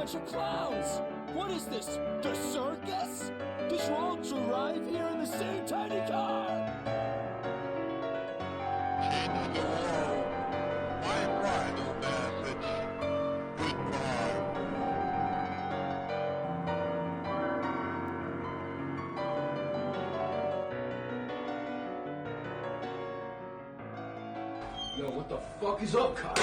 bunch of clowns! What is this? The circus? Did you all drive here in the same tiny car? Yo, what the fuck is up, Kyle?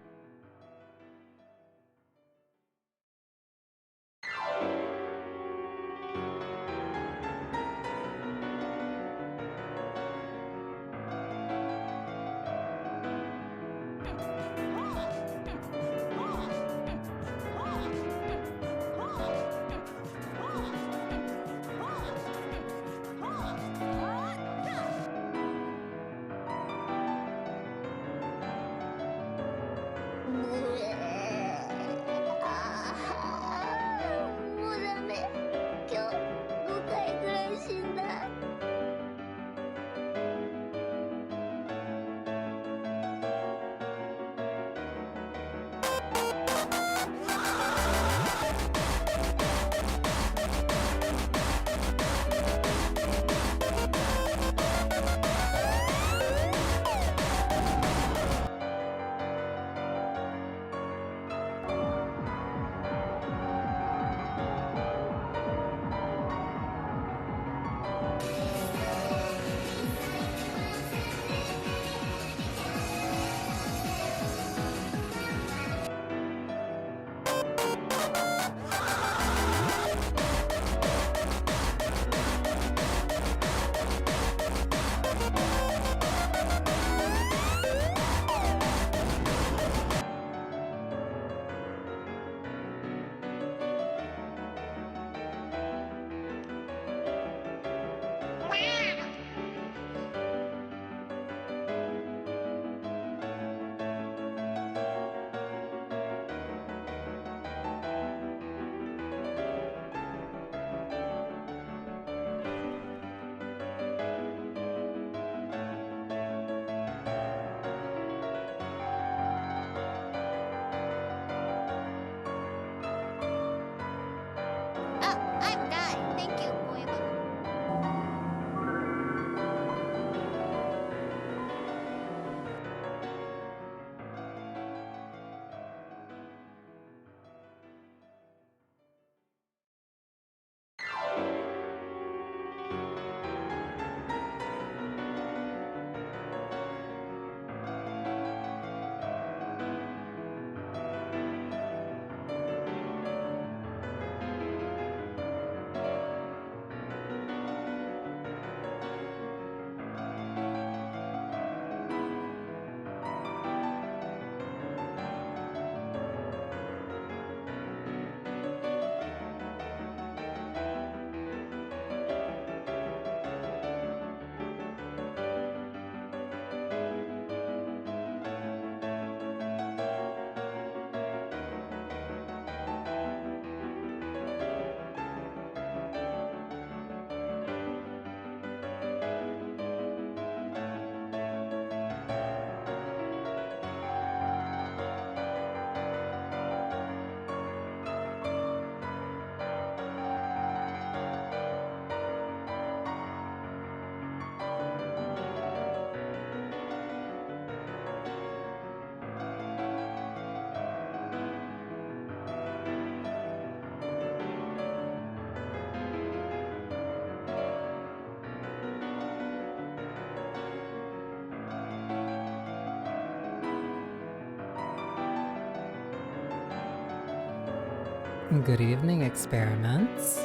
Good evening, experiments.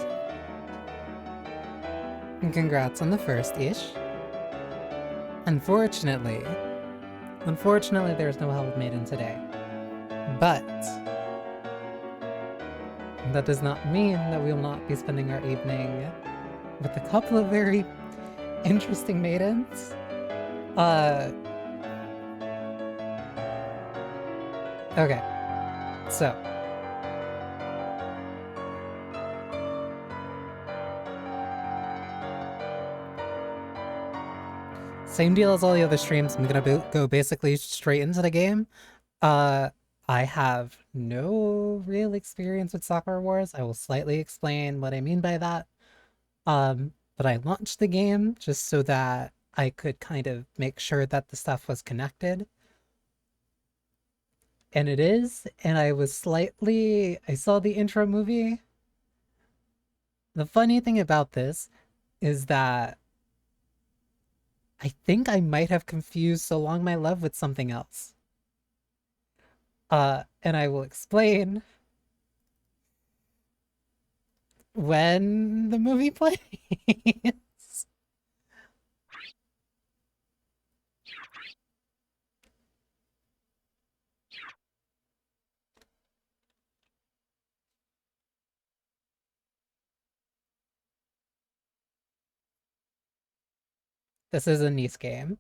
And congrats on the first-ish. Unfortunately, there's no Help Maiden today. But that does not mean that we will not be spending our evening with a couple of very interesting maidens. Okay, so same deal as all the other streams. I'm gonna go basically straight into the game. I have no real experience with Sakura Wars. I will slightly explain what I mean by that. But I launched the game just so that I could kind of make sure that the stuff was connected. And it is, and I saw the intro movie. The funny thing about this is that I think I might have confused So Long My Love with something else. And I will explain when the movie plays. This is a niece game.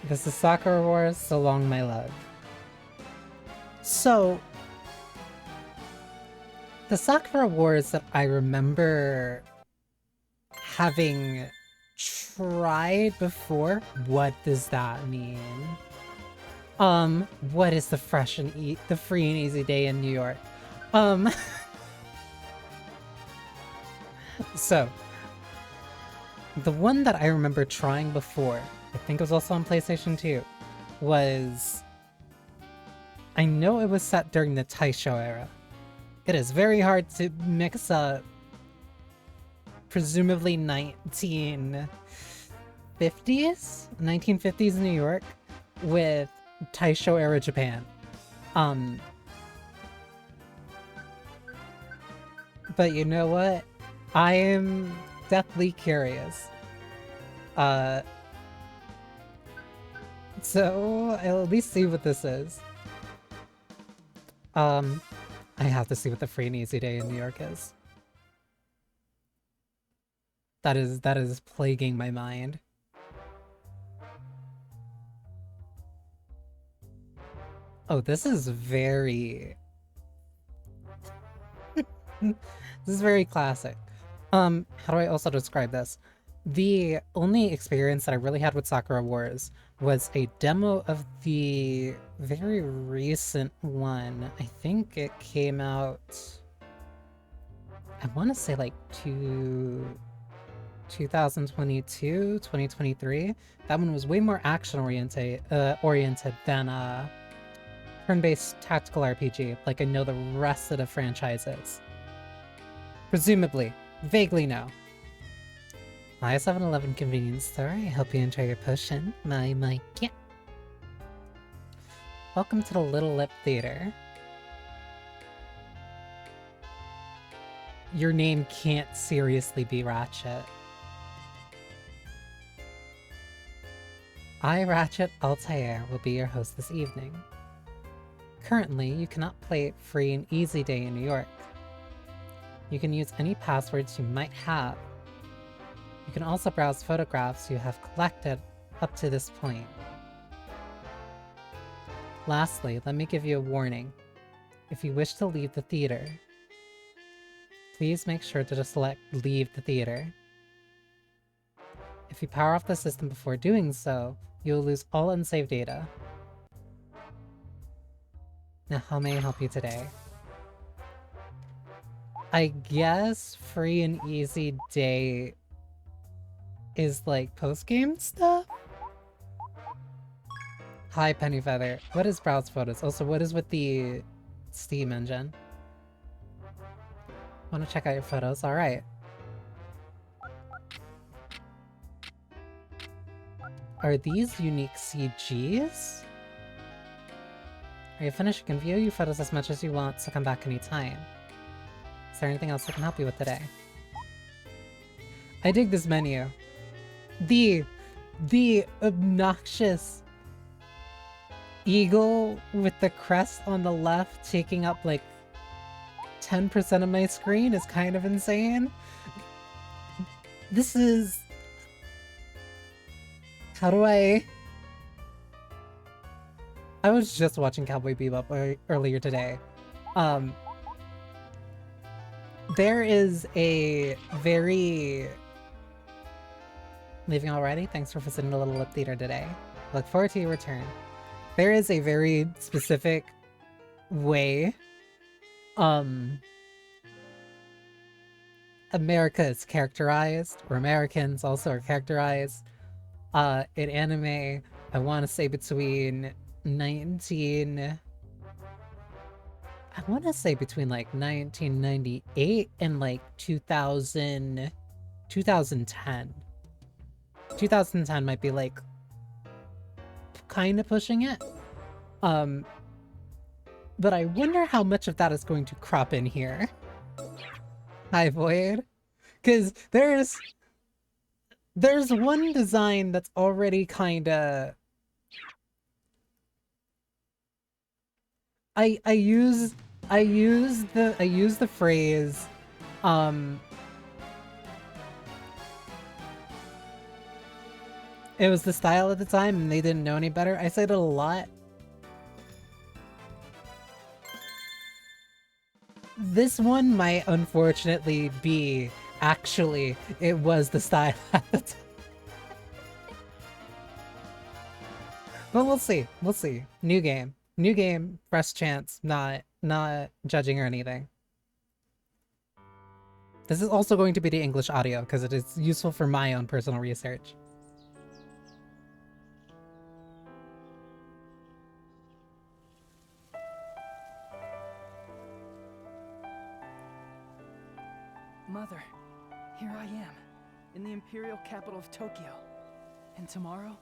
This is Sakura Wars, So Long My Love. So, the Sakura Wars that I remember having tried before, what does that mean? What is the the free and easy day in New York? So, the one that I remember trying before, I think it was also on PlayStation 2, was... I know it was set during the Taisho era. It is very hard to mix up presumably 1950s New York with Taisho era Japan. But you know what? I am deathly curious. So I'll at least see what this is. I have to see what the free and easy day in New York is. That is plaguing my mind. Oh, this is very... this is very classic. How do I also describe this? The only experience that I really had with Sakura Wars was a demo of the very recent one. I think it came out... I want to say like 2022, 2023. That one was way more action oriented than turn-based tactical RPG, like I know the rest of the franchises. Presumably. Vaguely know. Hi, 7-Eleven convenience store. I hope you enjoy your potion. My, yeah. Welcome to the Little Lip Theater. Your name can't seriously be Ratchet. I, Ratchet Altair, will be your host this evening. Currently, you cannot play Free and Easy Day in New York. You can use any passwords you might have. You can also browse photographs you have collected up to this point. Lastly, let me give you a warning. If you wish to leave the theater, please make sure to just select Leave the Theater. If you power off the system before doing so, you will lose all unsaved data. Now, how may I help you today? I guess Free and Easy Day is like post-game stuff? Hi, Pennyfeather. What is browse photos? Also, what is with the Steam engine? Want to check out your photos? Alright. Are these unique CGs? Are you finished? You can view your photos as much as you want, so come back anytime. Is there anything else I can help you with today? I dig this menu. The obnoxious eagle with the crest on the left taking up like 10% of my screen is kind of insane. This is... How do I was just watching Cowboy Bebop earlier today. There is a very... Leaving already? Thanks for visiting the Little Lip Theater today. Look forward to your return. There is a very specific way America is characterized, or Americans also are characterized in anime. I want to say between I want to say between like 1998 and like 2010. 2010 might be like kind of pushing it. But I wonder how much of that is going to crop in here. Hi, Void. Because there's one design that's already kinda... I use the phrase it was the style at the time and they didn't know any better. I said it a lot. This one might unfortunately be actually it was the style at the time. But we'll see. We'll see. New game. New game, fresh chance, not judging or anything. This is also going to be the English audio because it is useful for my own personal research. Mother, here I am, in the imperial capital of Tokyo. And tomorrow,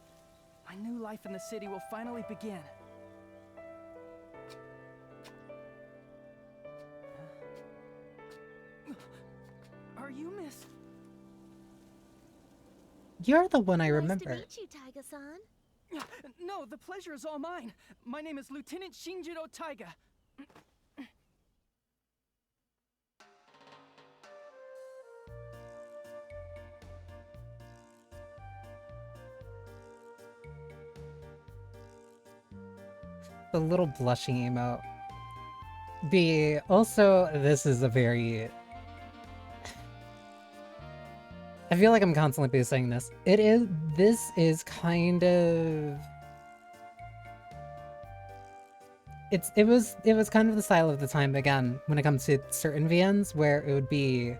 my new life in the city will finally begin. Are you Miss? You're the one I remember. Nice to meet you, Taiga-san. No, the pleasure is all mine. My name is Lieutenant Shinjiro Taiga. The little blushing emote. Also, this is a very... I feel like I'm constantly saying this. This is kind of... It was kind of the style of the time, again, when it comes to certain VNs, where it would be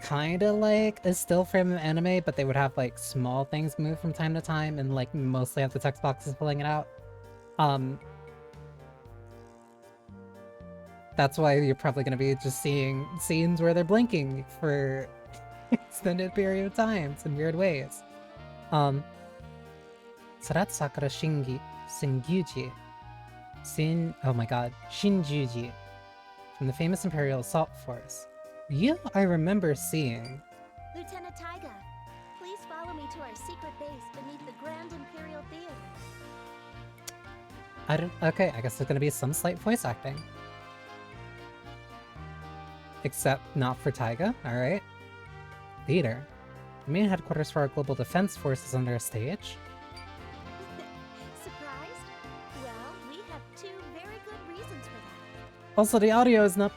kind of like a still frame of anime, but they would have like small things move from time to time and like mostly have the text boxes pulling it out. That's why you're probably going to be just seeing scenes where they're blinking for extended period of times in weird ways. So that's Sakura Shinjuji. Oh my god, Shinjuji. From the famous Imperial Assault Force. You, I remember seeing. Lieutenant Taiga, please follow me to our secret base beneath the Grand Imperial Theater. Okay, I guess there's gonna be some slight voice acting. Except not for Taiga, alright. Theater. The main headquarters for our global defense force is under a stage. Surprised? Well, we have two very good reasons for that. Also, the audio is not...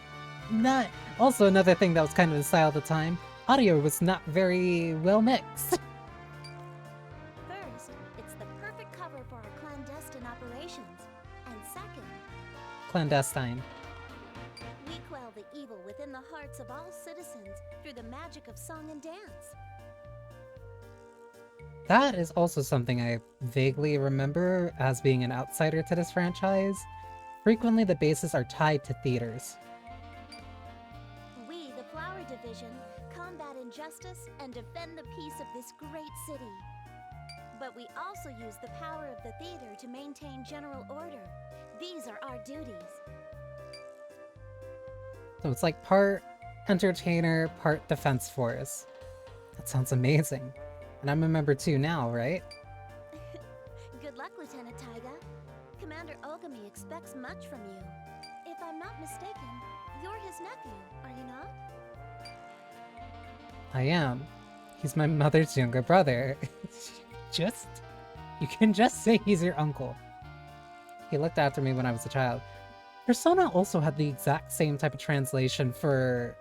Also, another thing that was kind of the style at the time, audio was not very well mixed. First, it's the perfect cover for our clandestine operations. And second, Clandestine. we quell the evil within the hearts of all citizens through the magic of song and dance. That is also something I vaguely remember as being an outsider to this franchise. Frequently, the bases are tied to theaters. We, the Flower Division, combat injustice and defend the peace of this great city. But we also use the power of the theater to maintain general order. These are our duties. So it's like part entertainer, part defense force. That sounds amazing. And I'm a member too now, right? Good luck, Lieutenant Taiga. Commander Ogami expects much from you. If I'm not mistaken, you're his nephew, are you not? I am. He's my mother's younger brother. You can just say he's your uncle. He looked after me when I was a child. Persona also had the exact same type of translation for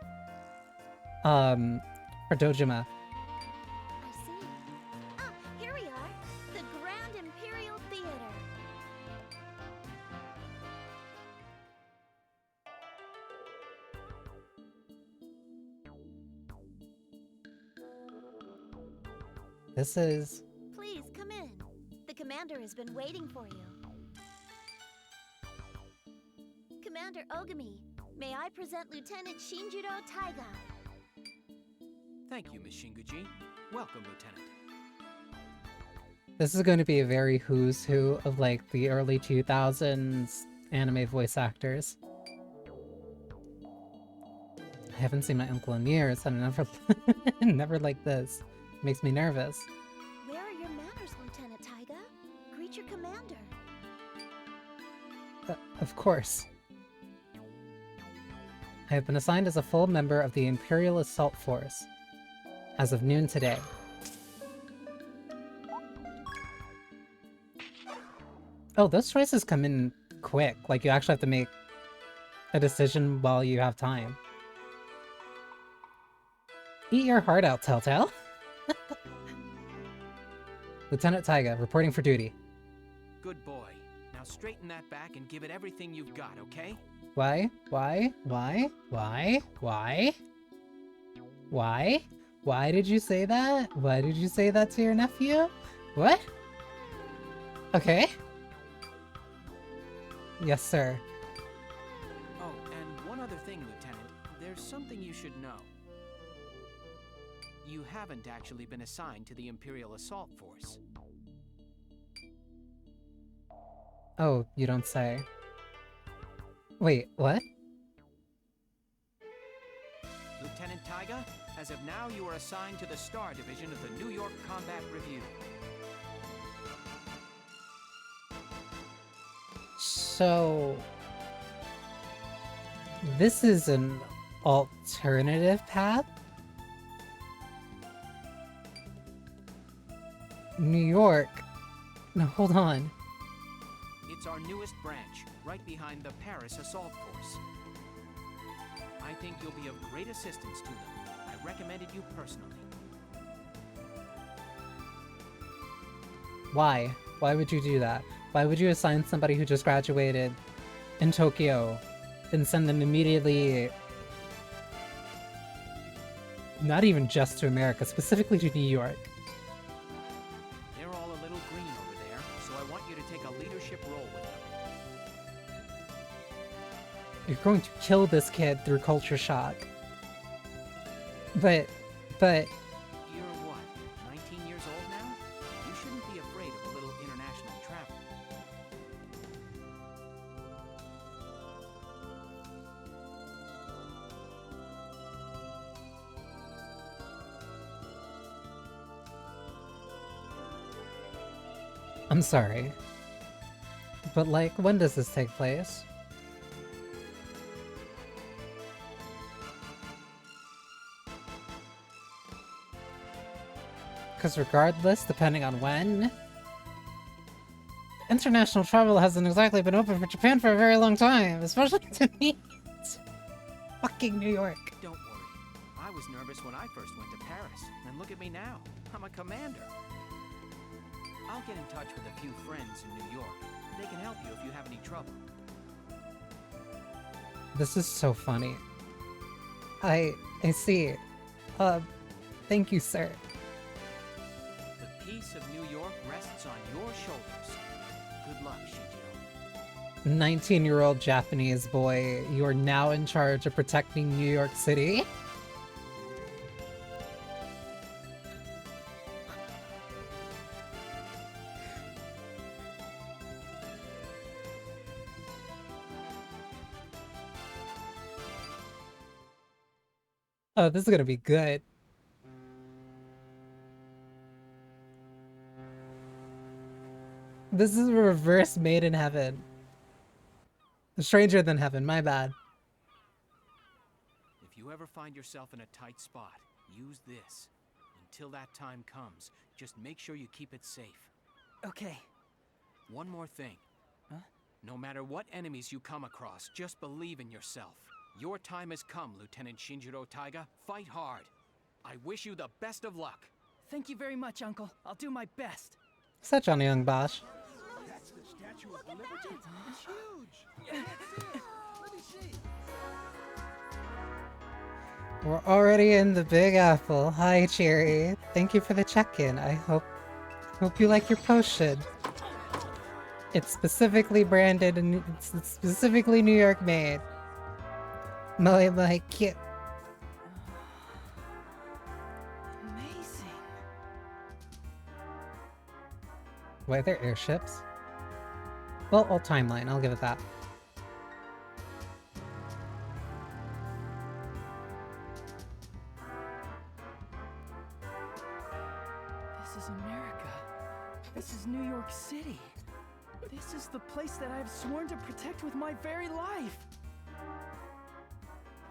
Dojima. I see. Ah, here we are. The Grand Imperial Theater. This is... Please, come in. The commander has been waiting for you. Commander Ogami, may I present Lieutenant Shinjiro Taiga? Thank you, Miss Shinguji. Welcome, Lieutenant. This is going to be a very who's who of like the early 2000s anime voice actors. I haven't seen my uncle in years, and I never like this. Makes me nervous. Where are your manners, Lieutenant Taiga? Greet your commander. Of course. I have been assigned as a full member of the Imperial Assault Force as of noon today. Oh, those choices come in quick. Like, you actually have to make a decision while you have time. Eat your heart out, Telltale. Lieutenant Taiga, reporting for duty. Good boy. Now straighten that back and give it everything you've got, okay? Why? Why did you say that? Why did you say that to your nephew? What? Okay. Yes, sir. Oh, and one other thing, Lieutenant. There's something you should know. You haven't actually been assigned to the Imperial Assault Force. Oh, you don't say. Wait, what? Lieutenant Taiga, as of now, you are assigned to the Star Division of the New York Combat Revue. So... this is an alternative path? New York? No, hold on. It's our newest branch, right behind the Paris Assault Force. I think you'll be of great assistance to them. I recommended you personally. Why? Why would you do that? Why would you assign somebody who just graduated in Tokyo and send them immediately... not even just to America, specifically to New York? They're all a little green over there, so I want you to take a leadership role with them. You're going to kill this kid through culture shock. But... You're what, 19 years old now? You shouldn't be afraid of a little international travel. I'm sorry. But, like, when does this take place? Because regardless, depending on when... International travel hasn't exactly been open for Japan for a very long time, especially to me. Fucking New York. Don't worry. I was nervous when I first went to Paris, and look at me now. I'm a commander. I'll get in touch with a few friends in New York. They can help you if you have any trouble. This is so funny. I see. Thank you, sir. The peace of New York rests on your shoulders. Good luck, Shinjiro. 19-year-old Japanese boy, you are now in charge of protecting New York City. Oh, this is gonna be good. This is a reverse Made in Heaven. Stranger Than Heaven, my bad. If you ever find yourself in a tight spot, use this. Until that time comes, just make sure you keep it safe. Okay. One more thing. Huh? No matter what enemies you come across, just believe in yourself. Your time has come, Lieutenant Shinjiro Taiga. Fight hard. I wish you the best of luck. Thank you very much, Uncle. I'll do my best. Such on young Bosch. That's the Statue of Liberty. It's huge. Let me see. We're already in the Big Apple. Hi, Cherry. Thank you for the check-in. I hope you like your potion. It's specifically branded and it's specifically New York made. My cute. Amazing. Why are there airships? Well, old timeline. I'll give it that. This is America. This is New York City. This is the place that I've sworn to protect with my very life.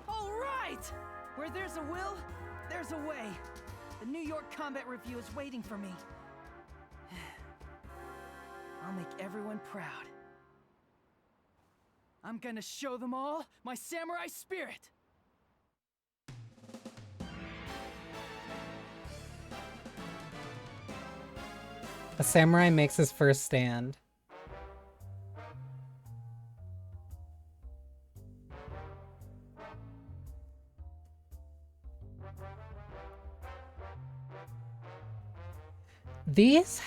All right! Where there's a will, there's a way. The New York Combat Revue is waiting for me. I'll make everyone proud. I'm gonna show them all my samurai spirit! A samurai makes his first stand. These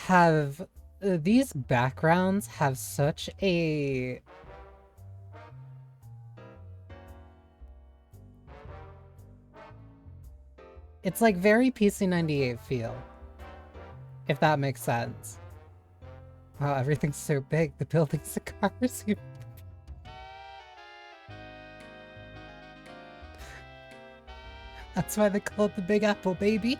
backgrounds have such a... It's like very PC98 feel. If that makes sense. Wow, everything's so big. The buildings, the cars. That's why they call it the Big Apple, baby.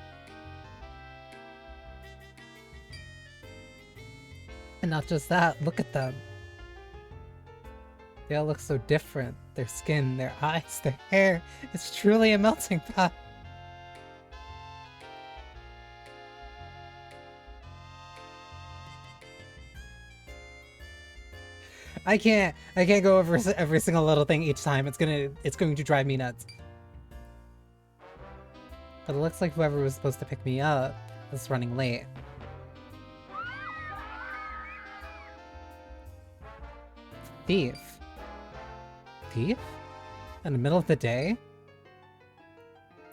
And not just that, look at them. They all look so different. Their skin, their eyes, their hair. It's truly a melting pot. I can't go over every single little thing each time. It's going to drive me nuts. But it looks like whoever was supposed to pick me up is running late. Thief? Thief? In the middle of the day?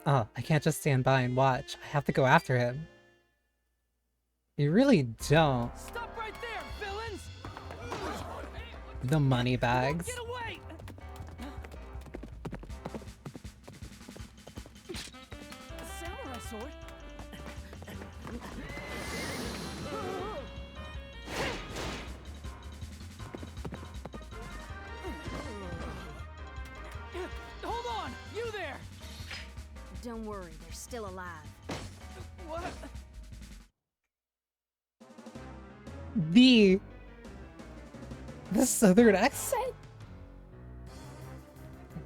Oh, I can't just stand by and watch. I have to go after him. You really don't. Stop right there, villains! The money bags. Get away! A samurai sword? Hold on! You there! Don't worry, they're still alive. What? The southern accent?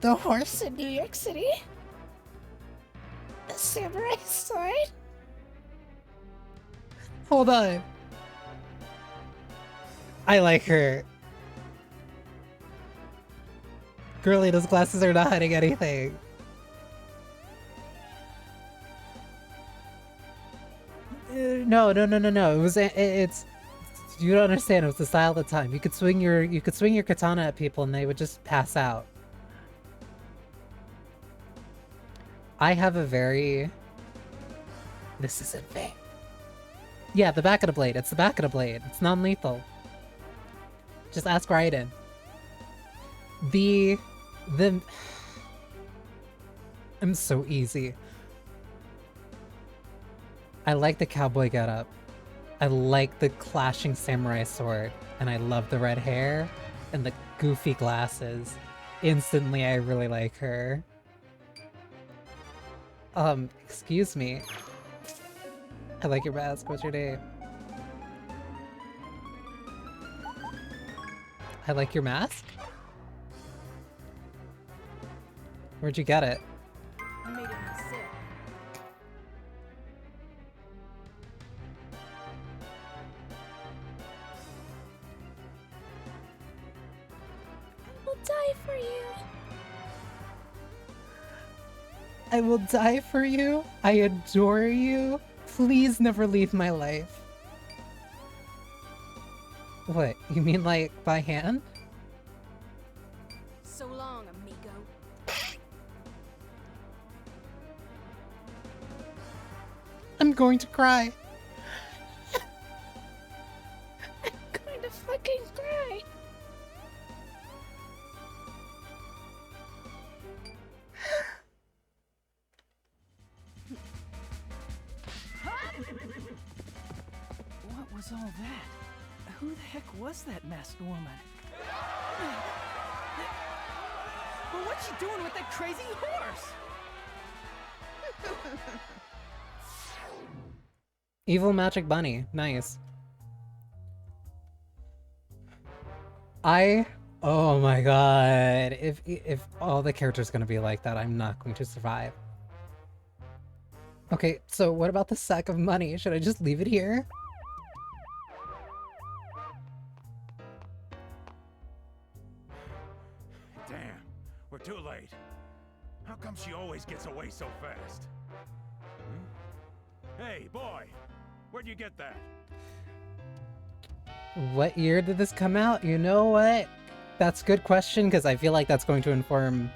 The horse in New York City? The samurai sword? Hold on. I like her. Girlie, those glasses are not hiding anything. No. It's you don't understand. It was the style of the time. You could swing your katana at people and they would just pass out. I have a very. This isn't fair. Yeah, the back of the blade. It's the back of the blade. It's non-lethal. Just ask Raiden. I'm so easy. I like the cowboy getup. I like the clashing samurai sword. And I love the red hair and the goofy glasses. Instantly, I really like her. Excuse me. I like your mask. What's your name? I like your mask? Where'd you get it? I made it myself. I will die for you. I will die for you. I adore you. Please never leave my life. What? You mean like by hand? So long, amigo. I'm going to cry. I'm going to fucking cry. What was all that? Who the heck was that masked woman? Well, what's she doing with that crazy horse? Evil Magic Bunny. Nice. Oh my god. If all the characters are gonna be like that, I'm not going to survive. Okay, so what about the sack of money? Should I just leave it here? Damn, we're too late. How come she always gets away so fast? Hey, boy, where'd you get that? What year did this come out? You know what? That's a good question, because I feel like that's going to inform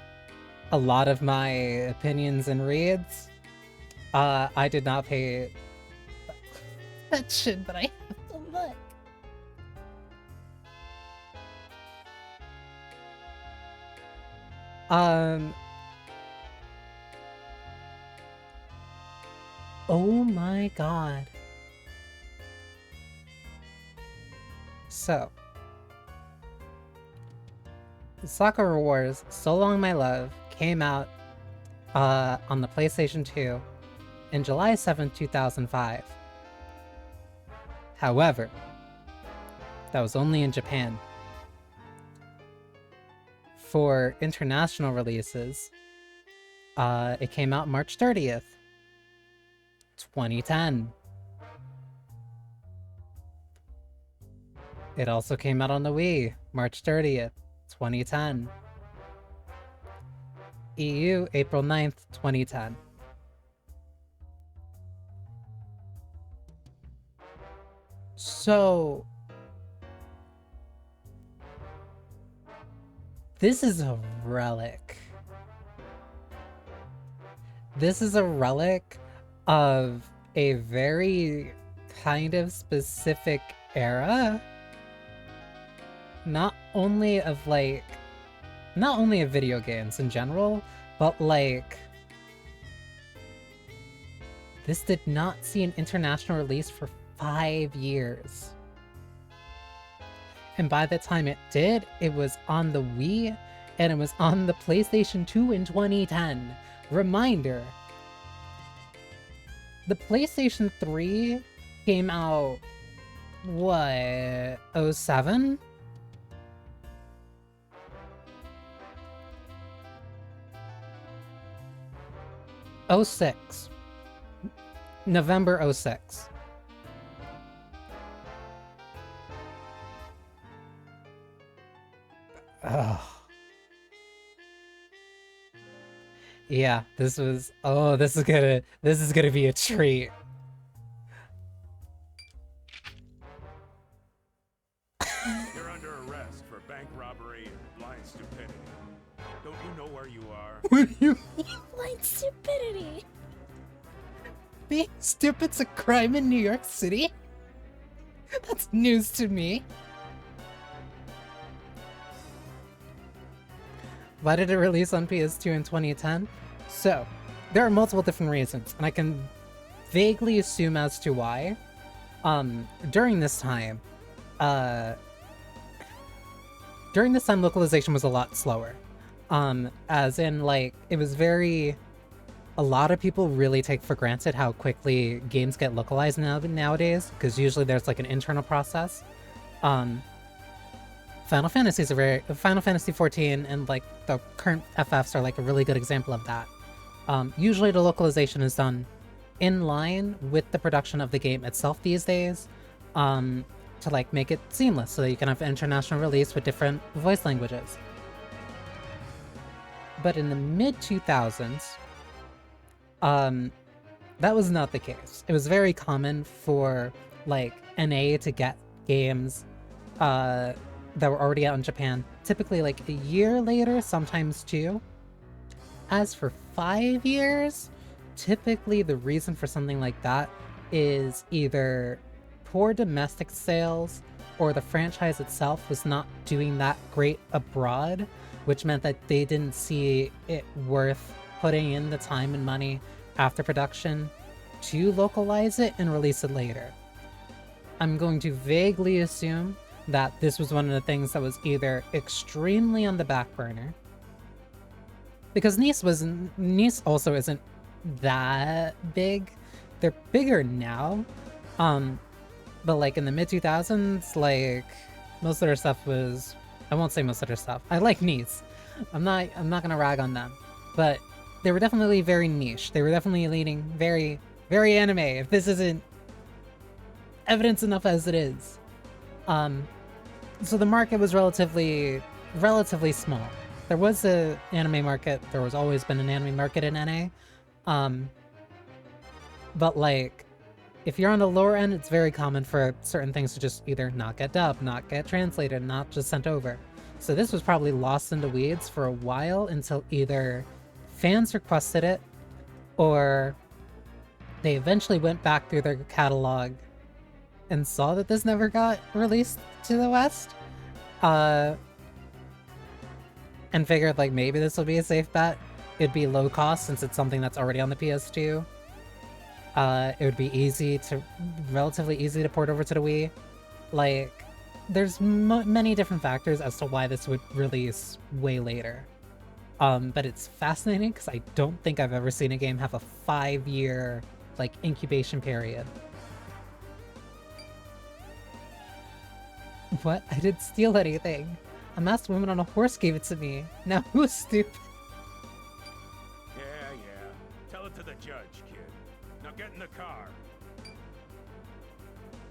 a lot of my opinions and reads. I did not pay attention, but I have to look. Oh my god. So, Sakura Wars So Long My Love came out on the PlayStation 2 in July 7th, 2005. However, that was only in Japan. For international releases, it came out March 30th, 2010. It also came out on the Wii, March 30th, 2010. EU, April 9th, 2010. So, this is a relic. This is a relic of a very kind of specific era. Not only of video games in general, but like, this did not see an international release for 5 years. And by the time it did, it was on the Wii, and it was on the PlayStation 2 in 2010. Reminder, the PlayStation 3 came out what, '07? '06. November '06. Ugh. Yeah, this was, oh, this is gonna be a treat. You're under arrest for bank robbery and blind stupidity. Don't you know where you are? What do you Blind stupidity. being stupid's a crime in New York City? That's news to me. Why did it release on PS2 in 2010? So, there are multiple different reasons, and I can vaguely assume as to why. During this time, localization was a lot slower. As in, like, it was very... A lot of people really take for granted how quickly games get localized nowadays, because usually there's, like, an internal process. Final Fantasy XIV and like the current FFs are like a really good example of that. Usually the localization is done in line with the production of the game itself these days, to like make it seamless so that you can have international release with different voice languages. But in the mid-2000s, that was not the case. It was very common for like NA to get games that were already out in Japan, typically like a year later, sometimes 2. As for 5 years, typically the reason for something like that is either poor domestic sales or the franchise itself was not doing that great abroad, which meant that they didn't see it worth putting in the time and money after production to localize it and release it later. I'm going to vaguely assume that this was one of the things that was either extremely on the back burner, because Nice also isn't that big. They're bigger now, but like in the mid-2000s, like most of their stuff was, I won't say most of their stuff. I like Nice. I'm not gonna rag on them, but they were definitely very niche. They were definitely leaning very, very anime. If this isn't evidence enough as it is. So the market was relatively small. There was an anime market. There was always been an anime market in NA. But like, if you're on the lower end, it's very common for certain things to just either not get dubbed, not get translated, not just sent over. So this was probably lost in the weeds for a while until either fans requested it or they eventually went back through their catalog and saw that this never got released to the West, and figured like maybe this will be a safe bet. It'd be low cost since it's something that's already on the PS2. It would be relatively easy to port over to the Wii. Like, there's many different factors as to why this would release way later. But it's fascinating because I don't think I've ever seen a game have a 5-year like incubation period. What? I didn't steal anything. A masked woman on a horse gave it to me. Now who's stupid? Yeah. Tell it to the judge, kid. Now get in the car.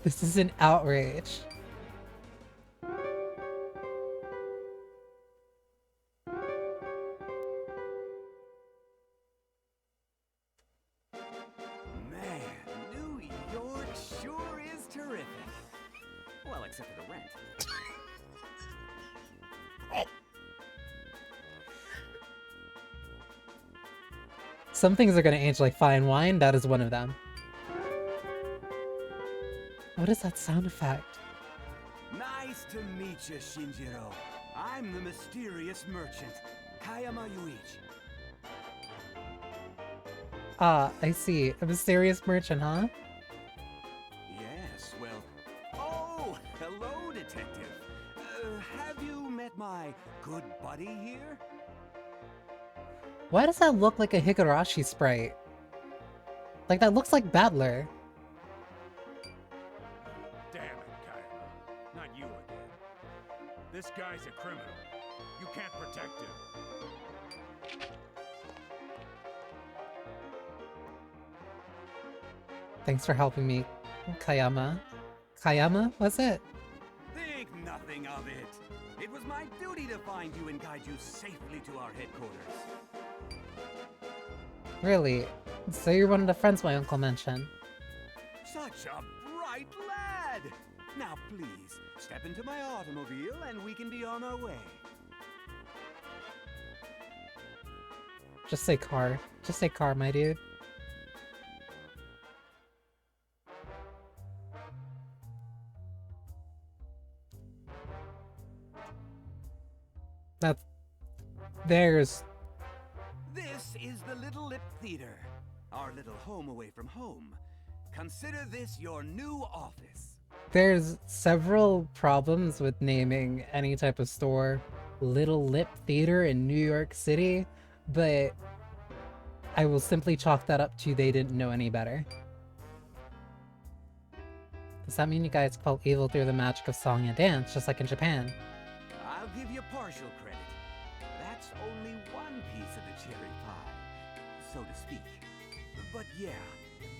This is an outrage. Man, New York sure is terrific. Well, except for the rent. Some things are gonna age like fine wine, that is one of them. What is that sound effect? Nice to meet you, Shinjiro. I'm the mysterious merchant, Kayama Yuichi. Ah, I see. A mysterious merchant, huh? Yes, well... Oh, hello, detective. Have you met my good buddy here? Why does that look like a Higurashi sprite? Like, that looks like Battler. Damn it, This guy's a criminal. You can't protect him. Thanks for helping me, Kayama. Kayama, was it? Think nothing of it. It was my duty to find you and guide you safely to our headquarters. Really? So you're one of the friends my uncle mentioned. Such a bright lad! Now please, step into my automobile and we can be on our way. Just say car. Just say car, my dude. There's... This is the Little Lip Theater, our little home away from home. Consider this your new office. There's several problems with naming any type of store Little Lip Theater in New York City, but I will simply chalk that up to they didn't know any better. Does that mean you guys quell evil through the magic of song and dance, just like in Japan? I'll give you partial credit. That's only one piece of the cherry pie, so to speak. But yeah,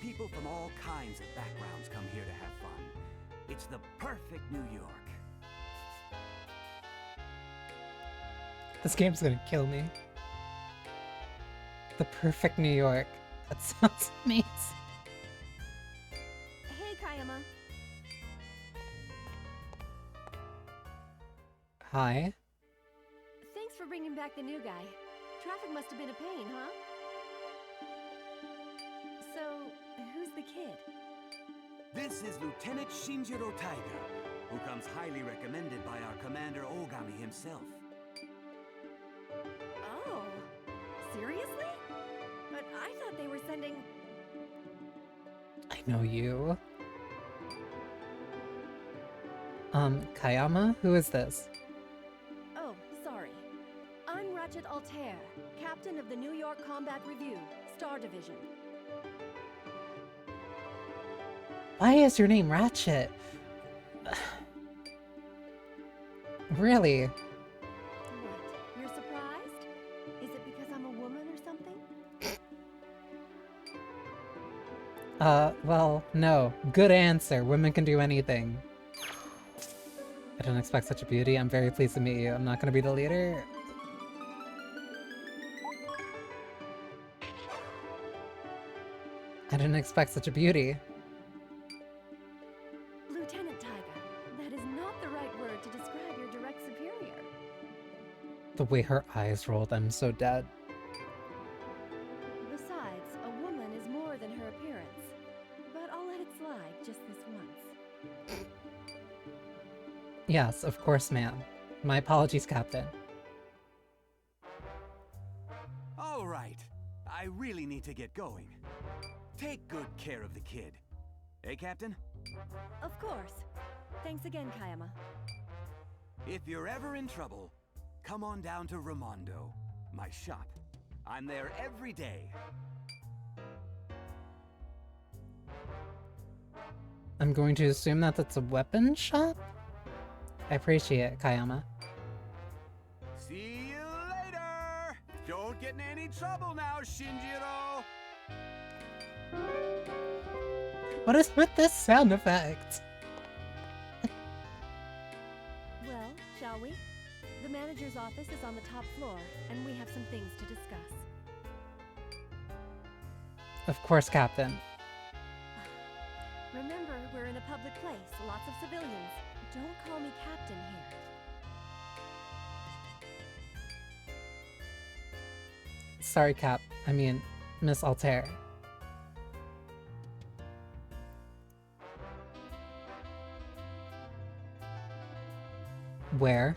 people from all kinds of backgrounds come here to have fun. It's the perfect New York. This game's gonna kill me. The perfect New York. That sounds amazing. Hey, Kayama. Hi. Thanks for bringing back the new guy. Traffic must have been a pain, huh? So, who's the kid? This is Lieutenant Shinjiro Taiga, who comes highly recommended by our Commander Ogami himself. Oh, seriously? But I thought they were sending... I know you. Kayama? Who is this? Oh, sorry. I'm Ratchet Altair, captain of the New York Combat Revue, Star Division. Why is your name Ratchet? Really? What? You're surprised? Is it because I'm a woman or something? Well, no. Good answer. Women can do anything. I didn't expect such a beauty. I'm very pleased to meet you. I'm not gonna be the leader. I didn't expect such a beauty. Lieutenant Taiga, that is not the right word to describe your direct superior. The way her eyes rolled, I'm so dead. Besides, a woman is more than her appearance. But I'll let it slide just this once. Yes, of course, ma'am. My apologies, Captain. All right. I really need to get going. Take good care of the kid. Hey, Captain? Of course. Thanks again, Kayama. If you're ever in trouble, come on down to Ramondo, my shop. I'm there every day. I'm going to assume that that's a weapon shop? I appreciate it, Kayama. See you later! Don't get in any trouble now, Shinjiro! What is with this sound effect? Well, shall we? The manager's office is on the top floor, and we have some things to discuss. Of course, Captain. Remember, we're in a public place, lots of civilians. Don't call me Captain here. Sorry, Cap. I mean, Miss Altair. Where?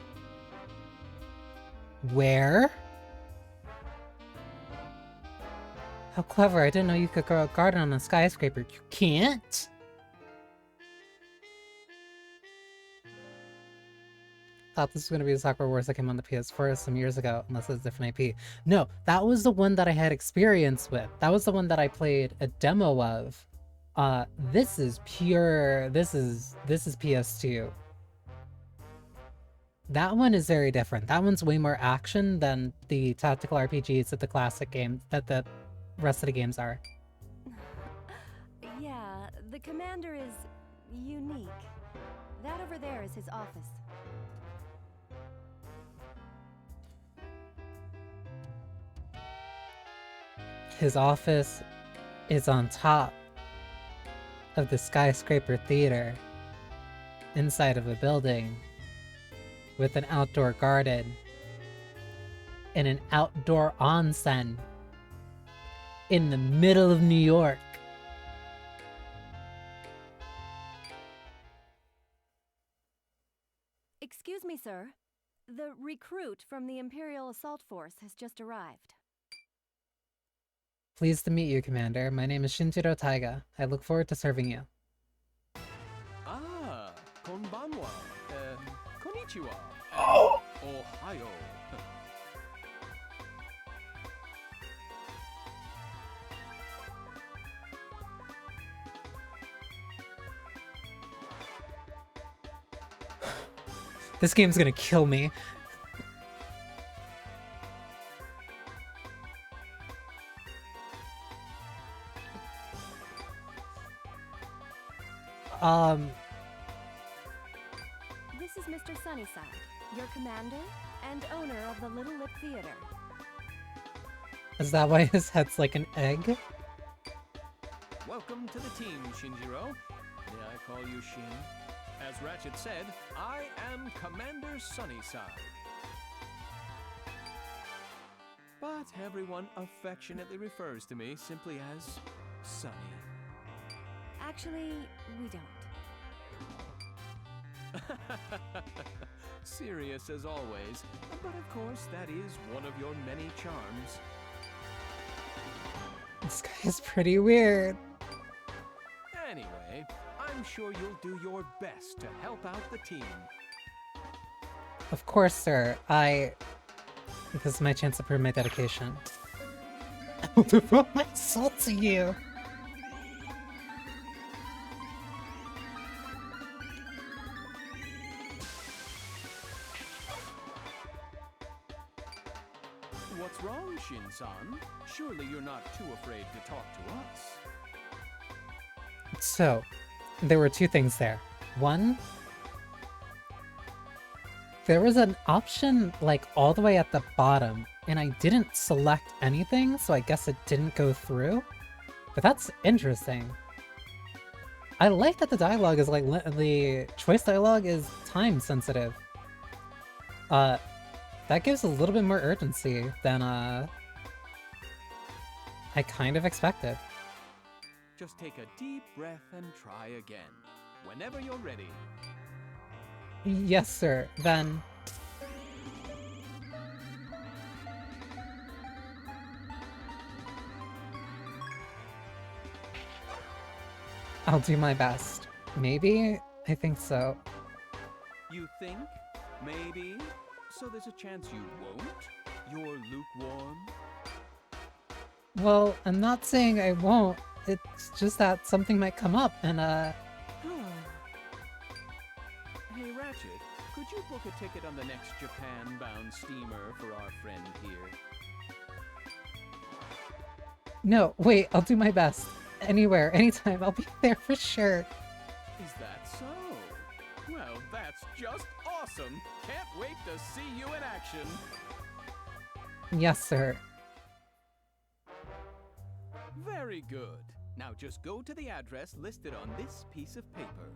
Where? How clever, I didn't know you could grow a garden on a skyscraper. You can't? Thought this was going to be the Sakura Wars that came on the PS4 some years ago, unless it's a different IP. No, that was the one that I had experience with. That was the one that I played a demo of. This is pure... This is PS2. That one is very different. That one's way more action than the tactical RPGs that the classic game that the rest of the games are. Yeah, the commander is unique. That over there is his office. His office is on top of the skyscraper theater inside of a building with an outdoor garden and an outdoor onsen in the middle of New York. Excuse me, sir. The recruit from the Imperial Assault Force has just arrived. Pleased to meet you, Commander. My name is Shinjiro Taiga. I look forward to serving you. Ah, konbanwa. Konnichiwa. Oh! Ohio. This game's gonna kill me. This is Mr. Sunnyside, your commander and owner of the Little Lip Theater. Is that why his head's like an egg? Welcome to the team, Shinjiro. May I call you Shin? As Ratchet said, I am Commander Sunnyside. But everyone affectionately refers to me simply as Sunny. Actually, we don't. Serious as always, but of course that is one of your many charms. This guy is pretty weird. Anyway, I'm sure you'll do your best to help out the team. Of course, sir. This is my chance to prove my dedication. I will devote my soul to you. What's wrong, Shin-san? Surely you're not too afraid to talk to us. So, there were two things there. One, there was an option like all the way at the bottom, and I didn't select anything, so I guess it didn't go through. But that's interesting. I like that the dialogue is like, the choice dialogue is time sensitive. That gives a little bit more urgency than, I kind of expected. Just take a deep breath and try again. Whenever you're ready. Yes, sir. Then... I'll do my best. Maybe? I think so. You think? Maybe? So there's a chance you won't? You're lukewarm? Well, I'm not saying I won't. It's just that something might come up, and, Hey, Ratchet, could you book a ticket on the next Japan-bound steamer for our friend here? No, wait, I'll do my best. Anywhere, anytime, I'll be there for sure. Is that so? Well, that's just awesome! Can't wait to see you in action! Yes, sir. Very good. Now just go to the address listed on this piece of paper.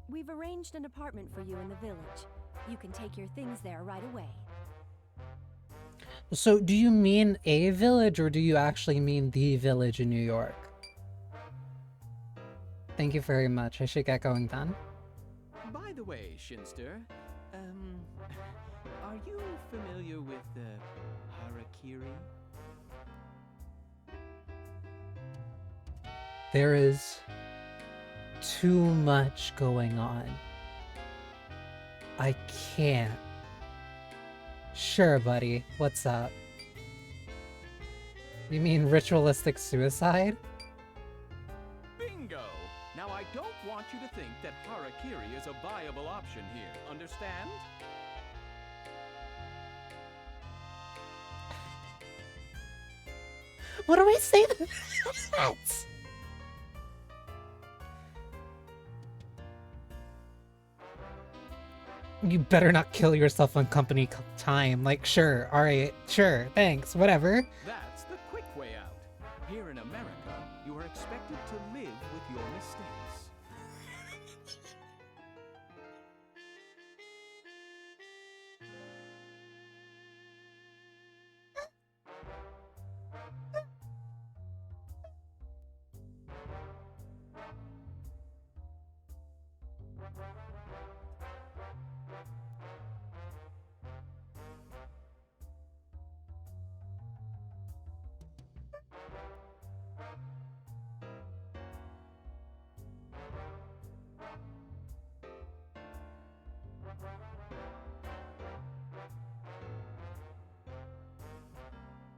We've arranged an apartment for you in the village. You can take your things there right away. So, do you mean a village, or do you actually mean the village in New York? Thank you very much. I should get going then. By the way, Shinster, are you familiar with harakiri? There is too much going on. I can't. Sure, buddy. What's up? You mean ritualistic suicide? Bingo! Now I don't want you to think that harakiri is a viable option here, understand? What do I say to that? You better not kill yourself on company time. Like, sure, alright, sure, thanks, whatever. That's the quick way out. Here in America, you are expected to live with your mistakes.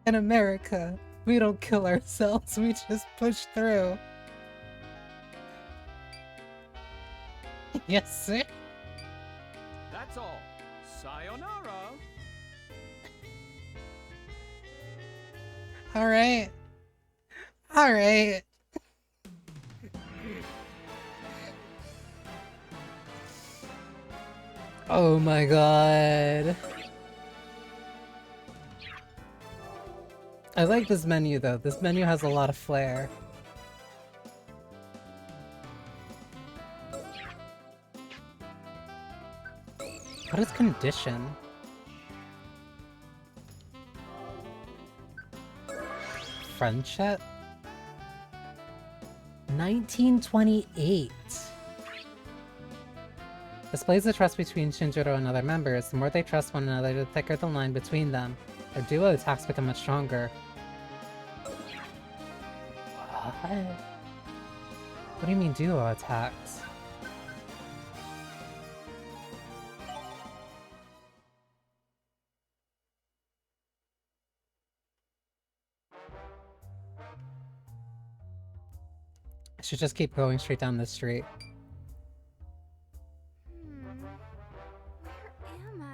In America, we don't kill ourselves, we just push through. Yes, sir. That's all. Sayonara. Alright. Alright. Oh my god. I like this menu though. This menu has a lot of flair. What is condition? Friendship? 1928. Displays the trust between Shinjiro and other members. The more they trust one another, the thicker the line between them. Their duo attacks become much stronger. What? What do you mean duo attacks? I should just keep going straight down this street. Where am I?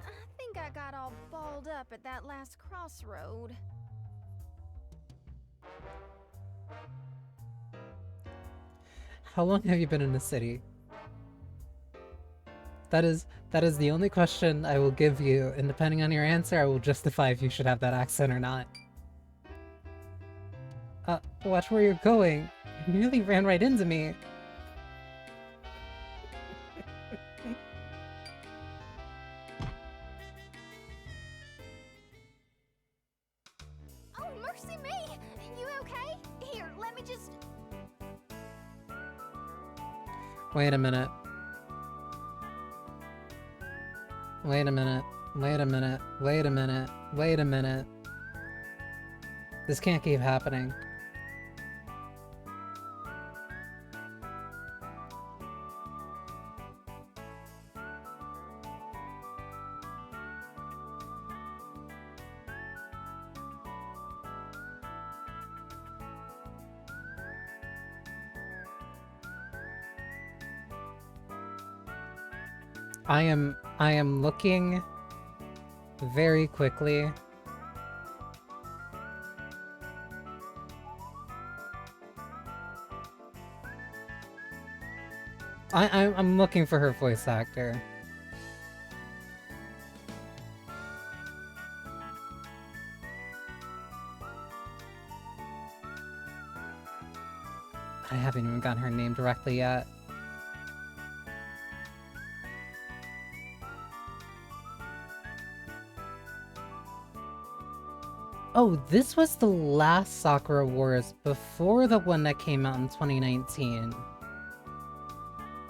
I think I got all balled up at that last crossroad. How long have you been in the city? That is the only question I will give you, and depending on your answer, I will justify if you should have that accent or not. Watch where you're going. You nearly ran right into me. Oh, mercy me! You okay? Here, let me just... Wait a minute. Wait a minute. Wait a minute. Wait a minute. Wait a minute. This can't keep happening. I am looking very quickly. I'm looking for her voice actor. I haven't even gotten her name directly yet. Oh, this was the last Sakura Wars before the one that came out in 2019.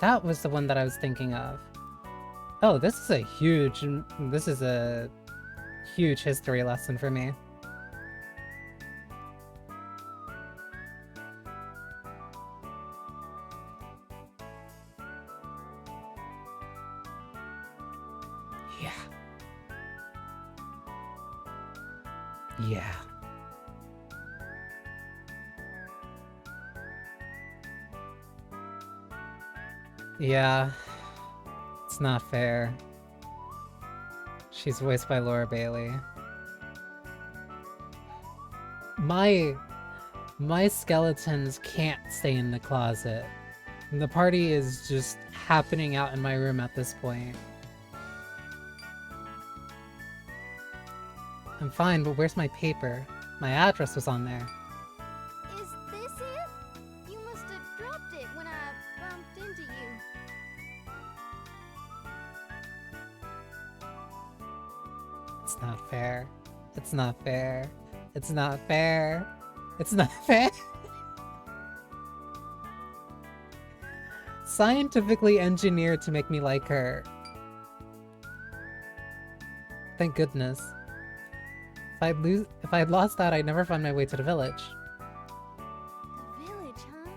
That was the one that I was thinking of. Oh, this is a huge history lesson for me. Yeah. Yeah. Yeah. It's not fair. She's voiced by Laura Bailey. My skeletons can't stay in the closet. The party is just happening out in my room at this point. I'm fine, but where's my paper? My address was on there. Is this it? You must have dropped it when I bumped into you. It's not fair. It's not fair. It's not fair. It's not fair. Scientifically engineered to make me like her. Thank goodness. If I'd lost that, I'd never find my way to the village. The village, huh?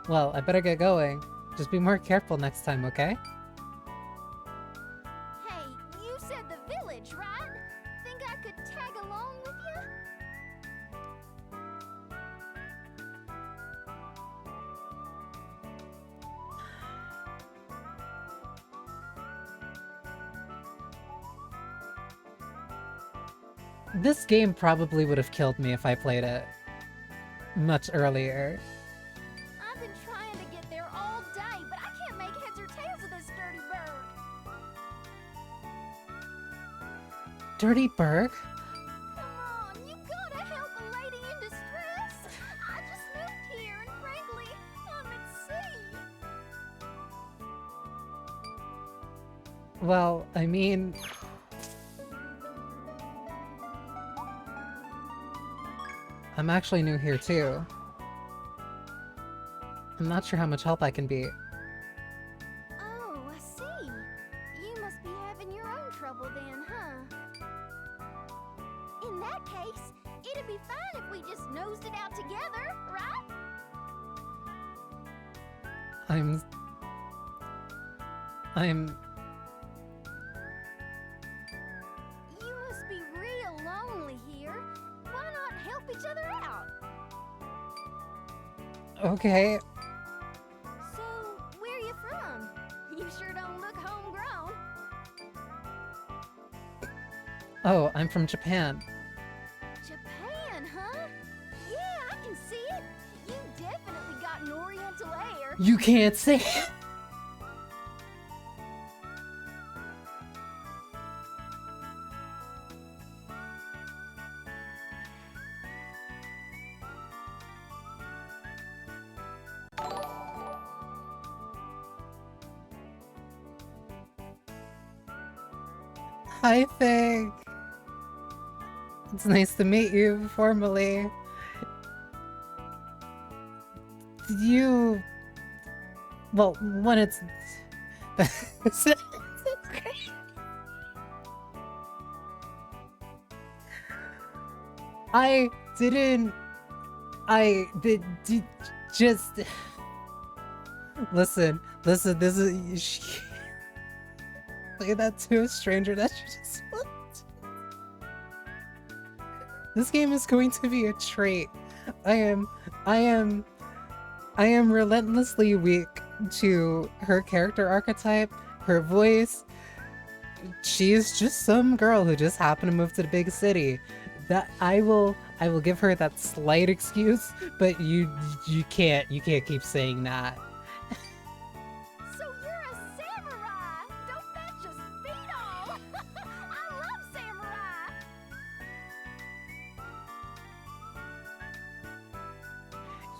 Well, I better get going. Just be more careful next time, okay? Hey, you said the village, right? Think I could tag along with you? This game probably would have killed me if I played it much earlier. I've been trying to get there all day, but I can't make heads or tails of this dirty bird. Dirty Berg? Come on, you gotta help a lady in distress. I just moved here, and frankly, I'm at sea. Well, I mean... I'm actually new here too. I'm not sure how much help I can be. Oh, I see. You must be having your own trouble then, huh? In that case, it'd be fine if we just nosed it out together, right? I'm... You must be real lonely here. Why not help each other out? Okay. So, where you from? You sure don't look homegrown. Oh, I'm from Japan. Japan, huh? Yeah, I can see it. You definitely got an oriental air. You can't say it! Hi, Fig! It's nice to meet you, formally. Did you... Well, when it's... I didn't... I did just... Listen, this is... Say that to a stranger that you just want. This game is going to be a trait. I am relentlessly weak to her character archetype, her voice. She's just some girl who just happened to move to the big city. That I will give her that slight excuse, but you can't keep saying that. So you're a samurai! Don't that just beat all? I love samurai!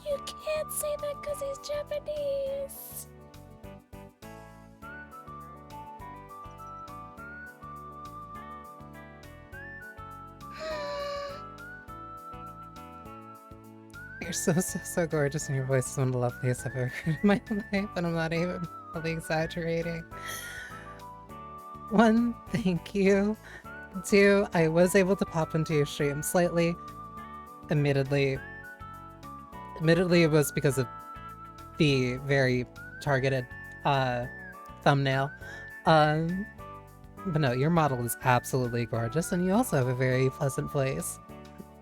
You can't say that because he's Japanese. You're so gorgeous, and your voice is one of the loveliest I've ever heard in my life, and I'm not even really exaggerating. 1, thank you. 2, I was able to pop into your stream slightly. Admittedly, it was because of the very targeted thumbnail. But no, your model is absolutely gorgeous, and you also have a very pleasant voice.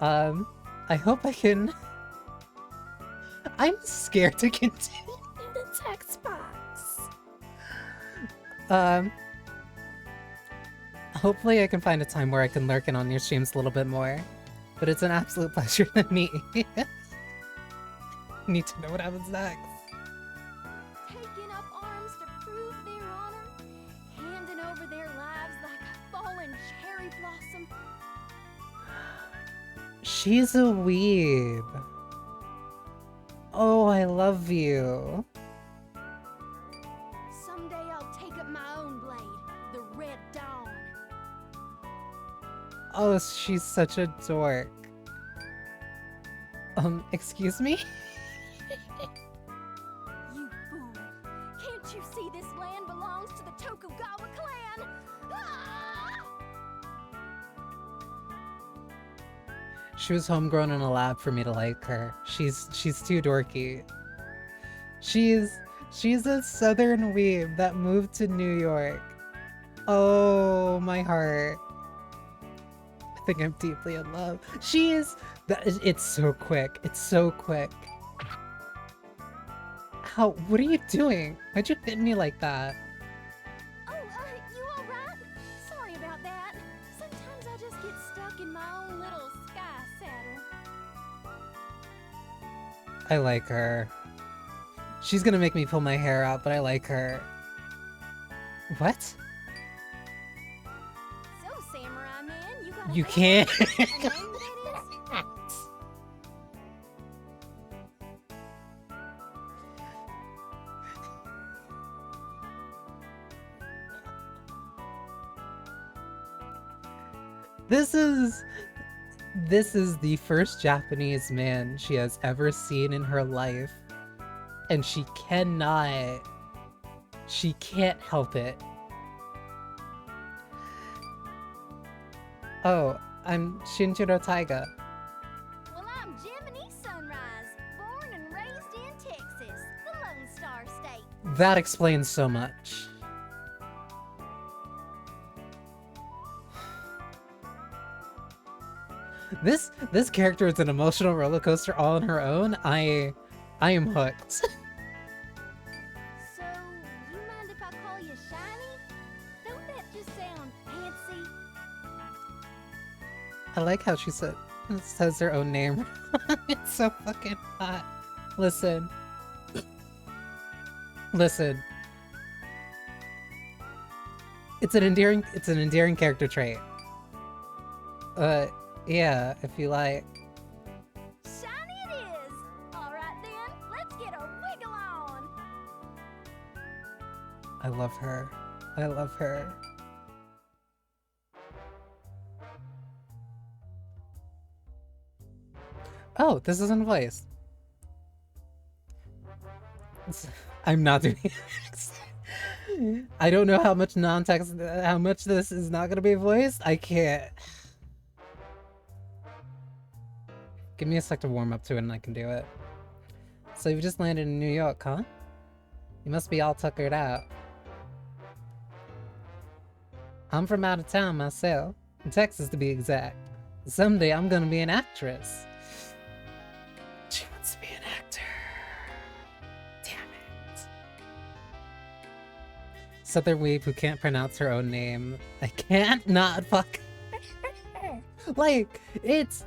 I hope I can... I'm scared to continue. In the text box. Hopefully I can find a time where I can lurk in on your streams a little bit more. But it's an absolute pleasure to meet you. Need to know what happens next. Taking up arms to prove their honor, handing over their lives like a fallen cherry blossom. She's a weeb. Oh, I love you. Someday I'll take up my own blade, the Red Dawn. Oh, she's such a dork. Excuse me? You fool! Can't you see this land belongs to the Tokugawa clan? Ah! She was homegrown in a lab for me to like her. She's too dorky. She's a southern weeb that moved to New York. Oh, my heart. I think I'm deeply in love. It's so quick. It's so quick. How? What are you doing? Why'd you hit me like that? Oh, you alright? Sorry about that. Sometimes I just get stuck in my own little sky saddle. I like her. She's gonna make me pull my hair out, but I like her. What? So, Samurai Man, you got a You name? can't. A name, that is? This is the first Japanese man she has ever seen in her life. And she can't help it. Oh, I'm Shinjiro Taiga. Well, I'm Jiminy Sunrise, born and raised in Texas, the Lone Star State. That explains so much. This character is an emotional roller coaster all on her own. I am hooked. So, you mind if I call you Shiny? Don't that just sound fancy? I like how she says her own name. It's so fucking hot. Listen. Listen. It's an endearing character trait. Yeah, if you like. Shiny it is! Alright then, let's get a wiggle on! I love her. I love her. Oh, this isn't voiced. I'm not doing it. I don't know how much non-text, how much this is not gonna be voiced. I can't. Give me a sec to warm up to it and I can do it. So you've just landed in New York, huh? You must be all tuckered out. I'm from out of town myself, in Texas to be exact. Someday I'm gonna be an actress. She wants to be an actor. Damn it. Southern weeb who can't pronounce her own name. I can't not fuck. Like, it's...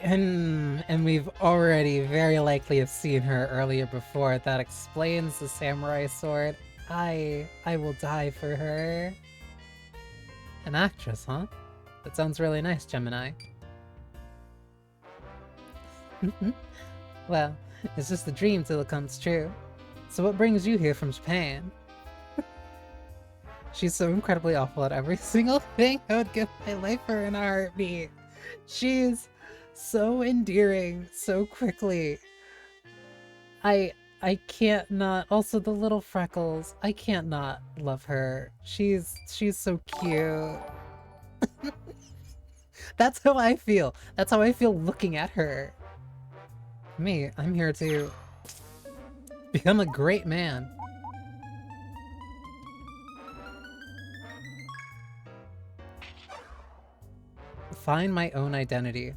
And we've already very likely have seen her earlier before. That explains the samurai sword. I will die for her. An actress, huh? That sounds really nice, Gemini. Well, it's just a dream till it comes true. So what brings you here from Japan? She's so incredibly awful at every single thing. I would give my life for her in a heartbeat. She's so endearing so quickly. I can't not. Also, the little freckles. I can't not love her. She's so cute. That's how I feel. That's how I feel looking at her. Me, I'm here to become a great man. Find my own identity.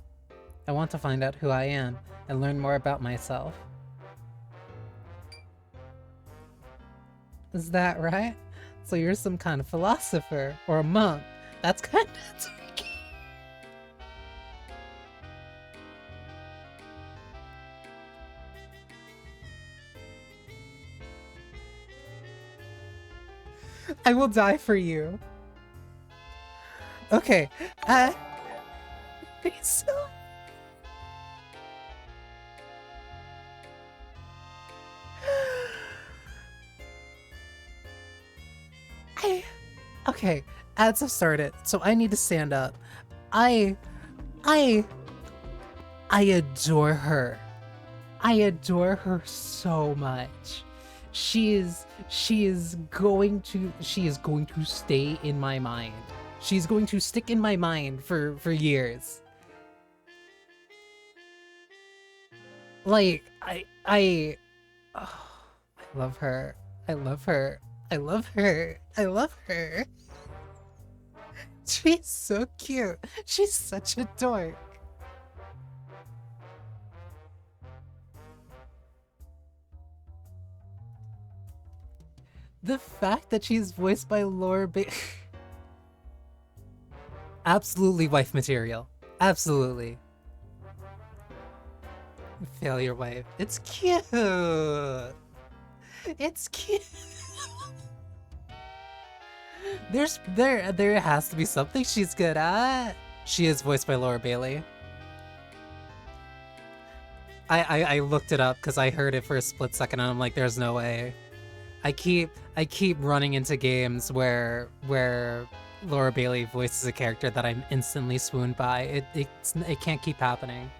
I want to find out who I am and learn more about myself. Is that right? So you're some kind of philosopher or a monk. That's kind of tricky. I will die for you. Okay. So okay, ads have started, so I need to stand up. I adore her. I adore her so much. She is going to stay in my mind. She's going to stick in my mind for years. Like, I love her. I love her. I love her. I love her. She's so cute. She's such a dork. The fact that she's voiced by Laura absolutely wife material. Absolutely. Failure wife. It's cute. It's cute. There has to be something she's good at. She is voiced by Laura Bailey. I looked it up because I heard it for a split second and I'm like, there's no way. I keep running into games where Laura Bailey voices a character that I'm instantly swooned by. It can't keep happening.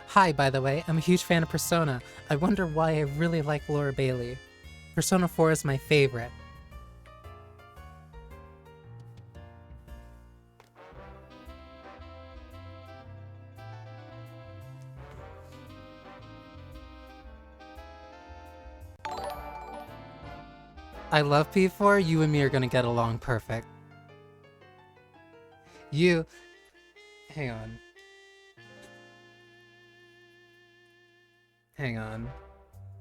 Hi, by the way, I'm a huge fan of Persona. I wonder why I really like Laura Bailey. Persona 4 is my favorite. I love P4, you and me are gonna get along perfect. Hang on. Hang on.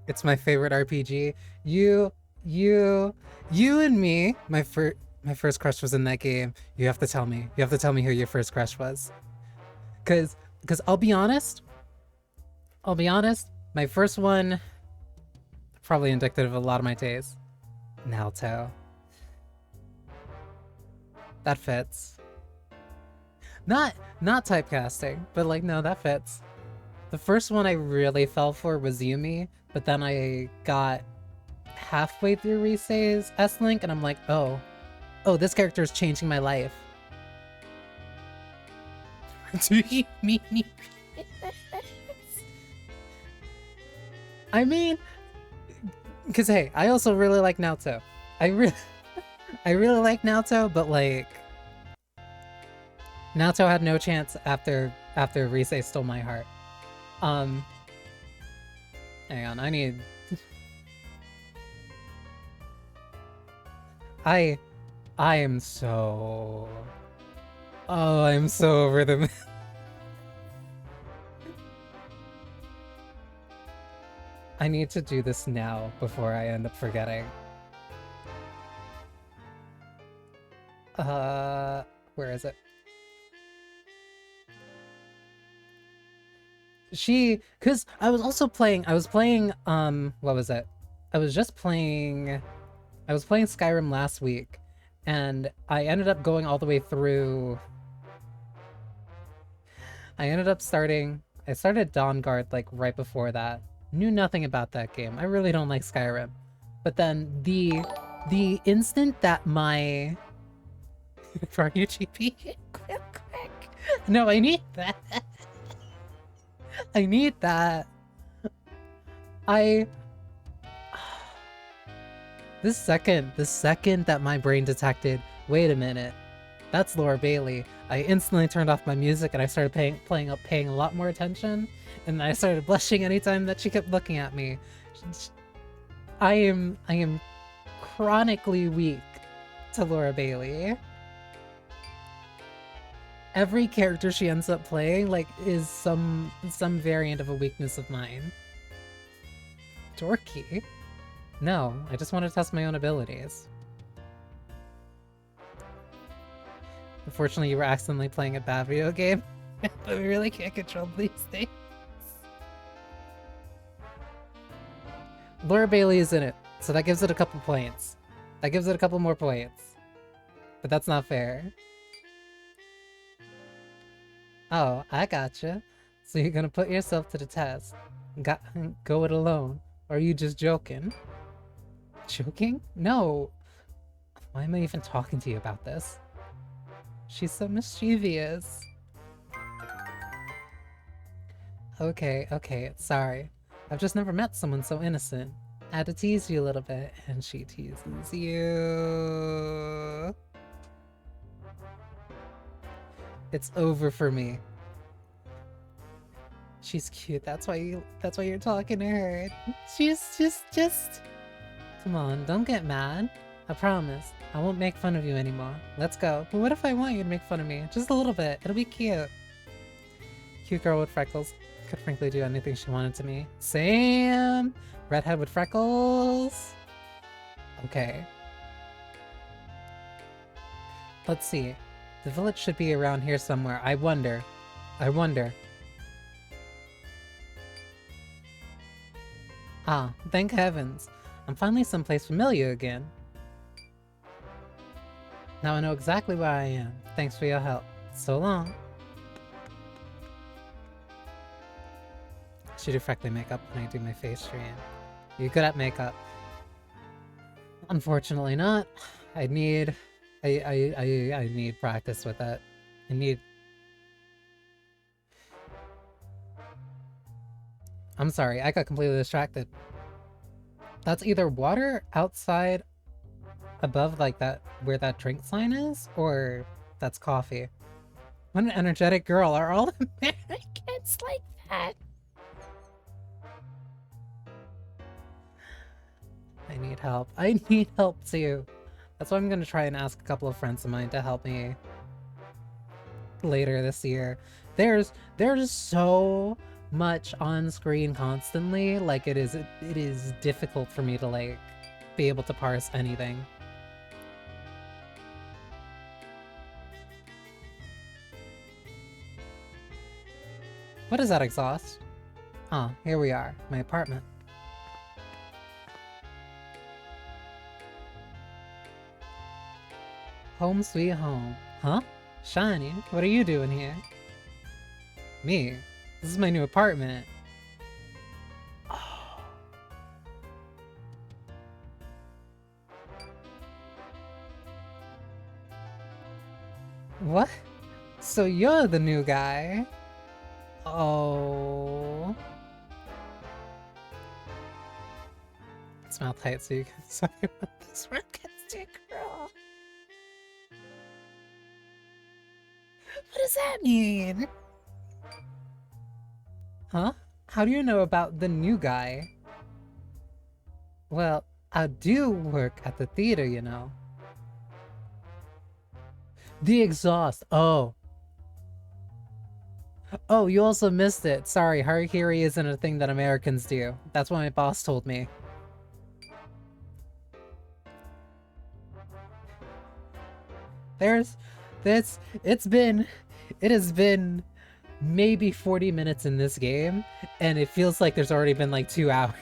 It's my favorite RPG. You and me, my first crush was in that game. You have to tell me. You have to tell me who your first crush was. Cause I'll be honest, my first one, probably indicative of a lot of my days. Naoto. That fits. Not typecasting, but like, no, that fits. The first one I really fell for was Yumi, but then I got halfway through Risei's S-Link and I'm like, oh, this character is changing my life. Do you mean I mean, because hey, I also really like Naoto. I really like Naoto, but like, Naoto had no chance after Risei stole my heart. Hang on, I am so... Oh, I'm so over the... I need to do this now before I end up forgetting. Where is it? Cause I was playing, what was it? I was playing Skyrim last week, and I ended up going all the way through. I started Dawnguard like right before that. Knew nothing about that game. I really don't like Skyrim. But then the instant that my for you GP quick. No, I need that. I need that. The second that my brain detected, wait a minute, that's Laura Bailey, I instantly turned off my music and I started paying a lot more attention, and I started blushing anytime that she kept looking at me. I am chronically weak to Laura Bailey. Every character she ends up playing, like, is some variant of a weakness of mine. Dorky. No, I just want to test my own abilities. Unfortunately, you were accidentally playing a bad video game, but we really can't control these things. Laura Bailey is in it, so that gives it a couple points. That gives it a couple more points. But that's not fair. Oh, I gotcha. So you're gonna put yourself to the test. Go it alone. Or are you just joking? Joking? No. Why am I even talking to you about this? She's so mischievous. Okay, sorry. I've just never met someone so innocent. I had to tease you a little bit, and she teases you. It's over for me. She's cute, that's why you're talking to her. She's just... Come on, don't get mad. I promise, I won't make fun of you anymore. Let's go. But what if I want you to make fun of me? Just a little bit, it'll be cute. Cute girl with freckles. Could frankly do anything she wanted to me. Sam! Redhead with freckles? Okay. Let's see. The village should be around here somewhere. I wonder. Ah, thank heavens. I'm finally someplace familiar again. Now I know exactly where I am. Thanks for your help. So long. I should do freckly makeup when I do my face stream. You're good at makeup. Unfortunately not. I need practice with that. I'm sorry, I got completely distracted. That's either water outside above like that where that drink sign is, or that's coffee. What an energetic girl. Are all Americans like that? I need help. I need help too. That's why I'm gonna try and ask a couple of friends of mine to help me later this year. There's so much on screen constantly, like it is difficult for me to like be able to parse anything. What is that exhaust? Ah, here we are, my apartment. Home sweet home. Huh? Shiny, what are you doing here? Me? This is my new apartment. Oh. What? So you're the new guy? Oh. It's mouth tight so you can say what this sarcastic girl. What does that mean? Huh? How do you know about the new guy? Well, I do work at the theater, you know. The exhaust. Oh. Oh, you also missed it. Sorry, harakiri isn't a thing that Americans do. That's what my boss told me. It has been maybe 40 minutes in this game, and it feels like there's already been like 2 hours.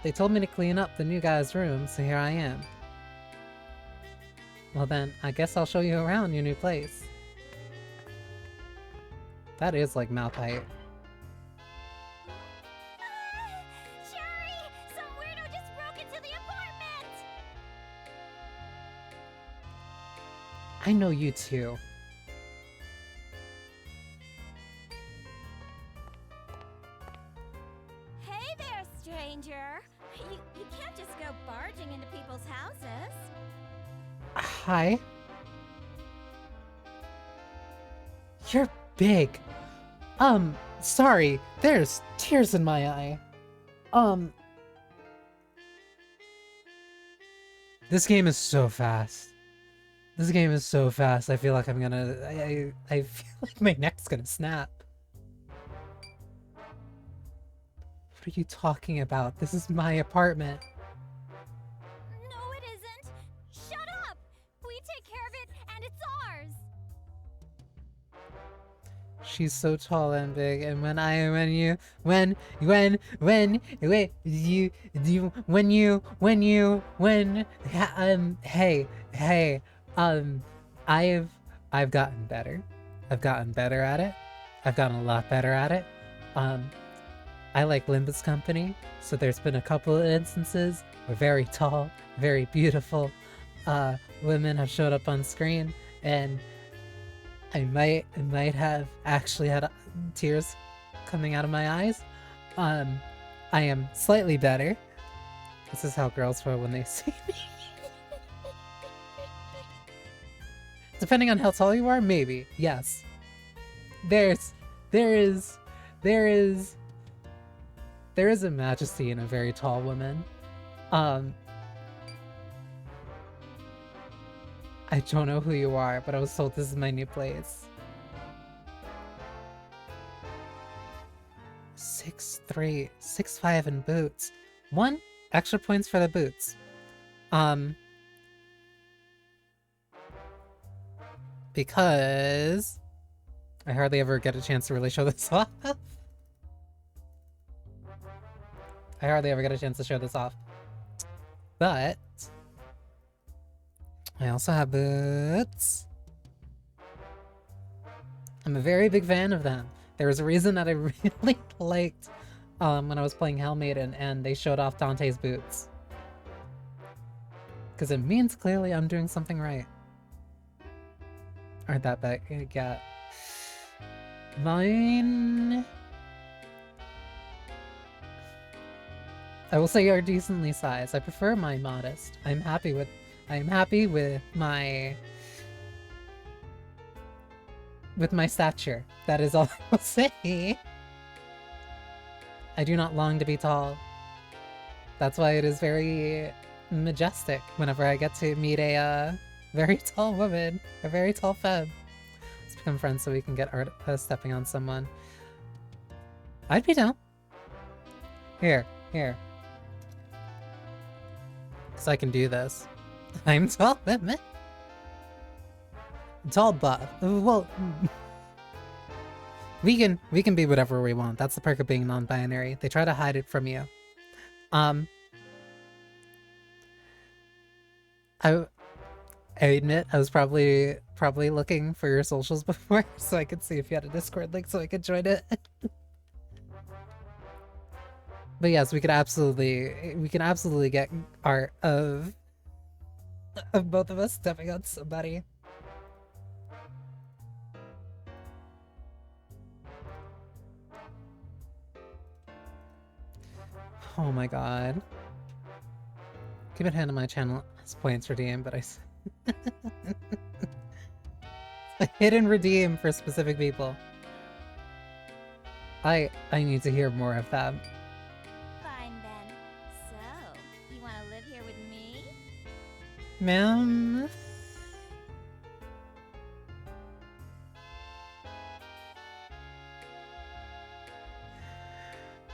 They told me to clean up the new guy's room, so here I am. Well then, I guess I'll show you around your new place. That is like mouth height. Shari! Some weirdo just broke into the apartment! I know you too. Hey there, stranger! You can't just go barging into people's houses. Hi. You're big. Sorry, there's tears in my eye. This game is so fast. This game is so fast, I feel like I'm gonna... I feel like my neck's gonna snap. What are you talking about? This is my apartment. No, it isn't. Shut up. We take care of it, and it's ours. She's so tall and big, and when you when ha- hey I've gotten better. I've gotten better at it. I've gotten a lot better at it. I like Limbus company, so there's been a couple of instances where very tall, very beautiful women have showed up on screen, and I might have actually had tears coming out of my eyes. I am slightly better. This is how girls feel when they see me. Depending on how tall you are, maybe. Yes. There is a majesty in a very tall woman. I don't know who you are, but I was told this is my new place. 6'3", 6'5" in boots. 1 extra points for the boots. Because I hardly ever get a chance to really show this off. I hardly ever get a chance to show this off. But I also have boots. I'm a very big fan of them. There was a reason that I really liked when I was playing Hellmaiden and they showed off Dante's boots. Because it means clearly I'm doing something right. Aren't that bad? Yeah. Mine... I will say are decently sized. I prefer my modest. I'm happy with my stature. That is all I will say. I do not long to be tall. That's why it is very majestic whenever I get to meet a very tall woman, a very tall femme. Let's become friends so we can get stepping on someone. I'd be down. Here. Because I can do this. I'm tall, man. Tall buff. Well, we can be whatever we want. That's the perk of being non-binary. They try to hide it from you. I admit I was probably looking for your socials before, so I could see if you had a Discord link so I could join it. But yes, we can absolutely get art of both of us stepping on somebody. Oh my god. Keep it hand on my channel as points redeem, but it's a hidden redeem for specific people. I need to hear more of that. Fine then. So, you want to live here with me? Ma'am?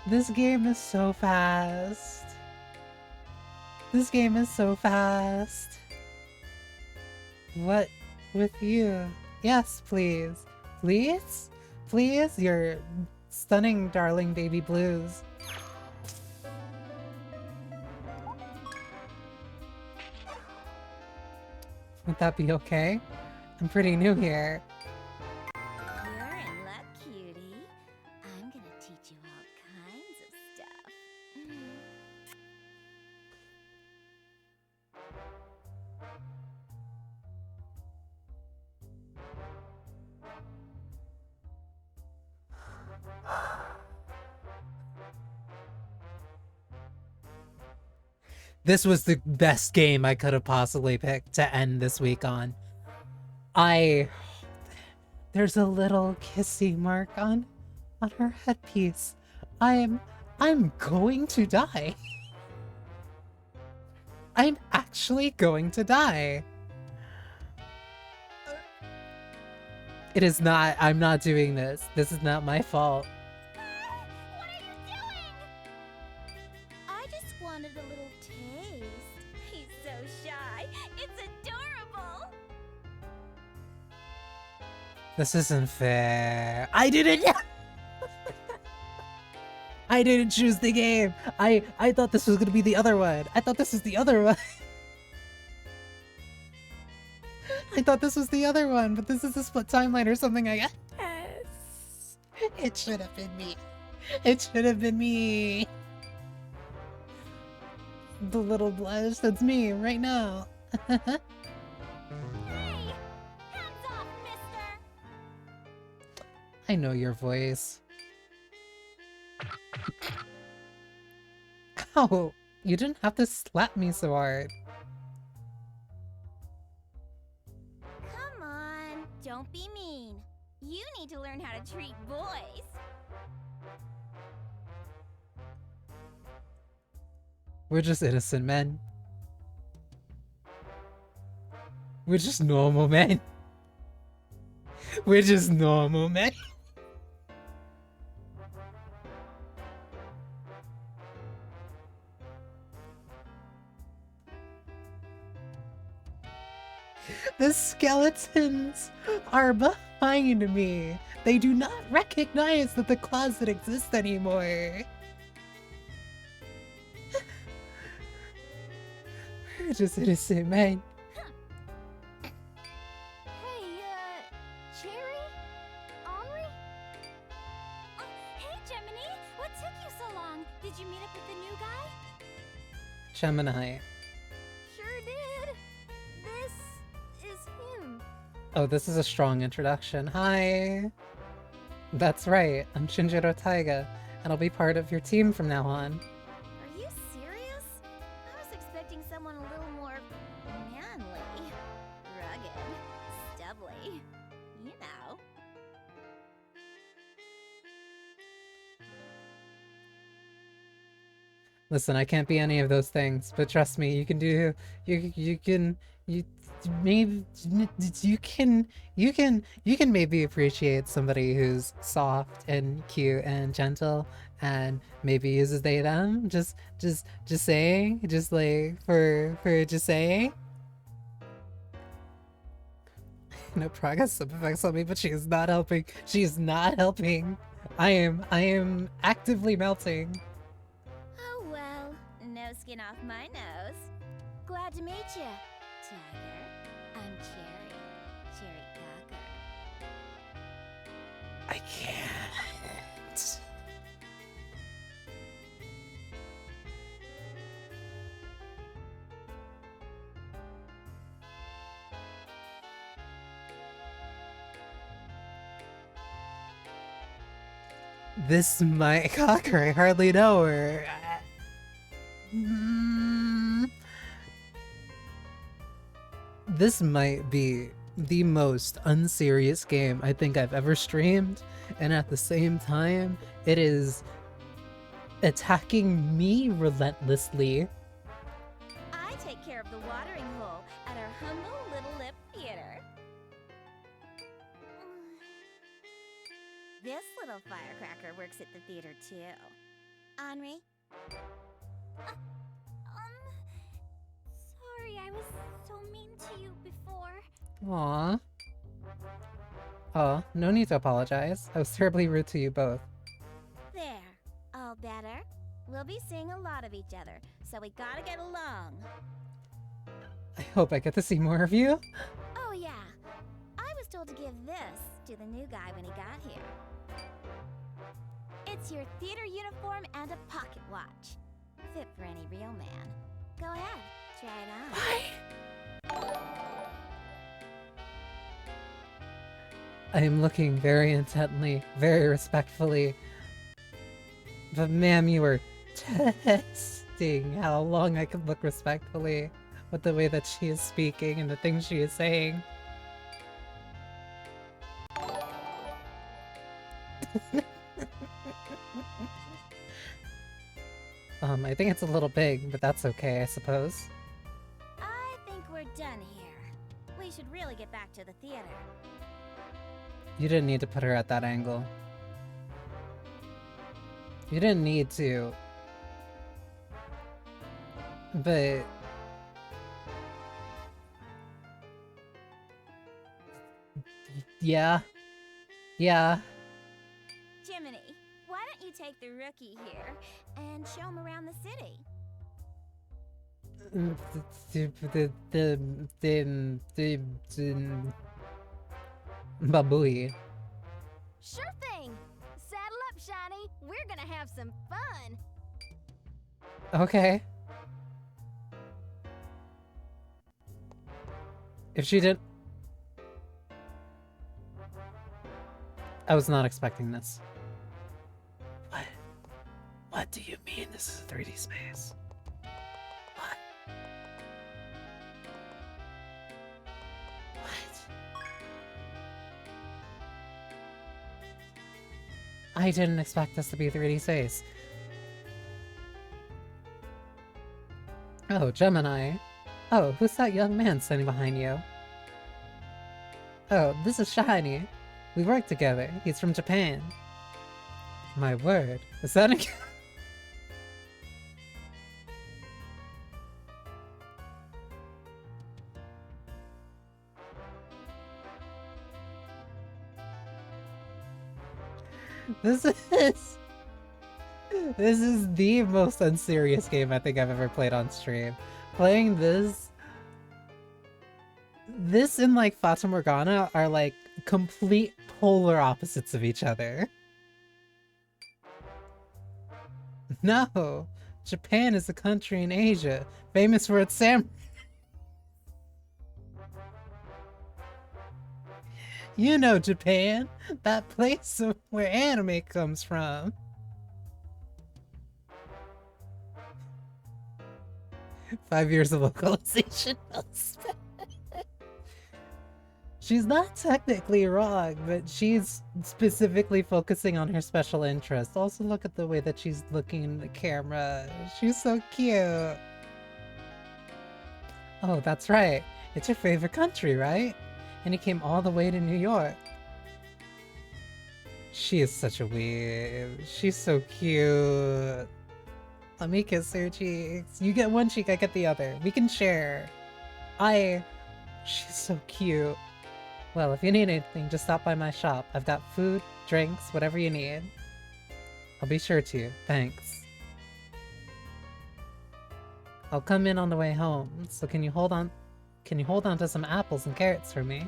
This game is so fast. This game is so fast. What with you? Yes, please. Please? Please? Your stunning darling baby blues. Would that be okay? I'm pretty new here. You're in luck, cutie. I'm gonna teach you all kinds of stuff. This was the best game I could have possibly picked to end this week on. There's a little kissy mark on her headpiece. I'm going to die. I'm actually going to die. It is not, I'm not doing this. This is not my fault. What are you doing? This isn't fair. I didn't. I didn't choose the game. I thought this was gonna be the other one. I thought this was the other one. I thought this was the other one, but this is a split timeline or something. I guess. It should have been me. It should have been me. The little blush. That's me right now. Hey! Hands off, mister! I know your voice. Ow! You didn't have to slap me so hard. Come on, don't be mean. You need to learn how to treat boys. We're just innocent men. We're just normal men. We're just normal men. The skeletons are behind me. They do not recognize that the closet exists anymore. We're just innocent men. Hey, Cherry? Henri? Oh, hey, Gemini! What took you so long? Did you meet up with the new guy? Gemini. Sure did. This is him. Oh, this is a strong introduction. Hi! That's right, I'm Shinjiro Taiga, and I'll be part of your team from now on. Are you serious? I was expecting someone a little more manly, rugged, stubbly. You know. Listen, I can't be any of those things, but trust me, you can do, you can maybe appreciate somebody who's soft and cute and gentle and maybe uses they them. Just saying, just like for just saying. No progress sub effects on me, but she is not helping. She is not helping. I am actively melting. Oh well, no skin off my nose. Glad to meet you, Tiger. I'm Cherry. Cherry Cocker. I can't. This my Cocker, I hardly know her. This might be the most unserious game I think I've ever streamed, and at the same time, it is attacking me relentlessly. I take care of the watering hole at our humble Little Lip Theater. This little firecracker works at the theater too. Henri? Sorry I was so mean to you before. Aww. Oh, no need to apologize. I was terribly rude to you both. There. All better? We'll be seeing a lot of each other, so we gotta get along. I hope I get to see more of you. Oh yeah. I was told to give this to the new guy when he got here. It's your theater uniform and a pocket watch. Fit for any real man. Go ahead, try it on. I am looking very intently, very respectfully. But ma'am, you were testing how long I could look respectfully with the way that she is speaking and the things she is saying. I think it's a little big, but that's okay, I suppose. I think we're done here. We should really get back to the theater. You didn't need to put her at that angle. You didn't need to. But... yeah. Yeah. Jiminy, why don't you take the rookie here and show him around the city? Babui. Sure thing. Saddle up, Shiny. We're gonna have some fun. Okay. If she did... I was not expecting this. What? What do you mean this is a 3D space? What? What? I didn't expect this to be a 3D space. Oh, Gemini. Oh, who's that young man standing behind you? Oh, this is Shiny. We work together. He's from Japan. My word. Is that a... This is the most unserious game I think I've ever played on stream. Playing this and like Fata Morgana are like complete polar opposites of each other. No, Japan is a country in Asia, famous for its samurai. You know Japan, that place where anime comes from. "5 years of localization." She's not technically wrong, but she's specifically focusing on her special interest. Also, look at the way that she's looking in the camera. She's so cute. Oh, that's right. It's your favorite country, right? And he came all the way to New York. She is such a weeb. She's so cute. Let me kiss her cheeks. You get one cheek, I get the other. We can share. She's so cute. Well, if you need anything, just stop by my shop. I've got food, drinks, whatever you need. I'll be sure to. Thanks. I'll come in on the way home, so can you hold on to some apples and carrots for me?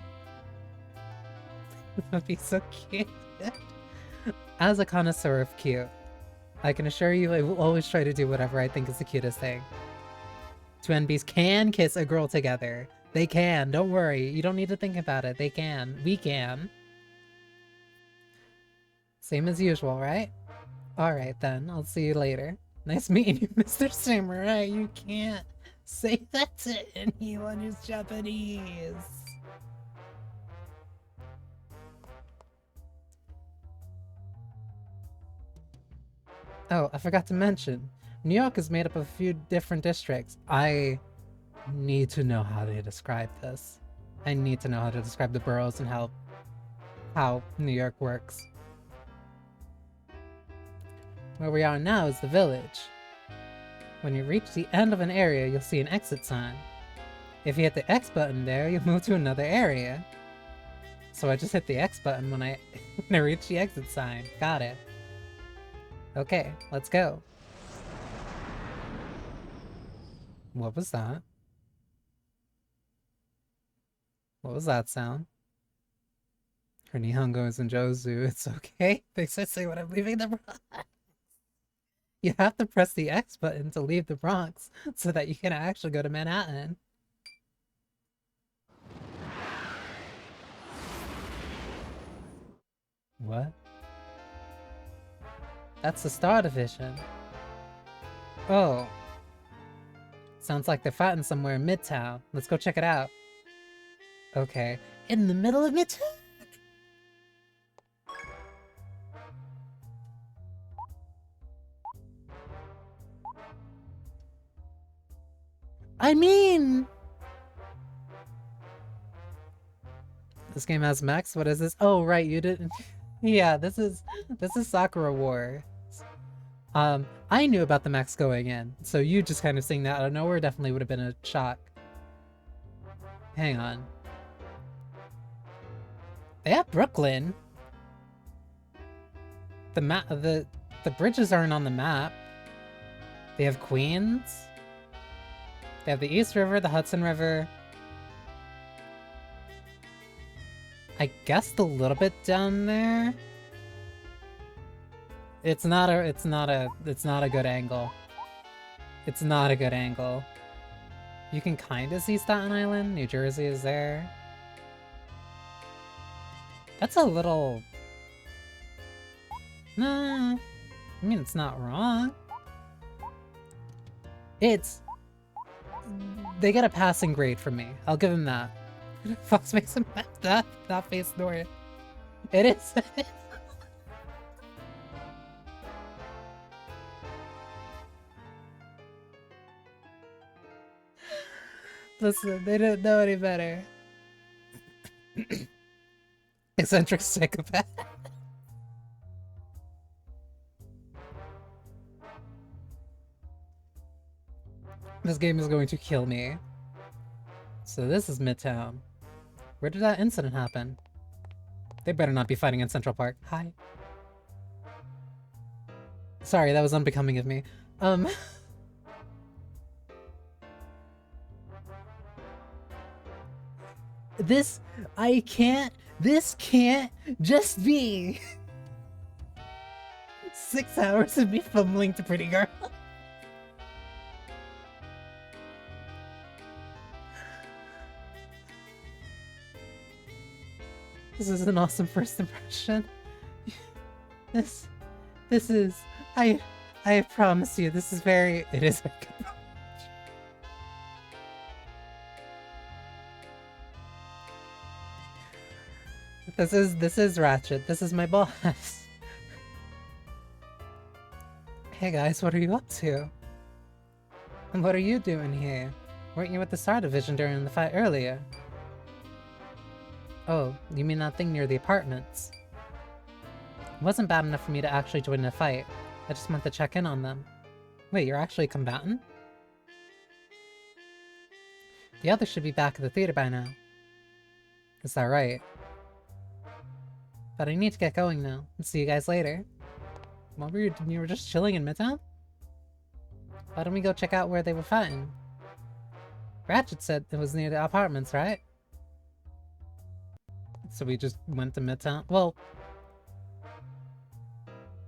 That'd be so cute. As a connoisseur of cute, I can assure you I will always try to do whatever I think is the cutest thing. Twin bees can kiss a girl together. They can, don't worry. You don't need to think about it. They can. We can. Same as usual, right? Alright then, I'll see you later. Nice meeting you, Mr. Samurai. You can't say that to anyone who's Japanese. Oh, I forgot to mention. New York is made up of a few different districts. I need to know how they describe this. I need to know how to describe the boroughs and how New York works. Where we are now is the village. When you reach the end of an area, you'll see an exit sign. If you hit the X button there, you'll move to another area. So I just hit the X button when I reach the exit sign. Got it. Okay, let's go. What was that? What was that sound? Her Nihongo is in Jozu. It's okay. They say when I'm leaving the Bronx. You have to press the X button to leave the Bronx so that you can actually go to Manhattan. What? That's the Star Division. Oh. Sounds like they're fighting somewhere in Midtown. Let's go check it out. Okay. In the middle of Midtown? I mean... This game has mechs? What is this? Oh, right, you didn't... Yeah, this is Sakura War. I knew about the mechs going in, so you just kind of seeing that out of nowhere definitely would have been a shock. Hang on. They have Brooklyn. the bridges aren't on the map. They have Queens. They have the East River, the Hudson River. I guess the little bit down there. It's not a good angle. It's not a good angle. You can kind of see Staten Island. New Jersey is there. That's a little... Nah. I mean, it's not wrong. It's... They get a passing grade from me. I'll give them that. Fox makes him not face north. It is. Listen, they didn't know any better. Eccentric psychopath. This game is going to kill me. So this is Midtown. Where did that incident happen? They better not be fighting in Central Park. Hi. Sorry, that was unbecoming of me. This can't just be 6 hours of me fumbling to Pretty Girl. This is an awesome first impression. This is, I promise you, this is very, it is a good This is Ratchet. This is my boss. Hey guys, what are you up to? And what are you doing here? Weren't you with the Star Division during the fight earlier? Oh, you mean that thing near the apartments? It wasn't bad enough for me to actually join the fight. I just meant to check in on them. Wait, you're actually a combatant? The others should be back at the theater by now. Is that right? But I need to get going now. I'll see you guys later. What were you were just chilling in Midtown? Why don't we go check out where they were fighting? Ratchet said it was near the apartments, right? So we just went to Midtown? Well,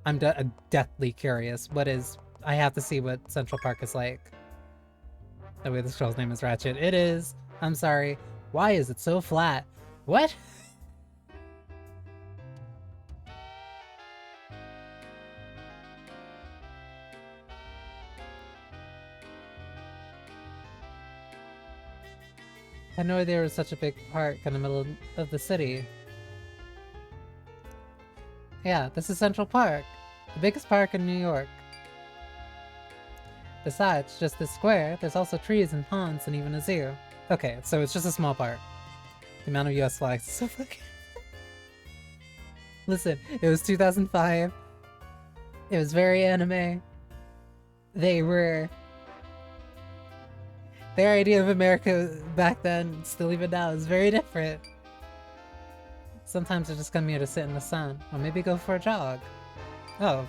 I'm deathly curious. I have to see what Central Park is like. Oh wait, this girl's name is Ratchet. It is. I'm sorry. Why is it so flat? What? I know there was such a big park in the middle of the city. Yeah, this is Central Park, the biggest park in New York. Besides just this square, there's also trees and ponds and even a zoo. Okay, so it's just a small park. The amount of US flags is so fucking... Listen, it was 2005. It was very anime. Their idea of America back then, still even now, is very different. Sometimes I just come here to sit in the sun, or maybe go for a jog. Oh.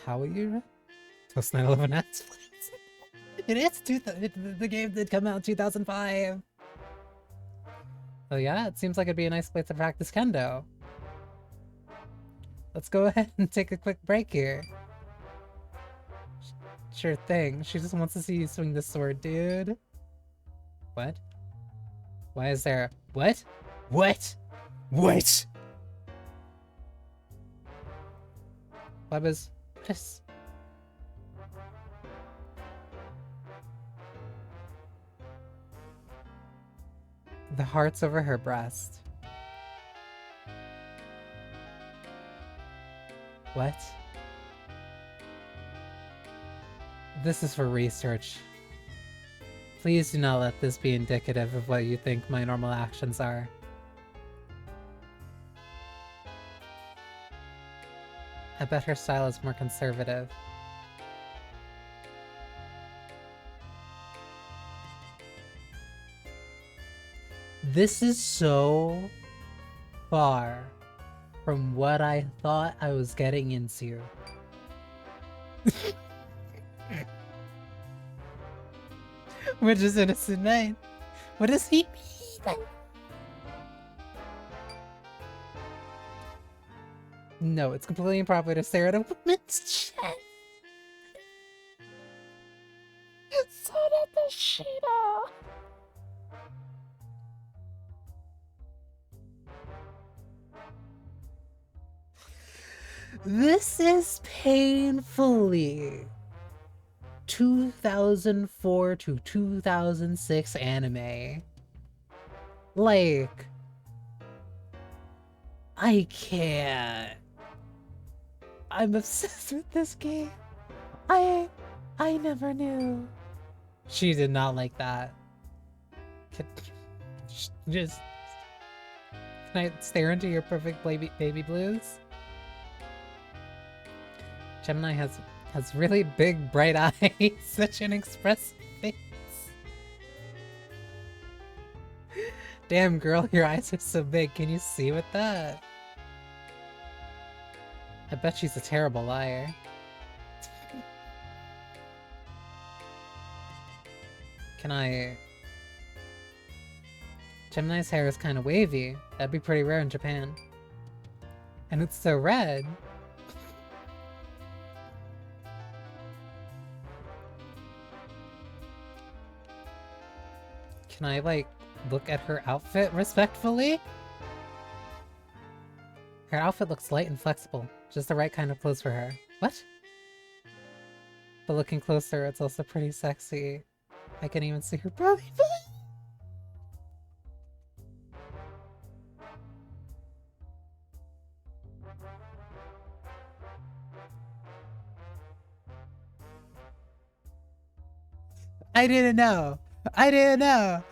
How are you? Post 9/11 ads. It is the game did come out in 2005. Oh yeah, it seems like it'd be a nice place to practice kendo. Let's go ahead and take a quick break here. Sure thing. She just wants to see you swing the sword, dude. What? Why is there... What? What? What? What is... The heart's over her breast. What? This is for research. Please do not let this be indicative of what you think my normal actions are. I bet her style is more conservative. This is so far from what I thought I was getting into. We're just innocent men. What does he mean? No, it's completely improper to stare at a woman's chest. Son of a Bushido. This is painfully 2004 to 2006 anime. Like, I can't. I'm obsessed with this game. I never knew. She did not like that. Just, can I stare into your perfect baby blues? Gemini has really big, bright eyes. Such an expressive face. Damn, girl, your eyes are so big. Can you see with that? I bet she's a terrible liar. Can I... Gemini's hair is kind of wavy. That'd be pretty rare in Japan. And it's so red. Can I, like, look at her outfit respectfully? Her outfit looks light and flexible. Just the right kind of clothes for her. What? But looking closer, it's also pretty sexy. I can even see her belly button. I didn't know. I didn't know.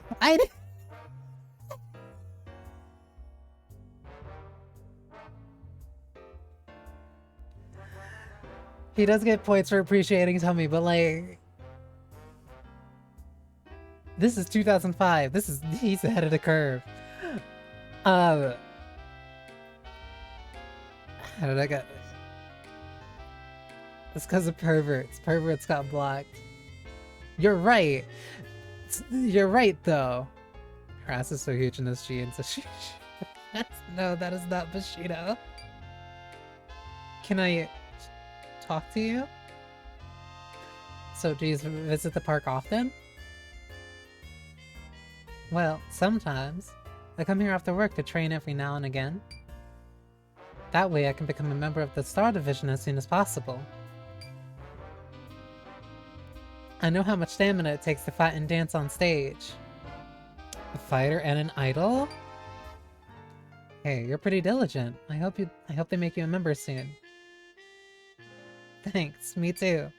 He does get points for appreciating Tummy, but like... This is 2005. He's ahead of the curve. How did I get... It's because of perverts. Perverts got blocked. You're right. You're right, though. Her ass is so huge in this jeans. So no, that is not Bushido. Can I talk to you? So, do you visit the park often? Well, sometimes. I come here after work to train every now and again. That way I can become a member of the Star Division as soon as possible. I know how much stamina it takes to fight and dance on stage. A fighter and an idol? Hey, you're pretty diligent. I hope they make you a member soon. Thanks, me too.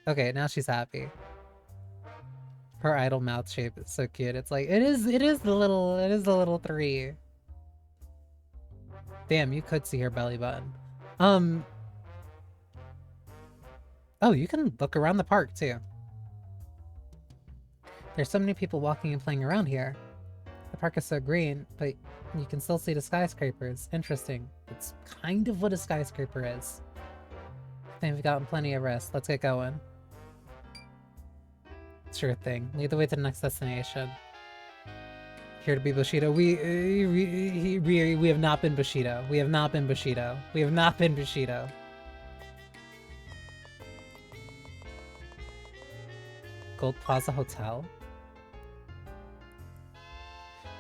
Okay, now she's happy. Her idol mouth shape is so cute. It's like it is the little three. Damn, you could see her belly button. Oh, you can look around the park too. There's so many people walking and playing around here. The park is so green, but you can still see the skyscrapers. Interesting. It's kind of what a skyscraper is. I think we've gotten plenty of rest. Let's get going. Sure thing. Lead the way to the next destination. Here to be Bushido. We have not been Bushido. We have not been Bushido. We have not been Bushido. Gold Plaza Hotel?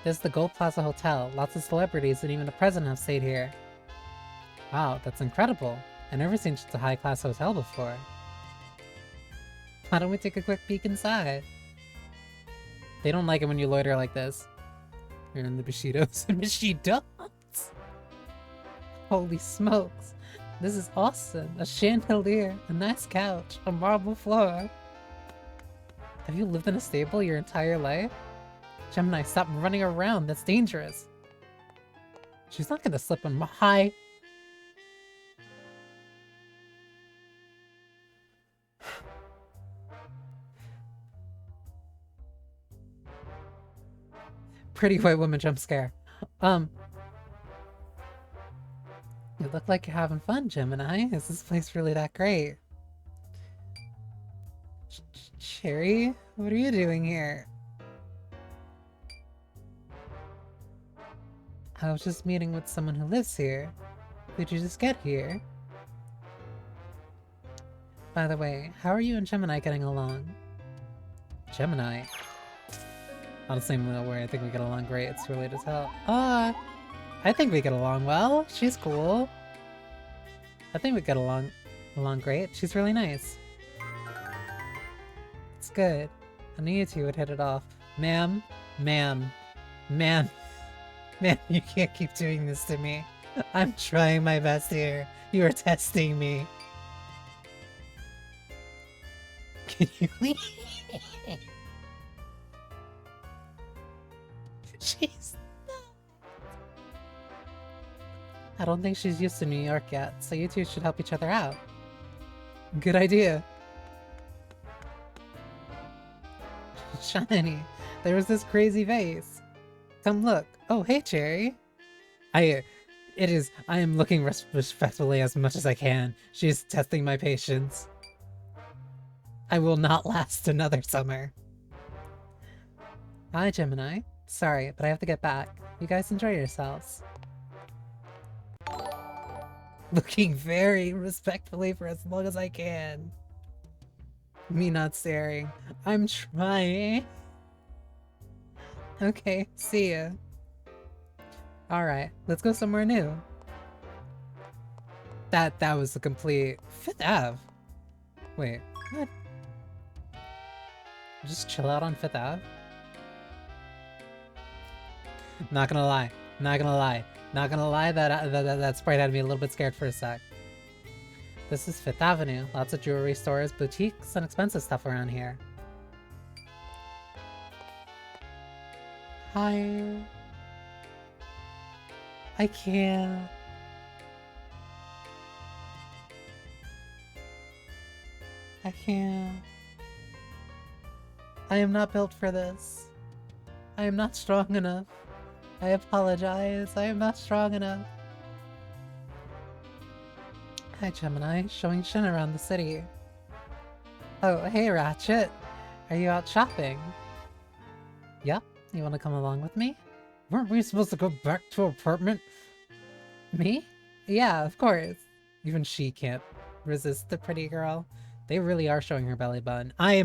This is the Gold Plaza Hotel. Lots of celebrities and even the president have stayed here. Wow, that's incredible. I've never seen such a high-class hotel before. Why don't we take a quick peek inside? They don't like it when you loiter like this. You're in the Bushidos and Bushidos! Holy smokes. This is awesome. A chandelier, a nice couch, a marble floor. Have you lived in a stable your entire life? Gemini, stop running around. That's dangerous. She's not gonna slip on my... Hi. Pretty white woman jump scare. You look like you're having fun, Gemini. Is this place really that great? Cherry, what are you doing here? I was just meeting with someone who lives here. Did you just get here? By the way, how are you and Gemini getting along? Gemini? Not the same way I think we get along great, it's too early to tell. I think we get along well. She's cool. I think we get along great. She's really nice. It's good. I knew you two would hit it off. Ma'am, you can't keep doing this to me. I'm trying my best here. You are testing me. Can you leave? She's not. I don't think she's used to New York yet, so you two should help each other out. Good idea. Shiny, there was this crazy vase. Come look. Oh, hey, Cherry. I am looking respectfully as much as I can. She's testing my patience. I will not last another summer. Hi, Gemini. Sorry, but I have to get back. You guys enjoy yourselves. Looking very respectfully for as long as I can. Me not staring. I'm trying. Okay, see ya. Alright, let's go somewhere new. That was a complete... Fifth Ave? Wait, what? Just chill out on Fifth Ave? Not gonna lie, that sprite had me a little bit scared for a sec. This is Fifth Avenue. Lots of jewelry stores, boutiques, and expensive stuff around here. Hi. I can't. I can't. I am not built for this. I am not strong enough. I apologize. I am not strong enough. Hi, Gemini. Showing Shin around the city. Oh, hey, Ratchet. Are you out shopping? Yep. You want to come along with me? Weren't we supposed to go back to our apartment? Me? Yeah, of course. Even she can't resist the pretty girl. They really are showing her belly button. I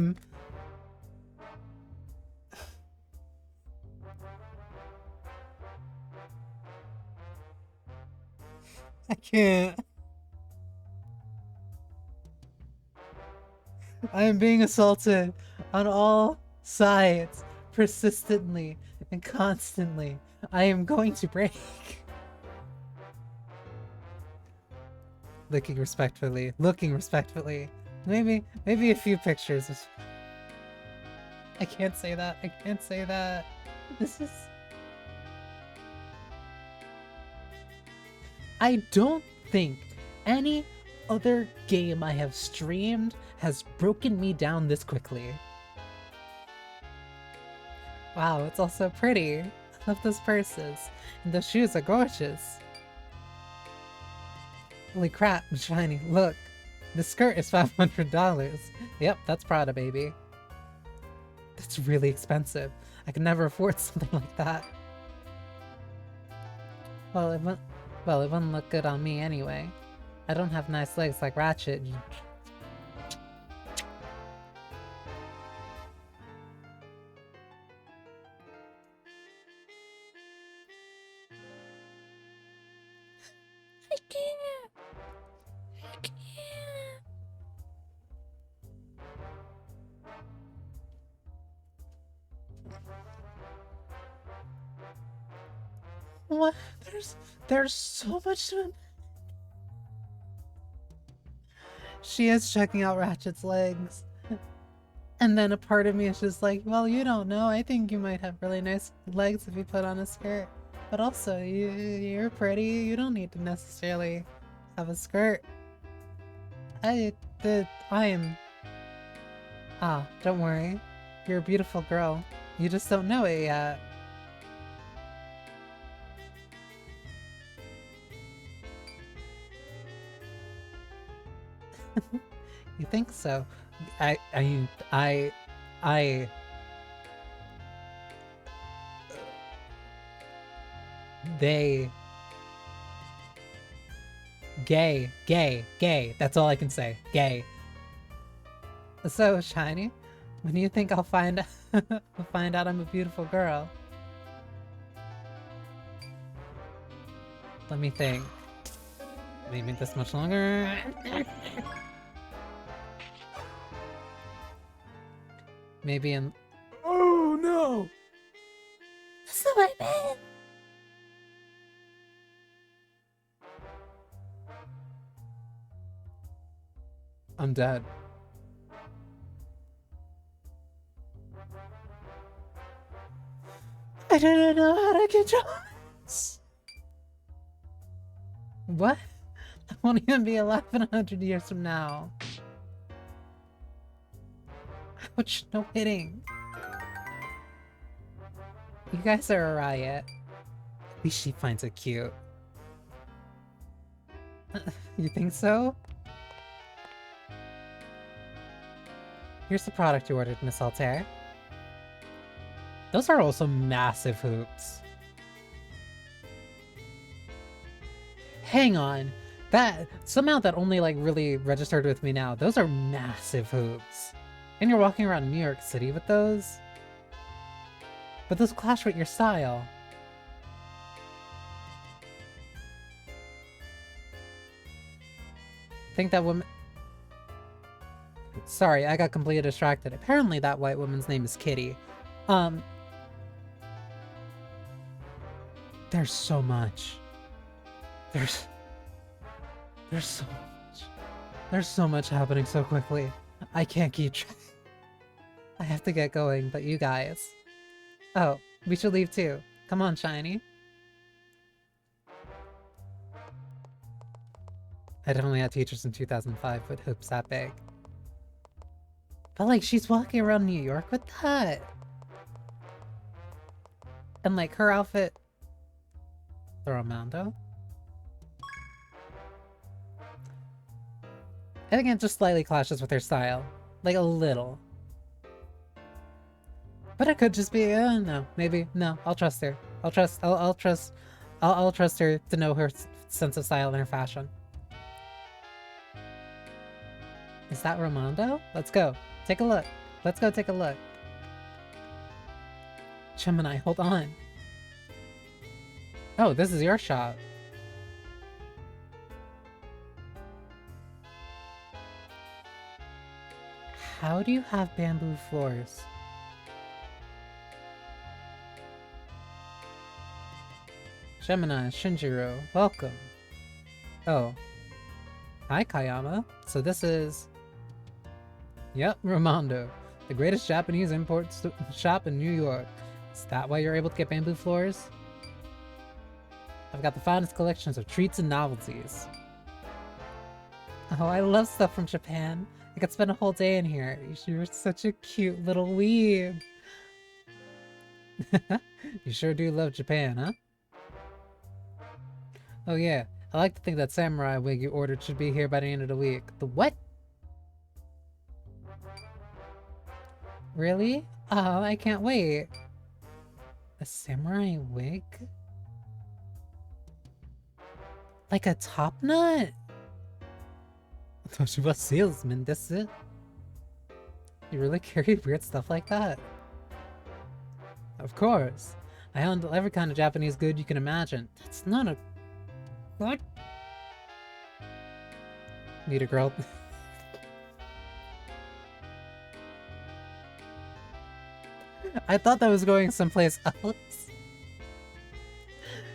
can't. I am being assaulted on all sides, persistently and constantly. I am going to break. Looking respectfully. Maybe a few pictures. I can't say that. I can't say that. This is... I don't think any other game I have streamed has broken me down this quickly. Wow, it's all so pretty. I love those purses. And those shoes are gorgeous. Holy crap, Shiny, look. The skirt is $500. Yep, that's Prada, baby. That's really expensive. I could never afford something like that. Well, it wouldn't look good on me anyway. I don't have nice legs like Ratchet. I can't. What? There's so much to... She is checking out Ratchet's legs. And then a part of me is just like, well, you don't know. I think you might have really nice legs if you put on a skirt. But also, you're pretty. You don't need to necessarily have a skirt. I am... Ah, don't worry. You're a beautiful girl. You just don't know it yet. You think so? I they gay. That's all I can say. Gay. So, Shiny, when do you think I'll find find out I'm a beautiful girl? Let me think. Maybe this much longer. Maybe in. Oh no! That's not what I meant! I'm dead. I didn't know how to control this. What? I won't even be alive in 100 years from now. Ouch, no hitting. You guys are a riot. At least she finds it cute. You think so? Here's the product you ordered, Miss Altair. Those are also massive hoops. Hang on. Somehow that only like really registered with me now. Those are massive hoops. And you're walking around New York City with those? But those clash with your style. Think that woman... Sorry, I got completely distracted. Apparently that white woman's name is Kitty. There's so much. There's so much. There's so much happening so quickly. I can't keep track. I have to get going, but you guys... Oh, we should leave too. Come on, Shiny. I definitely had teachers in 2005 with hoops that big. But like, she's walking around New York with that. And like, her outfit... The Romando? I think it just slightly clashes with her style. Like, a little. But it could just be, no, maybe, no, I'll trust her. I'll trust her to know her sense of style and her fashion. Is that Romando? Let's go. Take a look. Let's go take a look. Gemini, hold on. Oh, this is your shop. How do you have bamboo floors? Gemini, Shinjiro, welcome. Oh. Hi, Kayama. So this is... Yep, Romando. The greatest Japanese import shop in New York. Is that why you're able to get bamboo floors? I've got the finest collections of treats and novelties. Oh, I love stuff from Japan. I could spend a whole day in here. You're such a cute little weeb. You sure do love Japan, huh? Oh yeah, I like to think that samurai wig you ordered should be here by the end of the week. The what? Really? Oh, I can't wait. A samurai wig? Like a top knot? I thought she was a salesman, that's it. You really carry weird stuff like that? Of course. I handle every kind of Japanese good you can imagine. That's not a... What? Need a girl. I thought that was going someplace else.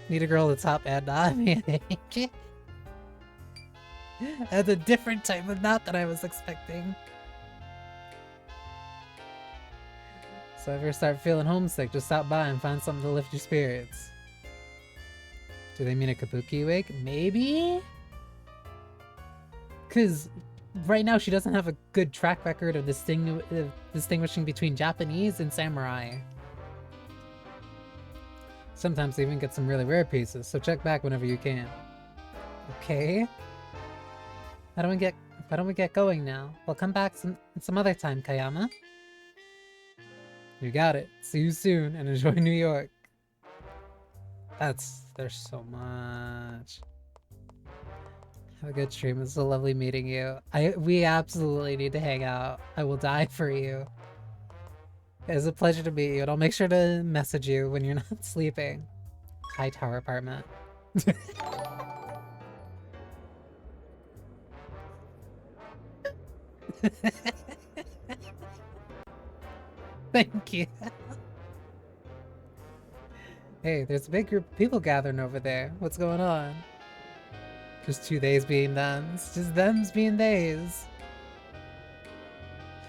Need a girl to top and knot. That's a different type of knot that I was expecting. So if you start feeling homesick, just stop by and find something to lift your spirits. Do they mean a kabuki wig? Maybe? Because right now she doesn't have a good track record of distinguishing between Japanese and samurai. Sometimes they even get some really rare pieces, so check back whenever you can. Okay. How Why don't we get going now? We'll come back some other time, Kayama. You got it. See you soon and enjoy New York. There's so much. Have a good stream. It's so lovely meeting you. We absolutely need to hang out. I will die for you. It's a pleasure to meet you, and I'll make sure to message you when you're not sleeping. High tower apartment. Thank you. Hey, there's a big group of people gathering over there. What's going on? Just two theys being thems. Just thems being theys.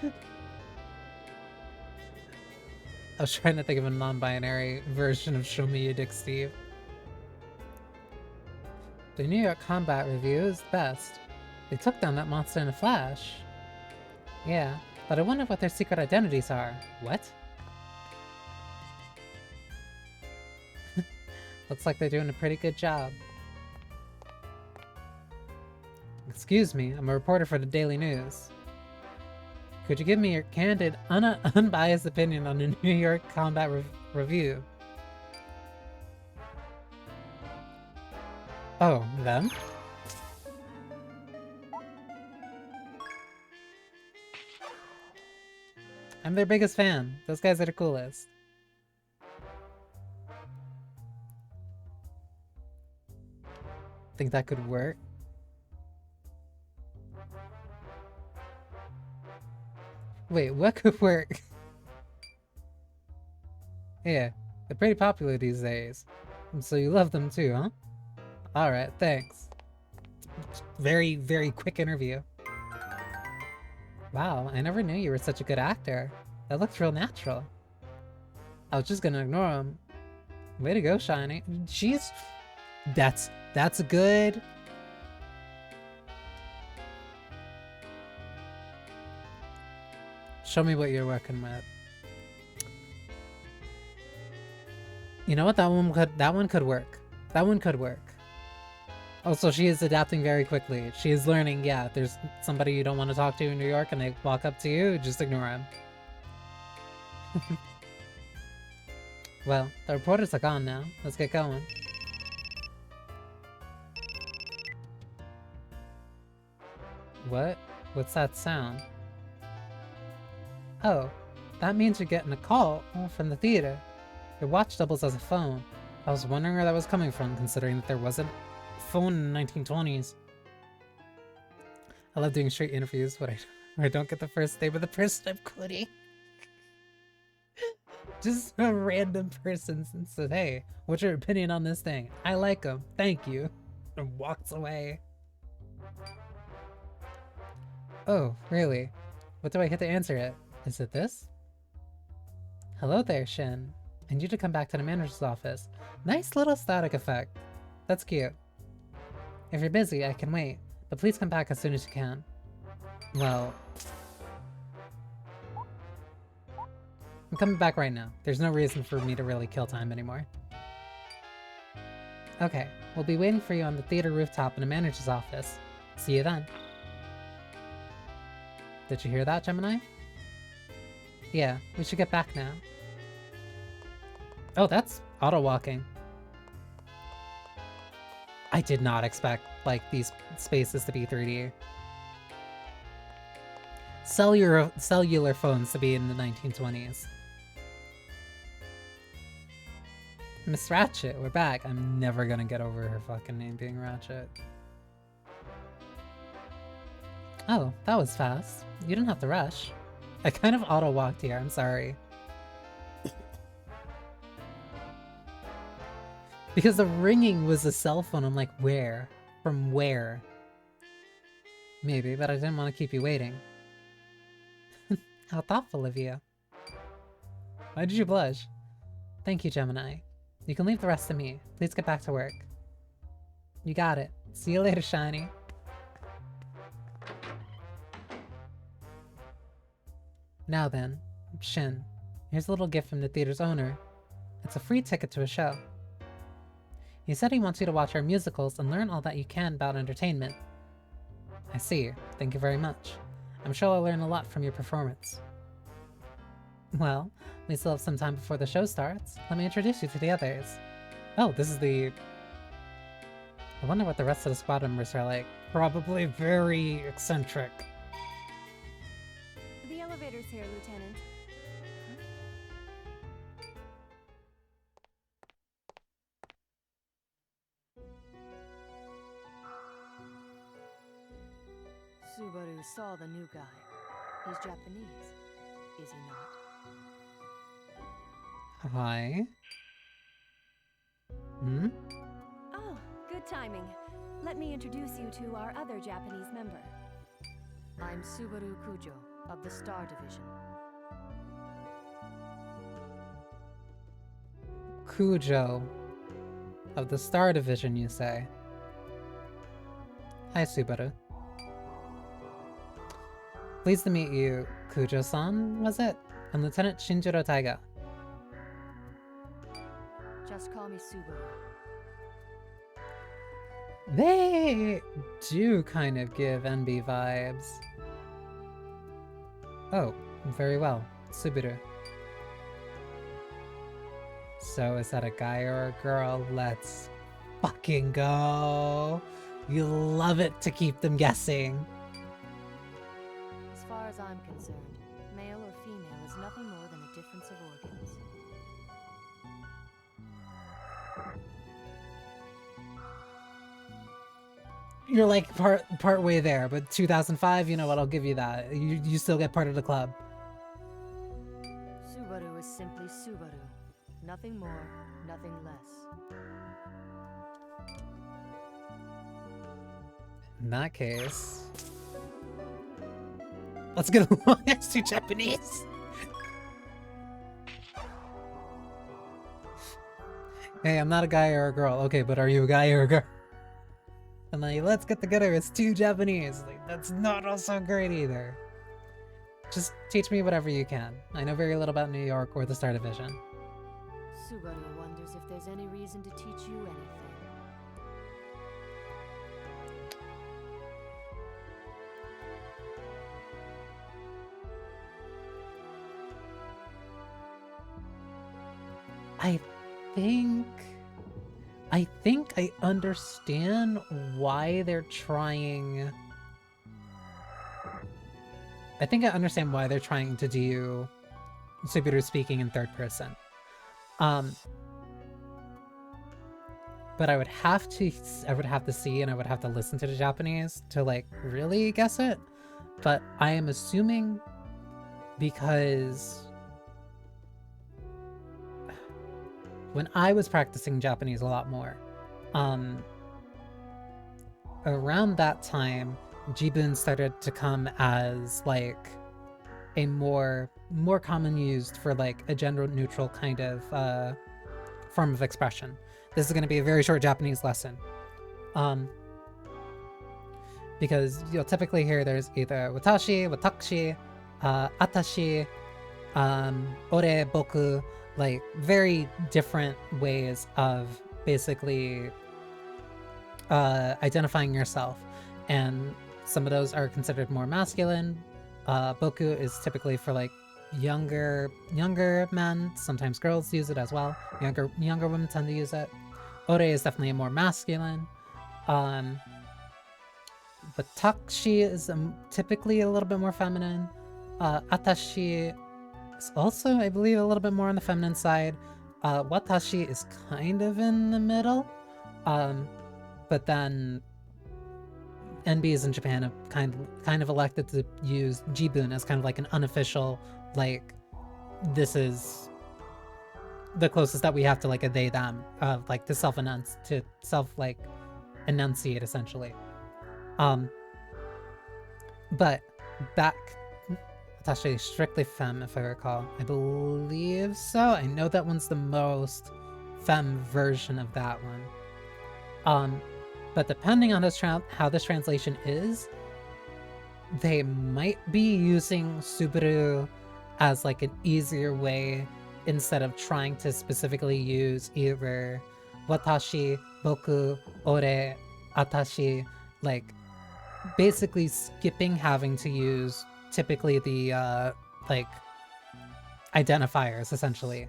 I was trying to think of a non-binary version of Show Me Your Dick, Steve. The New York Combat Revue is the best. They took down that monster in a flash. Yeah, but I wonder what their secret identities are. What? Looks like they're doing a pretty good job. Excuse me, I'm a reporter for the Daily News. Could you give me your candid, unbiased opinion on the New York Combat Revue? Oh, them? I'm their biggest fan. Those guys are the coolest. Think that could work? Wait, what could work? Yeah, they're pretty popular these days. So you love them too, huh? Alright, thanks. Very, very quick interview. Wow, I never knew you were such a good actor. That looked real natural. I was just gonna ignore him. Way to go, Shiny. She's... That's good. Show me what you're working with. You know what? That one could work. That one could work. Also, she is adapting very quickly. She is learning, yeah, if there's somebody you don't want to talk to in New York and they walk up to you, just ignore him. Well, the reporters are gone now. Let's get going. What? What's that sound? Oh, that means you're getting a call from the theater. Your watch doubles as a phone. I was wondering where that was coming from, considering that there wasn't a phone in the 1920s. I love doing straight interviews, but I don't get the first name of the person I'm quoting. Just a random person said, hey, what's your opinion on this thing? I like them, thank you. And walks away. Oh, really? What do I hit to answer it? Is it this? Hello there, Shin. I need you to come back to the manager's office. Nice little static effect. That's cute. If you're busy, I can wait, but please come back as soon as you can. Well... I'm coming back right now. There's no reason for me to really kill time anymore. Okay, we'll be waiting for you on the theater rooftop in the manager's office. See you then. Did you hear that, Gemini? Yeah, we should get back now. Oh, that's auto-walking. I did not expect, like, these spaces to be 3D. Cellular phones to be in the 1920s. Miss Ratchet, we're back. I'm never gonna get over her fucking name being Ratchet. Oh, that was fast. You didn't have to rush. I kind of auto-walked here, I'm sorry. Because the ringing was a cell phone, I'm like, where? From where? Maybe, but I didn't want to keep you waiting. How thoughtful of you. Why did you blush? Thank you, Gemini. You can leave the rest to me. Please get back to work. You got it. See you later, Shiny. Now then, Shin, here's a little gift from the theater's owner. It's a free ticket to a show. He said he wants you to watch our musicals and learn all that you can about entertainment. I see. Thank you very much. I'm sure I'll learn a lot from your performance. Well, we still have some time before the show starts. Let me introduce you to the others. Oh, this is the... I wonder what the rest of the squad members are like. Probably very eccentric. The elevator's here, Lieutenant. Subaru saw the new guy. He's Japanese, is he not? Hi. Hmm? Oh, good timing. Let me introduce you to our other Japanese member. I'm Subaru Kujo of the Star Division. Kujo. Of the Star Division, you say? Hi, Subaru. Pleased to meet you, Kujo-san, was it? I'm Lieutenant Shinjiro Taiga. Just call me Subaru. They do kind of give NB vibes. Oh, very well. Subaru. So is that a guy or a girl? Let's fucking go. You love it to keep them guessing. As far as I'm concerned, male or female is nothing more than a difference of organs. You're like part way there, but 2005, you know what, I'll give you that. You still get part of the club. Subaru is simply Subaru. Nothing more, nothing less. In that case... Let's get along as two Japanese! Hey, I'm not a guy or a girl. Okay, but are you a guy or a girl? And like, let's get together as two Japanese. Like, that's not also great either. Just teach me whatever you can. I know very little about New York or the Star Division. Subaru wonders if there's any reason to teach you anything. I think I understand why they're trying... I think I understand why they're trying to do Subaru speaking in third person. But I would have to see and I would have to listen to the Japanese to like really guess it. But I am assuming because when I was practicing Japanese a lot more, around that time, Jibun started to come as like a more common used for like a gender neutral kind of form of expression. This is going to be a very short Japanese lesson. Because you'll typically hear there's either watashi, watakushi, atashi, ore, boku, like very different ways of basically identifying yourself. And some of those are considered more masculine. Boku is typically for like younger men. Sometimes girls use it as well. Younger women tend to use it. Ore is definitely a more masculine. Watakushi is typically a little bit more feminine. Atashi is also, I believe, a little bit more on the feminine side. Watashi is kind of in the middle. But then NBs in Japan have kind of elected to use Jibun as kind of like an unofficial, like, this is the closest that we have to like a they them, like to self enunciate essentially. But back, Atashi strictly femme if I recall. I believe so. I know that one's the most femme version of that one. But depending on how this translation is, they might be using Subaru as like an easier way instead of trying to specifically use either watashi, boku, ore, atashi, like basically skipping having to use typically the like identifiers essentially,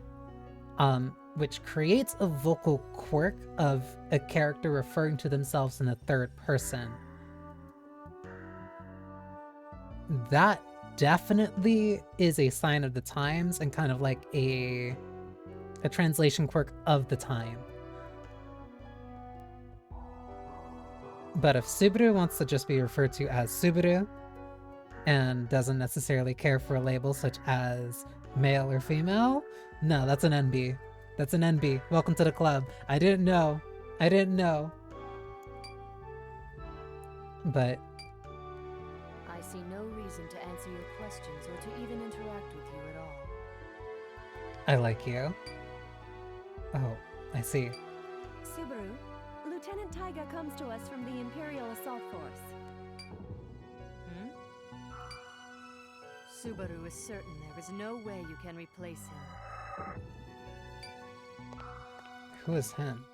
which creates a vocal quirk of a character referring to themselves in the third person. That definitely is a sign of the times and kind of like a translation quirk of the time. But if Subaru wants to just be referred to as Subaru and doesn't necessarily care for a label such as male or female, no, that's an NB. That's an NB. Welcome to the club. I didn't know. I didn't know. But I see no reason to answer your questions or to even interact with you at all. I like you. Oh, I see. Subaru, Lieutenant Taiga comes to us from the Imperial Assault Force. Subaru is certain there is no way you can replace him. Who is him?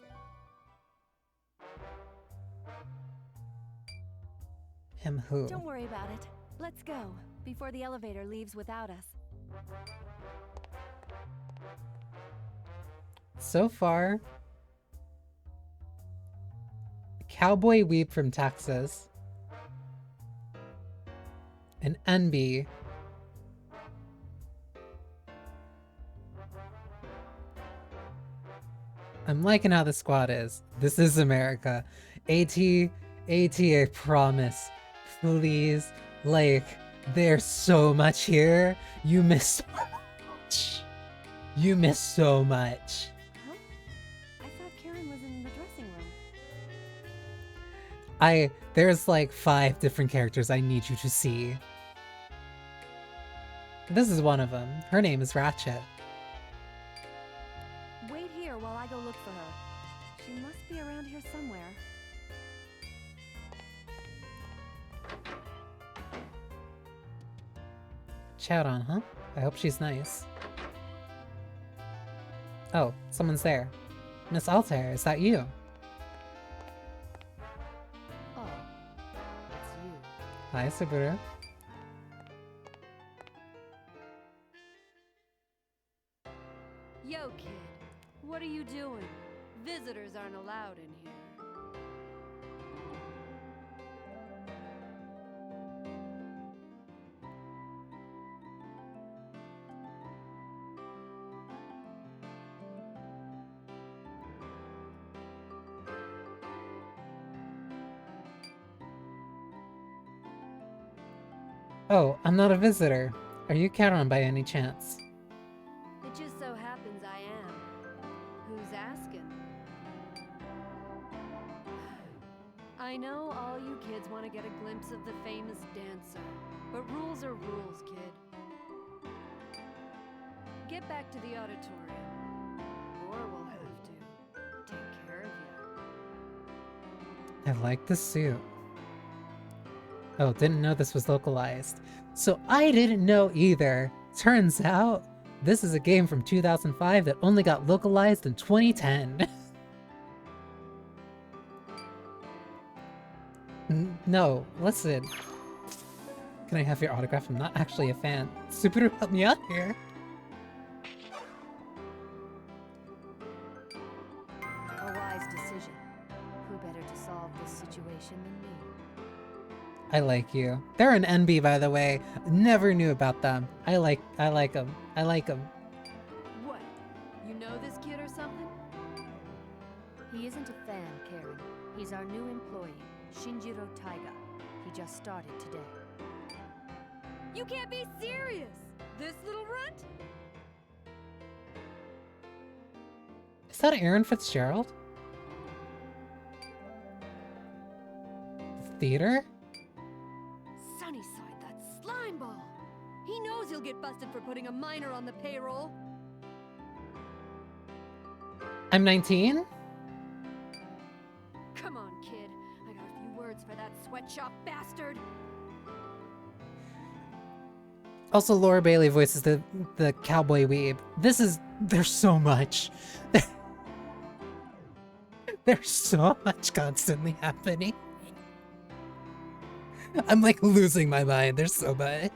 Him who? Don't worry about it. Let's go, before the elevator leaves without us. So far, Cowboy Weep from Texas, an NB, I'm liking how the squad is. This is America. AT, I promise. Please, like, there's so much here. You miss so much. You miss so much. Huh? I thought Karen was in the dressing room. There's like 5 different characters I need you to see. This is one of them. Her name is Ratchet. Wait here while I go look for her. She must be around here somewhere. Chat on, huh? I hope she's nice. Oh, someone's there. Miss Altair, is that you? Oh, it's you. Hi, Subaru. Yo, kid. What are you doing? Visitors aren't allowed in here. Oh, I'm not a visitor. Are you Karen by any chance? It just so happens I am. Who's asking? I know all you kids want to get a glimpse of the famous dancer, but rules are rules, kid. Get back to the auditorium, or we'll have to take care of you. I like the suit. Oh, didn't know this was localized. So I didn't know either. Turns out, this is a game from 2005 that only got localized in 2010. No, listen. Can I have your autograph? I'm not actually a fan. Subaru, help me out here. A wise decision. Who better to solve this situation than me? I like you. They're an NB, by the way. Never knew about them. I like them. I like them. What? You know this kid or something? He isn't a fan, Karen. He's our new employee, Shinjiro Taiga. He just started today. You can't be serious! This little runt? Is that Aaron Fitzgerald? The theater? Sunnyside, that slime ball! He knows he'll get busted for putting a minor on the payroll. I'm 19? Come on, kid. I got a few words for that sweatshop bastard. Also, Laura Bailey voices the cowboy weeb. There's so much. There's so much constantly happening. I'm like losing my mind. There's so much.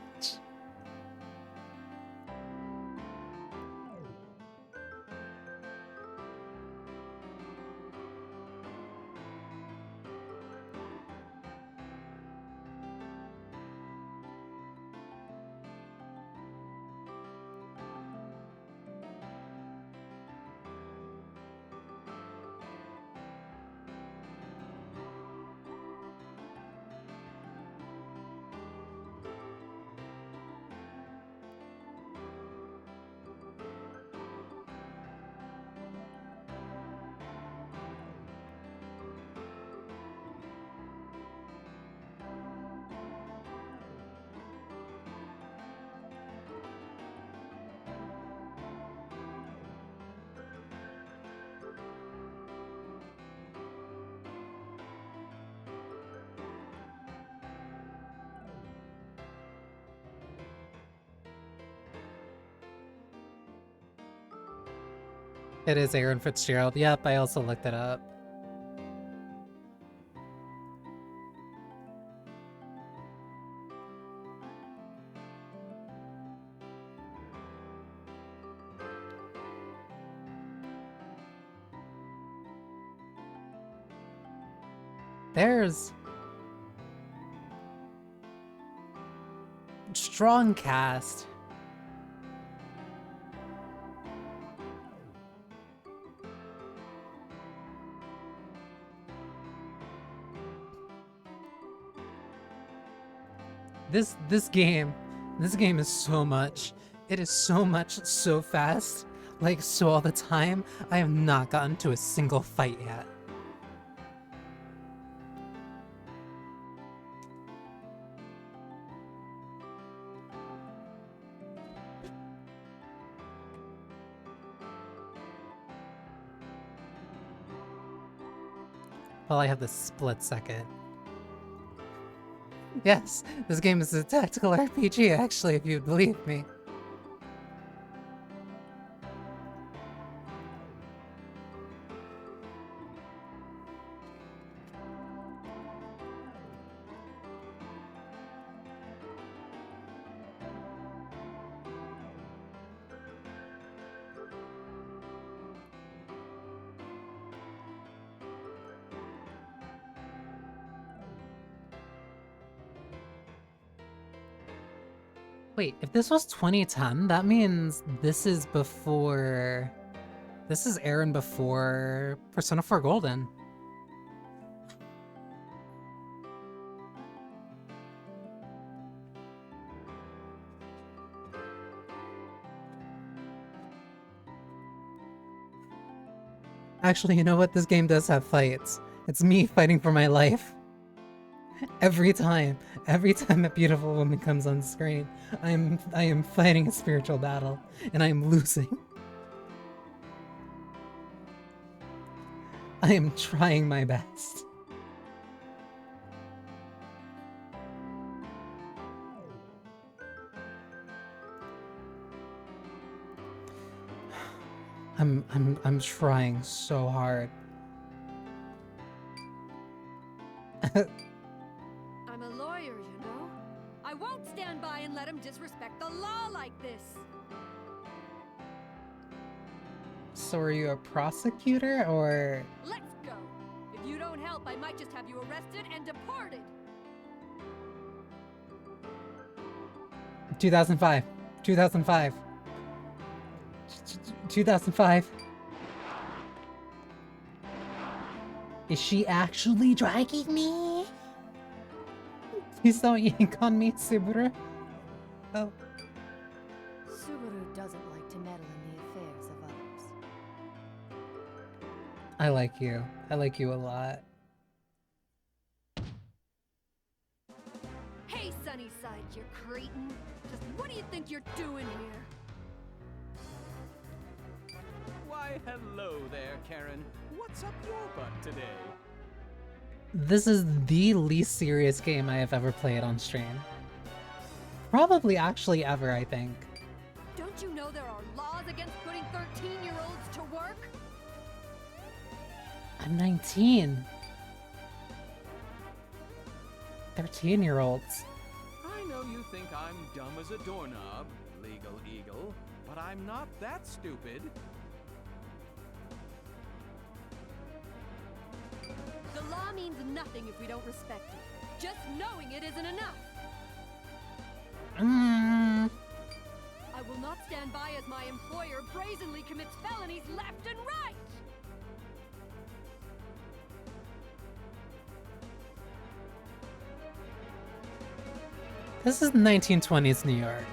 It is Aaron Fitzgerald. Yep, I also looked it up. There's strong cast. This game is so much. It is so much, so fast, like so all the time. I have not gotten to a single fight yet. Well, I have this split second. Yes, this game is a tactical RPG, actually, if you'd believe me. Wait, if this was 2010, that means this is before... This is Aaron before Persona 4 Golden. Actually, you know what? This game does have fights. It's me fighting for my life. Every time a beautiful woman comes on screen, I am fighting a spiritual battle, and I am losing. I am trying my best. I'm trying so hard. I'm a lawyer, you know. I won't stand by and let him disrespect the law like this. So are you a prosecutor, or...? Let's go. If you don't help, I might just have you arrested and deported. 2005. 2005. 2005. Is she actually dragging me? Please don't yank on me, Subaru. Oh. Subaru doesn't like to meddle in the affairs of others. I like you. I like you a lot. Hey, Sunnyside, you cretin. Just what do you think you're doing here? Why, hello there, Karen. What's up your butt today? This is the least serious game I have ever played on stream. Probably actually ever, I think. Don't you know there are laws against putting 13-year-olds to work? I'm 19. 13-year-olds. I know you think I'm dumb as a doorknob, legal eagle, but I'm not that stupid. The law means nothing if we don't respect it. Just knowing it isn't enough. I will not stand by as my employer brazenly commits felonies left and right! This is 1920s New York.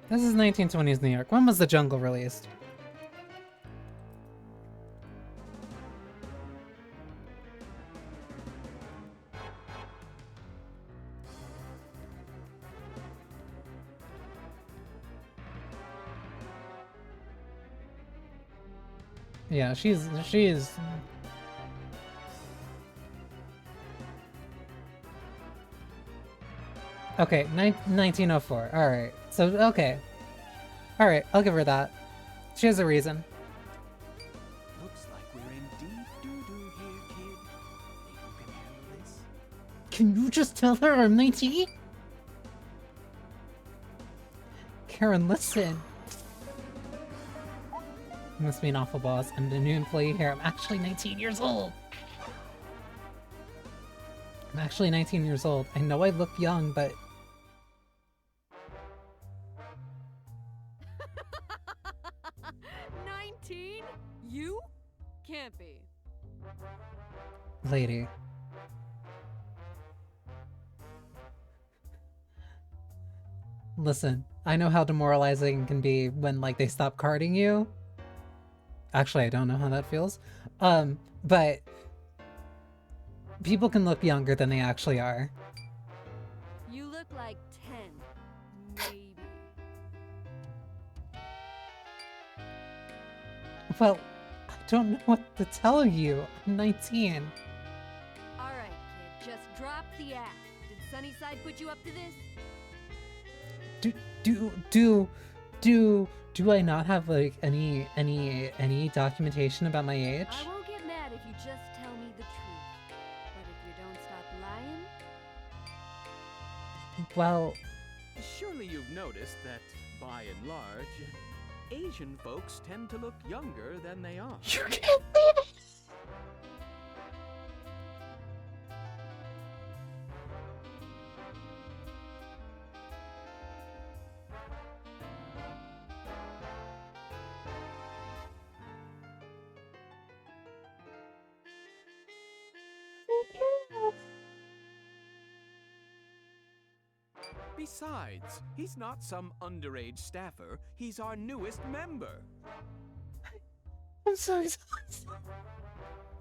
This is 1920s New York. When was The Jungle released? Yeah, she's okay, 1904. Alright. So, okay. Alright, I'll give her that. She has a reason. Looks like we're in deep doo-doo here, kid. Think you can handle this? Can you just tell her I'm 19? Karen, listen. You must be an awful boss. I'm the new employee here. I'm actually 19 years old. I'm actually 19 years old. I know I look young, but... 19? You? Can't be. Lady. Listen, I know how demoralizing it can be when, like, they stop carding you. Actually, I don't know how that feels. But... people can look younger than they actually are. You look like 10, maybe. Well, I don't know what to tell you. I'm 19. Alright, kid, just drop the act. Did Sunnyside put you up to this? Do I not have, like, any documentation about my age? I won't get mad if you just tell me the truth. But if you don't stop lying... Well... Surely you've noticed that, by and large, Asian folks tend to look younger than they are. You can't say this! Besides, he's not some underage staffer. He's our newest member. I'm sorry.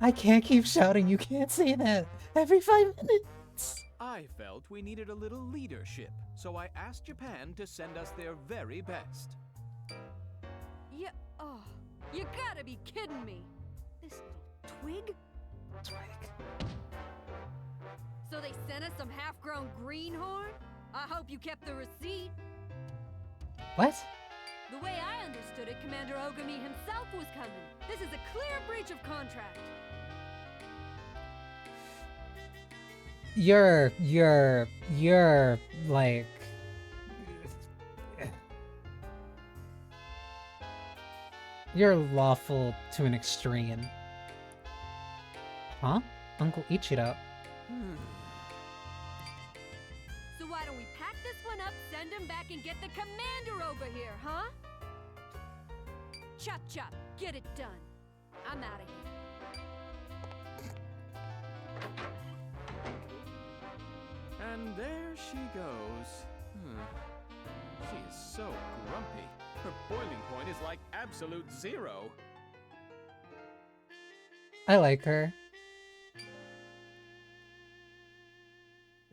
I can't keep shouting. You can't say that every 5 minutes. I felt we needed a little leadership, so I asked Japan to send us their very best. Yeah, oh, you gotta be kidding me. This little twig? So they sent us some half-grown greenhorn? I hope you kept the receipt. What? The way I understood it, Commander Ogami himself was coming. This is a clear breach of contract. You're like... You're lawful to an extreme. Huh? Uncle Ichiro. So why don't we pack this one up, send him back, and get the commander over here, huh? Chop chop, get it done. I'm out of here. And there she goes. She is so grumpy. Her boiling point is like absolute zero. I like her.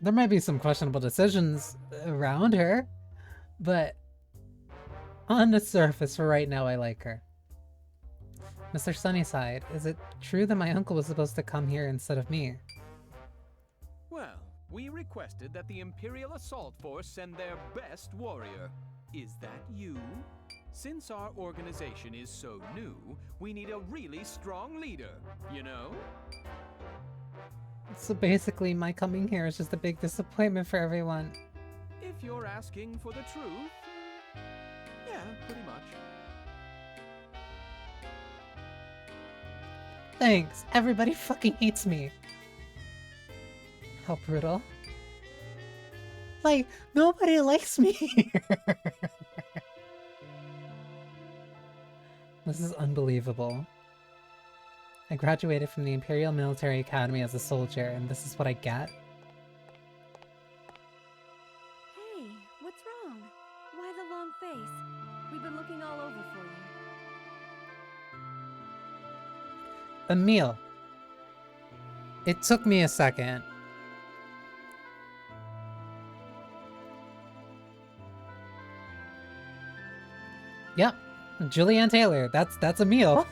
There might be some questionable decisions around her, but on the surface for right now, I like her. Mr. Sunnyside, is it true that my uncle was supposed to come here instead of me? Well, we requested that the Imperial Assault Force send their best warrior. Is that you? Since our organization is so new, we need a really strong leader, you know? So basically, my coming here is just a big disappointment for everyone. If you're asking for the truth, yeah, pretty much. Thanks. Everybody fucking hates me. How brutal. Like, nobody likes me here. This is unbelievable. I graduated from the Imperial Military Academy as a soldier, and this is what I get? Hey, what's wrong? Why the long face? We've been looking all over for you. Emil. It took me a second. Yep. Julianne Taylor. That's Emil.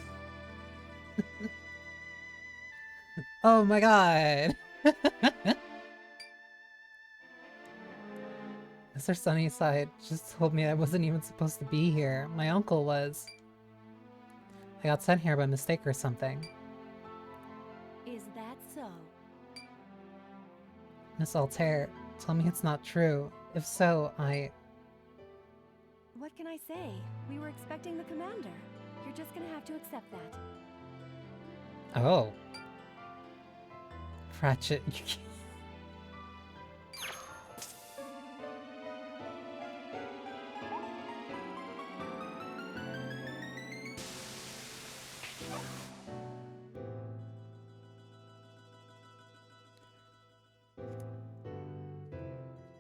Oh my god. Mr. Sunnyside just told me I wasn't even supposed to be here. My uncle was. I got sent here by mistake or something. Is that so? Miss Altair, tell me it's not true. If so, What can I say? We were expecting the commander. You're just gonna have to accept that. Oh. Pratchett, you can't.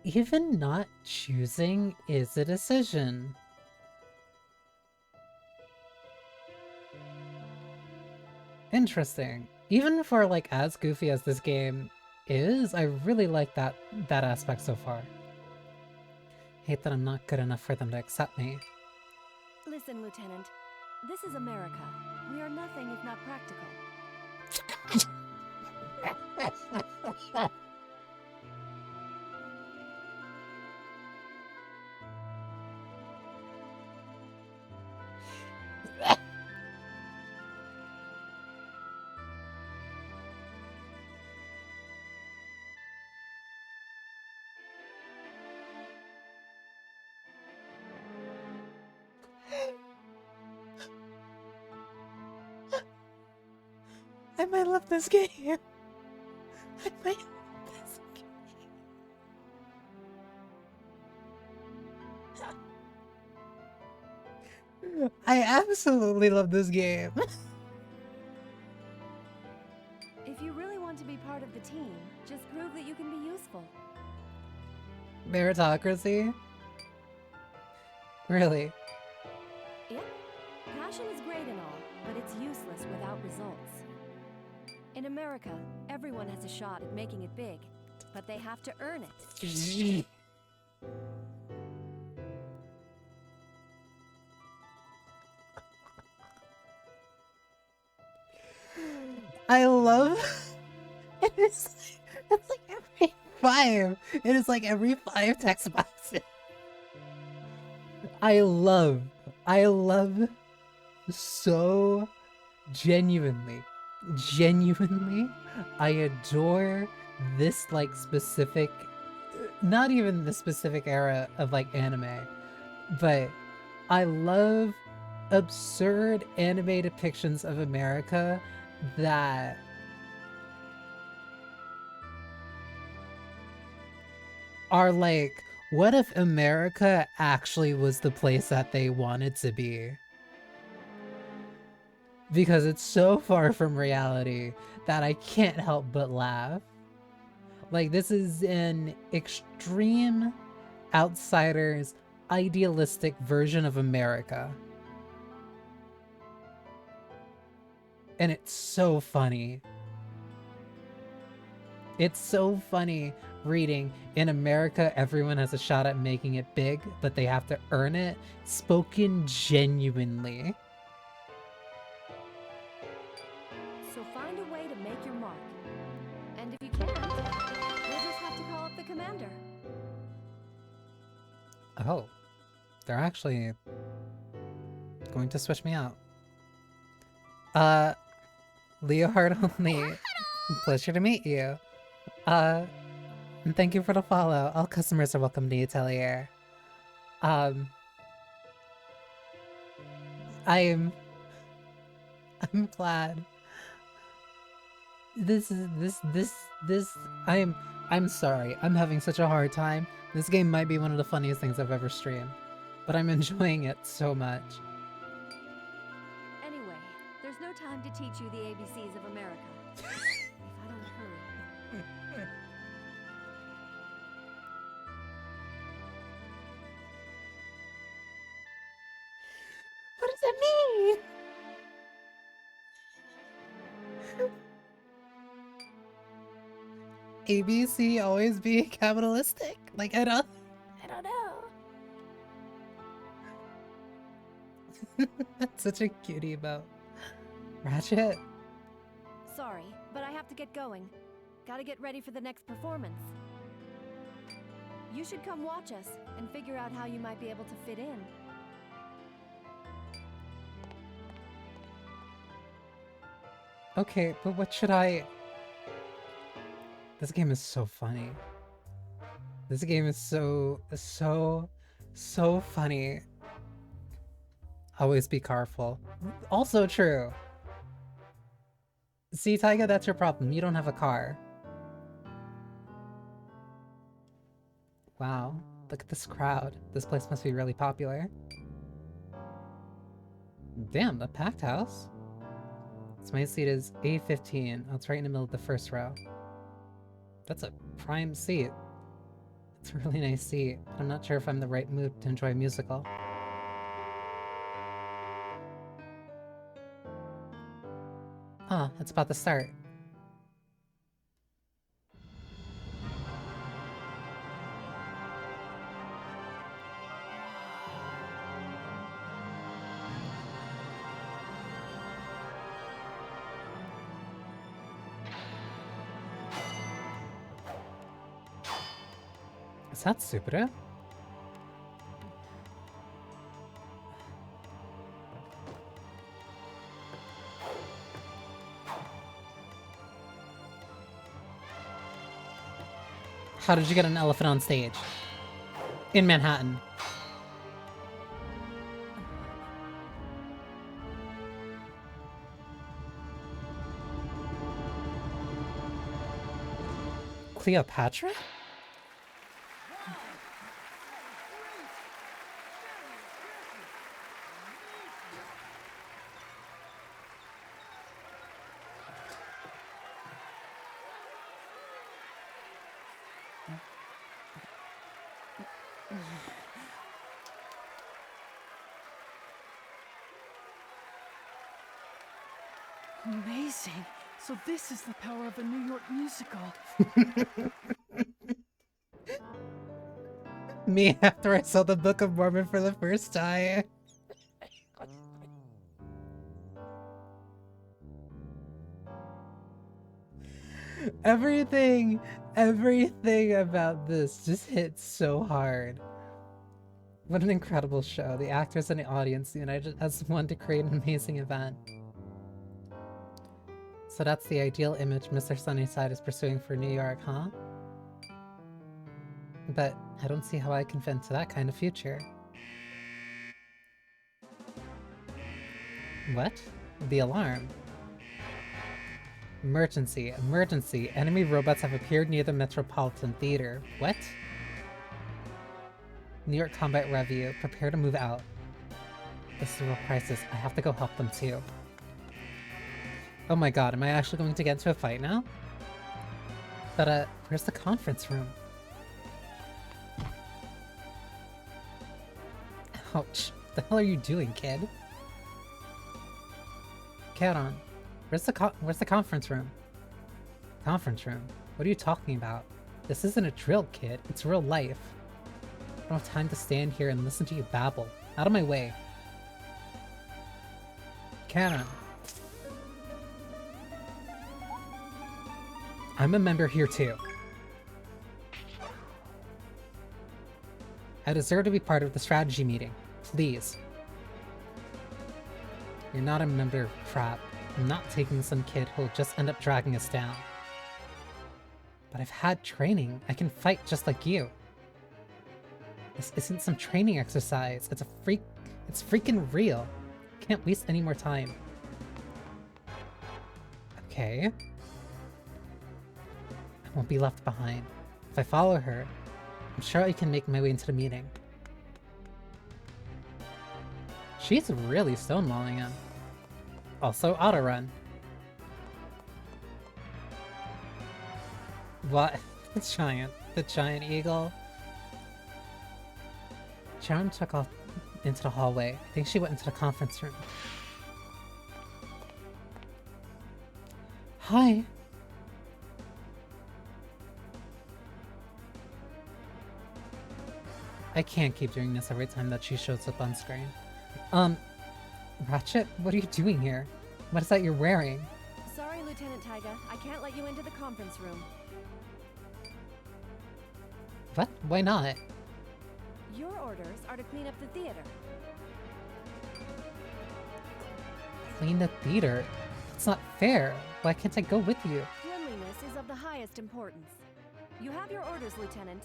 Even not choosing is a decision. Interesting. Even for like as goofy as this game is, I really like that aspect so far. Hate that I'm not good enough for them to accept me. Listen, Lieutenant. This is America. We are nothing if not practical. I might love this game. I might love this game. I absolutely love this game. If you really want to be part of the team, just prove that you can be useful. Meritocracy? Really? Yep. Passion is great and all, but it's useless without results. In America, everyone has a shot at making it big, but they have to earn it. I love it's like every 5. It is like every 5 text boxes. I love so genuinely, I adore this like specific, not even the specific era of like anime, but I love absurd anime depictions of America that are like, what if America actually was the place that they wanted to be? Because it's so far from reality that I can't help but laugh. Like, this is an extreme outsider's idealistic version of America. And it's so funny. It's so funny reading, in America, everyone has a shot at making it big, but they have to earn it, spoken genuinely. So find a way to make your mark. And if you can't, you'll just have to call up the commander. Oh, they're actually going to switch me out. Leonhard only. Pleasure to meet you. And thank you for the follow. All customers are welcome to the atelier. I'm glad. I'm sorry. I'm having such a hard time. This game might be one of the funniest things I've ever streamed, but I'm enjoying it so much. Anyway, there's no time to teach you the ABCs of America. If I don't hurry. What does that mean? ABC always be capitalistic? Like, I don't know. That's such a cutie about Ratchet. Sorry, but I have to get going. Gotta get ready for the next performance. You should come watch us and figure out how you might be able to fit in. Okay, but what should I... This game is so funny. This game is so funny. Always be careful. Also true. See, Taiga, that's your problem. You don't have a car. Wow, look at this crowd. This place must be really popular. Damn, a packed house. So my seat is A15. Oh, it's right in the middle of the first row. That's a prime seat. It's a really nice seat, but I'm not sure if I'm in the right mood to enjoy a musical. Ah, it's about to start. Is that Sakura? How did you get an elephant on stage? In Manhattan. Cleopatra? Amazing. So this is the power of a New York musical. Me after I saw the Book of Mormon for the first time. Everything about this just hits so hard. What an incredible show. The actors and the audience united as one to create an amazing event. So that's the ideal image Mr. Sunnyside is pursuing for New York, huh? But I don't see how I can fit into that kind of future. What? The alarm. Emergency, emergency. Enemy robots have appeared near the Metropolitan Theater. What? New York Combat Revue. Prepare to move out. This is a real crisis. I have to go help them too. Oh my god, am I actually going to get into a fight now? But, where's the conference room? Ouch. What the hell are you doing, kid? Charon, where's the conference room? Conference room? What are you talking about? This isn't a drill, kid. It's real life. I don't have time to stand here and listen to you babble. Out of my way. Charon. I'm a member here too. I deserve to be part of the strategy meeting. Please. You're not a member of crap. I'm not taking some kid who'll just end up dragging us down. But I've had training. I can fight just like you. This isn't some training exercise. It's freaking real. Can't waste any more time. Okay. I won't be left behind. If I follow her, I'm sure I can make my way into the meeting. She's really stonewalling him. Also, auto run. What? The giant eagle. Sharon took off into the hallway. I think she went into the conference room. Hi. I can't keep doing this every time that she shows up on screen. Ratchet, what are you doing here? What is that you're wearing? Sorry, Lieutenant Taiga. I can't let you into the conference room. What? Why not? Your orders are to clean up the theater. Clean the theater? That's not fair. Why can't I go with you? Cleanliness is of the highest importance. You have your orders, Lieutenant.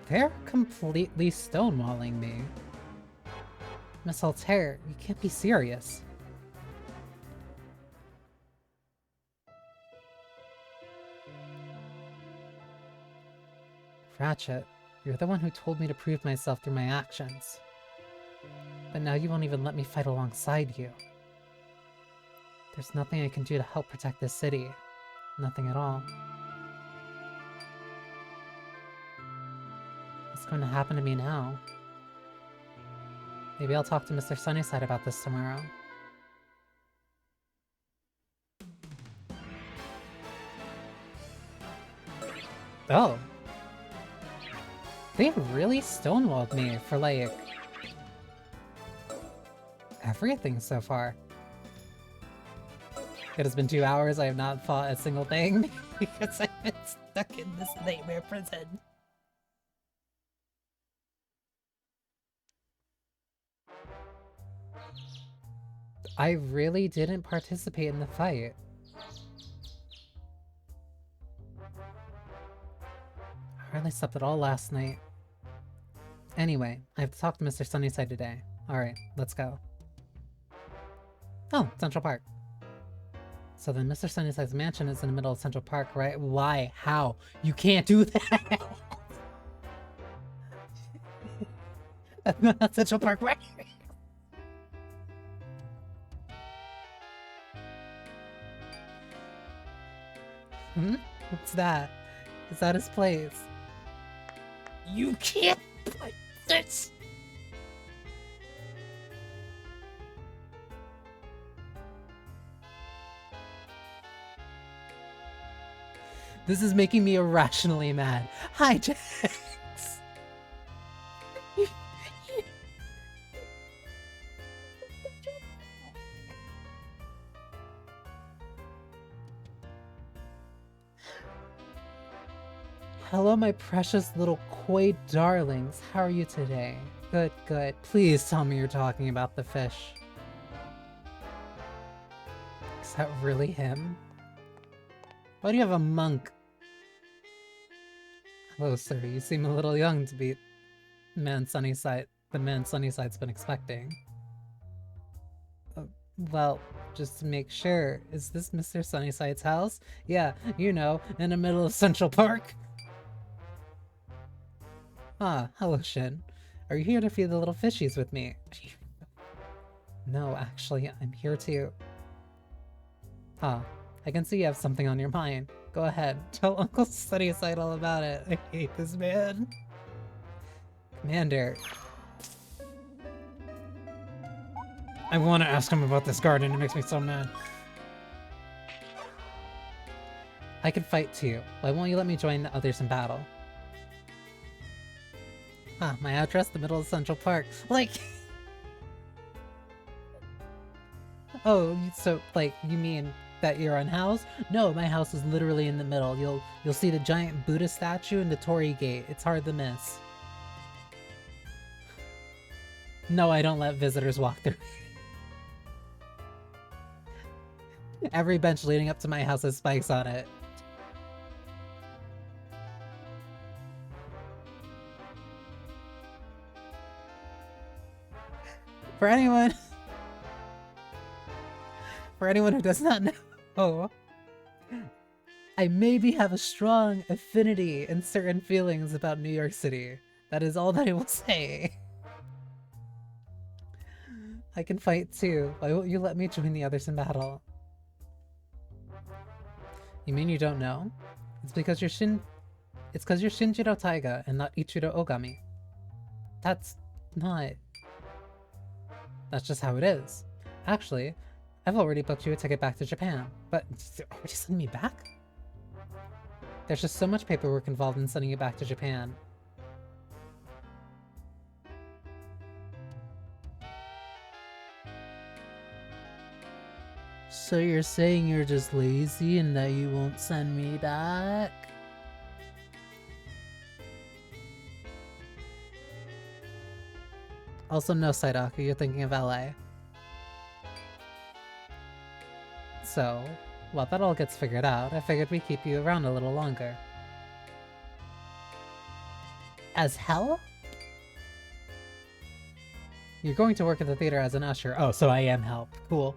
They're completely stonewalling me. Miss Altair, you can't be serious. Ratchet, you're the one who told me to prove myself through my actions. But now you won't even let me fight alongside you. There's nothing I can do to help protect this city. Nothing at all. What's going to happen to me now? Maybe I'll talk to Mr. Sunnyside about this tomorrow. Oh. They really stonewalled me for, like, everything so far. It has been 2 hours, I have not fought a single thing because I've been stuck in this nightmare prison. I really didn't participate in the fight. I hardly slept at all last night. Anyway, I have to talk to Mr. Sunnyside today. Alright, let's go. Oh, Central Park. So then Mr. Sunnyside's mansion is in the middle of Central Park, right? Why? How? You can't do that! That's not Central Park, right? Hmm? What's that? Is that his place? You can't put this! This is making me irrationally mad. Hi, Jax! Hello, my precious little koi darlings. How are you today? Good, good. Please tell me you're talking about the fish. Is that really him? Why do you have a monk? Hello, sir. You seem a little young to be the man Sunnyside's been expecting. Well, just to make sure, is this Mr. Sunnyside's house? Yeah, you know, in the middle of Central Park. Ah, hello, Shin. Are you here to feed the little fishies with me? No, actually, I'm here to... Ah, I can see you have something on your mind. Go ahead, tell Uncle Sunnyside all about it. I hate this man. Commander. I want to ask him about this garden, it makes me so mad. I can fight too. Why won't you let me join the others in battle? Ah, my address, the middle of Central Park. Like... Oh, so, like, you mean that you're unhoused? No, my house is literally in the middle. You'll see the giant Buddha statue and the Torii Gate. It's hard to miss. No, I don't let visitors walk through. Every bench leading up to my house has spikes on it. For anyone who does not know, I maybe have a strong affinity and certain feelings about New York City. That is all that I will say. I can fight too. Why won't you let me join the others in battle? You mean you don't know? It's because you're Shinjiro Taiga and not Ichiro Ogami. That's just how it is. Actually, I've already booked you a ticket back to Japan. But already sending me back? There's just so much paperwork involved in sending you back to Japan. So you're saying you're just lazy and that you won't send me back? Also, no, Saidaka, you're thinking of LA. So, while that all gets figured out, I figured we'd keep you around a little longer. As hell? You're going to work at the theater as an usher. Oh, so I am help. Cool.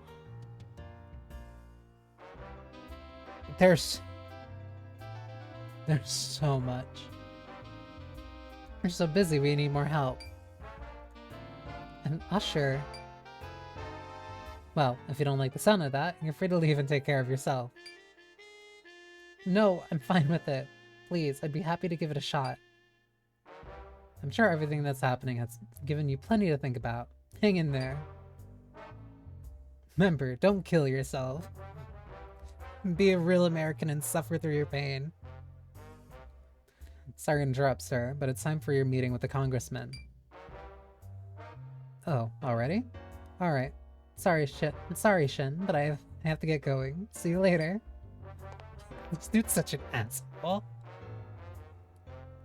There's so much. We're so busy, we need more help. An usher? Well, if you don't like the sound of that, you're free to leave and take care of yourself. No, I'm fine with it. Please, I'd be happy to give it a shot. I'm sure everything that's happening has given you plenty to think about. Hang in there. Remember, don't kill yourself. Be a real American and suffer through your pain. Sorry to interrupt, sir, but it's time for your meeting with the congressman. Oh, already? Alright. Sorry, Shin, but I have to get going. See you later. This dude's such an asshole.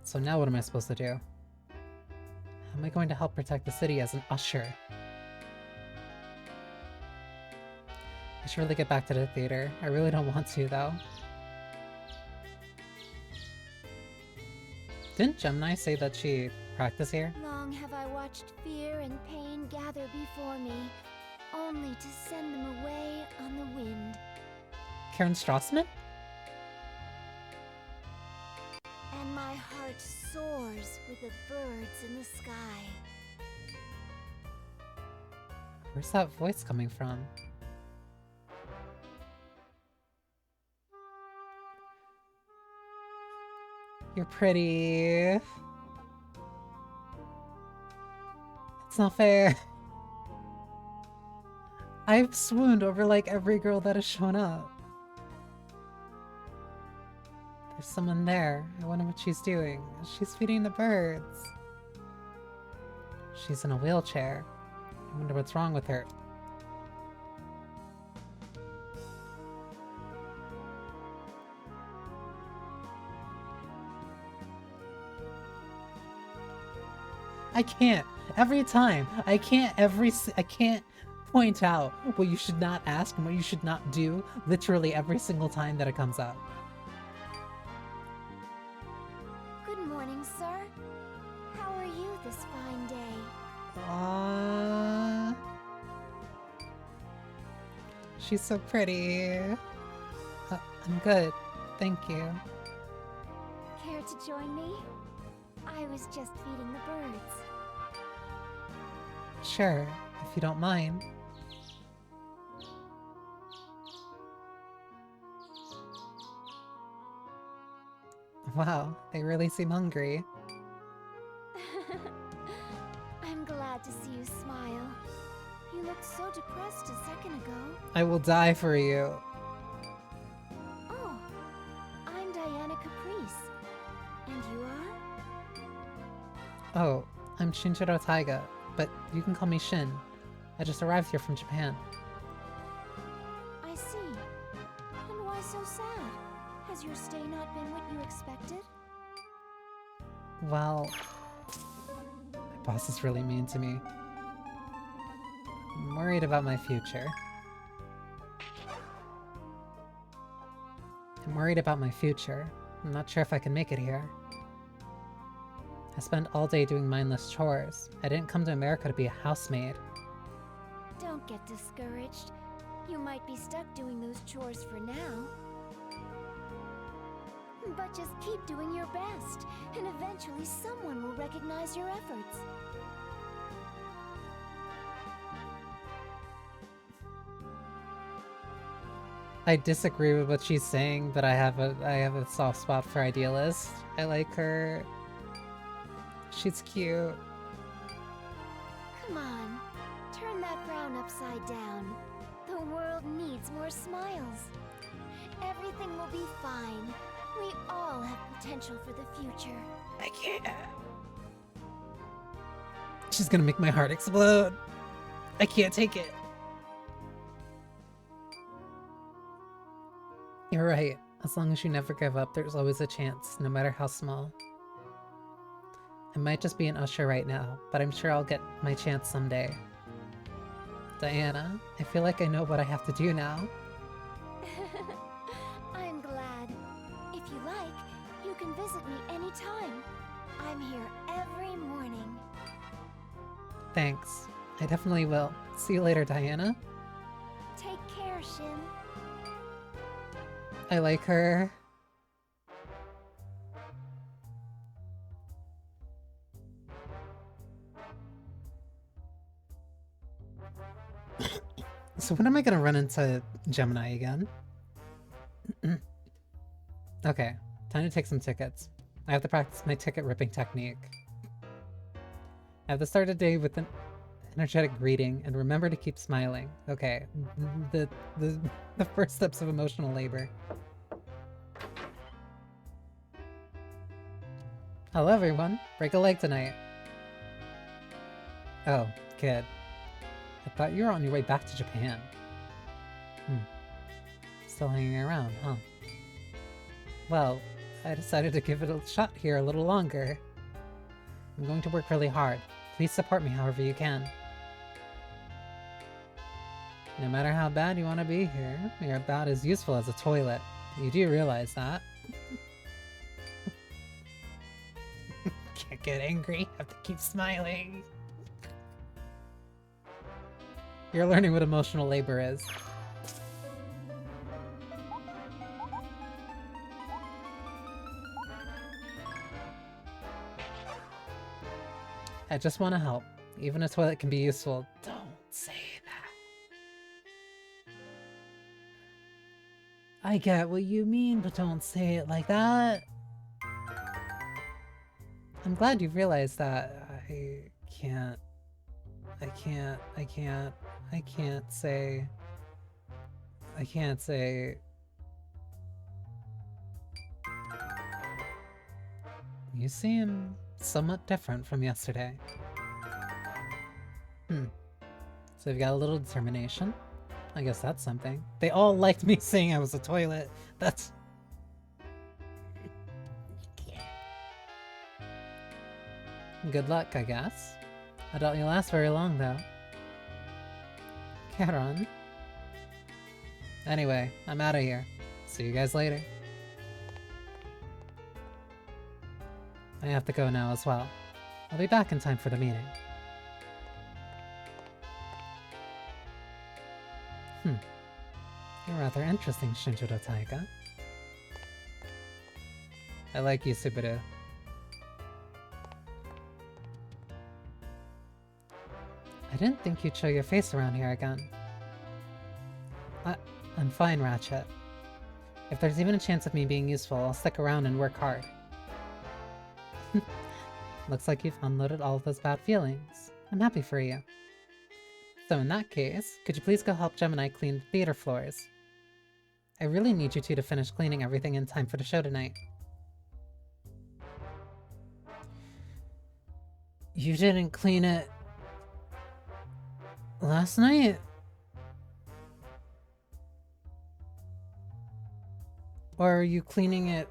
So now what am I supposed to do? How am I going to help protect the city as an usher? I should really get back to the theater. I really don't want to, though. Didn't Gemini say that she practiced here? Long have I watched fear and pain gather before me, only to send them away on the wind. Karen Strassman? And my heart soars with the birds in the sky. Where's that voice coming from? You're pretty. It's not fair. I've swooned over like every girl that has shown up. There's someone there. I wonder what she's doing. She's feeding the birds. She's in a wheelchair. I wonder what's wrong with her. I can't. Every time. I can't point out what you should not ask and what you should not do literally every single time that it comes up. Good morning, sir. How are you this fine day? She's so pretty. I'm good. Thank you. Care to join me? I was just feeding the birds. Sure, if you don't mind. Wow, they really seem hungry. I'm glad to see you smile. You looked so depressed a second ago. I will die for you. Oh, I'm Diana Caprice. And you are? Oh, I'm Shinjiro Taiga, but you can call me Shin. I just arrived here from Japan. I see. And why so sad? Has your stay not been what you expected? Well, my boss is really mean to me. I'm worried about my future. I'm worried about my future. I'm not sure if I can make it here. I spent all day doing mindless chores. I didn't come to America to be a housemaid. Don't get discouraged. You might be stuck doing those chores for now. But just keep doing your best, and eventually someone will recognize your efforts. I disagree with what she's saying, but I have a soft spot for Idealist. I like her. She's cute. Come on, turn that frown upside down. The world needs more smiles. Everything will be fine. We all have potential for the future. I can't. She's gonna make my heart explode. I can't take it. You're right. As long as you never give up, there's always a chance, no matter how small. I might just be an usher right now, but I'm sure I'll get my chance someday. Diana, I feel like I know what I have to do now. I'm glad. If you like, you can visit me anytime. I'm here every morning. Thanks. I definitely will. See you later, Diana. Take care, Shin. I like her. So when am I gonna run into Gemini again? Okay, time to take some tickets. I have to practice my ticket ripping technique. I have to start a day with an energetic greeting and remember to keep smiling. Okay, the first steps of emotional labor. Hello everyone, break a leg tonight. Oh, kid. I thought you were on your way back to Japan. Still hanging around, huh? Well, I decided to give it a shot here a little longer. I'm going to work really hard. Please support me however you can. No matter how bad you want to be here, you're about as useful as a toilet. You do realize that? Can't get angry, have to keep smiling. You're learning what emotional labor is. I just want to help. Even a toilet can be useful. Don't say that. I get what you mean, but don't say it like that. I'm glad you realized that. I can't say. You seem somewhat different from yesterday. So you've got a little determination. I guess that's something. They all liked me saying I was a toilet. That's... Good luck, I guess. I doubt you'll last very long, though. Charon. Anyway, I'm out of here. See you guys later. I have to go now as well. I'll be back in time for the meeting. You're rather interesting, Shinjiro Taiga. I like you, Subaru. I didn't think you'd show your face around here again. I'm fine, Ratchet. If there's even a chance of me being useful, I'll stick around and work hard. Looks like you've unloaded all of those bad feelings. I'm happy for you. So in that case, could you please go help Gemini clean the theater floors? I really need you two to finish cleaning everything in time for the show tonight. You didn't clean it last night? Or are you cleaning it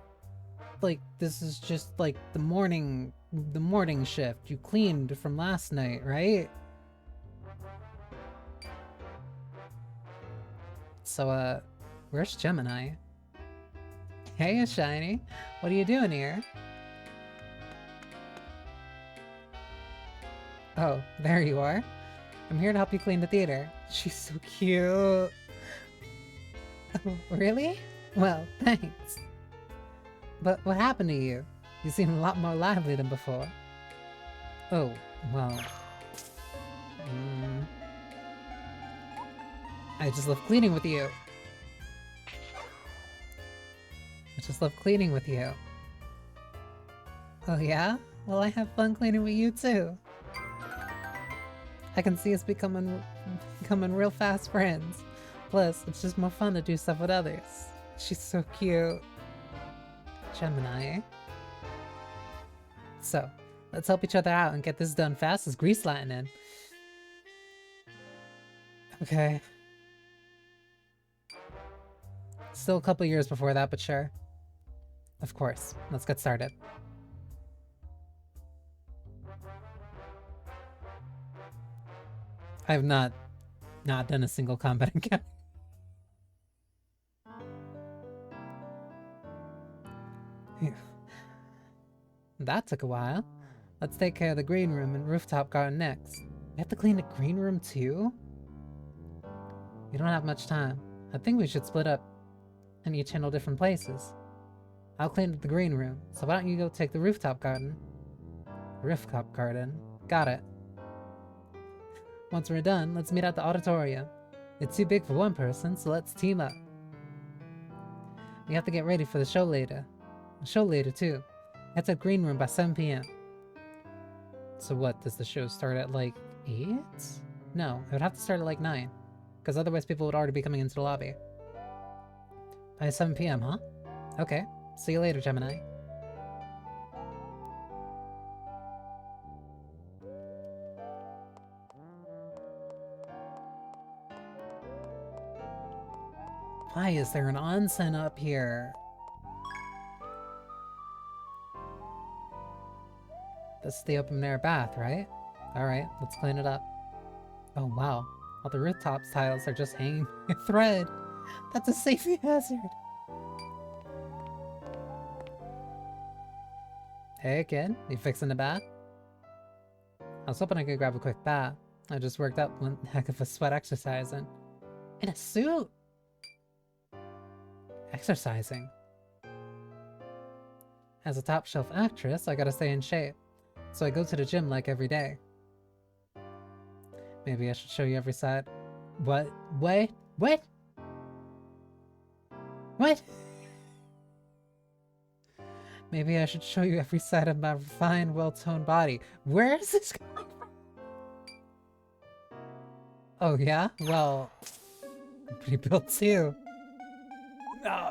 like this is just like the morning shift? You cleaned from last night, right? So, where's Gemini? Hey, Shiny. What are you doing here? Oh, there you are. I'm here to help you clean the theater. She's so cute. Oh, really? Well, thanks. But what happened to you? You seem a lot more lively than before. Oh, well... I just love cleaning with you. I just love cleaning with you. Oh yeah? Well, I have fun cleaning with you too. I can see us becoming real fast friends. Plus, it's just more fun to do stuff with others. She's so cute. Gemini. So, let's help each other out and get this done fast as grease lightning. Okay. Still a couple years before that, but sure. Of course. Let's get started. I have not done a single combat encounter. That took a while. Let's take care of the green room and rooftop garden next. We have to clean the green room too? We don't have much time. I think we should split up and each handle different places. I'll clean the green room, so why don't you go take the rooftop garden? Rooftop garden. Got it. Once we're done, let's meet at the auditorium. It's too big for one person, so let's team up. We have to get ready for the show later. The show later, too. Head to the green room by 7 p.m. So what, does the show start at like 8? No, it would have to start at like 9. Because otherwise people would already be coming into the lobby. By 7 p.m., huh? Okay. See you later, Gemini. Why is there an onsen up here? This is the open air bath, right? Alright, let's clean it up. Oh wow, all the rooftop tiles are just hanging by a thread. That's a safety hazard. Hey kid, you fixing the bath? I was hoping I could grab a quick bath. I just worked up one heck of a sweat exercising. In a suit! Exercising. As a top shelf actress, I gotta stay in shape. So I go to the gym like every day. Maybe I should show you every side. What? Wait? What? What? Maybe I should show you every side of my refined, well-toned body. Where is this coming from? Oh yeah? Well, I'm pretty built too. No.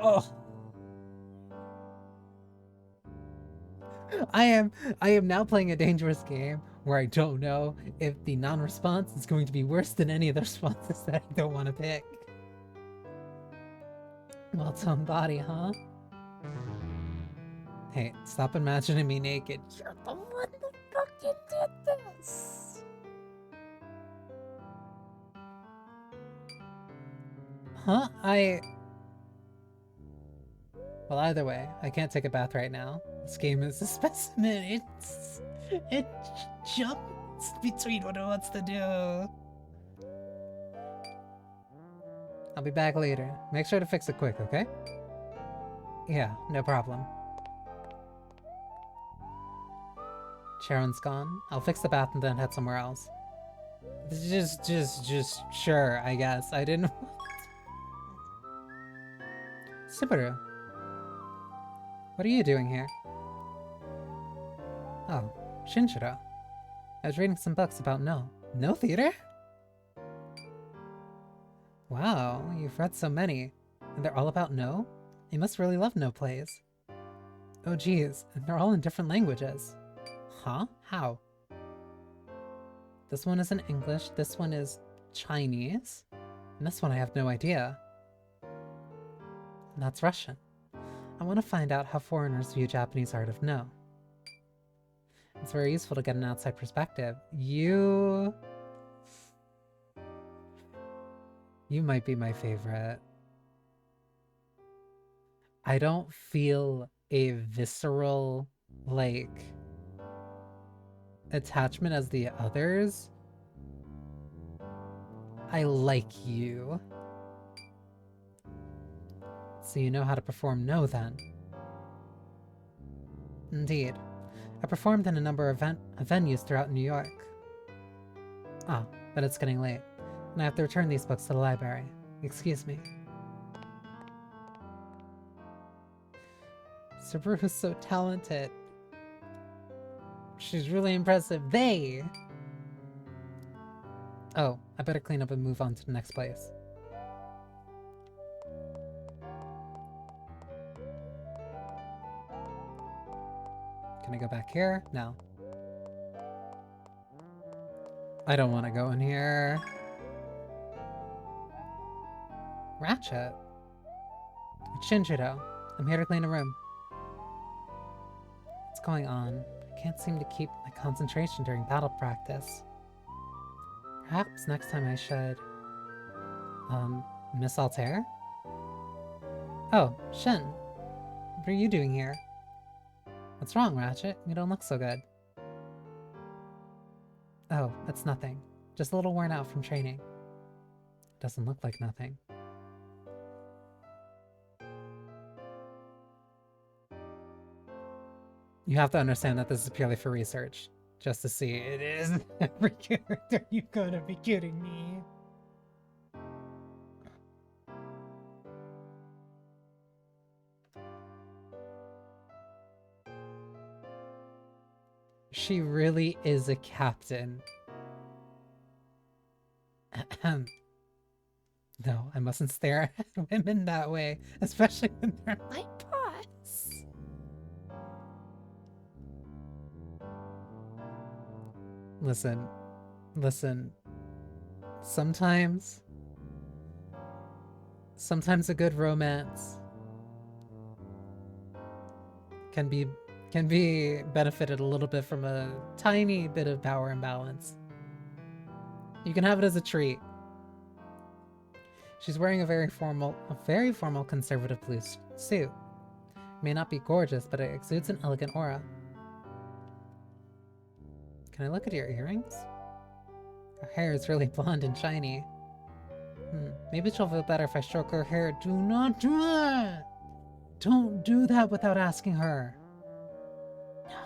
Oh. I am now playing a dangerous game where I don't know if the non-response is going to be worse than any of the responses that I don't want to pick. Well-toned body, huh? Hey, stop imagining me naked. You're the one that fucking did this! Huh? Well, either way, I can't take a bath right now. This game is a specimen. It jumps between what it wants to do. I'll be back later. Make sure to fix it quick, okay? Yeah, no problem. Sharon's gone. I'll fix the bath and then head somewhere else. Just sure, I guess. I didn't... Subaru. What are you doing here? Oh, Shinjiro. I was reading some books about No. No theater? Wow, you've read so many. And they're all about No? You must really love No plays. Oh geez, and they're all in different languages. Huh? How? This one is in English, this one is Chinese, and this one I have no idea. And that's Russian. I want to find out how foreigners view Japanese art of No. It's very useful to get an outside perspective. You might be my favorite. I don't feel a visceral, like, attachment as the others. I like you. So you know how to perform no, then. Indeed. I performed in a number of venues throughout New York. Ah, but it's getting late, and I have to return these books to the library. Excuse me. Saburu's so talented. She's really impressive. They! Oh, I better clean up and move on to the next place. Can I go back here? No. I don't want to go in here. Ratchet? It's Shinjiro. I'm here to clean a room. What's going on? I can't seem to keep my concentration during battle practice. Perhaps next time I should... Miss Altair? Oh, Shin. What are you doing here? What's wrong, Ratchet? You don't look so good. Oh, it's nothing. Just a little worn out from training. Doesn't look like nothing. You have to understand that this is purely for research. Just to see it is every character. You gotta be kidding me. She really is a captain. No, I mustn't stare at women that way, especially when they're my boss. Listen. Sometimes a good romance can be benefited a little bit from a tiny bit of power imbalance. You can have it as a treat. She's wearing a very formal conservative blue suit. It may not be gorgeous, but it exudes an elegant aura. Can I look at your earrings? Her hair is really blonde and shiny. Maybe she'll feel better if I stroke her hair. Do not do that! Don't do that without asking her. No.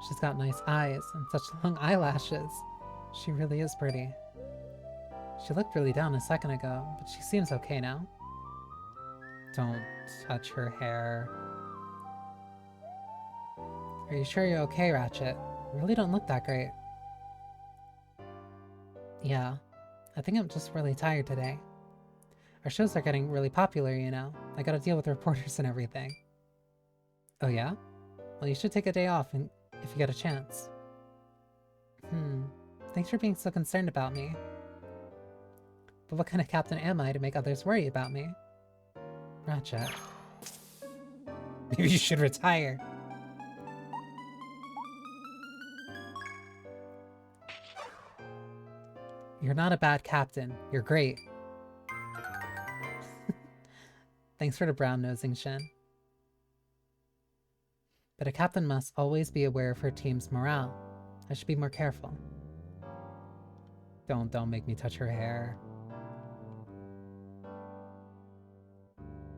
She's got nice eyes and such long eyelashes. She really is pretty. She looked really down a second ago, but she seems okay now. Don't touch her hair. Are you sure you're okay, Ratchet? You really don't look that great. Yeah, I think I'm just really tired today. Our shows are getting really popular, you know. I gotta deal with reporters and everything. Oh yeah? Well, you should take a day off if you get a chance. Thanks for being so concerned about me. But what kind of captain am I to make others worry about me? Ratchet. Maybe you should retire. You're not a bad captain. You're great. Thanks for the brown-nosing, Shin. But a captain must always be aware of her team's morale. I should be more careful. Don't make me touch her hair.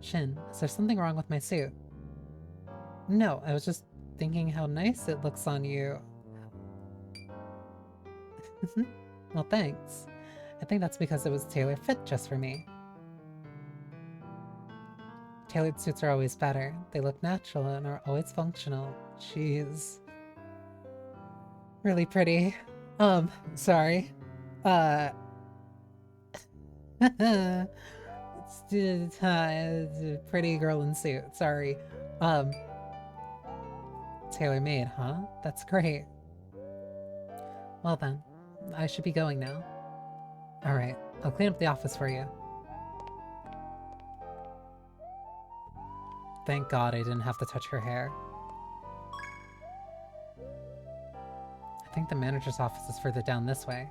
Shin, is there something wrong with my suit? No, I was just thinking how nice it looks on you. Well, thanks. I think that's because it was tailor fit just for me. Tailored suits are always better. They look natural and are always functional. She's really pretty. Sorry. It's a pretty girl in suit. Sorry. Tailor-made, huh? That's great. Well then, I should be going now. Alright, I'll clean up the office for you. Thank God I didn't have to touch her hair. I think the manager's office is further down this way.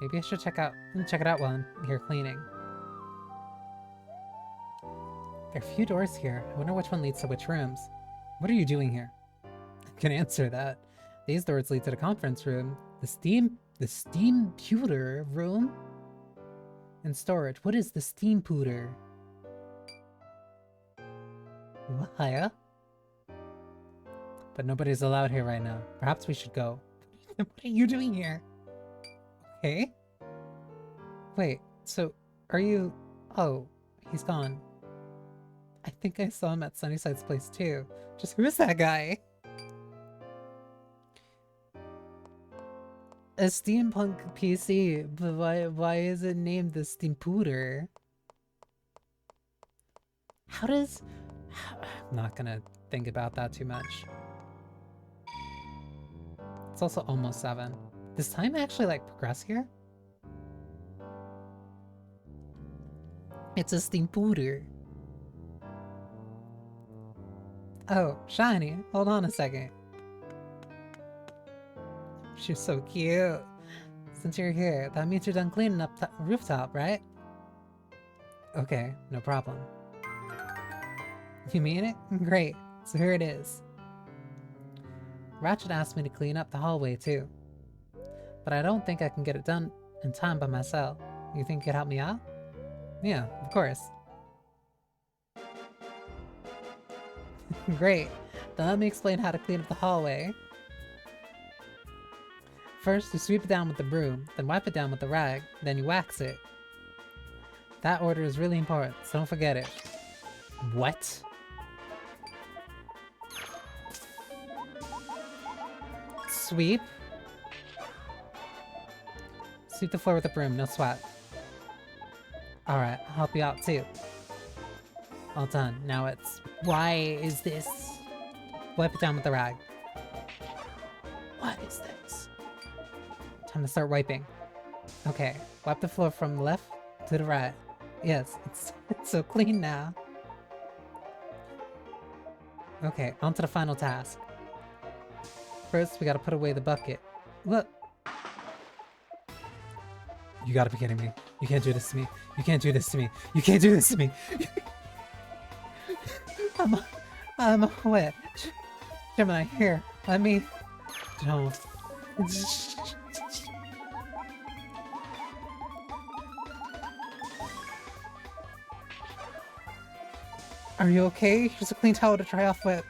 Maybe I should check it out while I'm here cleaning. There are a few doors here. I wonder which one leads to which rooms. What are you doing here? I can answer that. These doors lead to the conference room. The steam pewter room? And storage. What is the steam pewter? Hiya? But nobody's allowed here right now. Perhaps we should go. What are you doing here? Okay. Wait, so are you... Oh, he's gone. I think I saw him at Sunnyside's place too. Just who is that guy? A steampunk PC, but why is it named the Steampooter? How does... I'm not gonna think about that too much. It's also almost 7. Does time actually, like, progress here? It's a Steampooter. Oh, Shiny, hold on a second. She's so cute. Since you're here, that means you're done cleaning up the rooftop, right? Okay, no problem. You mean it? Great. So here it is. Ratchet asked me to clean up the hallway too. But I don't think I can get it done in time by myself. You think you could help me out? Yeah, of course. Great. Then let me explain how to clean up the hallway. First, you sweep it down with the broom, then wipe it down with the rag, then you wax it. That order is really important, so don't forget it. What? Sweep. Sweep the floor with the broom, no sweat. Alright, I'll help you out too. All done. Now it's... Why is this? Wipe it down with the rag. What is this? Time to start wiping. Okay, wipe the floor from left to the right. Yes, it's so clean now. Okay, on to the final task. First, we gotta put away the bucket. Look! You gotta be kidding me. You can't do this to me. You can't do this to me. You can't do this to me! I'm wet. Gemini, here, let me... Don't. Are you okay? Here's a clean towel to dry off with.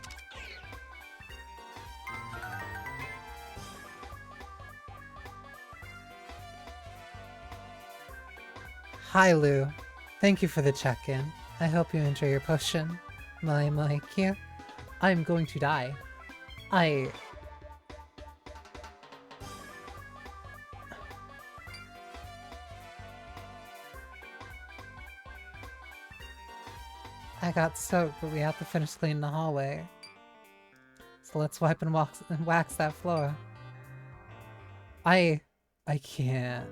Hi, Lou. Thank you for the check-in. I hope you enjoy your potion. My cute. I'm going to die. I got soaked, but we have to finish cleaning the hallway. So let's wipe and wax that floor. I can't.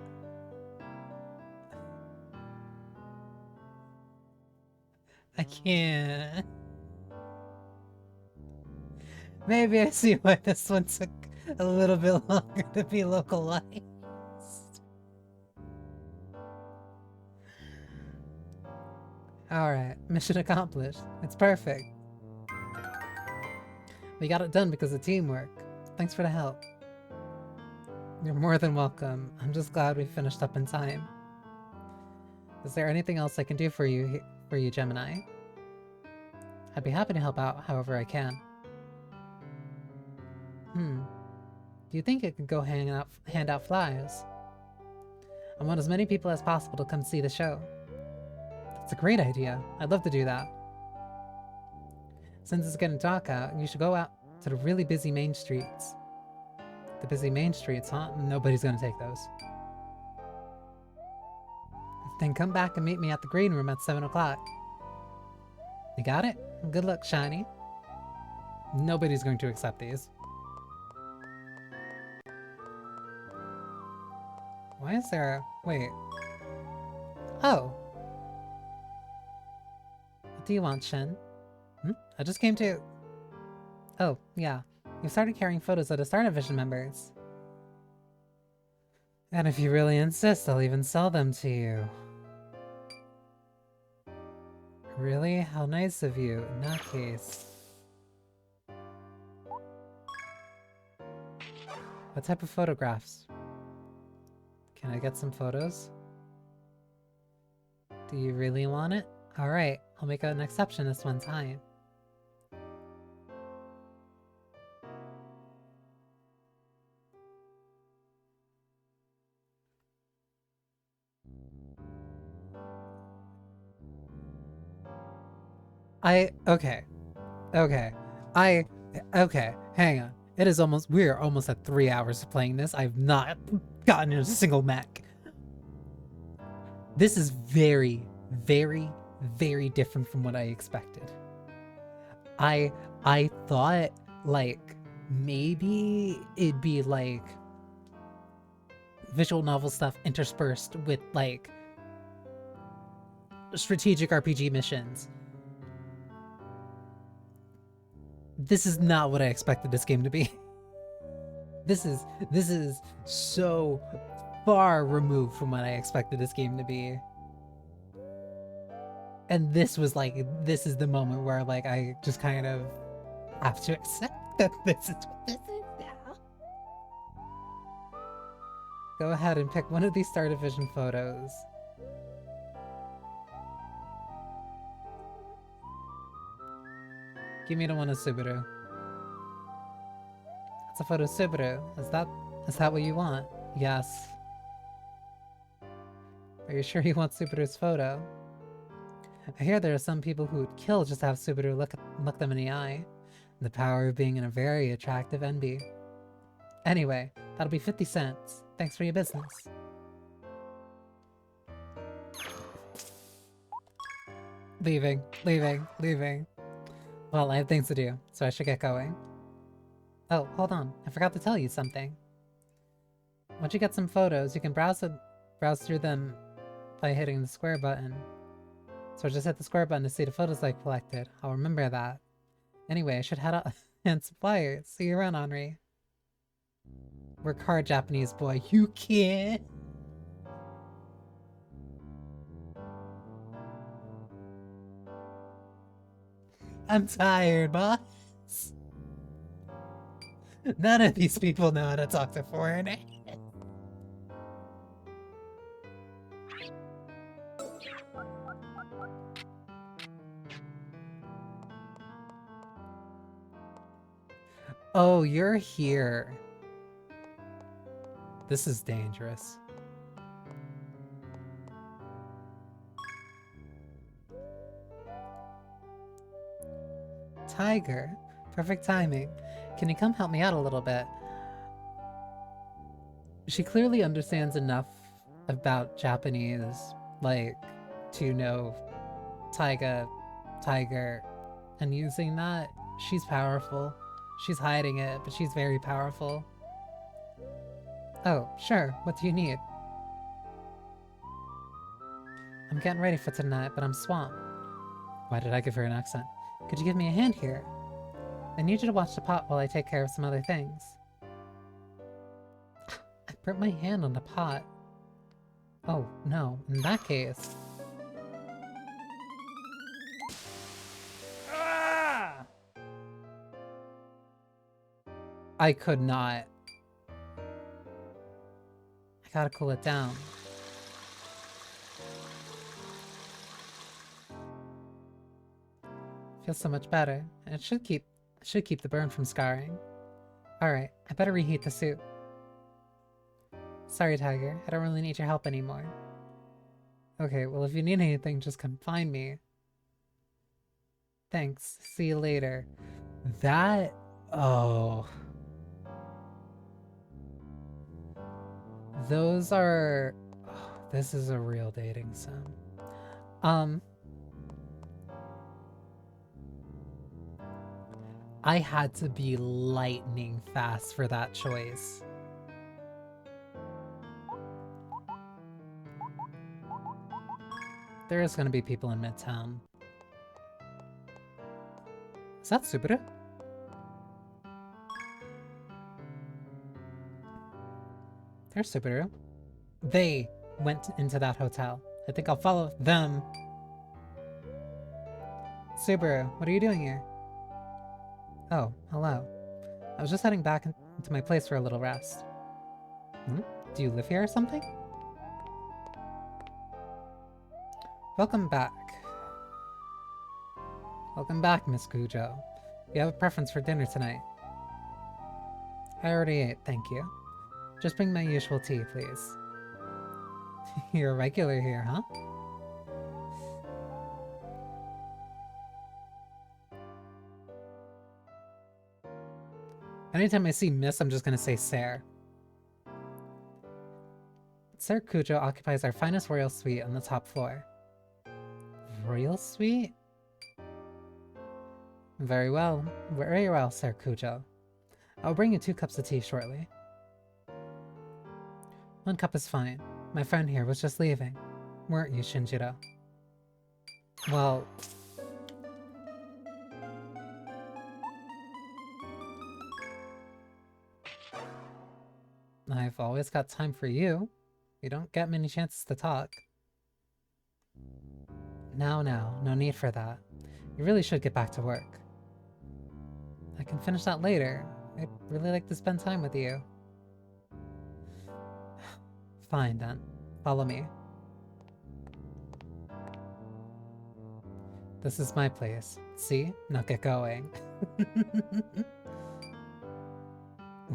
I can't. Maybe I see why this one took a little bit longer to be localized. Alright, mission accomplished. It's perfect. We got it done because of teamwork. Thanks for the help. You're more than welcome. I'm just glad we finished up in time. Is there anything else I can do for you, Gemini? I'd be happy to help out however I can. Do you think I could go hand out flyers? I want as many people as possible to come see the show. That's a great idea. I'd love to do that. Since it's getting dark out, you should go out to the really busy main streets. The busy main streets, huh? Nobody's gonna take those. Then come back and meet me at the green room at 7 o'clock. You got it? Good luck, Shiny. Nobody's going to accept these. Why is there a... Wait. Oh. What do you want, Shen? I just came to... Oh, yeah. You've started carrying photos of the Star Division members. And if you really insist, I'll even sell them to you. Really? How nice of you, in that case. What type of photographs? Can I get some photos? Do you really want it? Alright, I'll make an exception this one time. Okay, hang on. We're almost at 3 hours of playing this. I've not gotten a single mech. This is very, very, very different from what I expected. I thought, like, maybe it'd be, like, visual novel stuff interspersed with, like, strategic RPG missions. This is not what I expected this game to be. This is so far removed from what I expected this game to be. And this was like, this is the moment where like I just kind of have to accept that this is what this is now. Go ahead and pick one of these Star Division photos. Give me the one of Subaru. That's a photo of Subaru. Is that what you want? Yes. Are you sure you want Subaru's photo? I hear there are some people who would kill just to have Subaru look them in the eye. The power of being in a very attractive envy. Anyway, that'll be 50 cents. Thanks for your business. Leaving. Well, I have things to do, so I should get going. Oh, hold on. I forgot to tell you something. Once you get some photos, you can browse through them by hitting the square button. So just hit the square button to see the photos I collected. I'll remember that. Anyway, I should head out and suppliers. See you around, Henri. Work hard, Japanese boy. You can't. I'm tired, boss. None of these people know how to talk to foreigners. Oh, you're here. This is dangerous. Tiger. Perfect timing. Can you come help me out a little bit? She clearly understands enough about Japanese, like, to know tiger, and using that, she's powerful. She's hiding it, but she's very powerful. Oh, sure. What do you need? I'm getting ready for tonight, but I'm swamped. Why did I give her an accent? Could you give me a hand here? I need you to watch the pot while I take care of some other things. I burnt my hand on the pot. Oh, no. In that case... Ah! I could not. I gotta cool it down. Feels so much better, and it should keep the burn from scarring. Alright, I better reheat the soup. Sorry, Tiger, I don't really need your help anymore. Okay, well if you need anything, just come find me. Thanks, see you later. That... oh... those are... oh, this is a real dating sim. I had to be lightning fast for that choice. There's gonna be people in Midtown. Is that Subaru? There's Subaru. They went into that hotel. I think I'll follow them. Subaru, what are you doing here? Oh, hello. I was just heading back into my place for a little rest. Hmm? Do you live here or something? Welcome back. Welcome back, Miss Cujo. Do you have a preference for dinner tonight? I already ate, thank you. Just bring my usual tea, please. You're a regular here, huh? Anytime I see Miss, I'm just gonna say Sir. Sir Cujo occupies our finest royal suite on the top floor. Royal suite? Very well, Sir Cujo. I'll bring you 2 cups of tea shortly. 1 cup is fine. My friend here was just leaving. Weren't you, Shinjiro? Well... I've always got time for you. You don't get many chances to talk. No, no need for that. You really should get back to work. I can finish that later. I'd really like to spend time with you. Fine then. Follow me. This is my place. See? Now get going.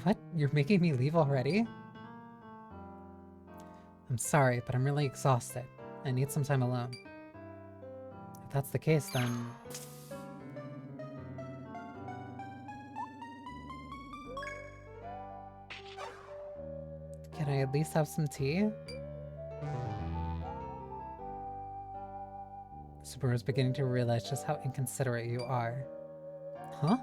What? You're making me leave already? I'm sorry, but I'm really exhausted. I need some time alone. If that's the case, then... Can I at least have some tea? Subaru's beginning to realize just how inconsiderate you are. Huh?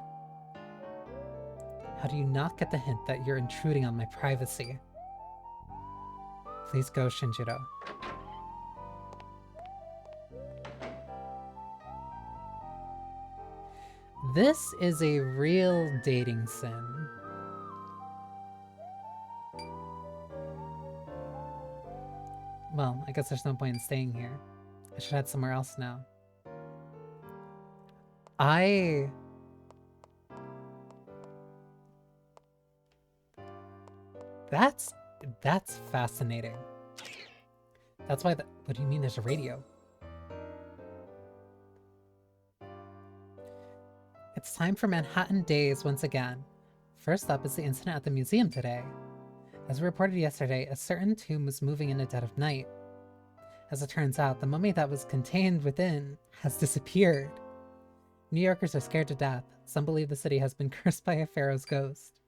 How do you not get the hint that you're intruding on my privacy? Please go, Shinjiro. This is a real dating sim. Well, I guess there's no point in staying here. I should head somewhere else now. That's fascinating. That's why what do you mean there's a radio? It's time for Manhattan Days once again. First up is the incident at the museum today. As reported yesterday, a certain tomb was moving in the dead of night. As it turns out, the mummy that was contained within has disappeared. New Yorkers are scared to death. Some believe the city has been cursed by a pharaoh's ghost.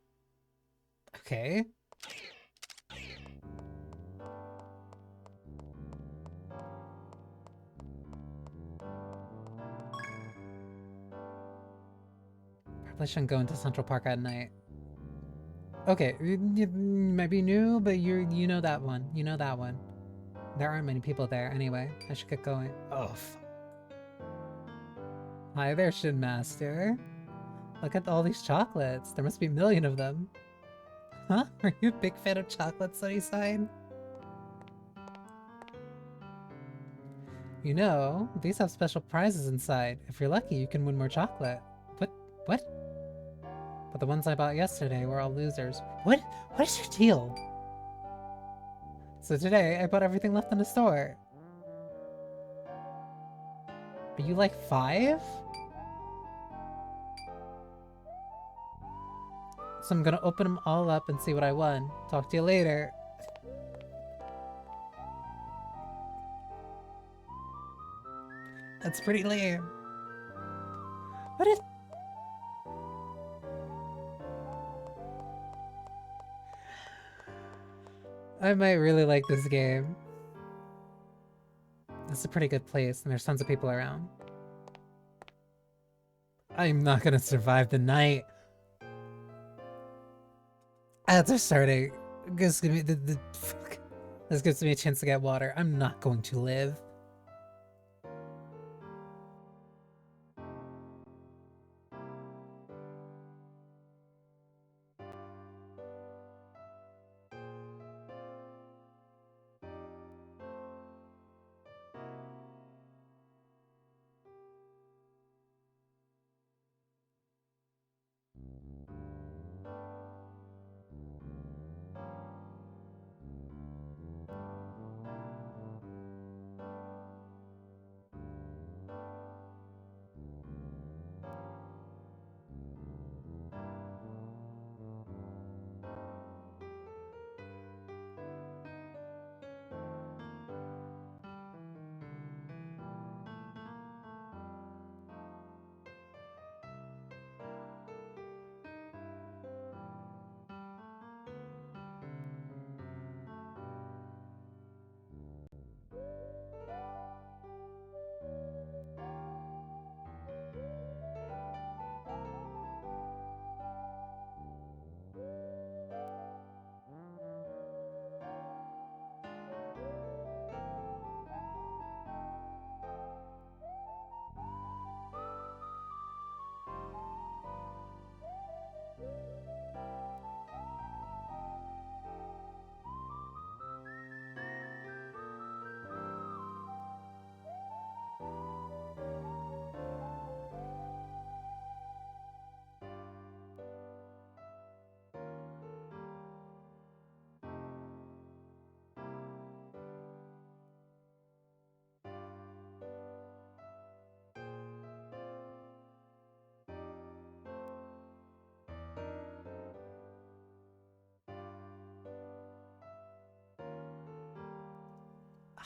Okay. Probably shouldn't go into Central Park at night. Okay, you might be new, but you know that one. You know that one. There aren't many people there anyway. I should get going. Oh, fuck. Hi there, Shin Master. Look at all these chocolates. There must be a million of them. Huh? Are you a big fan of chocolate, Sunnyside? You know, these have special prizes inside. If you're lucky, you can win more chocolate. What? But the ones I bought yesterday were all losers. What is your deal? So today, I bought everything left in the store. Are you like 5? So I'm gonna open them all up and see what I won. Talk to you later. That's pretty lame. What is... I might really like this game. This is a pretty good place, and there's tons of people around. I'm not gonna survive the night. Ads are starting. This gives me fuck. This gives me a chance to get water. I'm not going to live.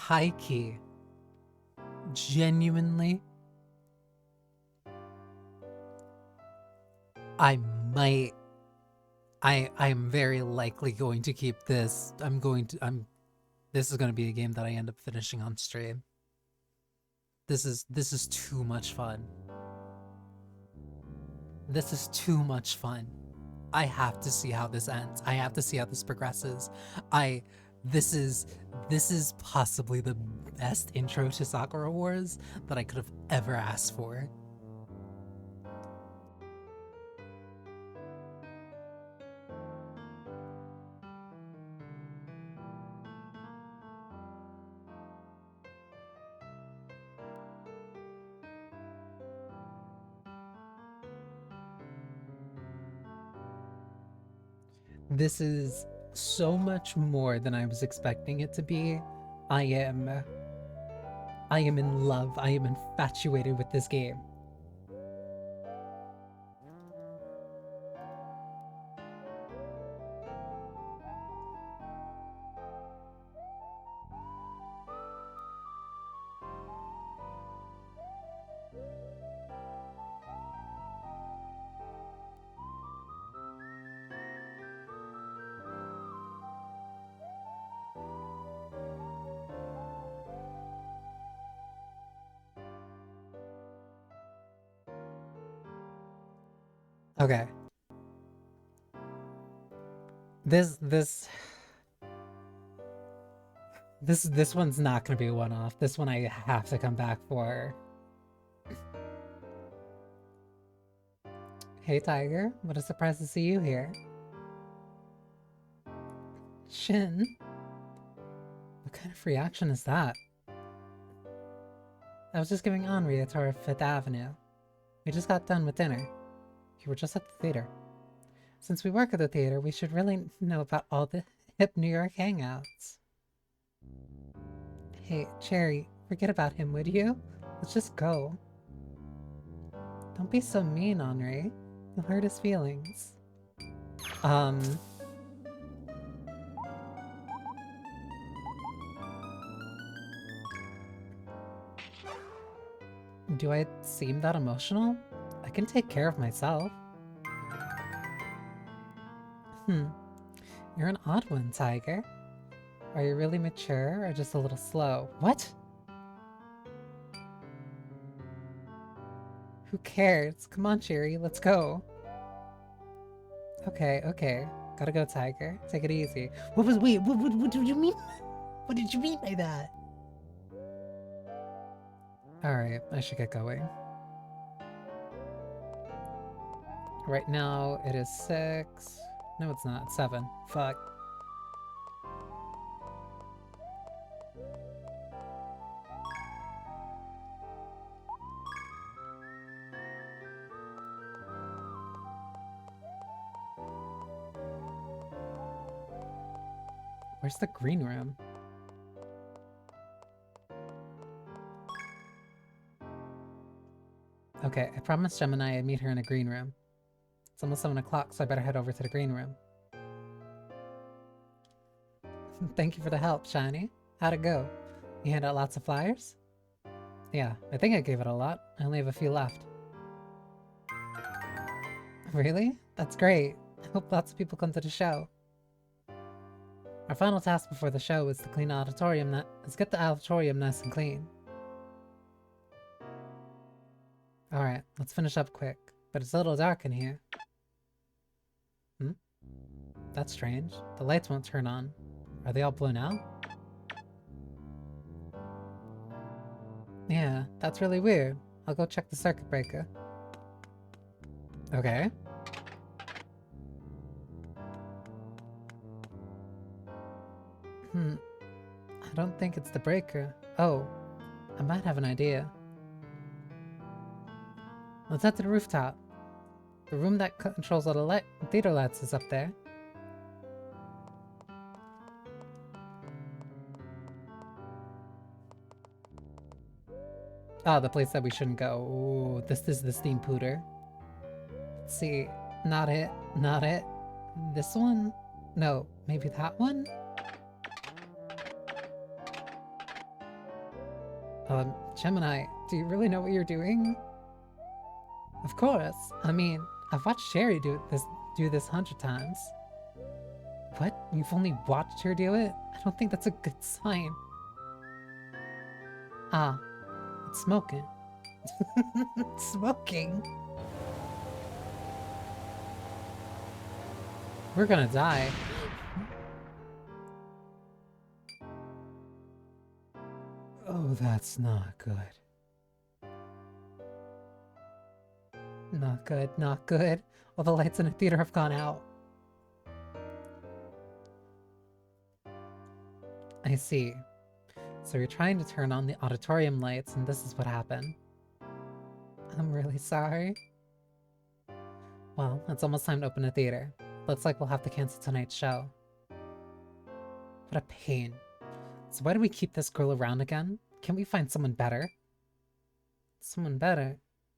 high key, genuinely, I am very likely going to keep this. This is going to be a game that I end up finishing on stream. This is too much fun. This is too much fun. I have to see how this ends. I have to see how this progresses. This is possibly the best intro to Sakura Wars that I could have ever asked for. This is so much more than I was expecting it to be. I am in love. I am infatuated with this game. Okay. This one's not gonna be a one-off. This one I have to come back for. Hey Tiger, what a surprise to see you here. Shin? What kind of reaction is that? I was just giving Henri a tour of Fifth Avenue. We just got done with dinner. You were just at the theater. Since we work at the theater, we should really know about all the hip New York hangouts. Hey, Cherry, forget about him, would you? Let's just go. Don't be so mean, Henri. You'll hurt his feelings. Do I seem that emotional? I can take care of myself. You're an odd one, Tiger. Are you really mature or just a little slow? What? Who cares? Come on, Cherry, let's go. Okay. Gotta go, Tiger. Take it easy. What did you mean? What did you mean by that? Alright, I should get going. Right now, it is 6. No, it's not. It's 7. Fuck. Where's the green room? Okay, I promised Gemini I'd meet her in a green room. It's almost 7 o'clock, so I better head over to the green room. Thank you for the help, Shiny. How'd it go? You hand out lots of flyers? Yeah, I think I gave it a lot. I only have a few left. Really? That's great. I hope lots of people come to the show. Our final task before the show is to clean the auditorium. Let's get the auditorium nice and clean. Alright, let's finish up quick. But it's a little dark in here. That's strange. The lights won't turn on. Are they all blown out? Yeah, that's really weird. I'll go check the circuit breaker. Okay. I don't think it's the breaker. Oh, I might have an idea. Let's head to the rooftop. The room that controls all the theater lights is up there. Oh, the place that we shouldn't go. Ooh, this is the steam pooter. Let's see. Not it. Not it. This one? No, maybe that one? Gemini, do you really know what you're doing? Of course. I mean, I've watched Sherry do this 100 times. What? You've only watched her do it? I don't think that's a good sign. Ah, it's smoking. Smoking? We're gonna die. Oh, that's not good. Not good, not good. All the lights in the theater have gone out. I see. So you're trying to turn on the auditorium lights, and this is what happened. I'm really sorry. Well, it's almost time to open the theater. Looks like we'll have to cancel tonight's show. What a pain. So why do we keep this girl around again? Can't we find someone better? Someone better?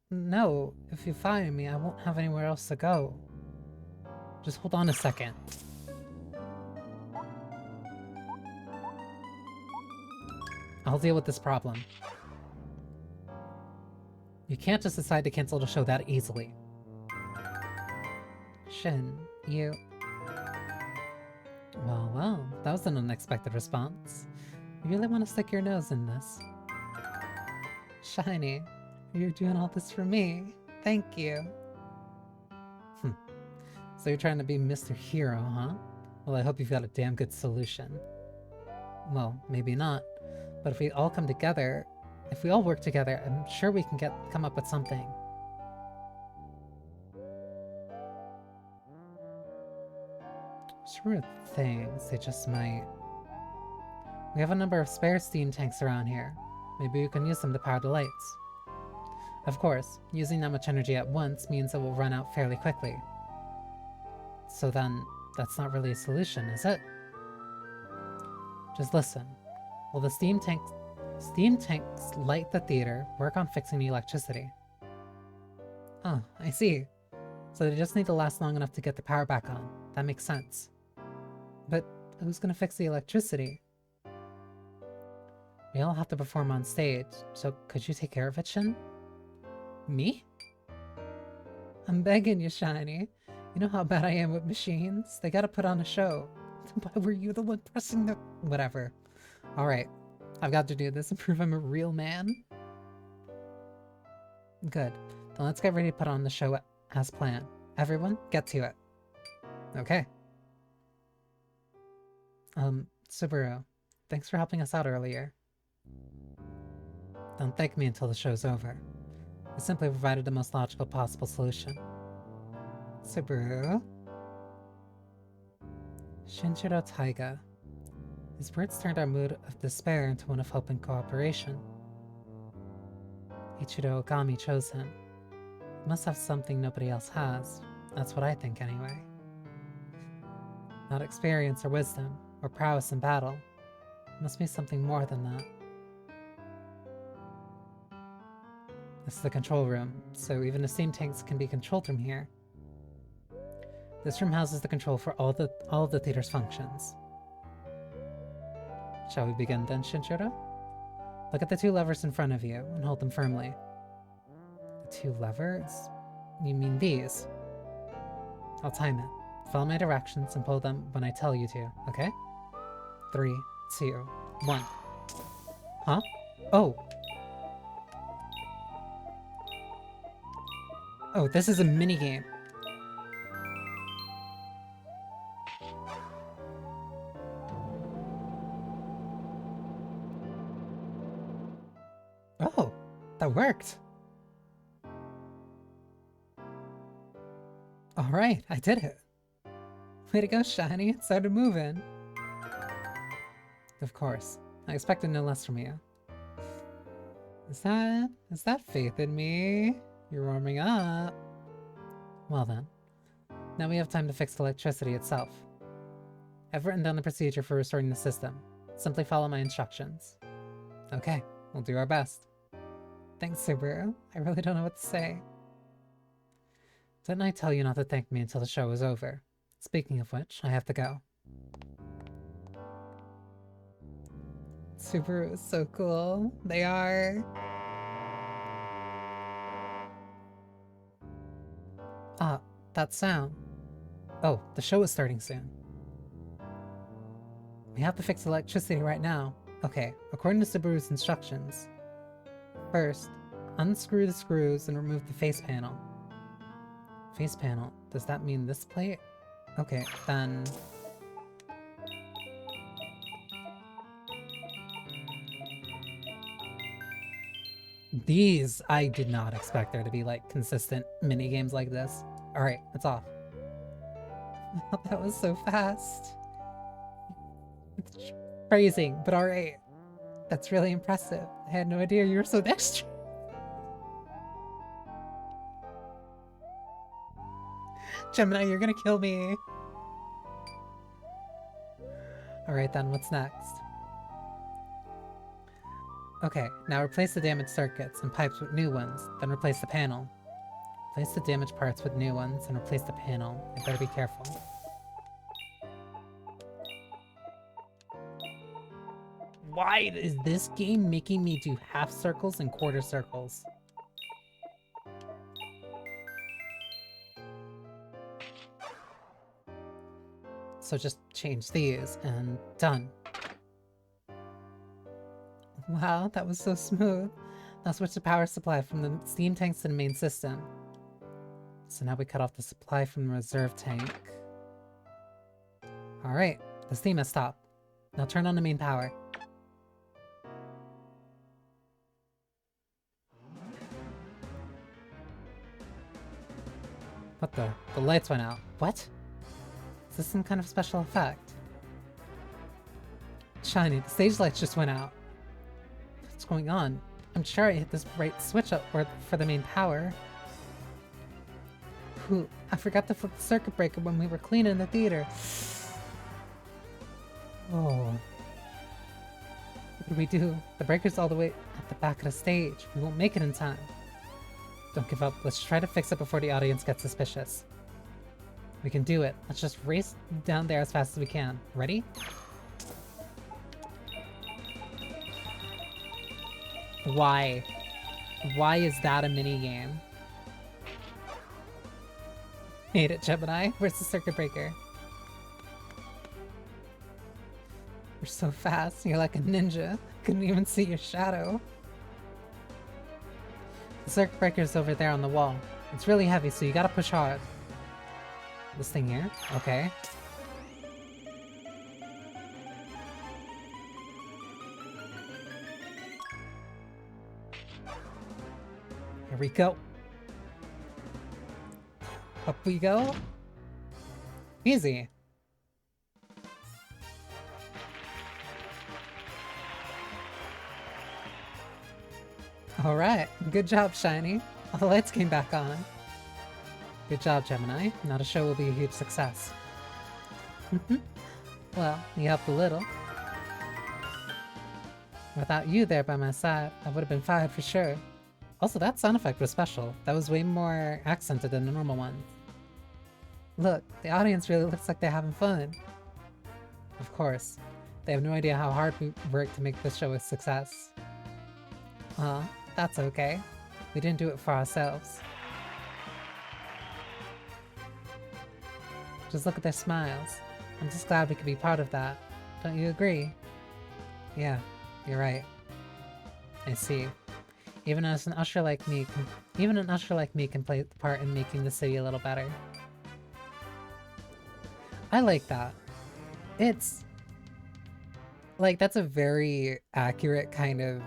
No, if you fire me, I won't have anywhere else to go. Just hold on a second. I'll deal with this problem. You can't just decide to cancel the show that easily. Shin, you... Well, that was an unexpected response. You really want to stick your nose in this? Shiny, you're doing all this for me. Thank you. So you're trying to be Mr. Hero, huh? Well, I hope you've got a damn good solution. Well, maybe not. But if we all come together, if we all work together, I'm sure we can come up with something. Sure things, they just might. We have a number of spare steam tanks around here. Maybe we can use them to power the lights. Of course, using that much energy at once means it will run out fairly quickly. So then, that's not really a solution, is it? Just listen. Will the steam tanks light the theater, work on fixing the electricity? Oh, I see. So they just need to last long enough to get the power back on. That makes sense. But who's gonna fix the electricity? We all have to perform on stage, so could you take care of it, Shin? Me? I'm begging you, Shiny. You know how bad I am with machines? They gotta put on a show. Why were you the one pressing the... Whatever. Alright. I've got to do this and prove I'm a real man. Good. Then let's get ready to put on the show as planned. Everyone, get to it. Okay. Subaru, thanks for helping us out earlier. Don't thank me until the show's over. I simply provided the most logical possible solution. Subaru? Shinjiro Taiga. His words turned our mood of despair into one of hope and cooperation. Ichiro Ogami chose him. He must have something nobody else has. That's what I think anyway. Not experience or wisdom, or prowess in battle. It must be something more than that. This is the control room, so even the steam tanks can be controlled from here. This room houses the control for all of the theater's functions. Shall we begin then, Shinjiro? Look at the two levers in front of you and hold them firmly. The two levers? You mean these? I'll time it. Follow my directions and pull them when I tell you to, okay? 3, 2, 1. Huh? Oh! Oh, this is a minigame. Oh, that worked. Alright, I did it. Way to go, Shiny. It started moving. Of course. I expected no less from you. Is that faith in me? You're warming up. Well then. Now we have time to fix the electricity itself. I've written down the procedure for restoring the system. Simply follow my instructions. Okay, we'll do our best. Thanks, Subaru. I really don't know what to say. Didn't I tell you not to thank me until the show was over? Speaking of which, I have to go. Subaru is so cool. They are. Ah, that sound. Oh, the show is starting soon. We have to fix electricity right now. Okay, according to Subaru's instructions. First, unscrew the screws and remove the face panel. Face panel? Does that mean this plate? Okay, then... These, I did not expect there to be, like, consistent mini-games like this. Alright, it's off. That was so fast. It's phrasing, but alright. That's really impressive. I had no idea you were so dexterous. Gemini, you're gonna kill me. Alright then, what's next? Okay, now replace the damaged circuits and pipes with new ones, then replace the panel. Replace the damaged parts with new ones and replace the panel. You better be careful. Why is this game making me do half circles and quarter circles? So just change these and done. Wow, that was so smooth. Now switch the power supply from the steam tanks to the main system. So now we cut off the supply from the reserve tank. Alright, the steam has stopped. Now turn on the main power. What the? The lights went out. What? Is this some kind of special effect? Shiny, the stage lights just went out. What's going on? I'm sure I hit this right switch up for the main power. Ooh, I forgot to flip the circuit breaker when we were cleaning the theater. Oh. What do we do? The breaker's all the way at the back of the stage. We won't make it in time. Don't give up. Let's try to fix it before the audience gets suspicious. We can do it. Let's just race down there as fast as we can. Ready? Why? Why is that a mini-game? Made it, Gemini. Where's the circuit breaker? You're so fast. You're like a ninja. Couldn't even see your shadow. The circuit breaker's over there on the wall. It's really heavy, so you gotta push hard. This thing here? Okay. Here we go. Up we go. Easy. Alright, good job, Shiny. All the lights came back on. Good job, Gemini. Now the show will be a huge success. Well, you helped a little. Without you there by my side, I would have been fired for sure. Also, that sound effect was special. That was way more accented than the normal one. Look, the audience really looks like they're having fun. Of course. They have no idea how hard we worked to make this show a success. That's okay. We didn't do it for ourselves. Just look at their smiles. I'm just glad we could be part of that. Don't you agree? Yeah, you're right. I see. Even an usher like me can play the part in making the city a little better. I like that. It's like, that's a very accurate kind of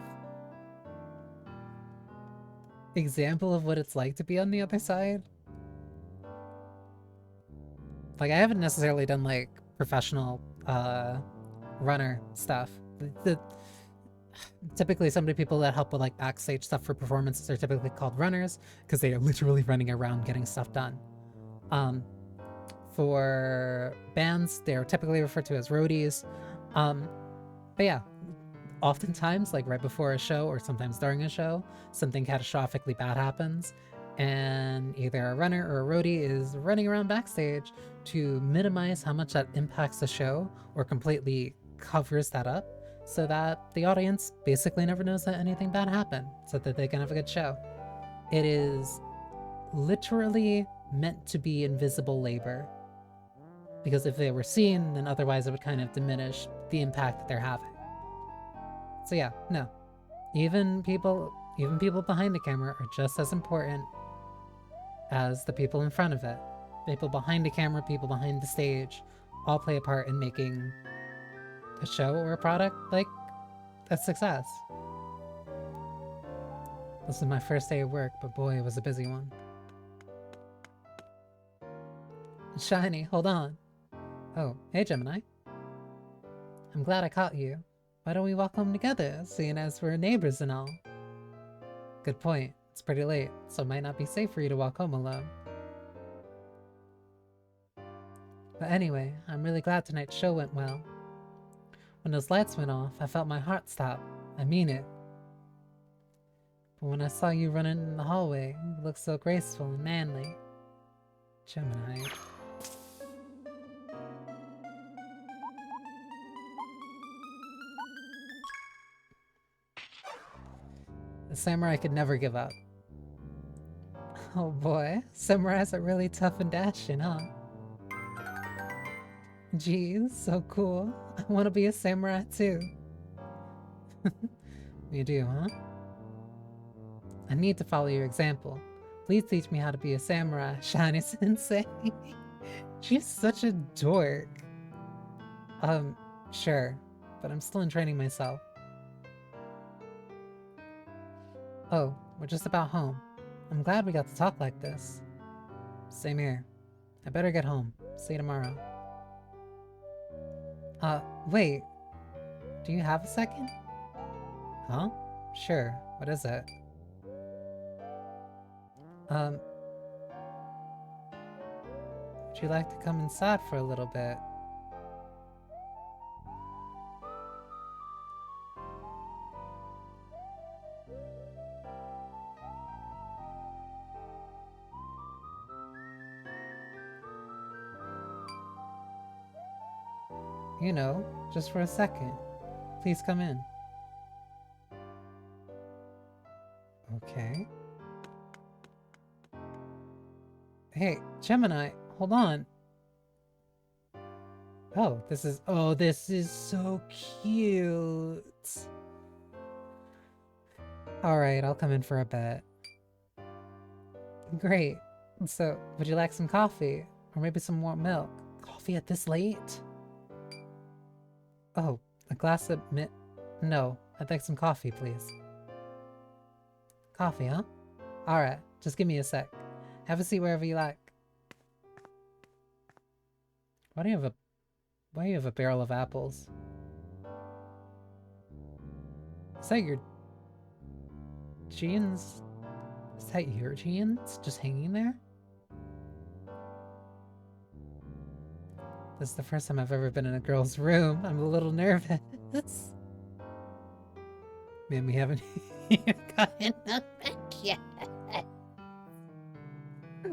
example of what it's like to be on the other side. Like, I haven't necessarily done like professional runner stuff. Typically some of the people that help with like backstage stuff for performances are typically called runners because they are literally running around getting stuff done. For bands, they're typically referred to as roadies. But yeah, oftentimes, like right before a show or sometimes during a show, something catastrophically bad happens, and either a runner or a roadie is running around backstage to minimize how much that impacts the show or completely covers that up so that the audience basically never knows that anything bad happened, so that they can have a good show. It is literally meant to be invisible labor. Because if they were seen, then otherwise it would kind of diminish the impact that they're having. So yeah, no. Even people behind the camera are just as important as the people in front of it. People behind the camera, people behind the stage, all play a part in making a show or a product like a success. This is my first day of work, but boy, it was a busy one. Shiny, hold on. Oh, hey Gemini. I'm glad I caught you. Why don't we walk home together, seeing as we're neighbors and all? Good point. It's pretty late, so it might not be safe for you to walk home alone. But anyway, I'm really glad tonight's show went well. When those lights went off, I felt my heart stop. I mean it. But when I saw you running in the hallway, you looked so graceful and manly. Gemini. The samurai could never give up. Oh boy, samurais are really tough and dashing, huh? Geez, so cool. I want to be a samurai too. You do, huh? I need to follow your example. Please teach me how to be a samurai, Shiny Sensei. She's such a dork. Sure, but I'm still in training myself. Oh, we're just about home. I'm glad we got to talk like this. Same here. I better get home. See you tomorrow. Wait. Do you have a second? Huh? Sure. What is it? Would you like to come inside for a little bit? You know, just for a second. Please come in. Okay. Hey, Gemini, hold on. Oh, this is so cute. Alright, I'll come in for a bit. Great. So, would you like some coffee? Or maybe some warm milk? Coffee at this late? Oh, a glass of No, I'd like some coffee, please. Coffee, huh? Alright, just give me a sec. Have a seat wherever you like. Why do you have a barrel of apples? Is that your jeans? Is that your jeans just hanging there? This is the first time I've ever been in a girl's room. I'm a little nervous. Man, we haven't even gotten the mech yet.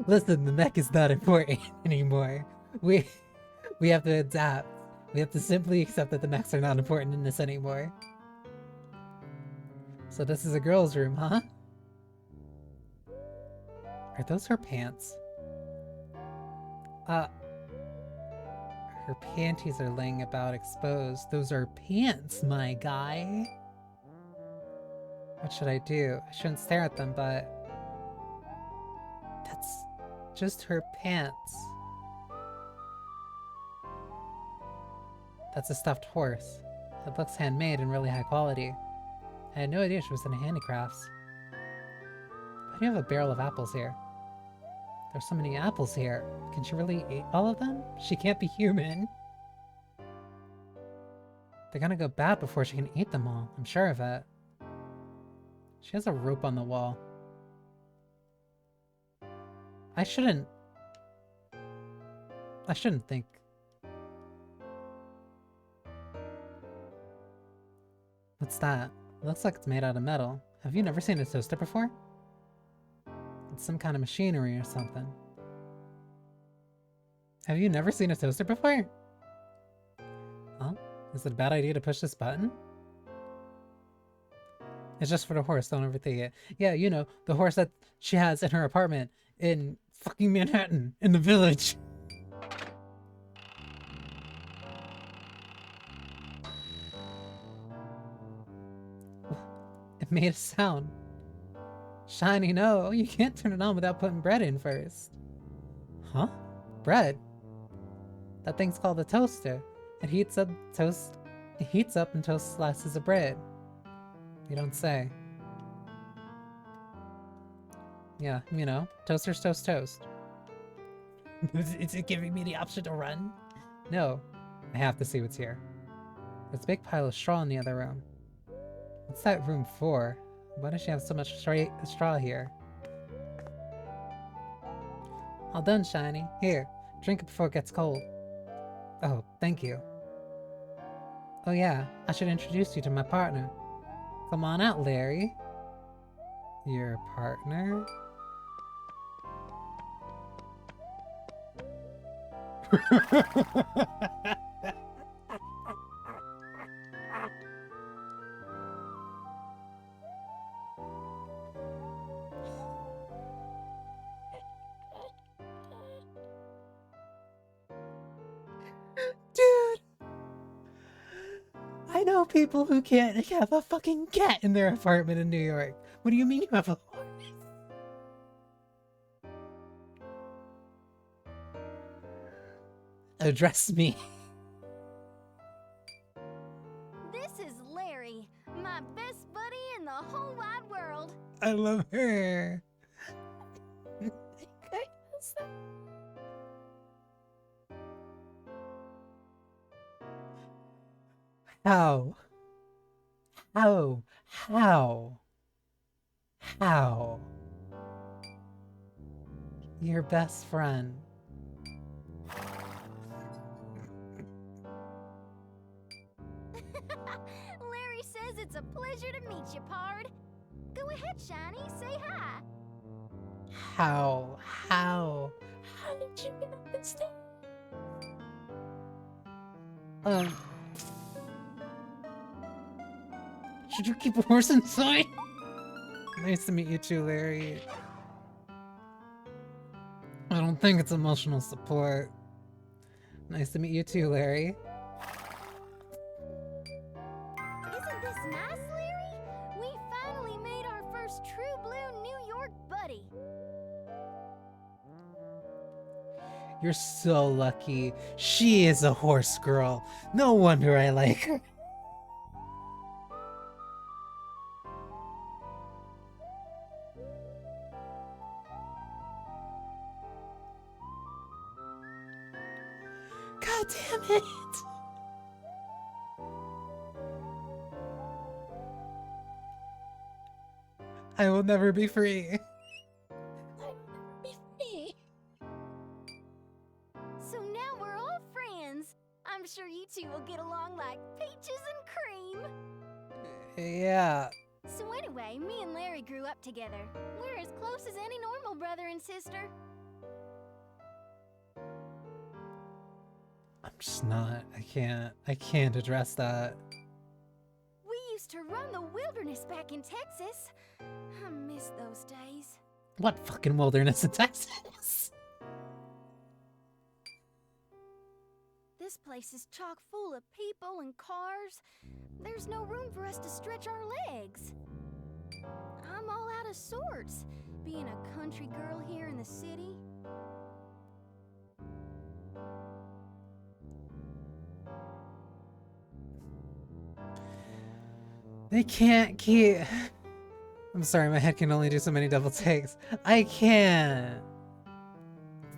Listen, the mech is not important anymore. We have to adapt. We have to simply accept that the mechs are not important in this anymore. So this is a girl's room, huh? Are those her pants? Her panties are laying about exposed. Those are pants, my guy. What should I do? I shouldn't stare at them, but... That's just her pants. That's a stuffed horse. It looks handmade and really high quality. I had no idea she was into handicrafts. Why do you have a barrel of apples here? There's so many apples here. Can she really eat all of them? She can't be human. They're gonna go bad before she can eat them all. I'm sure of it. She has a rope on the wall. I shouldn't think. What's that? It looks like it's made out of metal. Have you never seen a toaster before? It's some kind of machinery or something. Have you never seen a toaster before? Huh? Is it a bad idea to push this button? It's just for the horse, don't overthink it. Yeah, you know, the horse that she has in her apartment in fucking Manhattan, in the village. It made a sound. Shiny, no, you can't turn it on without putting bread in first. Huh? Bread? That thing's called a toaster. It heats up and toasts slices of bread. You don't say. Yeah, you know, toasters toast toast. Is it giving me the option to run? No, I have to see what's here. There's a big pile of straw in the other room. What's that room for? Why does she have so much straw here? All done, Shiny. Here, drink it before it gets cold. Oh, thank you. Oh yeah, I should introduce you to my partner. Come on out, Larry. Your partner? Dude! I know people who can't have a fucking cat in their apartment in New York. What do you mean you have a horse? Address me. This is Larry, my best buddy in the whole wide world. I love her. How? How? How? How? Your best friend. Larry says it's a pleasure to meet you, Pard. Go ahead, Shiny, say hi. How? How? How did you get up this thing? Should you keep a horse inside? Nice to meet you too, Larry. I don't think it's emotional support. Nice to meet you too, Larry. Isn't this nice, Larry? We finally made our first true blue New York buddy. You're so lucky. She is a horse girl. No wonder I like her. God damn it! I will never be free. I will never be free. So now we're all friends. I'm sure you two will get along like peaches and cream. Yeah. So anyway, me and Larry grew up together. We're as close as any normal brother and sister. I'm just not. I can't address that. We used to run the wilderness back in Texas. I miss those days. What fucking wilderness in Texas? This place is chock full of people and cars. There's no room for us to stretch our legs. I'm all out of sorts, being a country girl here in the city. They can't keep... I'm sorry, my head can only do so many double takes. I can't.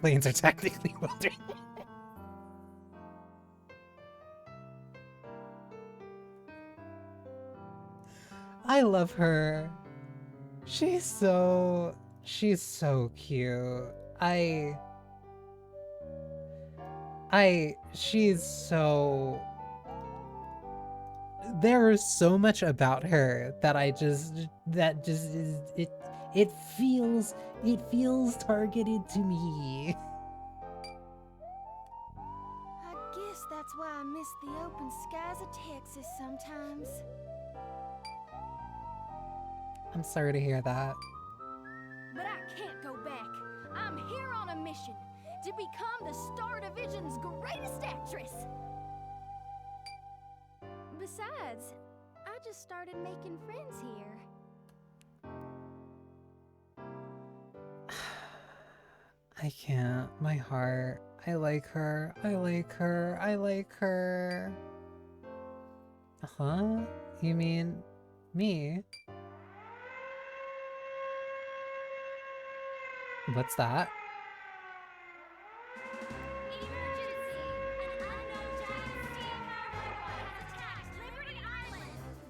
Planes are technically wilderness. I love her. She's so cute. She's so... There is so much about her that it feels targeted to me. I guess that's why I miss the open skies of Texas sometimes. I'm sorry to hear that. But I can't go back. I'm here on a mission to become the Star Division's greatest actress. Besides, I just started making friends here. I can't. My heart. I like her. I like her. I like her. Huh? You mean me? What's that?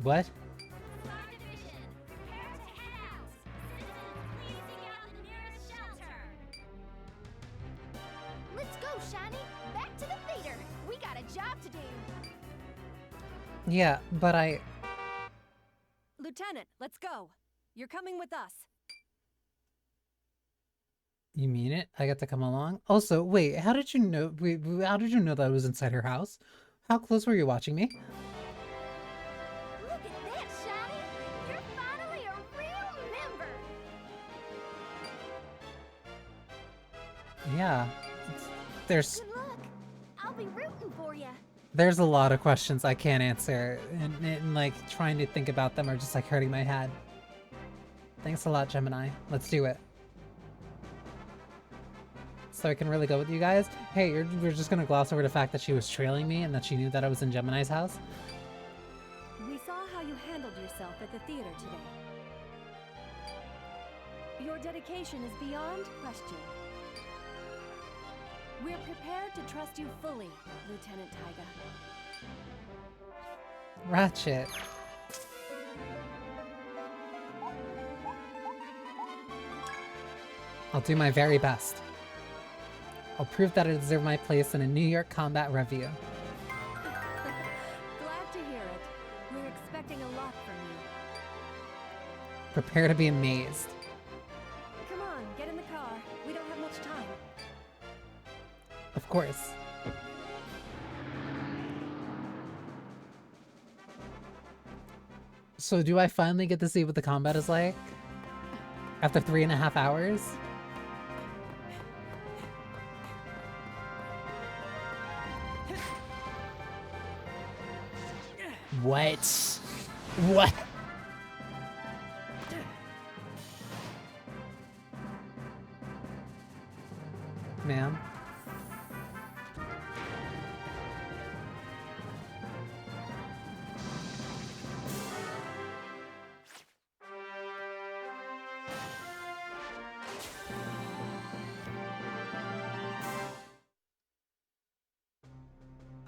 What? Star Division, prepare to head out. Citizens, please seek out the nearest shelter. Let's go, Shiny. Back to the theater. We got a job to do. Yeah, but I... Lieutenant, let's go. You're coming with us. You mean it? I got to come along? Also, wait, how did you know... Wait, how did you know that I was inside her house? How close were you watching me? Look at that, Shiny. You're finally a real member. Yeah. There's... Good luck. I'll be rooting for you. There's a lot of questions I can't answer, and like, trying to think about them are just like hurting my head. Thanks a lot, Gemini. Let's do it. So I can really go with you guys? Hey, we're just gonna gloss over the fact that she was trailing me and that she knew that I was in Gemini's house? We saw how you handled yourself at the theater today. Your dedication is beyond question. We're prepared to trust you fully, Lieutenant Taiga. Ratchet. I'll do my very best. I'll prove that I deserve my place in a New York combat review. Glad to hear it. We're expecting a lot from you. Prepare to be amazed. Come on, get in the car. We don't have much time. Of course. So do I finally get to see what the combat is like? After 3.5 hours? What? What? Ma'am?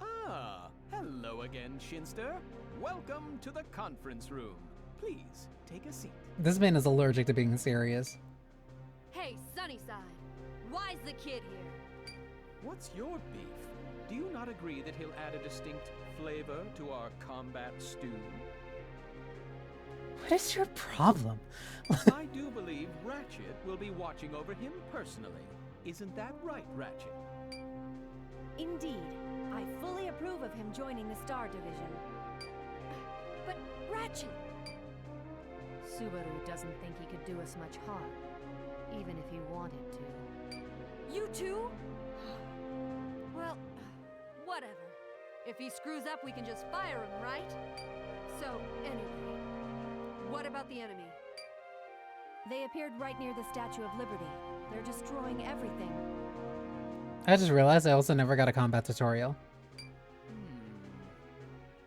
Ah, hello again, Shinster. Welcome to the conference room. Please, take a seat. This man is allergic to being serious. Hey, Sunnyside. Why's the kid here? What's your beef? Do you not agree that he'll add a distinct flavor to our combat stew? What is your problem? I do believe Ratchet will be watching over him personally. Isn't that right, Ratchet? Indeed. I fully approve of him joining the Star Division. But Ratchet! Subaru doesn't think he could do us much harm, even if he wanted to. You too? Well, whatever. If he screws up, we can just fire him, right? So, anyway, what about the enemy? They appeared right near the Statue of Liberty. They're destroying everything. I just realized I also never got a combat tutorial.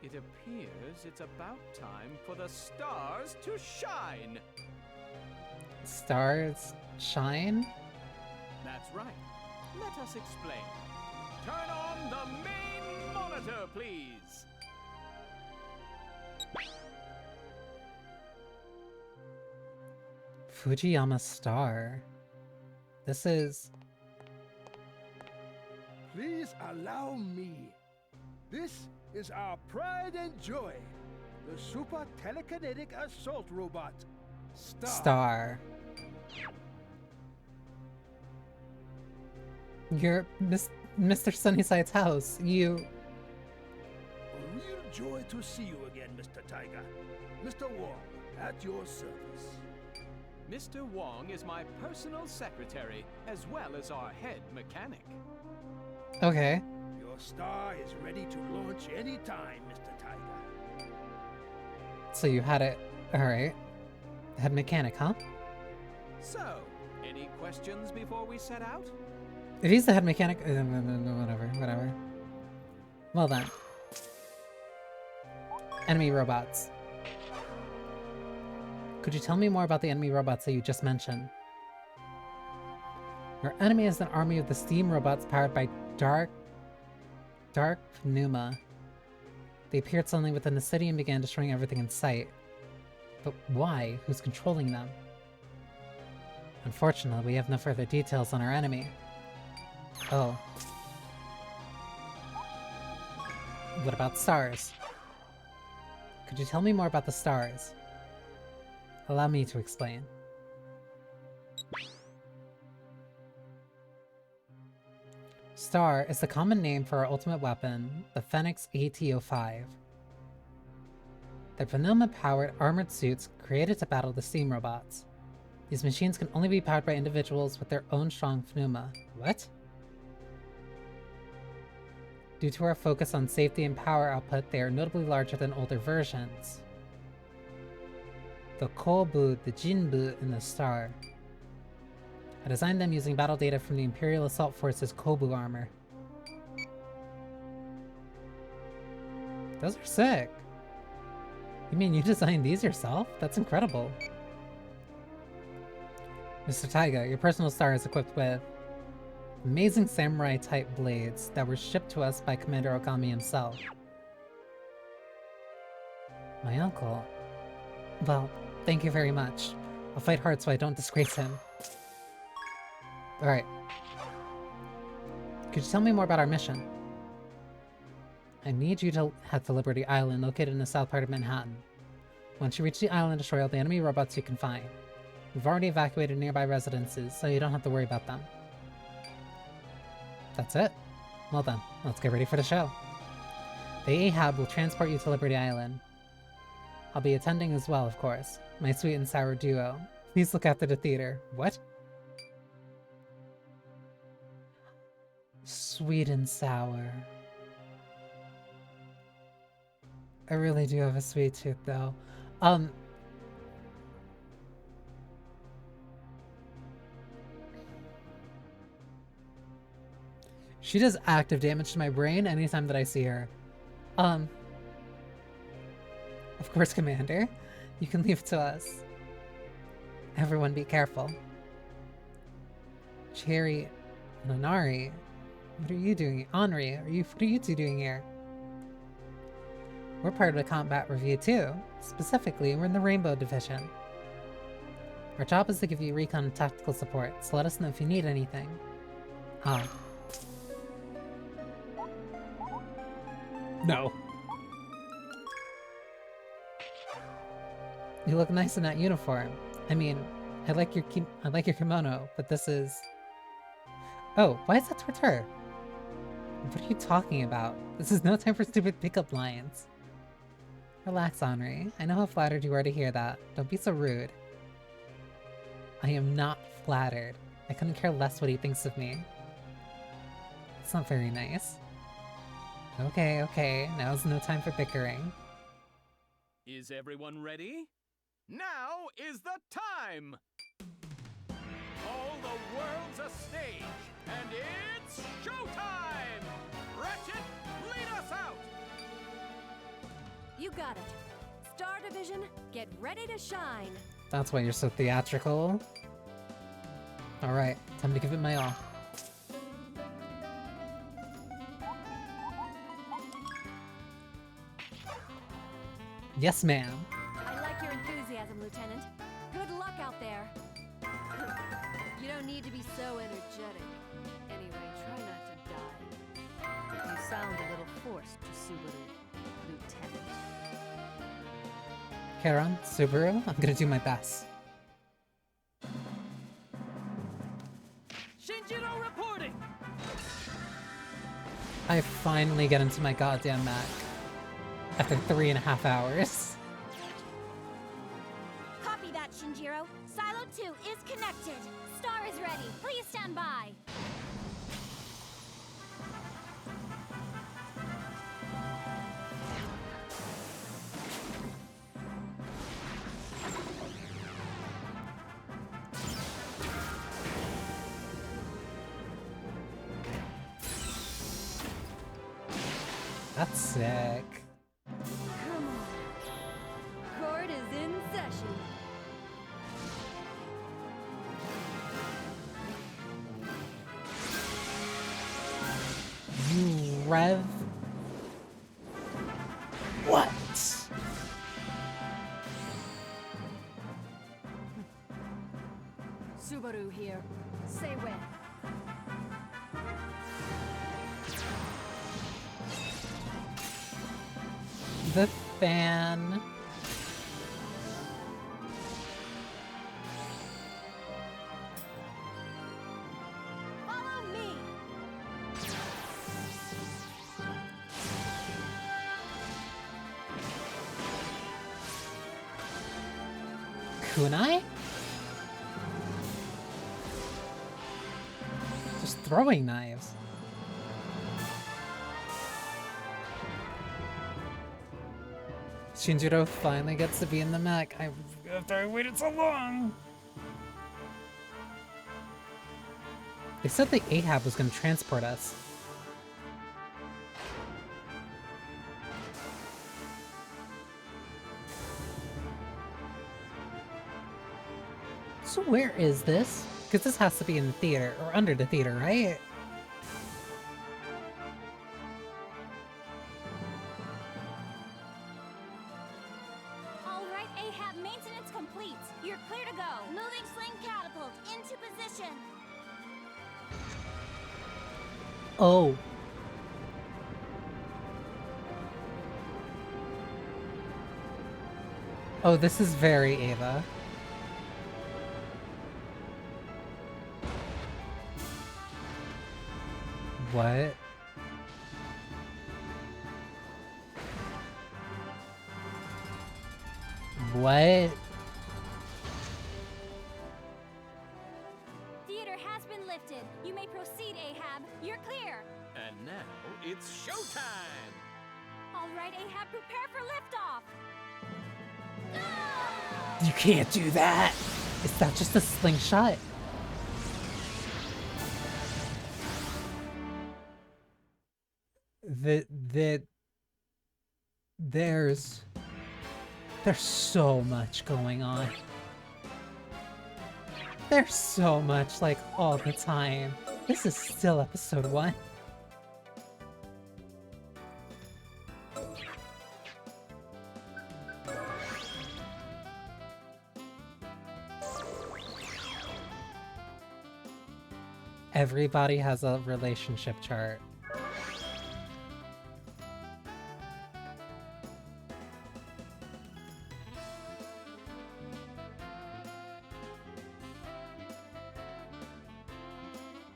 It appears it's about time for the stars to shine. Stars shine? That's right. Let us explain. Turn on the main monitor, please. Fujiyama Star. This is... Please allow me. This is our pride and joy. The Super Telekinetic Assault Robot. Star. You're Mr. Sunnyside's house. You... A real joy to see you again, Mr. Tiger. Mr. Wong, at your service. Mr. Wong is my personal secretary, as well as our head mechanic. Okay. Your star is ready to launch any time, Mr. Tiger. So you had it. Alright. Head mechanic, huh? So, any questions before we set out? If he's the head mechanic, whatever. Well then. Enemy robots. Could you tell me more about the enemy robots that you just mentioned? Your enemy is an army of the steam robots powered by dark pneuma. They appeared suddenly within the city and began destroying everything in sight. But why? Who's controlling them? Unfortunately, we have no further details on our enemy. Oh. What about stars? Could you tell me more about the stars? Allow me to explain. Star is the common name for our ultimate weapon, the Phoenix AT-05. They're pneuma-powered armored suits created to battle the steam robots. These machines can only be powered by individuals with their own strong pneuma. What? Due to our focus on safety and power output, they are notably larger than older versions. The Kobu, the Jinbu, and the Star. I designed them using battle data from the Imperial Assault Force's Kobu armor. Those are sick. You mean you designed these yourself? That's incredible. Mr. Taiga, your personal star is equipped with amazing samurai-type blades that were shipped to us by Commander Okami himself. My uncle? Well, thank you very much. I'll fight hard so I don't disgrace him. Alright. Could you tell me more about our mission? I need you to head to Liberty Island, located in the south part of Manhattan. Once you reach the island, destroy all the enemy robots you can find. We've already evacuated nearby residences, so you don't have to worry about them. That's it? Well then, let's get ready for the show. The Ahab will transport you to Liberty Island. I'll be attending as well, of course. My sweet and sour duo. Please look after the theater. What? Sweet and sour. I really do have a sweet tooth, though. She does active damage to my brain anytime that I see her. Of course, Commander. You can leave it to us. Everyone be careful. Cherry and Onari, what are you doing? Henri, what are you two doing here? We're part of the Combat Revue too. Specifically, we're in the Rainbow Division. Our job is to give you recon and tactical support, so let us know if you need anything. No. You look nice in that uniform. I mean, I like your kimono, but this is... Oh, why is that towards her? What are you talking about? This is no time for stupid pickup lines. Relax, Henri. I know how flattered you are to hear that. Don't be so rude. I am not flattered. I couldn't care less what he thinks of me. It's not very nice. Okay, now's no time for bickering. Is everyone ready? Now is the time! All the world's a stage, and it's showtime! Ratchet, lead us out! You got it. Star Division, get ready to shine. That's why you're so theatrical. Alright, time to give it my all. Yes, ma'am. I like your enthusiasm, Lieutenant. Good luck out there. You don't need to be so energetic. Anyway, try not to die. You sound a little forced, Subaru, Lieutenant. Karen, Subaru, I'm gonna do my best. Shinjiro reporting! I finally get into my goddamn Mac. After 3.5 hours. connected. Star is ready. Please stand by. That's sick. Come on. Court is in session. Rev. What? Subaru here. Say when. The fan. Follow me. Kunai? Just throwing knives. Shinjiro finally gets to be in the mech. After I waited so long. They said the Ahab was going to transport us. So where is this? Because this has to be in the theater, or under the theater, right? All right, Ahab, maintenance complete. You're clear to go. Moving sling catapult into position. Oh. Oh, this is very Ava. What? What? Theater has been lifted. You may proceed, Ahab. You're clear. And now it's showtime! All right, Ahab, prepare for liftoff. You can't do that! Is that just a slingshot? There's so much going on. There's so much, like, all the time. This is still episode 1. Everybody has a relationship chart.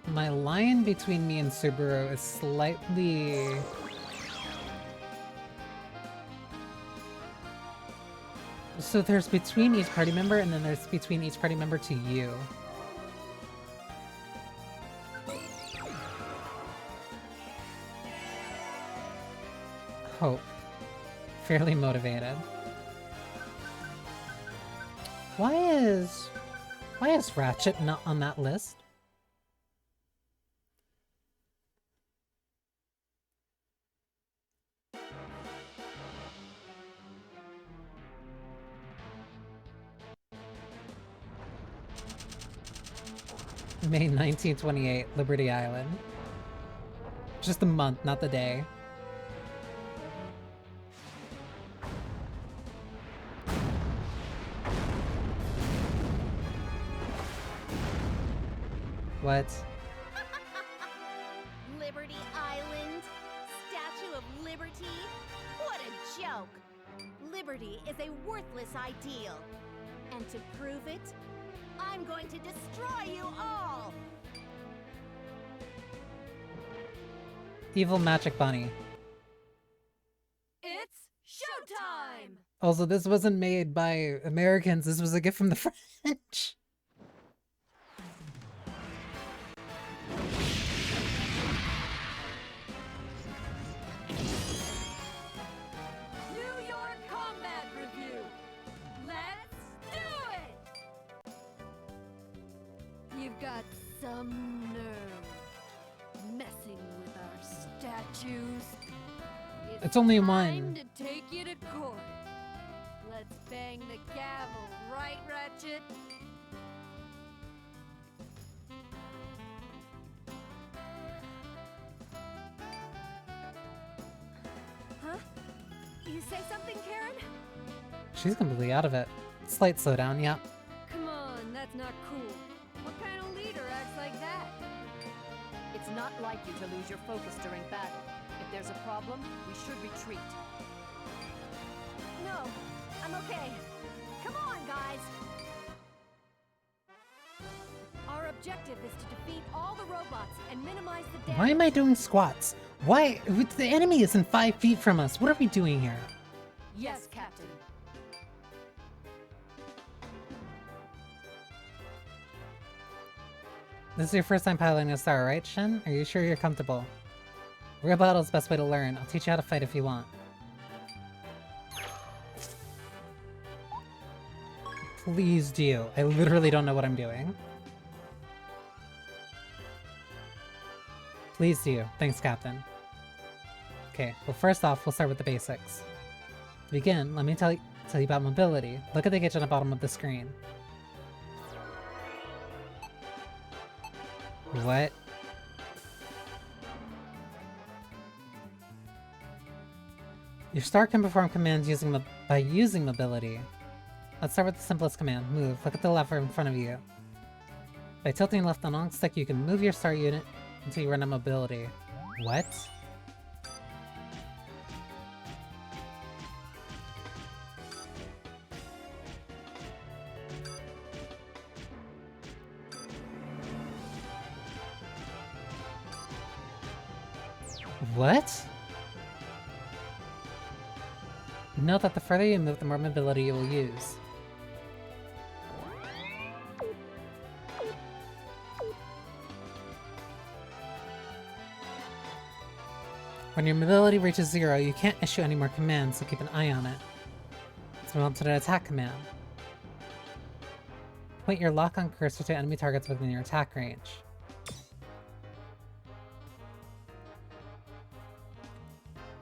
My line between me and Subaru is slightly... So there's between each party member, and then there's between each party member to you. Hope. Fairly motivated. Why is Ratchet not on that list? May 1928, Liberty Island. Just the month, not the day. What? Liberty Island? Statue of Liberty? What a joke! Liberty is a worthless ideal. And to prove it, I'm going to destroy you all! Evil Magic Bunny. It's showtime! Also, this wasn't made by Americans. This was a gift from the French. You've got some nerve messing with our statues. It's only time one. to take you to court. Let's bang the gavel, right, Ratchet? Huh? You say something, Karen? She's completely out of it. Slight slowdown, yeah. Come on, that's not cool. What kind of leader acts like that? It's not like you to lose your focus during battle. If there's a problem, we should retreat. No, I'm okay. Come on, guys! Our objective is to defeat all the robots and minimize the damage. Why am I doing squats? Why? The enemy isn't 5 feet from us. What are we doing here? Yes, Captain. This is your first time piloting a star, right, Shen? Are you sure you're comfortable? Real battle's the best way to learn. I'll teach you how to fight if you want. Please do. I literally don't know what I'm doing. Please do. Thanks, Captain. Okay, well first off, we'll start with the basics. To begin, let me tell you about mobility. Look at the gauge on the bottom of the screen. What? Your star can perform commands by using mobility. Let's start with the simplest command, move. Look at the lever in front of you. By tilting left on long stick, you can move your star unit until you run out of mobility. What? What? Note that the further you move, the more mobility you will use. When your mobility reaches 0, you can't issue any more commands, so keep an eye on it. Let's move on to the attack command. Point your lock-on cursor to enemy targets within your attack range.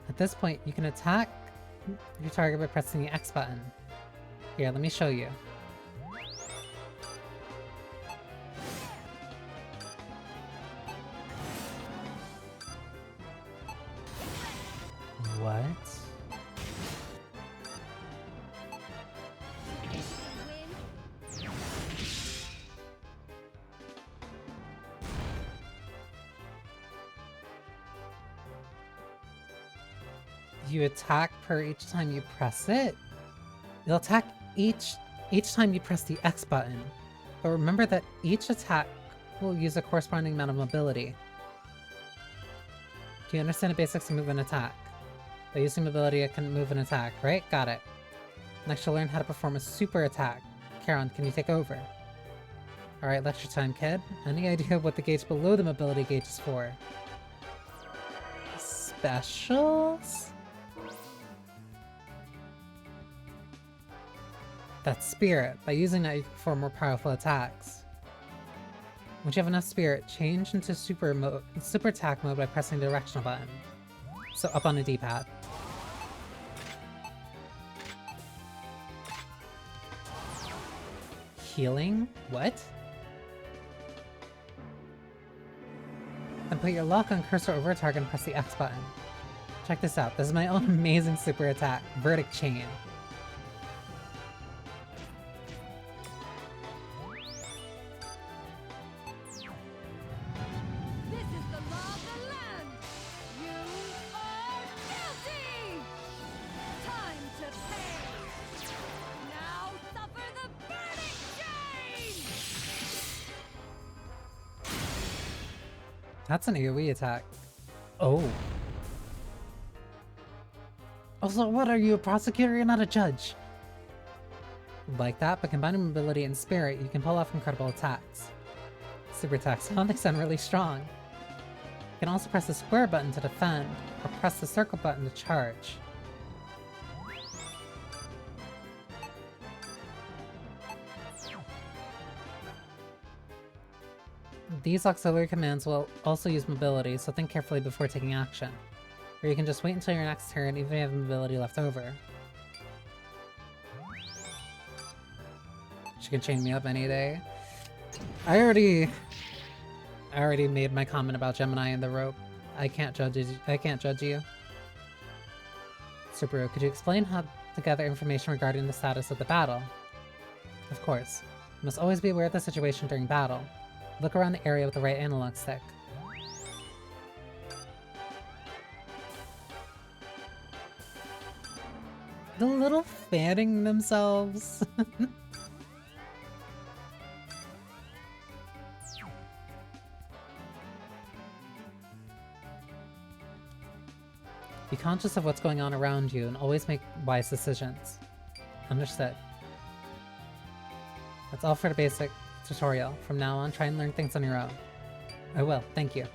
At this point, you can attack your target by pressing the X button. Here, let me show you. What? You attack per each time you press it? You'll attack each time you press the X button. But remember that each attack will use a corresponding amount of mobility. Do you understand the basics of move and attack? By using mobility, I can move and attack, right? Got it. Next, you'll learn how to perform a super attack. Charon, can you take over? Alright, lecture time, kid. Any idea what the gauge below the mobility gauge is for? Specials? That's spirit. By using that, you can perform more powerful attacks. Once you have enough spirit, change into super attack mode by pressing the directional button. So up on the D-pad. Healing? What? Then put your lock-on cursor over a target and press the X button. Check this out. This is my own amazing super attack, Verdict Chain. That's an AoE attack. Oh. Also, what are you, a prosecutor? You're not a judge. Like that, but combining mobility and spirit, you can pull off incredible attacks. Super attacks, they sound really strong. You can also press the square button to defend, or press the circle button to charge. These auxiliary commands will also use mobility, so think carefully before taking action. Or you can just wait until your next turn, even if you have mobility left over. She can chain me up any day. I already made my comment about Gemini and the rope. I can't judge you. Subaru, could you explain how to gather information regarding the status of the battle? Of course. You must always be aware of the situation during battle. Look around the area with the right analog stick. The little fanning themselves. Be conscious of what's going on around you and always make wise decisions. Understood. That's all for the basic tutorial. From now on, try and learn things on your own. I will, thank you.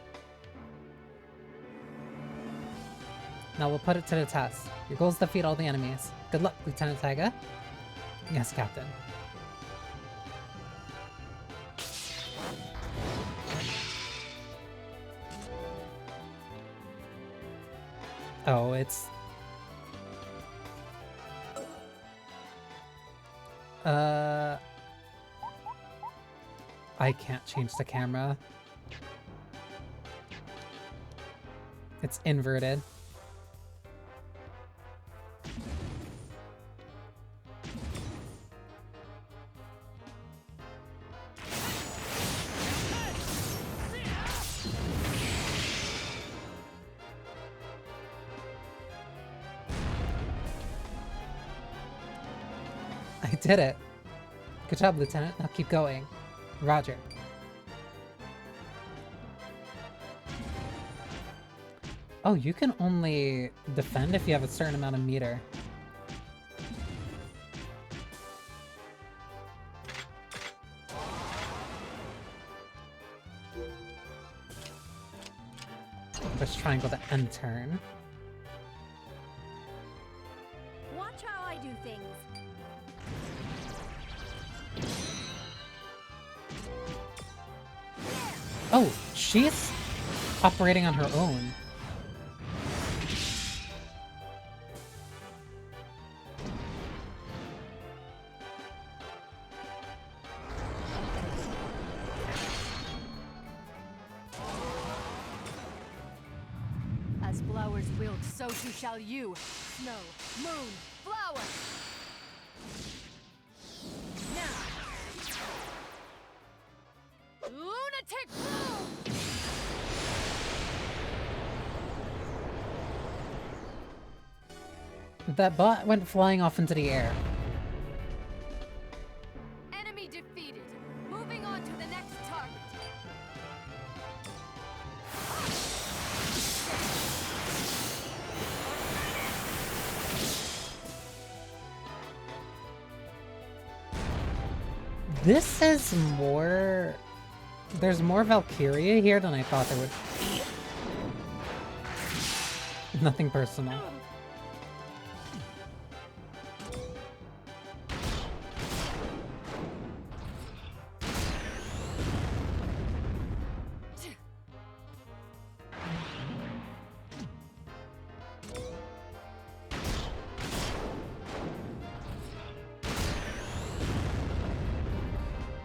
Now we'll put it to the test. Your goal is to defeat all the enemies. Good luck, Lieutenant Taiga. Yes, Captain. Oh, it's... I can't change the camera. It's inverted. I did it. Good job, Lieutenant. Now keep going. Roger. Oh, you can only defend if you have a certain amount of meter. Press triangle to end turn. Watch how I do things. Oh, she's operating on her own. As flowers wilt, so too shall you. Snow, moon, flower. Now. Lunatic bloom! That bot went flying off into the air. Enemy defeated. Moving on to the next target. This is more... There's more Valkyria here than I thought there would be. Nothing personal.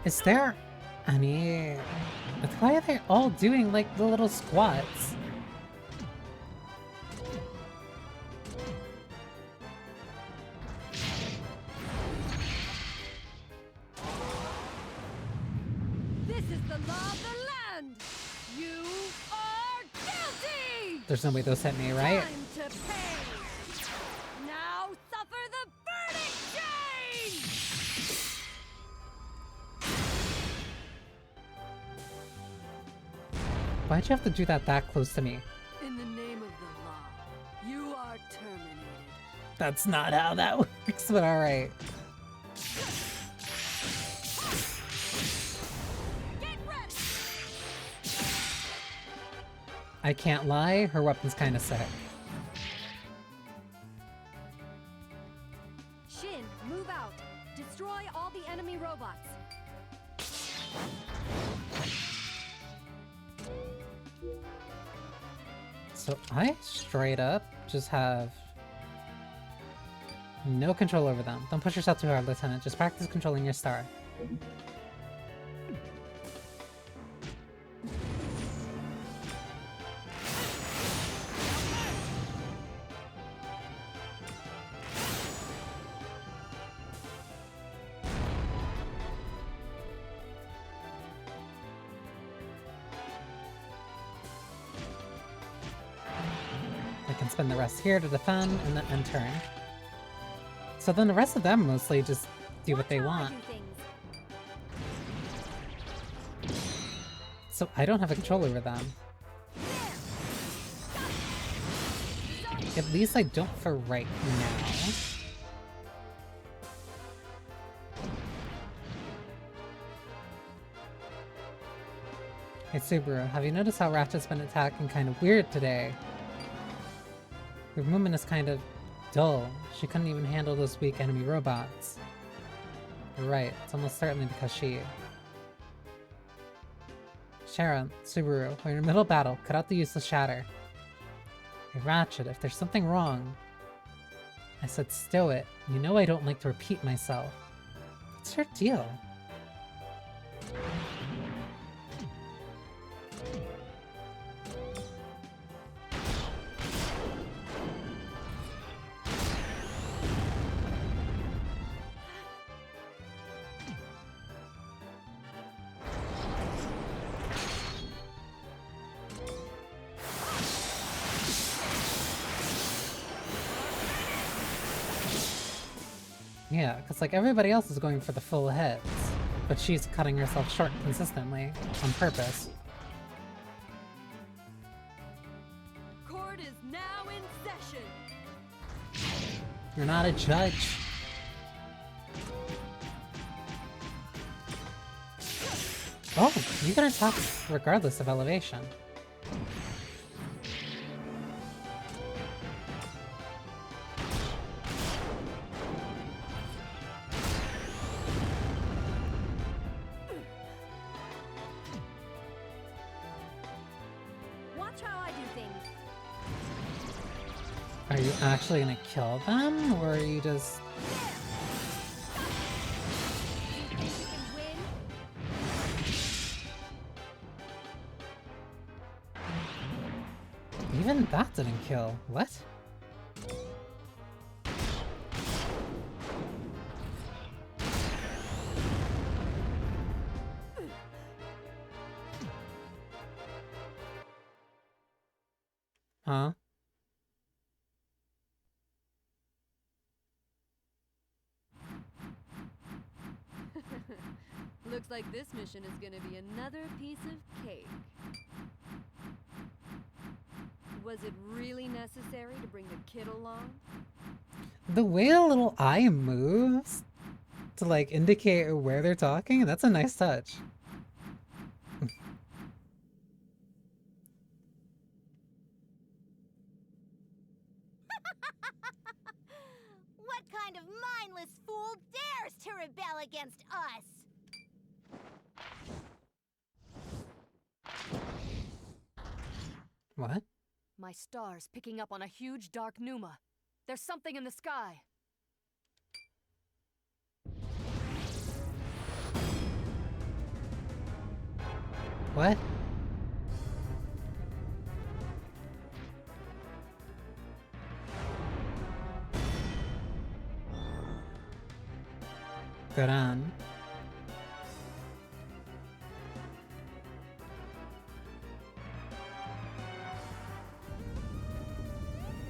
Is there any... Why are they all doing, like, the little squats? This is the law of the land. You are guilty. There's no way those hit me, right? Time to pay. Now suffer the burning chain. Why'd you have to do that close to me? In the name of the law, you are terminated. That's not how that works, but alright. Get ready. I can't lie, her weapon's kinda sick. Shin, move out. Destroy all the enemy robots. So I straight up just have no control over them. Don't push yourself too hard, Lieutenant. Just practice controlling your star. I can spend the rest here to defend and then end turn. So then the rest of them mostly just do what they want. So I don't have a control over them. At least I don't for right now. Hey Subaru, have you noticed how Ratchet's been attacking kind of weird today? Her movement is kind of dull. She couldn't even handle those weak enemy robots. You're right, it's almost certainly because she... Sharon, Subaru, we're in the middle of battle. Cut out the useless chatter. Hey Ratchet, if there's something wrong... I said stow it. You know I don't like to repeat myself. What's your deal? Yeah, because like everybody else is going for the full hits, but she's cutting herself short consistently, on purpose. Court is now in session. You're not a judge. Oh, you can attack regardless of elevation. Are you actually gonna kill them, or are you just... Even that didn't kill. What? Huh? Looks like this mission is gonna be another piece of cake. Was it really necessary to bring the kid along? The way a little eye moves to like indicate where they're talking, that's a nice touch. What kind of mindless fool dares to rebel against us? What? My star's picking up on a huge dark pneuma. There's something in the sky. What? Good on.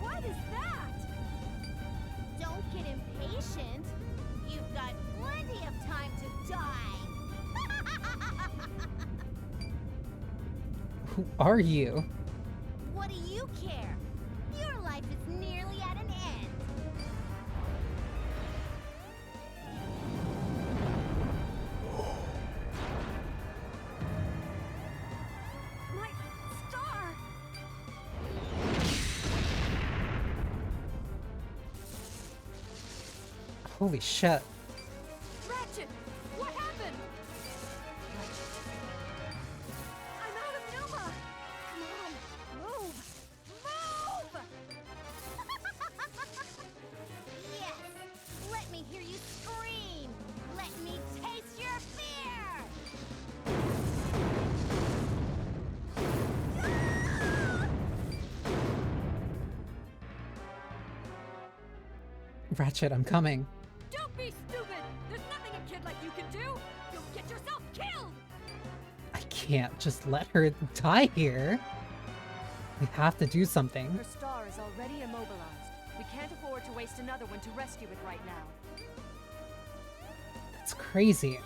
What is that? Don't get impatient. You've got plenty of time to die. Who are you? What do you care? Your life is nearly at an end. My star! Holy shit. Ratchet! What happened? I'm out of pneuma! Come on, move! Ratchet, I'm coming. Don't be stupid! There's nothing a kid like you can do! You'll get yourself killed! I can't just let her die here. We have to do something. Her star is already immobilized. We can't afford to waste another one to rescue it right now. That's crazy.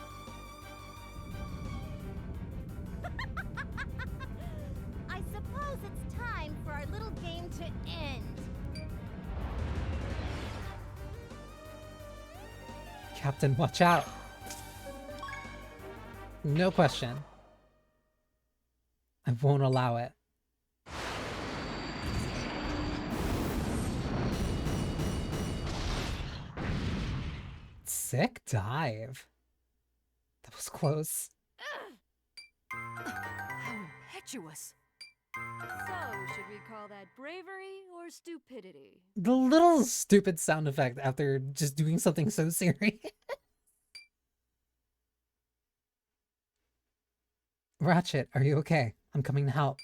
I suppose it's time for our little game to end. Captain, watch out. No question. I won't allow it. Sick dive. That was close. How impetuous. So, should we call that bravery or stupidity? The little stupid sound effect after just doing something so serious. Ratchet, are you okay? I'm coming to help.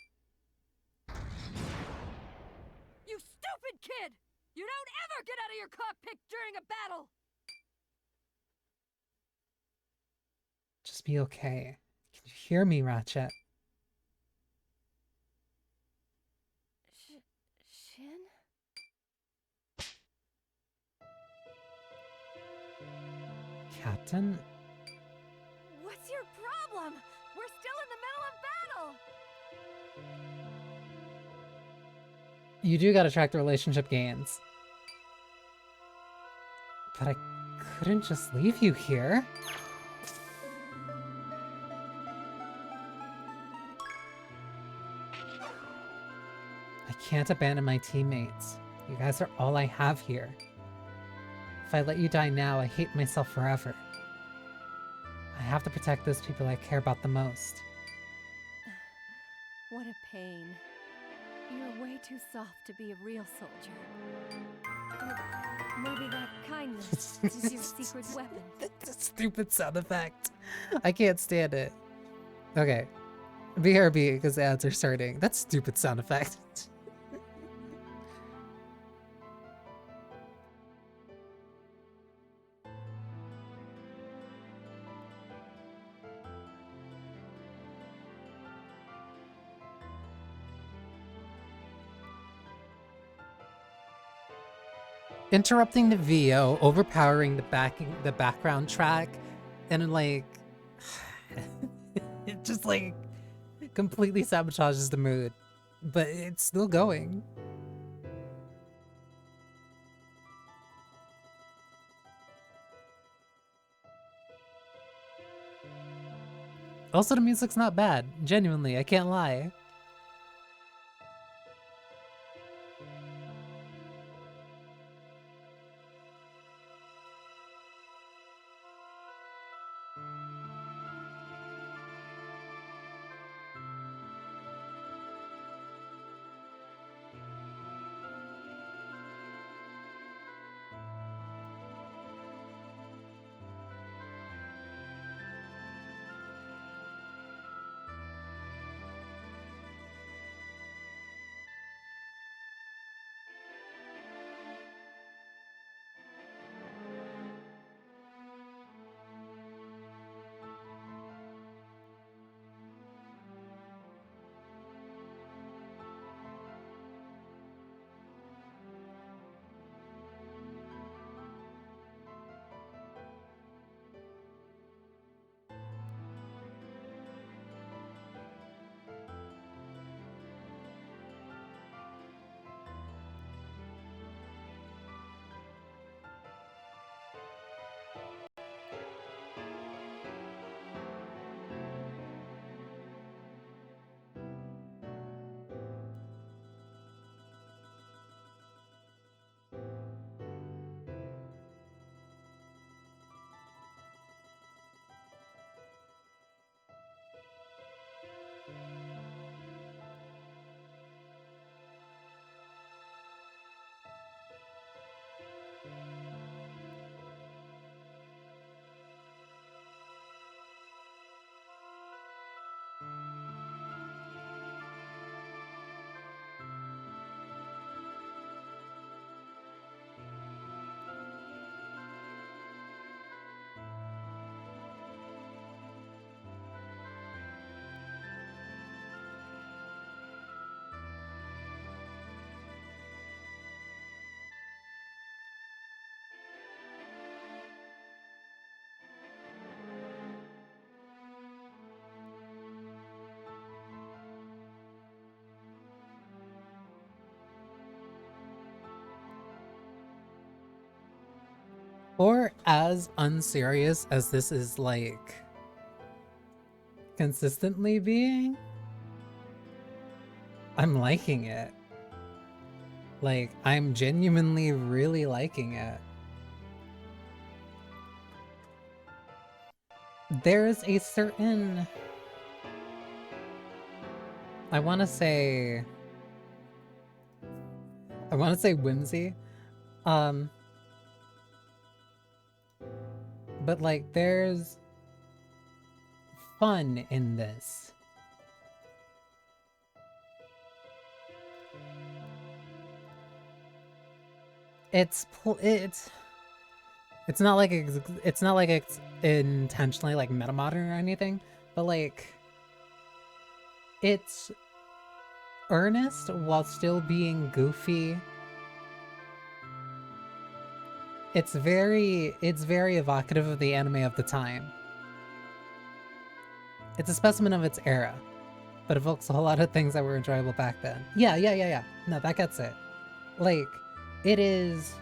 You stupid kid! You don't ever get out of your cockpit during a battle! Just be okay. Can you hear me, Ratchet? Shin? Captain? What's your problem? We're still in the middle of battle! You do gotta track the relationship gains. But I couldn't just leave you here. I can't abandon my teammates. You guys are all I have here. If I let you die now, I hate myself forever. I have to protect those people I care about the most. What a pain. You're way too soft to be a real soldier. Maybe that kindness is your secret weapon. That's a stupid sound effect. I can't stand it. Okay. BRB, because the ads are starting. That's stupid sound effect. Interrupting the VO, overpowering the background track, and like it just like completely sabotages the mood, but it's still going. Also, the music's not bad. Genuinely, I can't lie. For as unserious as this is like consistently being, I'm liking it. Like, I'm genuinely really liking it. There's a certain, I want to say whimsy, but like there's fun in this. It's not like it's intentionally like meta modern or anything, but like it's earnest while still being goofy. It's very evocative of the anime of the time. It's a specimen of its era, but evokes a whole lot of things that were enjoyable back then. Yeah. No, that gets it. Like, it is...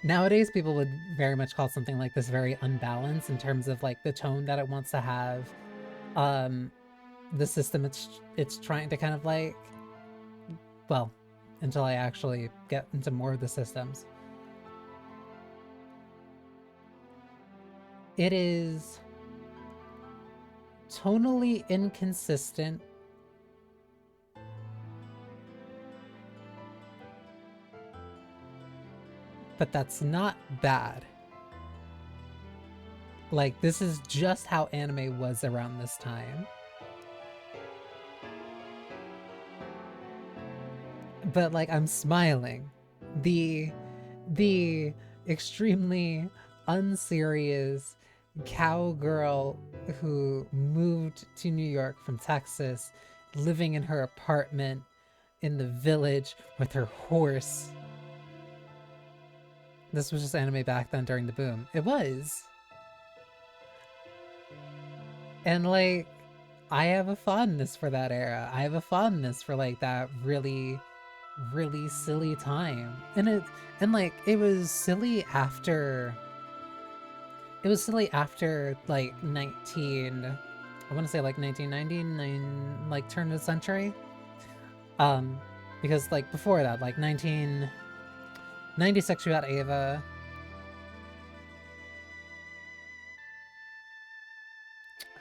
Nowadays, people would very much call something like this very unbalanced in terms of like the tone that it wants to have, the system it's trying to kind of like, well, until I actually get into more of the systems. It is tonally inconsistent, but that's not bad. Like, this is just how anime was around this time. But like, I'm smiling. The extremely unserious cowgirl who moved to New York from Texas, living in her apartment in the village with her horse. This was just anime back then during the boom. It was. And like, I have a fondness for that era. I have a fondness for like that really silly time. And it was silly after like I want to say like 1999, like turn of the century. Because like before that, like 1996 we got Ava.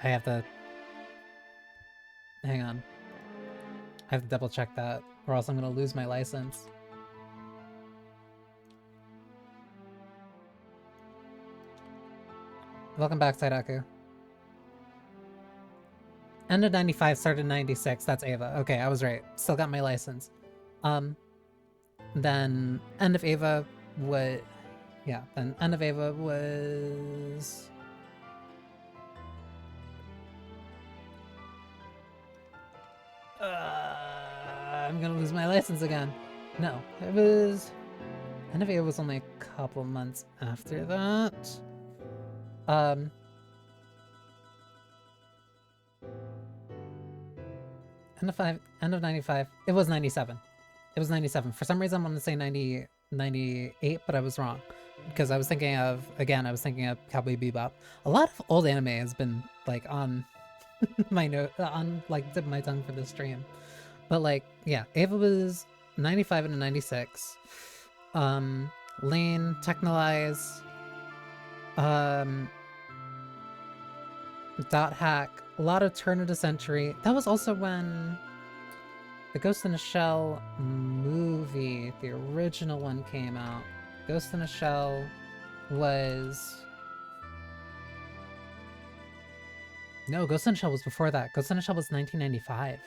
I have to hang on. I have to double check that, or else I'm gonna lose my license. Welcome back, Saidaku. End of 95, started 96, that's Ava. Okay, I was right. Still got my license. Then end of Ava was... Yeah, then end of Ava was... I'm gonna lose my license again. No, it was... End of Ava was only a couple months after that. End of 95. It was 97. It was 97. For some reason, I want to say 98, but I was wrong. Because I was thinking of Cowboy Bebop. A lot of old anime has been, like, on my tip of my tongue for this stream. But, like, yeah, Ava was 95 and 96. Lane, Technolize, Dot Hack, a lot of turn of the century. That was also when the Ghost in a Shell movie, the original one, came out. Ghost in a Shell was... No, Ghost in a Shell was before that. Ghost in a Shell was 1995.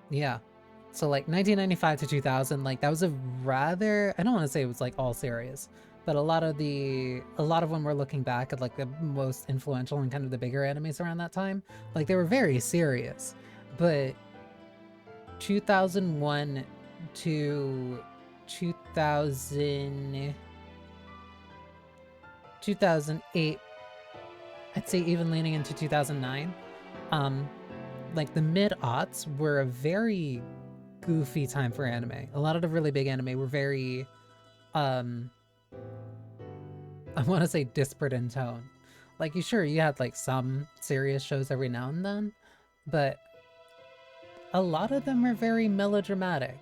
Yeah. So like 1995 to 2000, like that was a rather, I don't want to say it was like all serious, but a lot of when we're looking back at like the most influential and kind of the bigger animes around that time, like they were very serious. But 2001 to 2008, I'd say even leaning into 2009, like the mid-aughts were a very goofy time for anime. A lot of the really big anime were very, I want to say disparate in tone. Like, you had like some serious shows every now and then, but a lot of them were very melodramatic.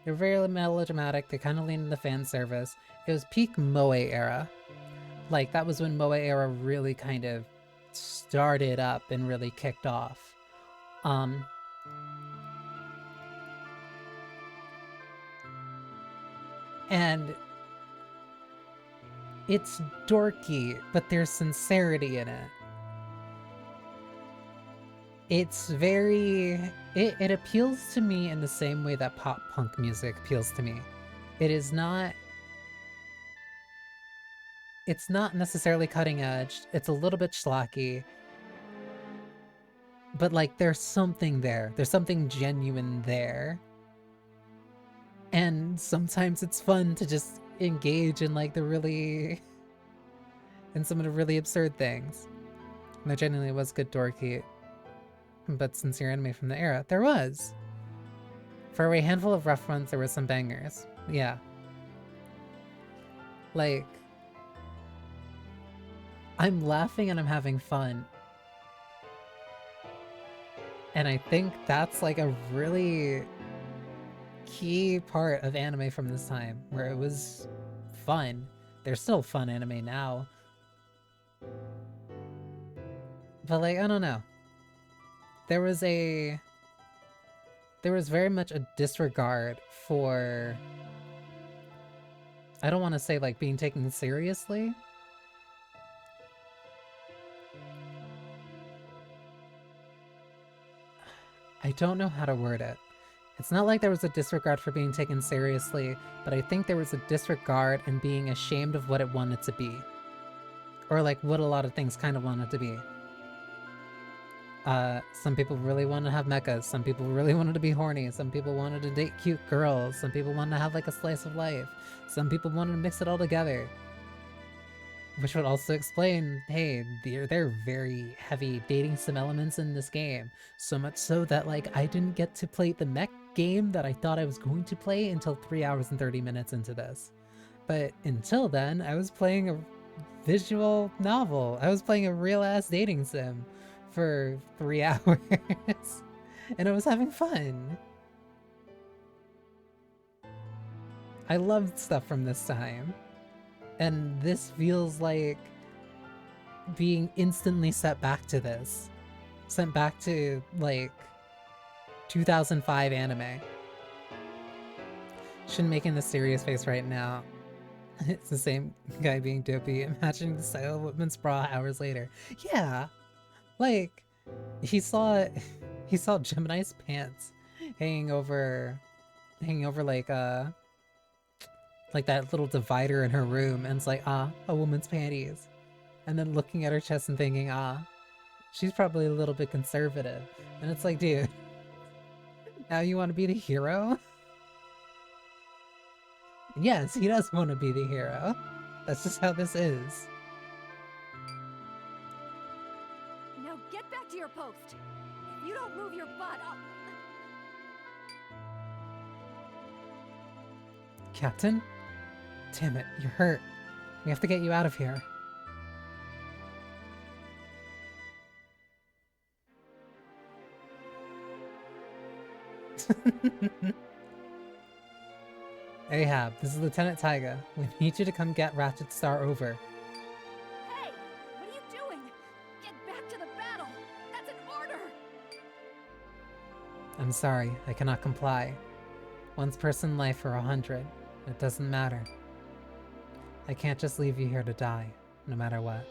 They're very melodramatic, they kind of lean into fan service. It was peak Moe era. Like, that was when Moe era really kind of started up and really kicked off. And it's dorky, but there's sincerity in it. It's very... It appeals to me in the same way that pop punk music appeals to me. It is not... It's not necessarily cutting edge. It's a little bit schlocky. But, like, there's something there. There's something genuine there. And sometimes it's fun to just engage in, like, in some of the really absurd things. And there genuinely was good dorky, but sincere anime from the era. There was! For a handful of rough ones, there were some bangers. Yeah. Like... I'm laughing and I'm having fun. And I think that's like a really key part of anime from this time, where it was fun. There's still fun anime now. But like, I don't know. There was very much a disregard for, I don't want to say like being taken seriously. I don't know how to word it. It's not like there was a disregard for being taken seriously, but I think there was a disregard in being ashamed of what it wanted to be. Or like what a lot of things kind of wanted to be. Some people really wanted to have mechas, some people really wanted to be horny, some people wanted to date cute girls, some people wanted to have like a slice of life, some people wanted to mix it all together. Which would also explain, hey, there are very heavy dating sim elements in this game. So much so that, like, I didn't get to play the mech game that I thought I was going to play until 3 hours and 30 minutes into this. But until then, I was playing a visual novel. I was playing a real-ass dating sim for 3 hours. And I was having fun. I loved stuff from this time. And this feels like being instantly set back to this. Sent back to, like, 2005 anime. Shin making the serious face right now. It's the same guy being dopey, imagining the style of women's bra hours later. Yeah! Like, he saw Gemini's pants hanging over, like that little divider in her room, and it's like, ah, a woman's panties. And then looking at her chest and thinking, ah, she's probably a little bit conservative. And it's like, dude, now you want to be the hero? Yes, he does want to be the hero. That's just how this is. Now get back to your post. If you don't move your butt, I'll... Captain? Damn it, you're hurt. We have to get you out of here. Ahab, this is Lieutenant Taiga. We need you to come get Ratchet Star over. Hey! What are you doing? Get back to the battle! That's an order! I'm sorry, I cannot comply. One's person life or 100. It doesn't matter. I can't just leave you here to die, no matter what.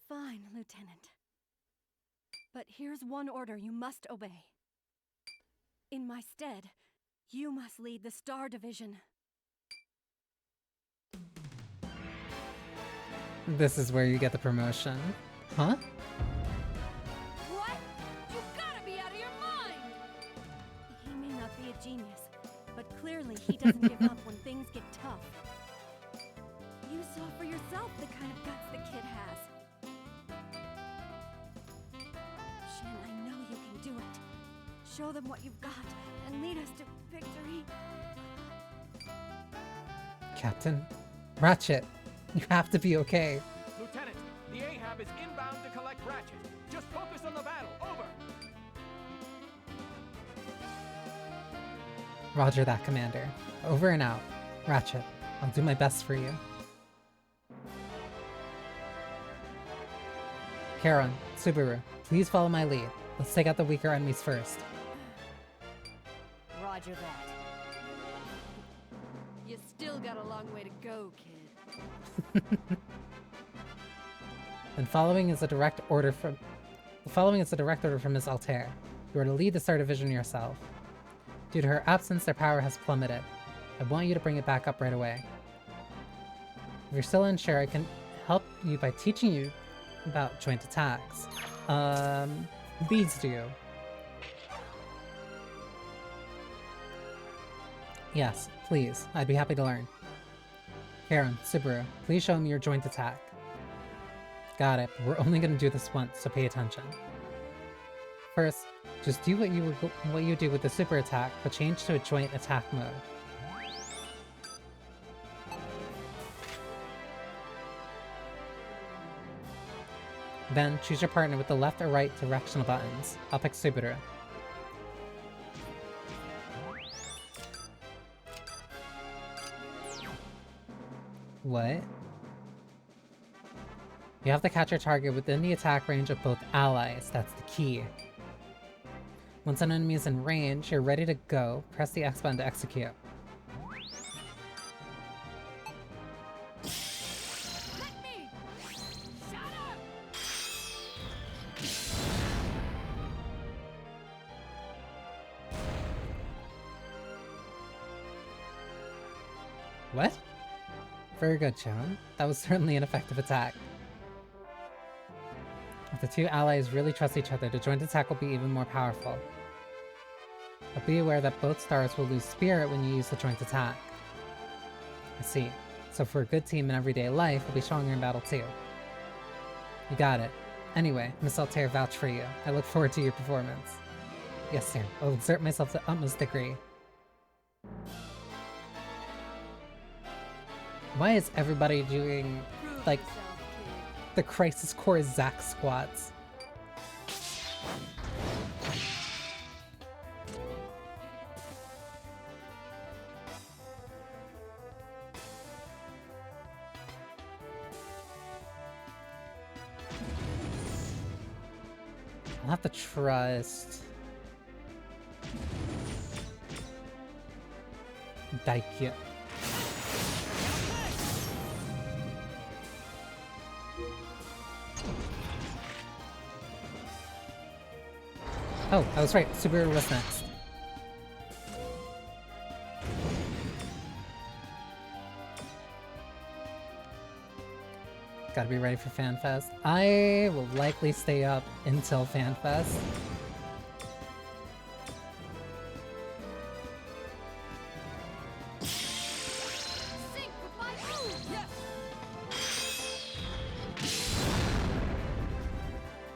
Fine, Lieutenant. But here's one order you must obey. In my stead, you must lead the Star Division. This is where you get the promotion. Huh? What? You gotta be out of your mind! He may not be a genius, but clearly he doesn't give up when things get tough. You saw for yourself the kind of guts the kid has. Shin, I know you can do it. Show them what you've got and lead us to victory. Captain, Ratchet, you have to be okay. Lieutenant, the Ahab is inbound to collect Ratchet. Just focus on the battle. Over. Roger that, Commander. Over and out. Ratchet, I'll do my best for you. Charon, Subaru, please follow my lead. Let's take out the weaker enemies first. Roger that. You still got a long way to go, kid. And following is a direct order from Ms. Altair. You are to lead the Star Division yourself. Due to her absence, their power has plummeted. I want you to bring it back up right away. If you're still unsure, I can help you by teaching you about joint attacks. Please do. Yes, please. I'd be happy to learn. Karen, Subaru, please show me your joint attack. Got it, but we're only gonna do this once, so pay attention. First, just do what you do with the super attack, but change to a joint attack mode. Then, choose your partner with the left or right directional buttons. I'll pick Subaru. What? You have to catch your target within the attack range of both allies. That's the key. Once an enemy is in range, you're ready to go. Press the X button to execute. What? Very good, Chan. That was certainly an effective attack. If the two allies really trust each other, the joint attack will be even more powerful. But be aware that both stars will lose spirit when you use the joint attack. I see. So for a good team in everyday life, we'll be stronger in battle too. You got it. Anyway, Miss Altair vouched for you. I look forward to your performance. Yes, sir. I'll exert myself to the utmost degree. Why is everybody doing, like, the Crisis Core Zack squats? I'll have to trust Daikyo. Oh, I was right. Subaru was next. Gotta be ready for FanFest. I will likely stay up until FanFest.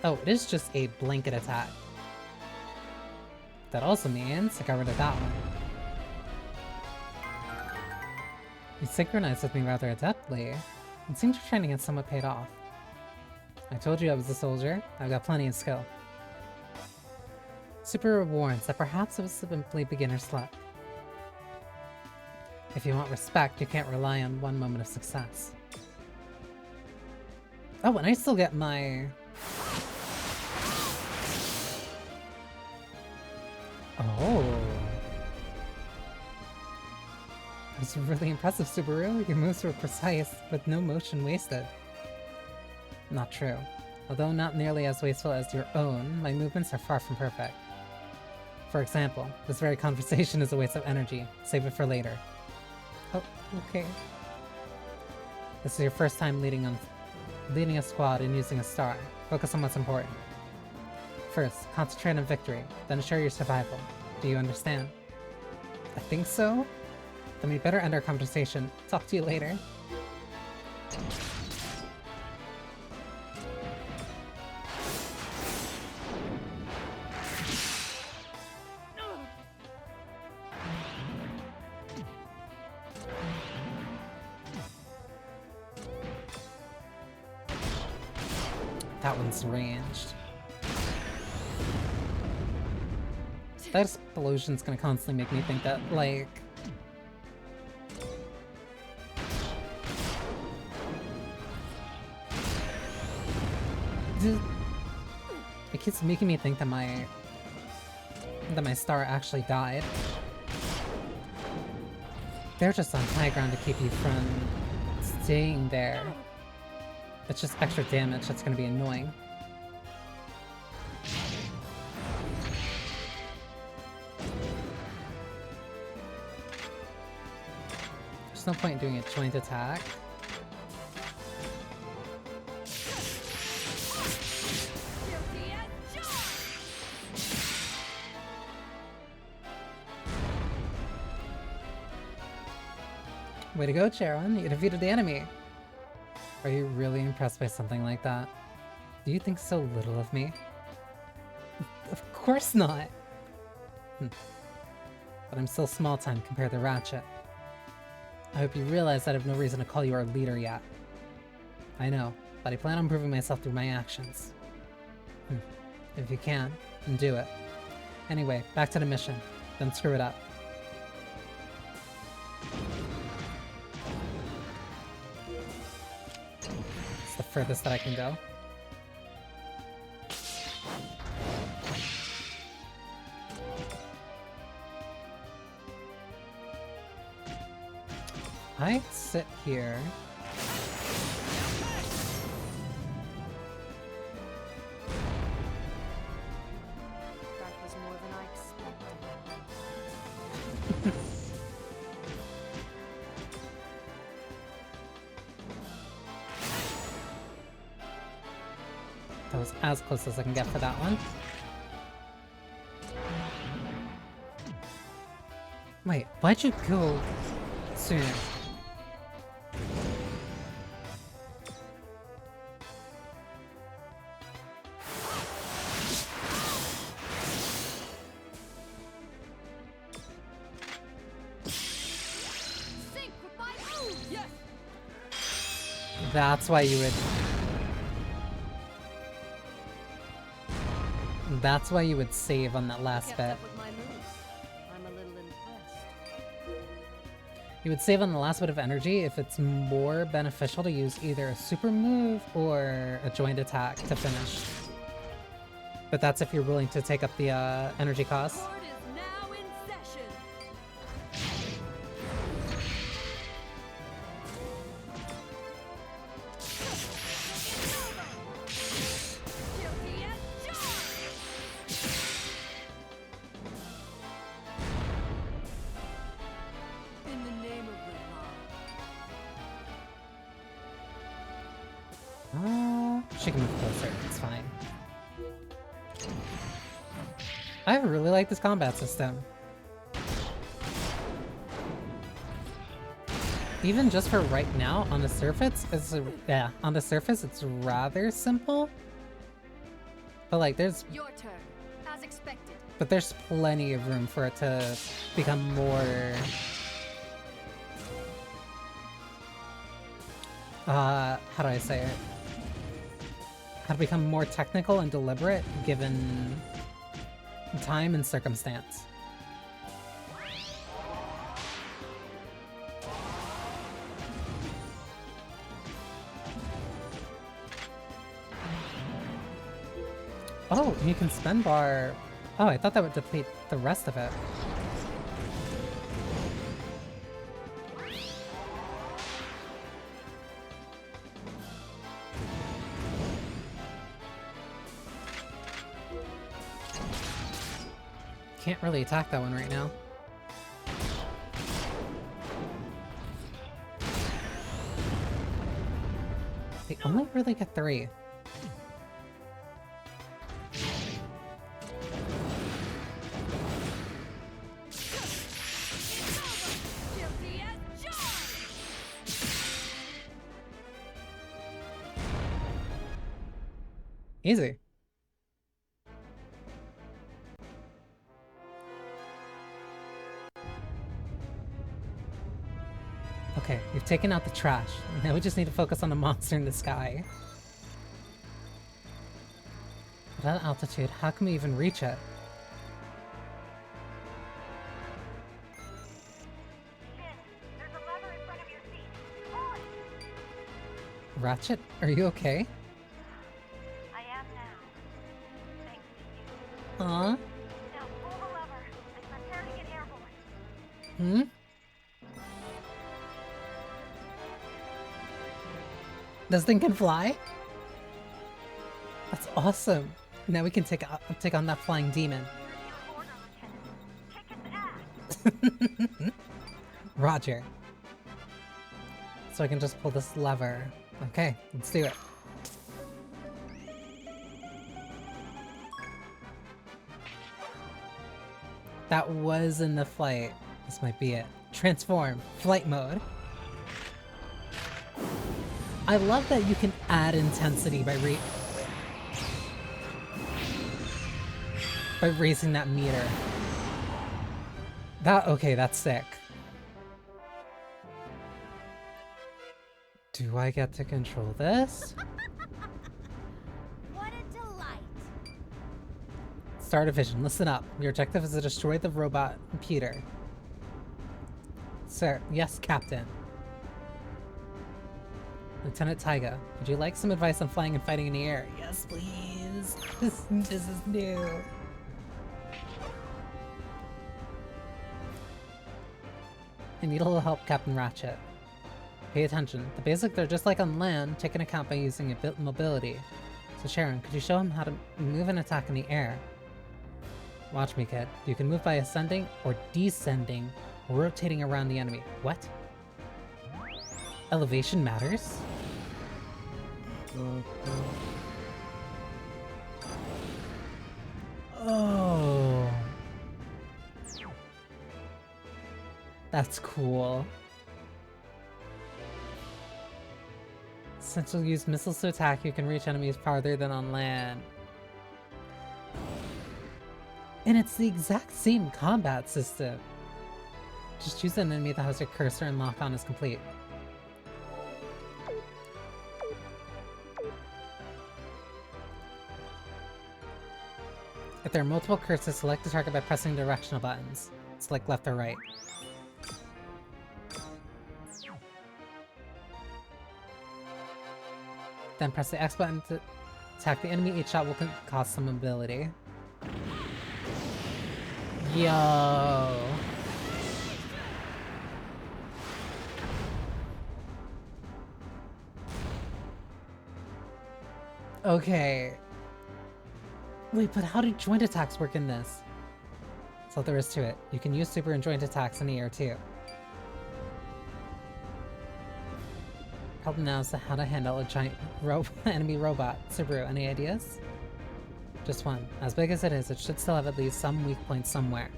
Oh, it is just a blanket attack. That also means I got rid of that one. You synchronized with me rather adeptly. It seems your training has somewhat paid off. I told you I was a soldier. I've got plenty of skill. Super warns that perhaps it was simply beginner's luck. If you want respect, you can't rely on one moment of success. Oh, and I still get my... Oh. That's really impressive, Subaru. Your moves were precise, with no motion wasted. Not true. Although not nearly as wasteful as your own, my movements are far from perfect. For example, this very conversation is a waste of energy. Save it for later. Oh, okay. This is your first time leading a squad and using a star. Focus on what's important. First, concentrate on victory, then assure your survival. Do you understand? I think so? Then we better end our conversation. Talk to you later. That one's ranged. That explosion's gonna constantly make me think that, like... It keeps making me think that my star actually died. They're just on high ground to keep you from staying there. That's just extra damage that's gonna be annoying. There's no point in doing a joint attack. Way to go, Charon. You defeated the enemy. Are you really impressed by something like that? Do you think so little of me? Of course not! But I'm still small time compared to Ratchet. I hope you realize that I have no reason to call you our leader yet. I know, but I plan on proving myself through my actions. If you can, then do it. Anyway, back to the mission. Don't screw it up. It's the furthest that I can go. I sit here. That was more than I expected. That was as close as I can get for that one. Wait, why'd you go sooner? That's why you would... That's why you would save on that last bit. You would save on the last bit of energy if it's more beneficial to use either a super move or a joint attack to finish. But that's if you're willing to take up the energy cost. She can move closer, it's fine. I really like this combat system. Even just for right now, on the surface, it's rather simple. But like, there's... Your turn, as expected. But there's plenty of room for it to become more... how do I say it? How to become more technical and deliberate given time and circumstance. Oh, you can spend bar... Oh, I thought that would deplete the rest of it. Can't really attack that one right now. They only really get 3. Easy. Okay, we've taken out the trash. Now we just need to focus on the monster in the sky. At that altitude, how can we even reach it? There's a lever in front of your seat. Pull it. Ratchet, are you okay? I am now. Thanks to you. Huh? Now pull the lever and prepare to get airborne. Hmm? This thing can fly? That's awesome. Now we can take on that flying demon. Roger. So I can just pull this lever. Okay, let's do it. That was in the flight. This might be it. Transform. Flight mode. I love that you can add intensity by raising that meter. Okay, that's sick. Do I get to control this? What a delight. Star Division, listen up. Your objective is to destroy the robot Peter. Sir, yes, Captain. Lieutenant Taiga, would you like some advice on flying and fighting in the air? Yes, please. This is new. I need a little help, Captain Ratchet. Pay attention. The basics are just like on land, taken account by using a bit mobility. So Sharon, could you show him how to move and attack in the air? Watch me, kid. You can move by ascending or descending, or rotating around the enemy. What? Elevation matters? Oh. That's cool. Since you'll use missiles to attack, you can reach enemies farther than on land. And it's the exact same combat system. Just choose an enemy that has your cursor and lock on is complete. If there are multiple cursors, select the target by pressing directional buttons. Select left or right. Then press the X button to attack the enemy. Each shot will cost some mobility. Yo! Okay. Wait, but how do joint attacks work in this? That's all there is to it. You can use super and joint attacks in the air too. Problem now is how to handle a giant enemy robot. Subaru, any ideas? Just one. As big as it is, it should still have at least some weak points somewhere.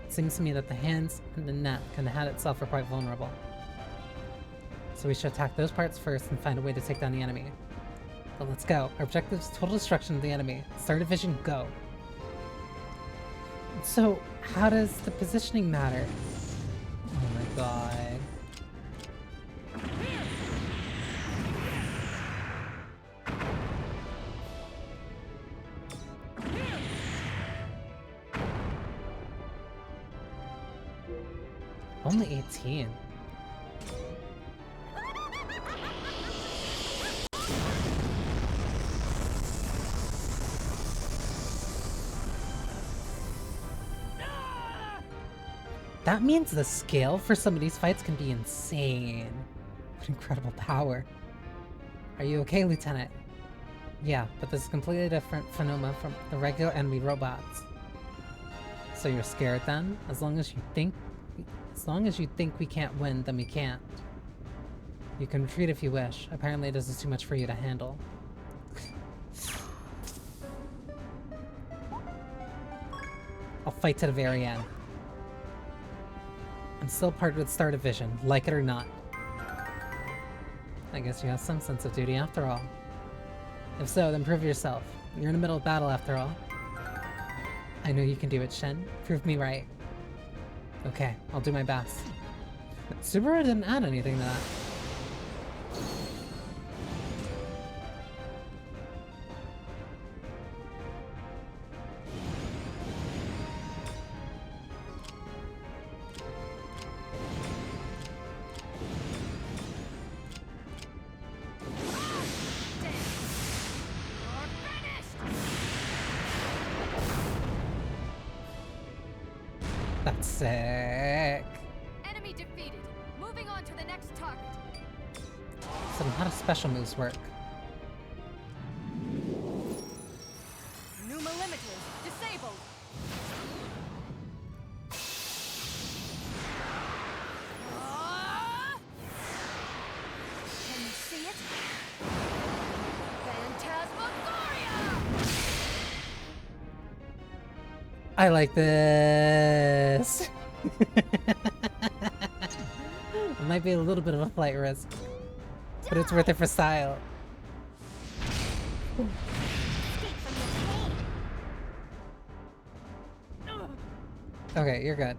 It seems to me that the hands and the net and the head itself are quite vulnerable. So we should attack those parts first and find a way to take down the enemy. But let's go. Our objective is total destruction of the enemy. Star Division, go. So, how does the positioning matter? Oh my god. Only 18. That means the scale for some of these fights can be insane. What incredible power. Are you okay, Lieutenant? Yeah, but this is a completely different phenomenon from the regular enemy robots. So you're scared then? As long as you think we can't win, then we can't. You can retreat if you wish. Apparently this is too much for you to handle. I'll fight to the very end. I'm still part of the Star Division, like it or not. I guess you have some sense of duty after all. If so, then prove yourself. You're in the middle of battle after all. I know you can do it, Shen. Prove me right. Okay, I'll do my best. Subaru didn't add anything to that. That's sick. Enemy defeated. Moving on to the next target. So how do special moves work? Pneuma limiters disabled. Can you see it? Phantasmagoria! I like this. It might be a little bit of a flight risk, but it's worth it for style. Okay, you're good.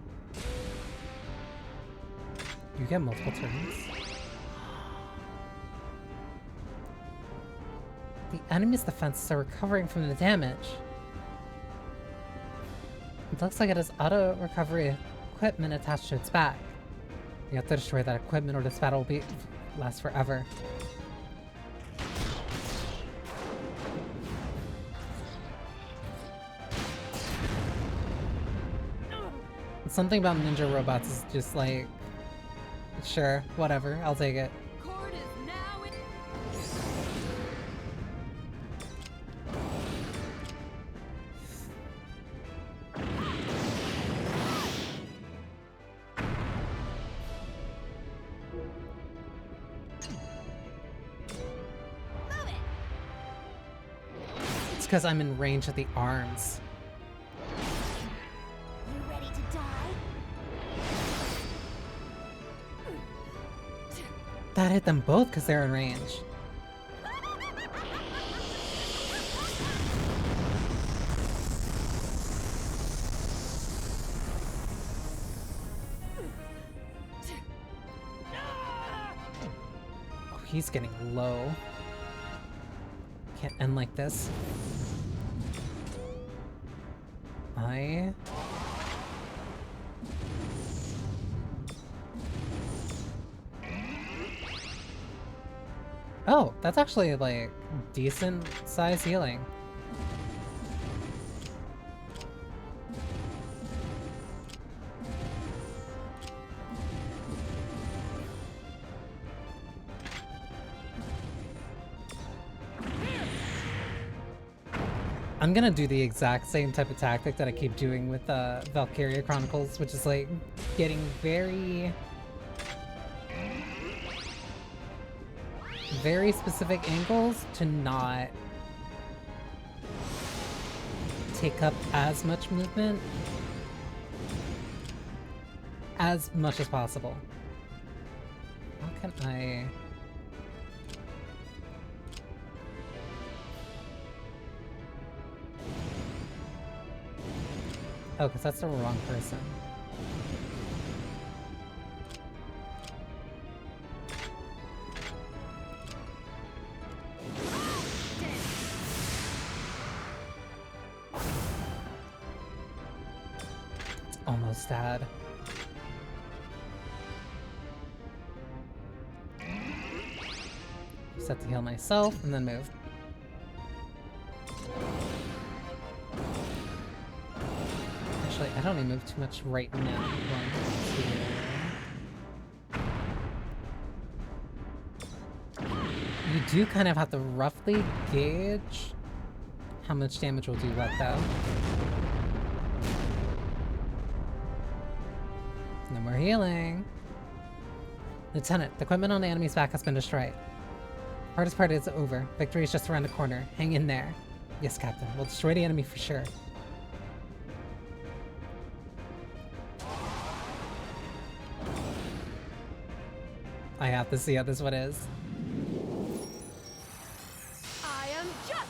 You get multiple turns. The enemy's defenses are recovering from the damage. It looks like it has auto recovery equipment attached to its back. You have to destroy that equipment or this battle will last forever. Something about ninja robots is just like, sure, whatever, I'll take it. Cord is now in. It's because I'm in range of the arms. You ready to die? That hit them both because they're in range. Oh, he's getting low. Can't end like this. Oh, that's actually like decent size healing. I'm gonna do the exact same type of tactic that I keep doing with Valkyria Chronicles, which is like getting very specific angles to not take up as much movement as much as possible. How can I... Oh, because that's the wrong person. Almost dead. Set to heal myself and then move. Actually, I don't need to move too much right now. 1, 2. You do kind of have to roughly gauge how much damage will do what though. No more healing. Lieutenant, the equipment on the enemy's back has been destroyed. Hardest part is over. Victory is just around the corner. Hang in there. Yes, Captain. We'll destroy the enemy for sure. I have to see how this one is. I am justice!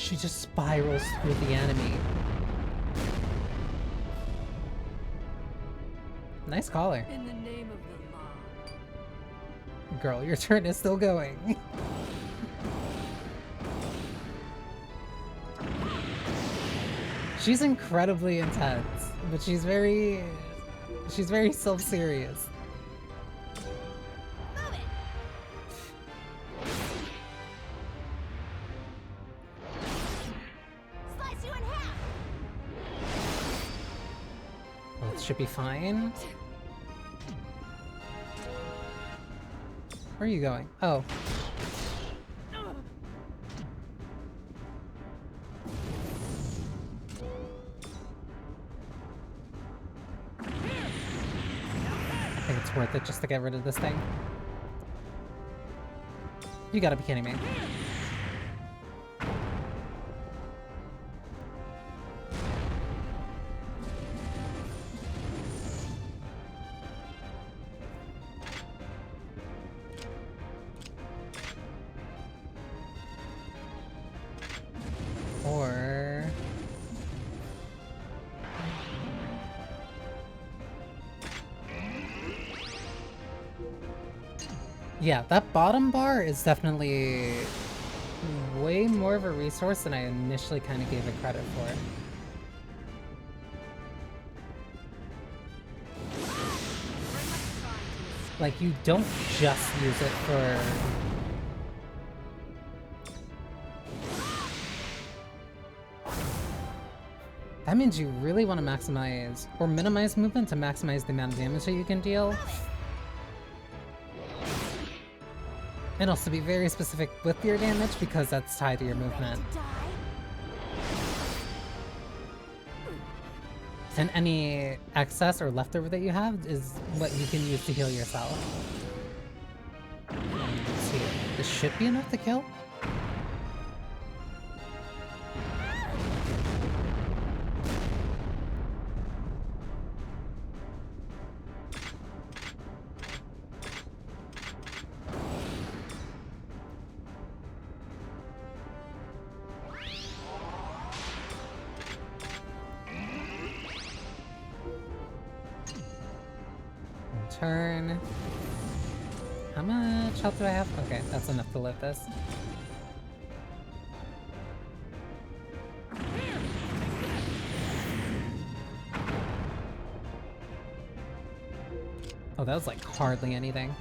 She just spirals through the enemy. Nice collar. In the name of the law. Girl, your turn is still going. She's incredibly intense, but she's very self-serious. Should be fine. Where are you going? Oh. I think it's worth it just to get rid of this thing. You gotta be kidding me. Yeah, that bottom bar is definitely way more of a resource than I initially kind of gave it credit for. Like, you don't just use it for... That means you really want to maximize, or minimize movement to maximize the amount of damage that you can deal. And also be very specific with your damage because that's tied to your movement. And any excess or leftover that you have is what you can use to heal yourself. Let's see. This should be enough to kill? Turn. How much health do I have? Okay, that's enough to live this. Oh, that was like hardly anything.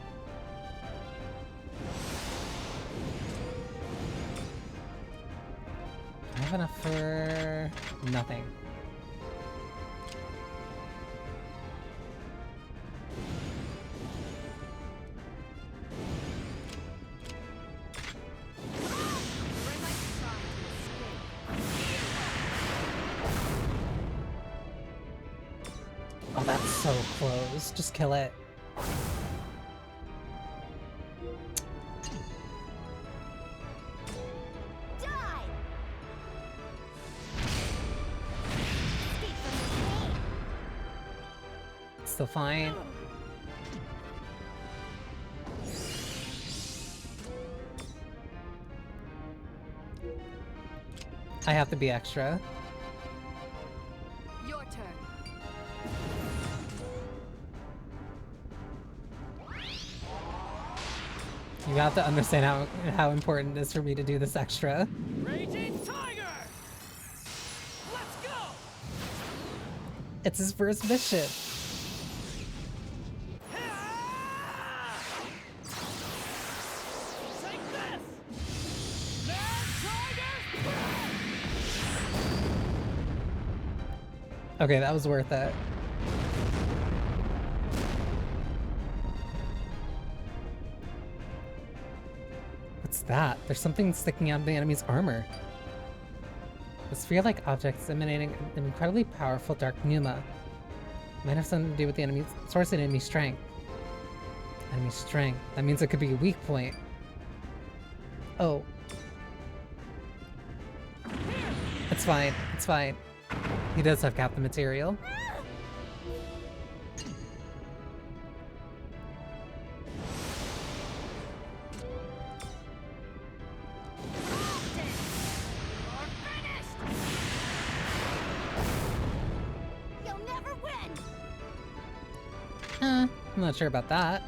I have enough for nothing. Oh, that's so close. Just kill it. Still fine. I have to be extra. Your turn. You have to understand how important it is for me to do this extra. Raging Tiger! Let's go! It's his first mission. Okay, that was worth it. What's that? There's something sticking out of the enemy's armor. The sphere-like objects emanating an incredibly powerful dark pneuma. Might have something to do with the enemy's source and enemy strength. Enemy strength. That means it could be a weak point. Oh. It's fine. It's fine. He does have captain material. I'm not sure about that.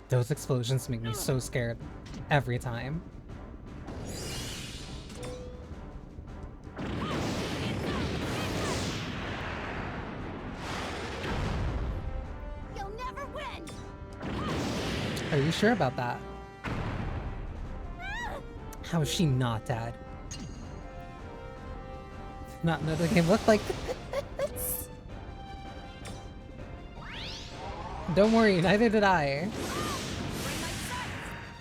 Those explosions make me so scared every time. You'll never win. Are you sure about that? How is she not dead? Not another game look like this. Don't worry, neither did I.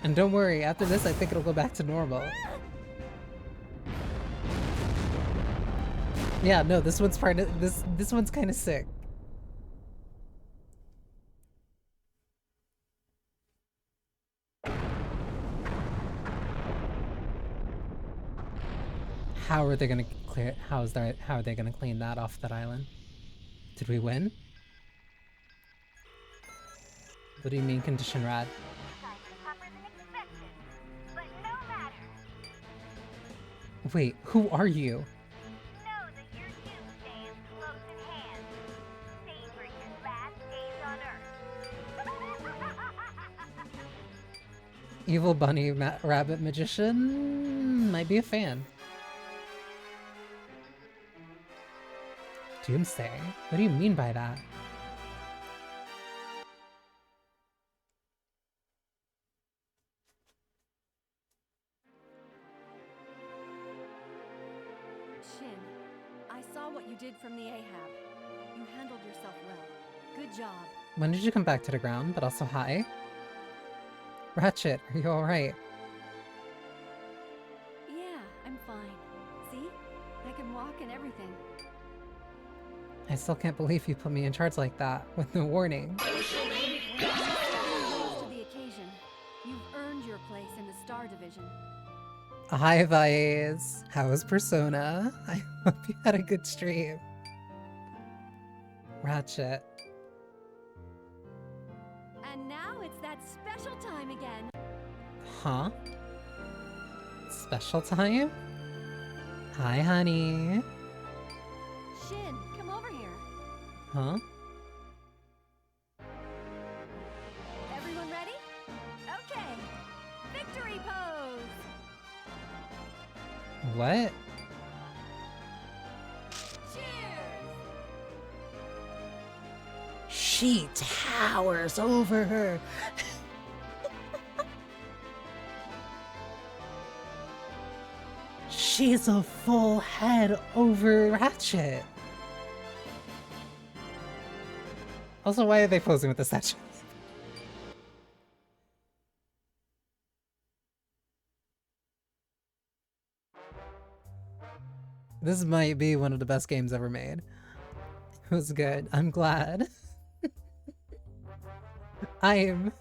And don't worry, after this I think it'll go back to normal. Yeah, no, this one's part of this one's kind of sick. How are they gonna clear? How are they gonna clean that off that island? Did we win? What do you mean, condition rad? Wait, who are you? Evil bunny rabbit magician? Might be a fan. Doomsday? What do you mean by that? Shin, I saw what you did from the Ahab. You handled yourself well. Good job. When did you come back to the ground, but also hi? Ratchet, are you alright? Yeah, I'm fine. See? I can walk and everything. I still can't believe you put me in charge like that, with no warning. Well, you rose to the occasion. You've earned your place in the Star Division. Hi, Vice. How was Persona? I hope you had a good stream. Ratchet. And now it's that special time again. Huh? Special time? Hi, honey. Shin, come over here. Huh? Everyone ready? Okay. Victory pose. What? Cheers. She towers over her. She's a full head over Ratchet. Also, why are they posing with the statue? This might be one of the best games ever made. It was good. I'm glad. I'm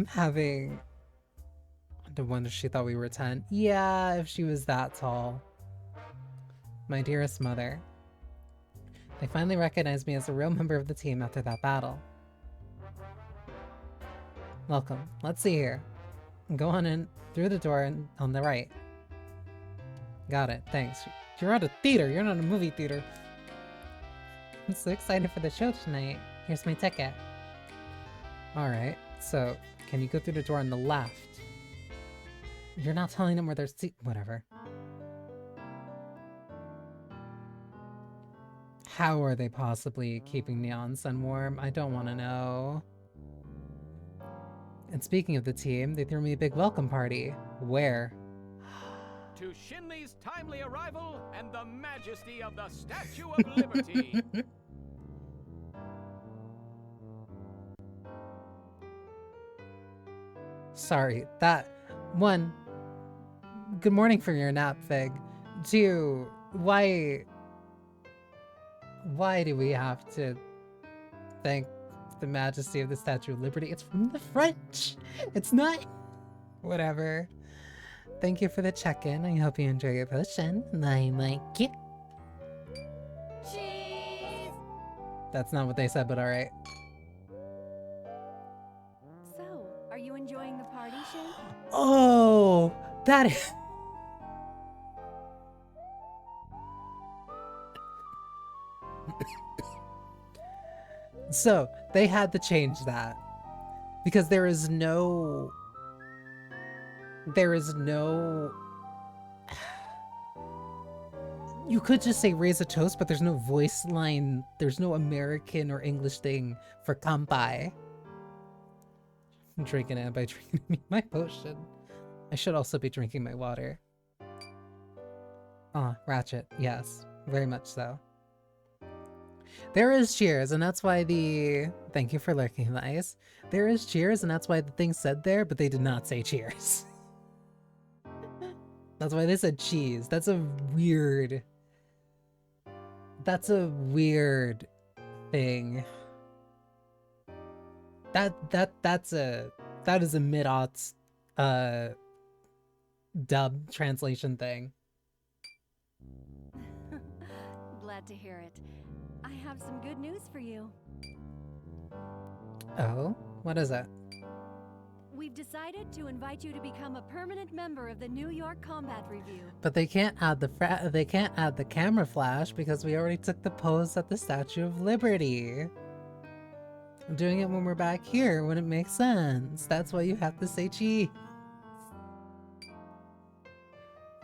having... No wonder she thought we were 10. Yeah, if she was that tall. My dearest mother. They finally recognized me as a real member of the team after that battle. Welcome. Let's see here. Go on in through the door on the right. Got it. Thanks. You're at a theater. You're not a movie theater. I'm so excited for the show tonight. Here's my ticket. Alright. So, can you go through the door on the left? You're not telling them where their seat... Whatever. How are they possibly keeping Neon Sun warm? I don't want to know. And speaking of the team, they threw me a big welcome party. Where? To Shinley's timely arrival and the majesty of the Statue of Liberty. Sorry, that... One, good morning for your nap, Fig. Two, why do we have to thank the majesty of the Statue of Liberty? It's from the French. It's not... Whatever. Thank you for the check-in. I hope you enjoy your potion. I like you. Cheese. That's not what they said, but alright. So, are you enjoying the party, Shin? Oh, that is... So, they had to change that. Because there is no... You could just say raise a toast, but there's no voice line. There's no American or English thing for kampai. I'm drinking it by drinking my potion. I should also be drinking my water. Ah, Ratchet. Yes, very much so. There is cheers, and that's why the... Thank you for lurking, the ice. There is cheers, and that's why the thing said there, but they did not say cheers. That's why they said cheese. That's a weird thing. That is a mid-aughts dub translation thing. Glad to hear it. I have some good news for you. Oh, what is it? We've decided to invite you to become a permanent member of the New York Combat Revue. But they can't add the camera flash because we already took the pose at the Statue of Liberty. Doing it when we're back here wouldn't make sense. That's why you have to say cheese.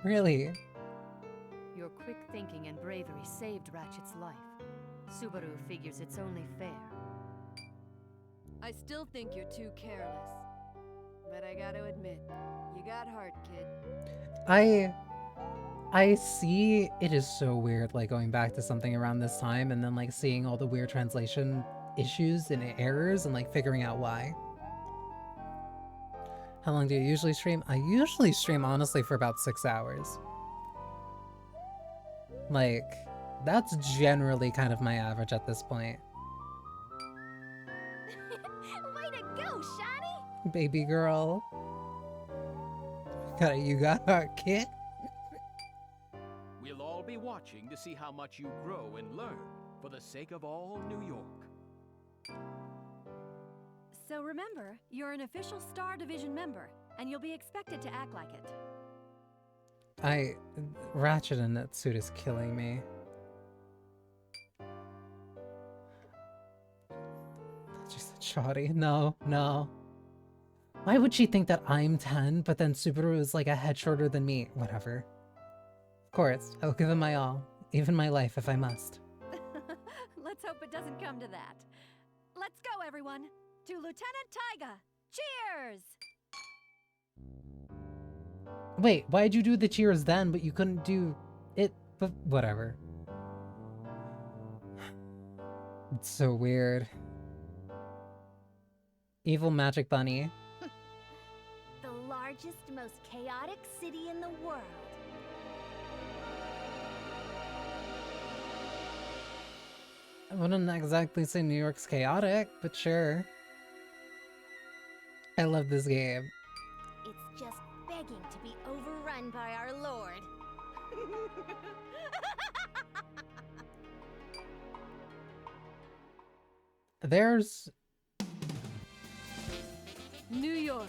Really? Your quick thinking and bravery saved Ratchet's life. Subaru figures it's only fair. I still think you're too careless. But I gotta admit, you got heart, kid. I see it is so weird, like going back to something around this time and then like seeing all the weird translation issues and errors and like figuring out why. How long do you usually stream? I usually stream honestly for about 6 hours. Like, that's generally kind of my average at this point. Way to go, Shiny! Baby girl. You got our kid? We'll all be watching to see how much you grow and learn for the sake of all New York. So remember, you're an official Star Division member, and you'll be expected to act like it. Ratchet in that suit is killing me. She said shoddy. No, no. Why would she think that I'm 10, but then Subaru is like a head shorter than me? Whatever. Of course, I'll give him my all, even my life if I must. Let's hope it doesn't come to that. Let's go, everyone! To Lieutenant Taiga! Cheers! Wait, why'd you do the cheers then, but you couldn't do it? But whatever. It's so weird. Evil Magic Bunny. The largest, most chaotic city in the world. I wouldn't exactly say New York's chaotic, but sure. I love this game. It's just begging to be overrun by our lord. There's... New York,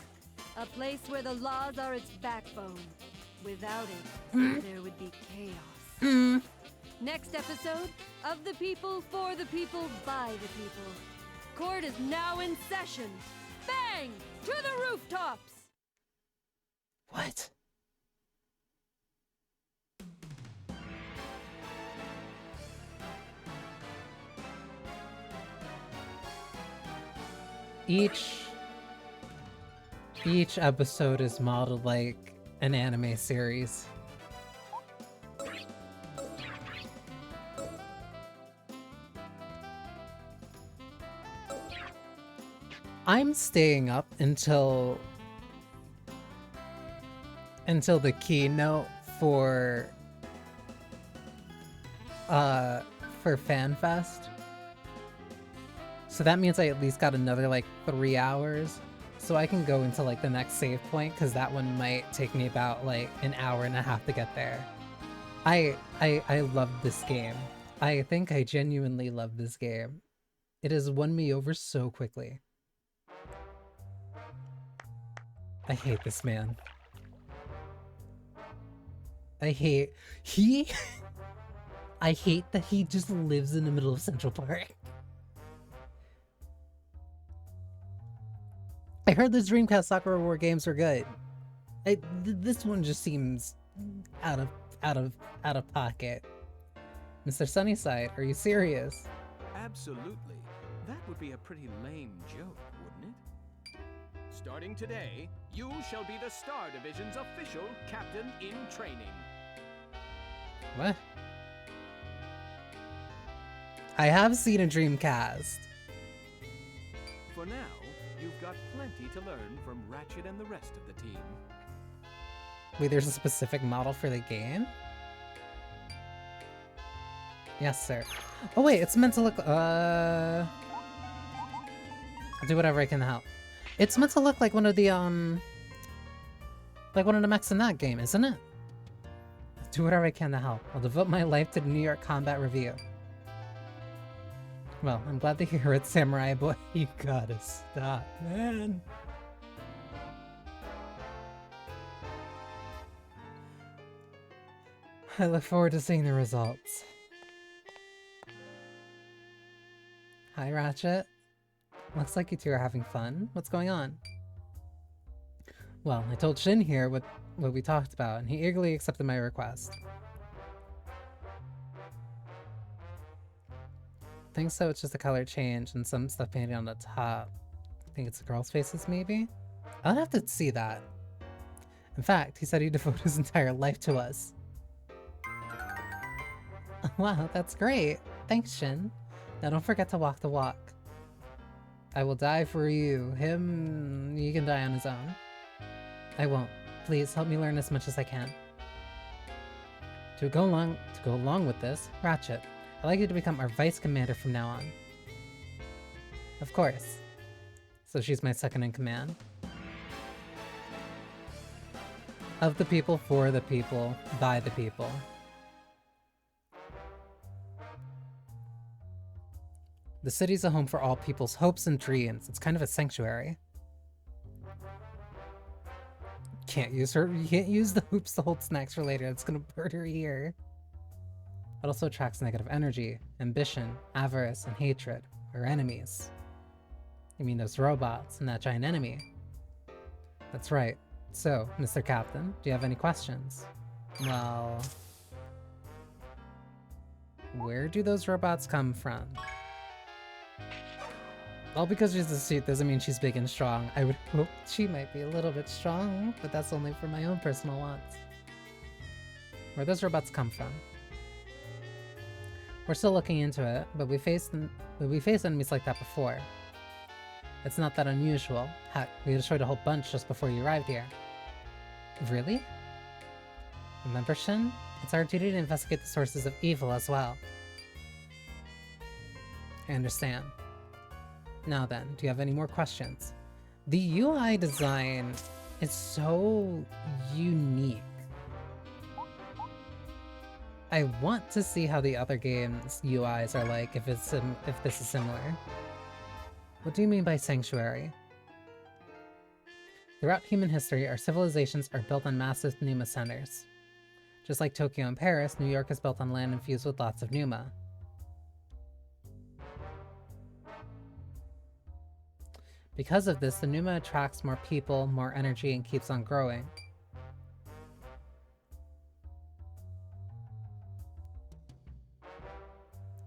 a place where the laws are its backbone. Without it, there would be chaos. Next episode, Of the People, For the People, By the People. Court is now in session. Bang! To the rooftops! What? Each episode is modeled like an anime series. I'm staying up until the keynote for FanFest. So that means I at least got another like 3 hours. So I can go into like the next save point, because that one might take me about like an hour and a half to get there. I love this game. I think I genuinely love this game. It has won me over so quickly. I hate this man. I hate that he just lives in the middle of Central Park. I heard the Dreamcast Sakura War games are good. This one just seems out of pocket. Mr. Sunnyside, are you serious? Absolutely. That would be a pretty lame joke, wouldn't it? Starting today, you shall be the Star Division's official captain in training. What? I have seen a Dreamcast. For now, you've got plenty to learn from Ratchet and the rest of the team. Wait, there's a specific model for the game? Yes, sir. Oh wait, it's meant to look, I'll do whatever I can to help. It's meant to look like one of the, like one of the mechs in that game, isn't it? I'll do whatever I can to help. I'll devote my life to the New York Combat Review. Well, I'm glad to hear it, Samurai Boy. You gotta stop, man. I look forward to seeing the results. Hi, Ratchet. Looks like you two are having fun. What's going on? Well, I told Shin here what we talked about, and he eagerly accepted my request. I think so, it's just a color change and some stuff painted on the top. I think it's the girls' faces, maybe? I'll have to see that. In fact, he said he'd devote his entire life to us. Wow, that's great. Thanks, Shin. Now don't forget to walk the walk. I will die for you. Him, he can die on his own. I won't. Please help me learn as much as I can. To go along with this, Ratchet, I'd like you to become our vice commander from now on. Of course. So she's my second in command. Of the people, for the people, by the people. The city's a home for all people's hopes and dreams. It's kind of a sanctuary. You can't use the hoops to hold snacks for later. It's gonna burn her ear. It also attracts negative energy, ambition, avarice, and hatred, our enemies. You mean those robots and that giant enemy? That's right. So, Mr. Captain, do you have any questions? Well... where do those robots come from? All because she's a suit doesn't mean she's big and strong. I would hope she might be a little bit strong, but that's only for my own personal wants. Where those robots come from? We're still looking into it, but we faced enemies like that before. It's not that unusual. Heck, we destroyed a whole bunch just before you arrived here. Really? Remember, Shin? It's our duty to investigate the sources of evil as well. I understand. Now then, do you have any more questions? The UI design is so unique. I want to see how the other games' UIs are like if this is similar. What do you mean by sanctuary? Throughout human history, our civilizations are built on massive Pneuma centers. Just like Tokyo and Paris, New York is built on land infused with lots of Pneuma. Because of this, the Pneuma attracts more people, more energy, and keeps on growing.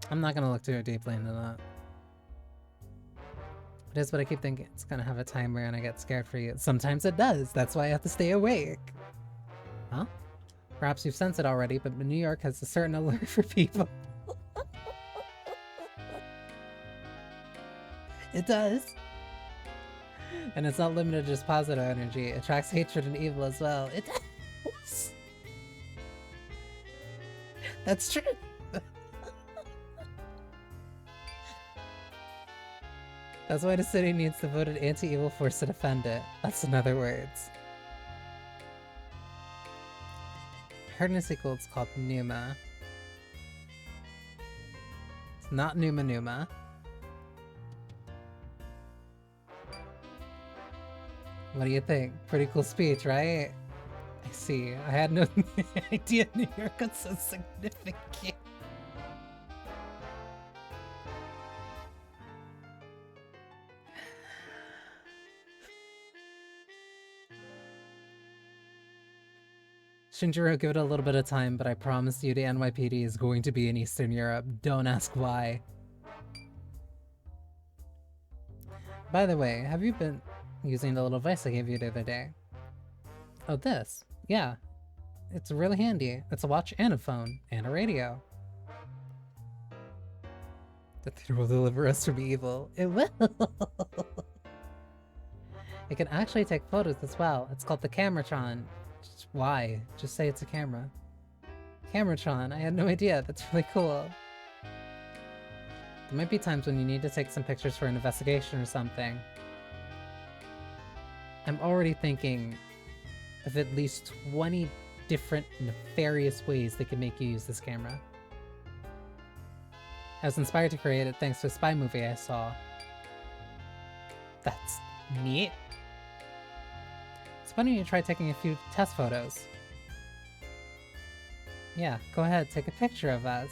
I'm not gonna look too deeply into that. It is what I keep thinking. It's gonna have a timer and I get scared for you. Sometimes it does. That's why I have to stay awake. Huh? Perhaps you've sensed it already, but New York has a certain allure for people. It does. And it's not limited to just positive energy. It attracts hatred and evil as well. It does. That's true. That's why the city needs devoted anti-evil force to defend it. That's in other words. I heard in a sequel it's called Pneuma. It's not Numa Numa. What do you think? Pretty cool speech, right? I see. I had no idea New York was so significant. Shinjiro, give it a little bit of time, but I promise you the NYPD is going to be in Eastern Europe. Don't ask why. By the way, have you been using the little device I gave you the other day? Oh, this. Yeah. It's really handy. It's a watch and a phone and a radio. The theater will deliver us from evil. It will! It can actually take photos as well. It's called the Cameratron. Why? Just say it's a camera. Cameratron, I had no idea. That's really cool. There might be times when you need to take some pictures for an investigation or something. I'm already thinking of at least 20 different nefarious ways they could make you use this camera. I was inspired to create it thanks to a spy movie I saw. That's neat. So why don't you try taking a few test photos? Yeah, go ahead, take a picture of us.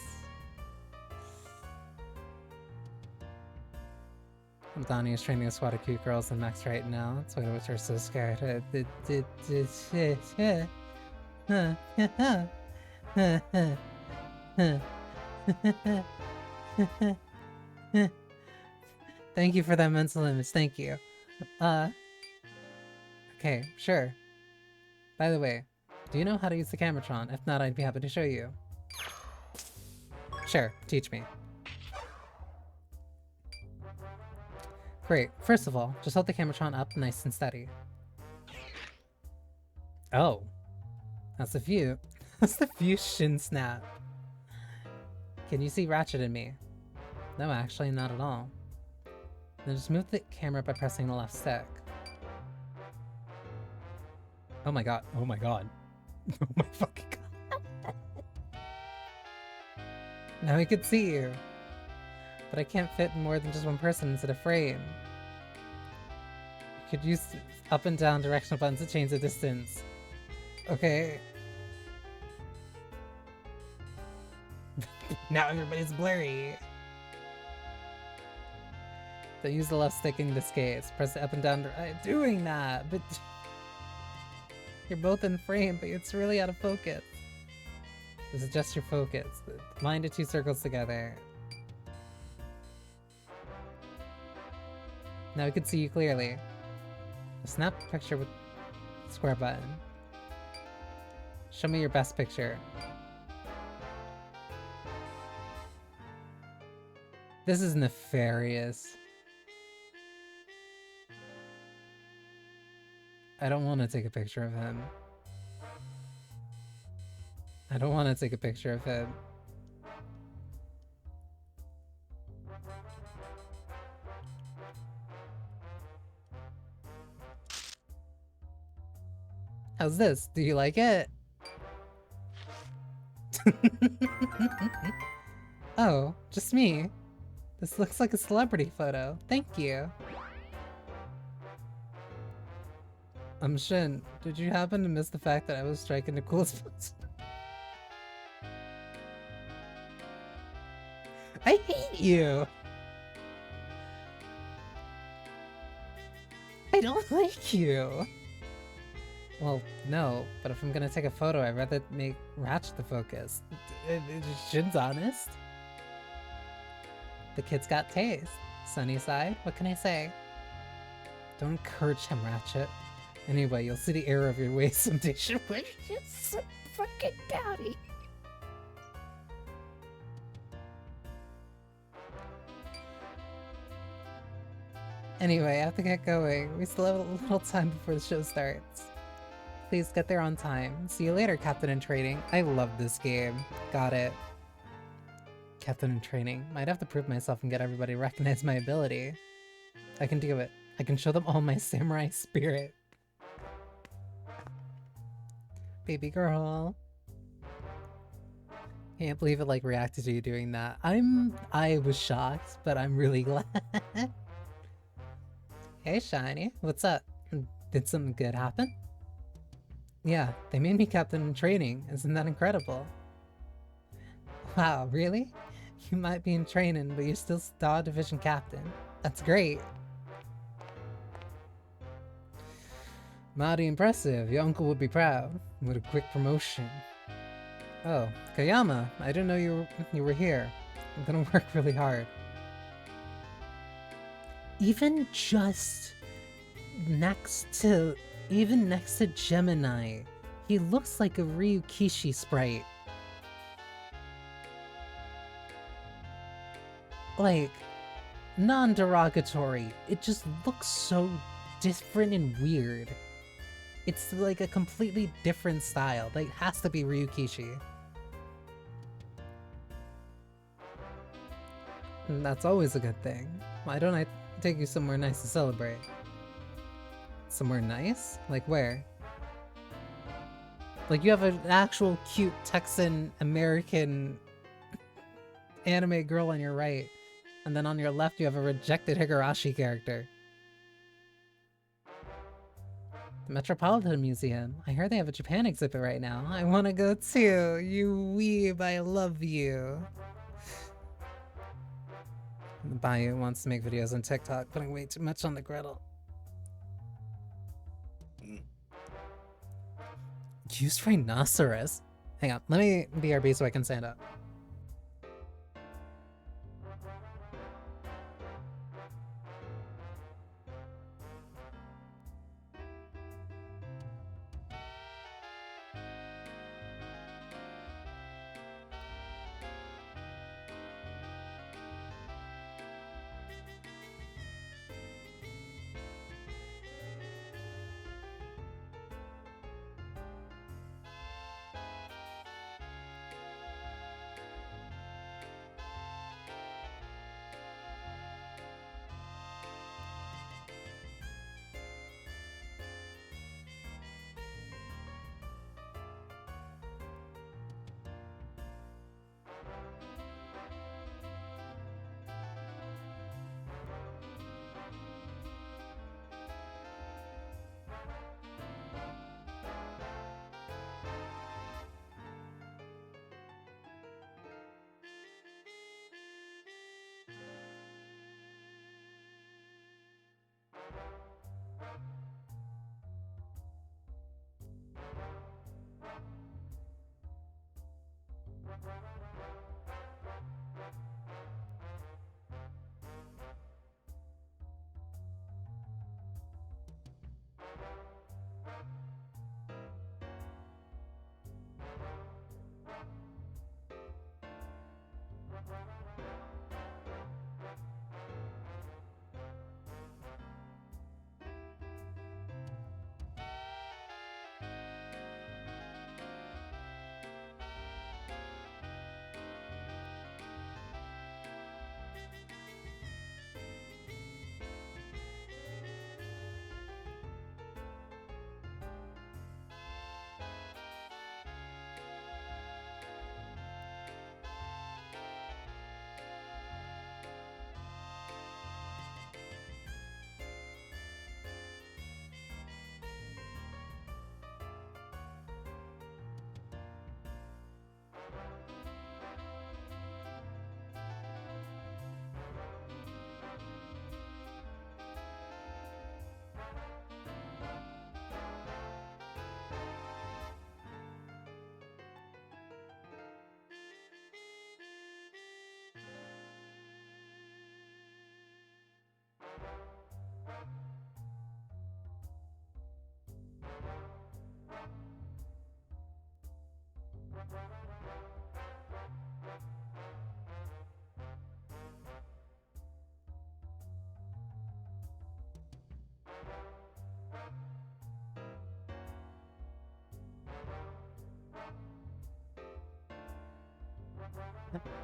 Donnie is training a squad of cute girls in Max right now. That's why they're so scared. Thank you for that mental image, thank you. Okay, sure. By the way, do you know how to use the Cameratron? If not, I'd be happy to show you. Sure, teach me. Great. First of all, just hold the Cameratron up nice and steady. Oh. That's the view. That's the view shin snap. Can you see Ratchet in me? No, actually, not at all. Then just move the camera by pressing the left stick. Oh my god. Oh my god. Oh my fucking god. Now we can see you. But I can't fit more than just one person into the frame. You could use up and down directional buttons to change the distance. Okay. Now everybody's blurry. Don't use the left stick in this case. Press it up and down. I'm doing that, but you're both in frame, but it's really out of focus. Just adjust your focus. Line the two circles together. Now we can see you clearly. Snap picture with square button. Show me your best picture. This is nefarious. I don't want to take a picture of him. I don't want to take a picture of him. How's this? Do you like it? Oh, just me. This looks like a celebrity photo. Thank you. Shin, did you happen to miss the fact that I was striking the coolest pose? I hate you! I don't like you! Well, no, but if I'm gonna take a photo, I'd rather make Ratchet the focus. Shin's honest. The kid's got taste. Sunny side, what can I say? Don't encourage him, Ratchet. Anyway, you'll see the error of your ways someday. You're so fucking dowdy. Anyway, I have to get going. We still have a little time before the show starts. Please get there on time. See you later, Captain in Training. I love this game. Got it. Captain in Training. Might have to prove myself and get everybody to recognize my ability. I can do it. I can show them all my samurai spirit. Baby girl. Can't believe it reacted to you doing that. I was shocked, but I'm really glad. Hey Shiny, what's up? Did something good happen? Yeah, they made me captain in training. Isn't that incredible? Wow, really? You might be in training, but you're still Star Division captain. That's great. Mighty impressive. Your uncle would be proud. What a quick promotion. Oh, Kayama, I didn't know you were here. I'm gonna work really hard. Even next to Gemini, he looks like a Ryukishi sprite. Like, non-derogatory, it just looks so different and weird. It's like a completely different style. Like, it has to be Ryukishi. And that's always a good thing. Why don't I take you somewhere nice to celebrate? Somewhere nice? Like where? Like you have an actual cute Texan American anime girl on your right, and then on your left you have a rejected Higurashi character. The Metropolitan Museum. I heard they have a Japan exhibit right now. I want to go too. You weeb, I love you. The Bayou wants to make videos on TikTok, putting way too much on the griddle. Used rhinoceros? Hang on, let me BRB so I can stand up.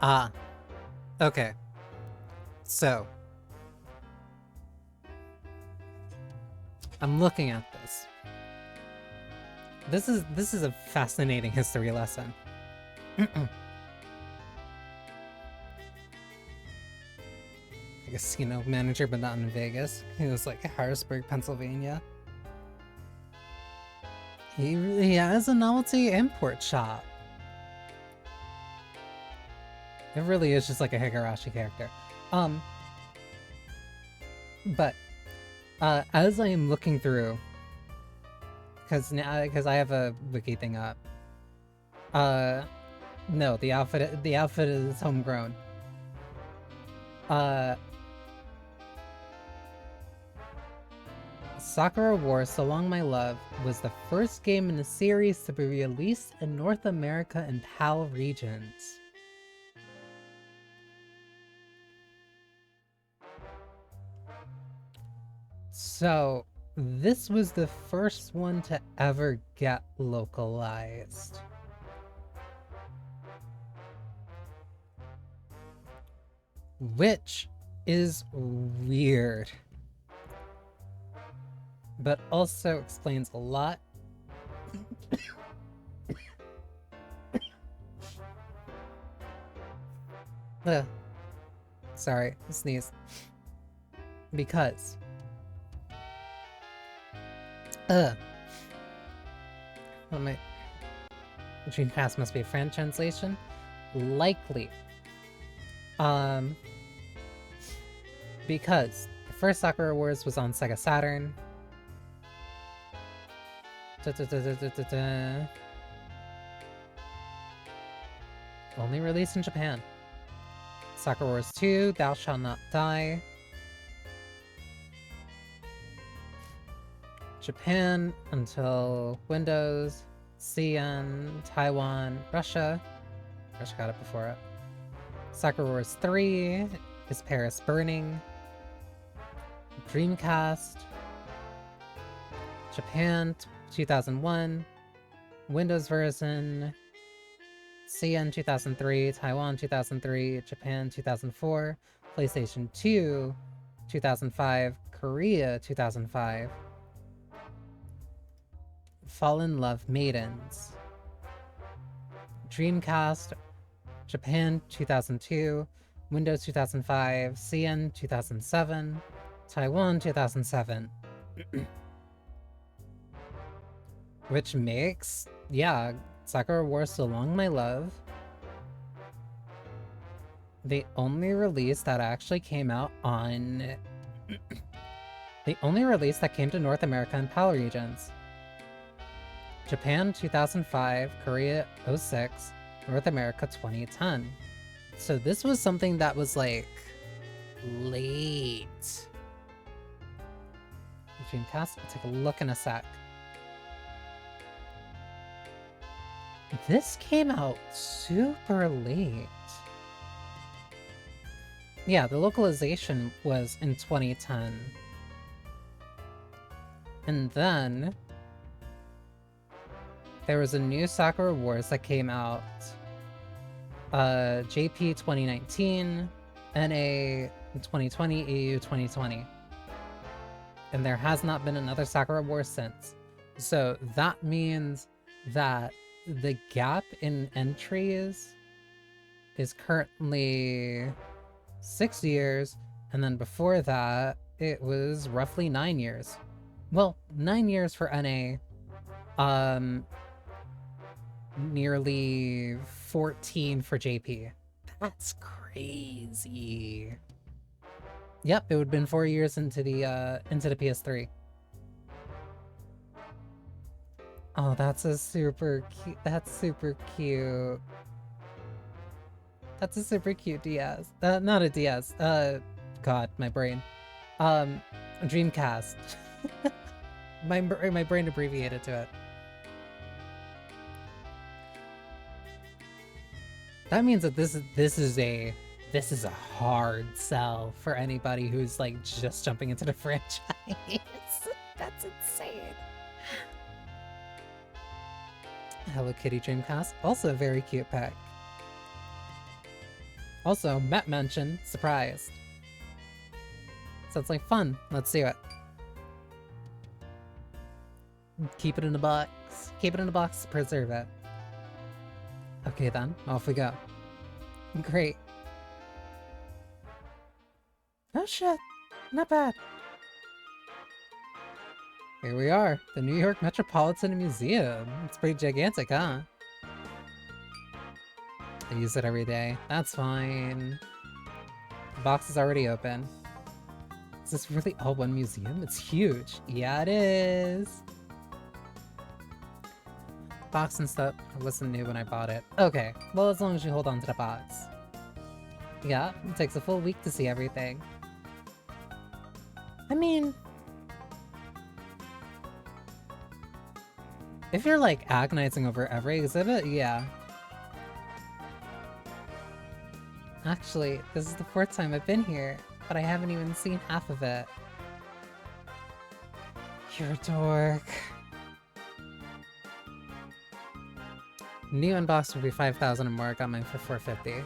Ah. Okay. So. I'm looking at this. This is a fascinating history lesson. I guess, you know, manager, but not in Vegas. He was like Harrisburg, Pennsylvania. He has a novelty import shop. It really is just like a Higurashi character. But as I am looking through, because I have a wiki thing up. No, the outfit is homegrown. Sakura Wars So Long My Love was the first game in the series to be released in North America and PAL regions. So, this was the first one to ever get localized. Which is weird. But also explains a lot. Sorry, sneeze. Because what am I? Dreamcast must be a French translation? Likely. Because the first Sakura Wars was on Sega Saturn. Only released in Japan. Sakura Wars 2, Thou Shalt Not Die. Japan until Windows, CN, Taiwan, Russia. Russia got it before it. Sakura Wars 3 is Paris Burning. Dreamcast. Japan 2001. Windows version. CN 2003, Taiwan 2003, Japan 2004, PlayStation 2 2005, Korea 2005. Fall in Love Maidens. Dreamcast, Japan 2002, Windows 2005, CN 2007, Taiwan 2007. Which makes, yeah, Sakura Wars So Long My Love the only release that actually came out on... the only release that came to North America and PAL regions. Japan 2005, Korea 06, North America 2010. So this was something that was like late. Dreamcast, we'll take a look in a sec. This came out super late. Yeah, the localization was in 2010. And then there was a new Sakura Wars that came out. JP 2019, NA 2020, EU 2020. And there has not been another Sakura Wars since. So that means that the gap in entries is currently 6 years, and then before that, it was roughly 9 years. Well, 9 years for NA, nearly 14 for JP. That's crazy. Yep, it would have been 4 years into the PS3. Oh, that's a super cute. That's super cute. That's a super cute DS. Not a DS. God, my brain. Dreamcast. my brain abbreviated to it. That means that this is a hard sell for anybody who's like just jumping into the franchise. That's insane. Hello Kitty Dreamcast, also a very cute pack. Also, Matt mentioned, surprised. Sounds like fun. Let's do it. Keep it in a box. Keep it in a box to preserve it. Okay then, off we go. Great. Oh shit, not bad. Here we are, the New York Metropolitan Museum. It's pretty gigantic, huh? I use it every day. That's fine. The box is already open. Is this really all one museum? It's huge. Yeah, it is. Box and stuff wasn't new when I bought it. Okay, well, as long as you hold on to the box. Yeah, it takes a full week to see everything. I mean, if you're like agonizing over every exhibit, yeah. Actually, this is the 4th time I've been here, but I haven't even seen half of it. You're a dork. New unboxed will be 5,000 and more. I got mine for 450.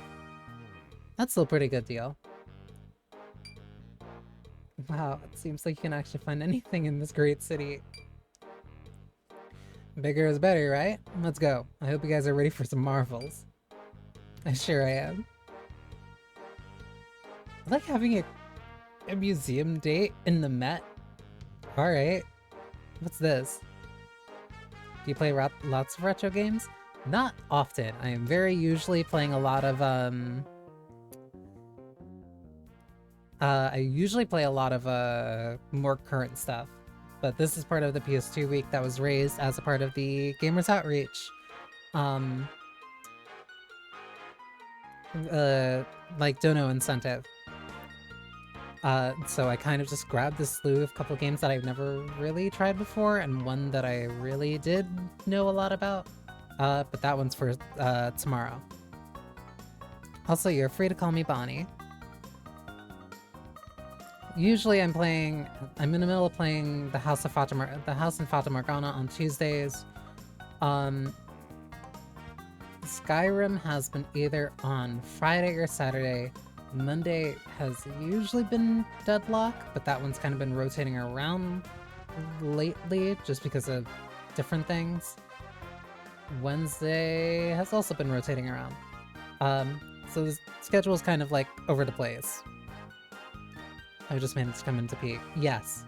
That's still a pretty good deal. Wow, it seems like you can actually find anything in this great city. Bigger is better, right? Let's go. I hope you guys are ready for some marvels. I sure am. I like having a museum date in the Met. Alright. What's this? Do you play lots of retro games? Not often. I am very usually playing a lot of, I usually play a lot of, more current stuff. But this is part of the PS2 week that was raised as a part of the Gamers Outreach. Like, dono incentive. So I kind of just grabbed this slew of couple games that I've never really tried before, and one that I really did know a lot about. But that one's for, tomorrow. Also, you're free to call me Bonnie. Usually I'm in the middle of playing the House in Fata Morgana on Tuesdays. Skyrim has been either on Friday or Saturday. Monday has usually been Deadlock, but that one's kind of been rotating around lately just because of different things. Wednesday has also been rotating around. So the schedule's kind of like over the place. I just managed to come into peak. Yes.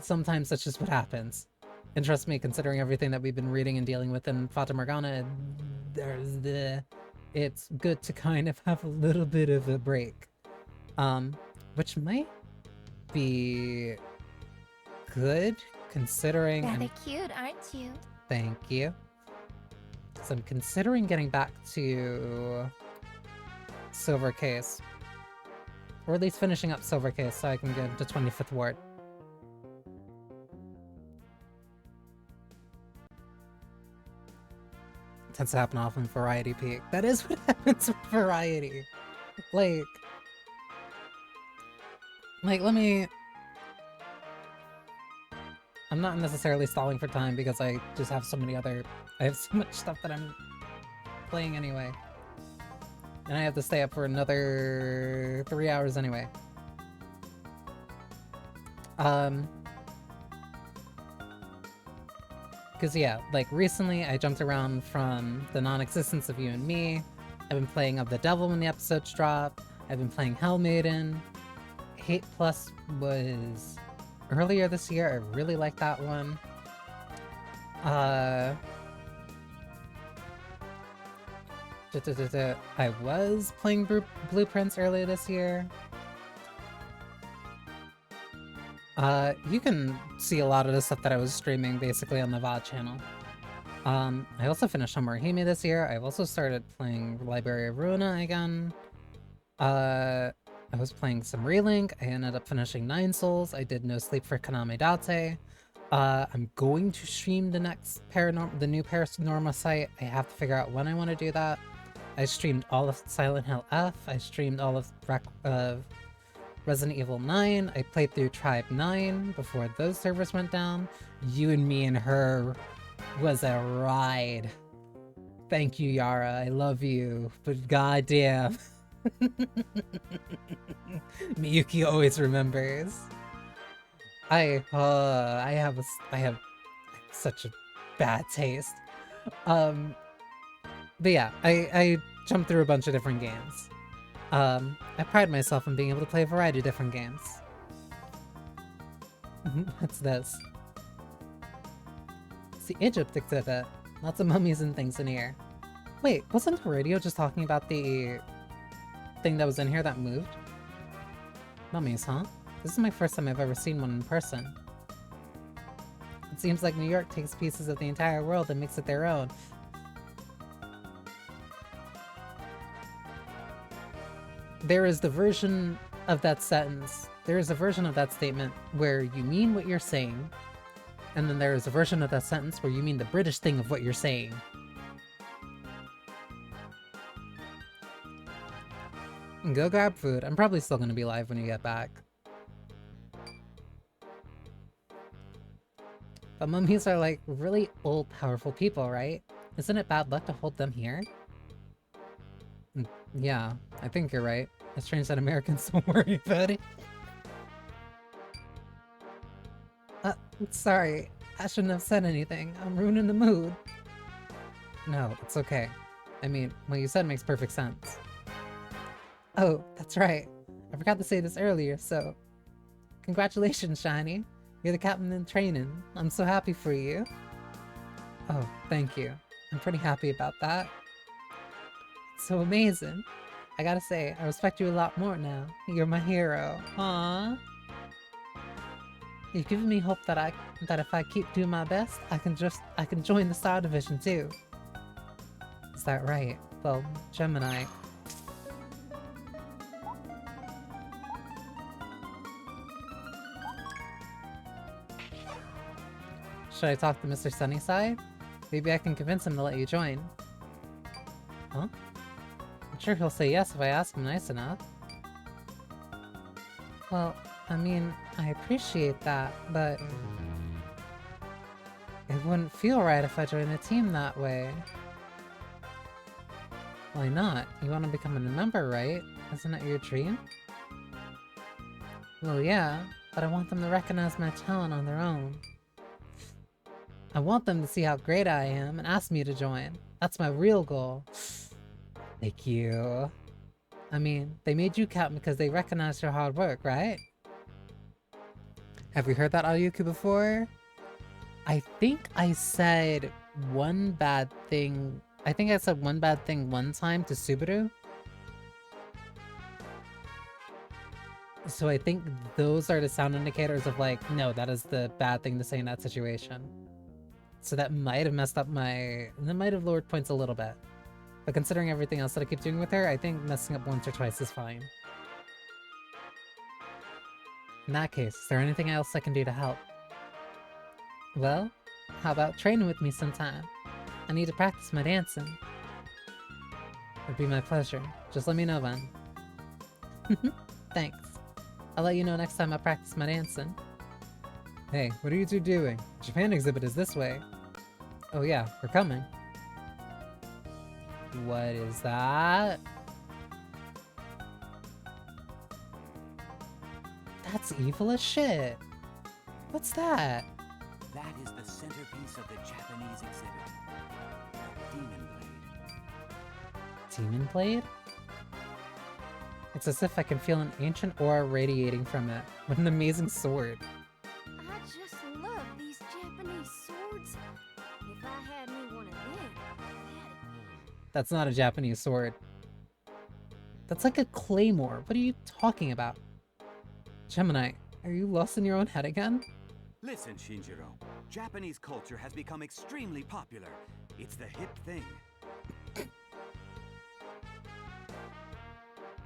Sometimes that's just what happens. And trust me, considering everything that we've been reading and dealing with in Fata Morgana, it's good to kind of have a little bit of a break. Which might be good, considering Rather cute, aren't you? Thank you. So I'm considering getting back to Silver Case. Or at least finishing up Silver Case so I can get to 25th Ward. It tends to happen often with Variety Peak. That is what happens with Variety. Like, let me... I'm not necessarily stalling for time because I just have so many other... I have so much stuff that I'm playing anyway. And I have to stay up for another 3 hours anyway. Because yeah, like recently I jumped around from The Non-Existence of You and Me. I've been playing Of the Devil when the episodes drop. I've been playing Hell Maiden. Hate Plus was earlier this year. I really liked that one. I was playing Blueprints earlier this year. You can see a lot of the stuff that I was streaming basically on the VOD channel. I also finished Homorihime this year. I've also started playing Library of Ruina again. I was playing some Relink. I ended up finishing 9 Souls. I did No Sleep for Kaname Date. I'm going to stream the next the new Paranormal site. I have to figure out when I want to do that. I streamed all of Silent Hill F. I streamed all of Resident Evil 9. I played through Tribe 9 before those servers went down. You and Me and Her was a ride. Thank you, Yara. I love you, but goddamn. Miyuki always remembers. I have such a bad taste. But yeah, I jumped through a bunch of different games. I pride myself on being able to play a variety of different games. What's this? the Egypt exhibit. Lots of mummies and things in here. Wait, wasn't the radio just talking about the thing that was in here that moved? Mummies, huh? This is my first time I've ever seen one in person. It seems like New York takes pieces of the entire world and makes it their own. There is the version of that sentence. There is a version of that statement where you mean what you're saying, and then there is a version of that sentence where you mean the British thing of what you're saying. Go grab food. I'm probably still gonna be live when you get back. But mummies are like really old, powerful people, right? Isn't it bad luck to hold them here? Yeah, I think you're right. It's strange that Americans don't worry about it. Sorry. I shouldn't have said anything. I'm ruining the mood. No, it's okay. I mean, what you said makes perfect sense. Oh, that's right. I forgot to say this earlier, so... Congratulations, Shiny. You're the captain in training. I'm so happy for you. Oh, thank you. I'm pretty happy about that. It's so amazing. I gotta say, I respect you a lot more now. You're my hero. Aww. You've given me hope that if I keep doing my best, I can join the Star Division too. Is that right? Well, Gemini. Should I talk to Mr. Sunnyside? Maybe I can convince him to let you join. Huh? I'm sure he'll say yes if I ask him nice enough. Well, I mean, I appreciate that, but... It wouldn't feel right if I joined the team that way. Why not? You want to become a member, right? Isn't that your dream? Well, yeah, but I want them to recognize my talent on their own. I want them to see how great I am and ask me to join. That's my real goal. Thank you. I mean, they made you captain because they recognized your hard work, right? Have you heard that audio cue before? I think I said one bad thing. I think I said one bad thing one time to Subaru. So I think those are the sound indicators of like, no, that is the bad thing to say in that situation. So that might have messed up that might have lowered points a little bit. But considering everything else that I keep doing with her, I think messing up once or twice is fine. In that case, is there anything else I can do to help? Well, how about training with me sometime? I need to practice my dancing. It'd be my pleasure. Just let me know when. Thanks. I'll let you know next time I practice my dancing. Hey, what are you two doing? Japan exhibit is this way. Oh yeah, we're coming. What is that? That's evil as shit. What's that? That is the centerpiece of the Japanese exhibit. The Demon Blade. Demon Blade? It's as if I can feel an ancient aura radiating from it. What an amazing sword. I just love these Japanese swords. If I had me one of them, That's not a Japanese sword. That's like a claymore. What are you talking about? Gemini, are you lost in your own head again? Listen, Shinjiro. Japanese culture has become extremely popular. It's the hip thing.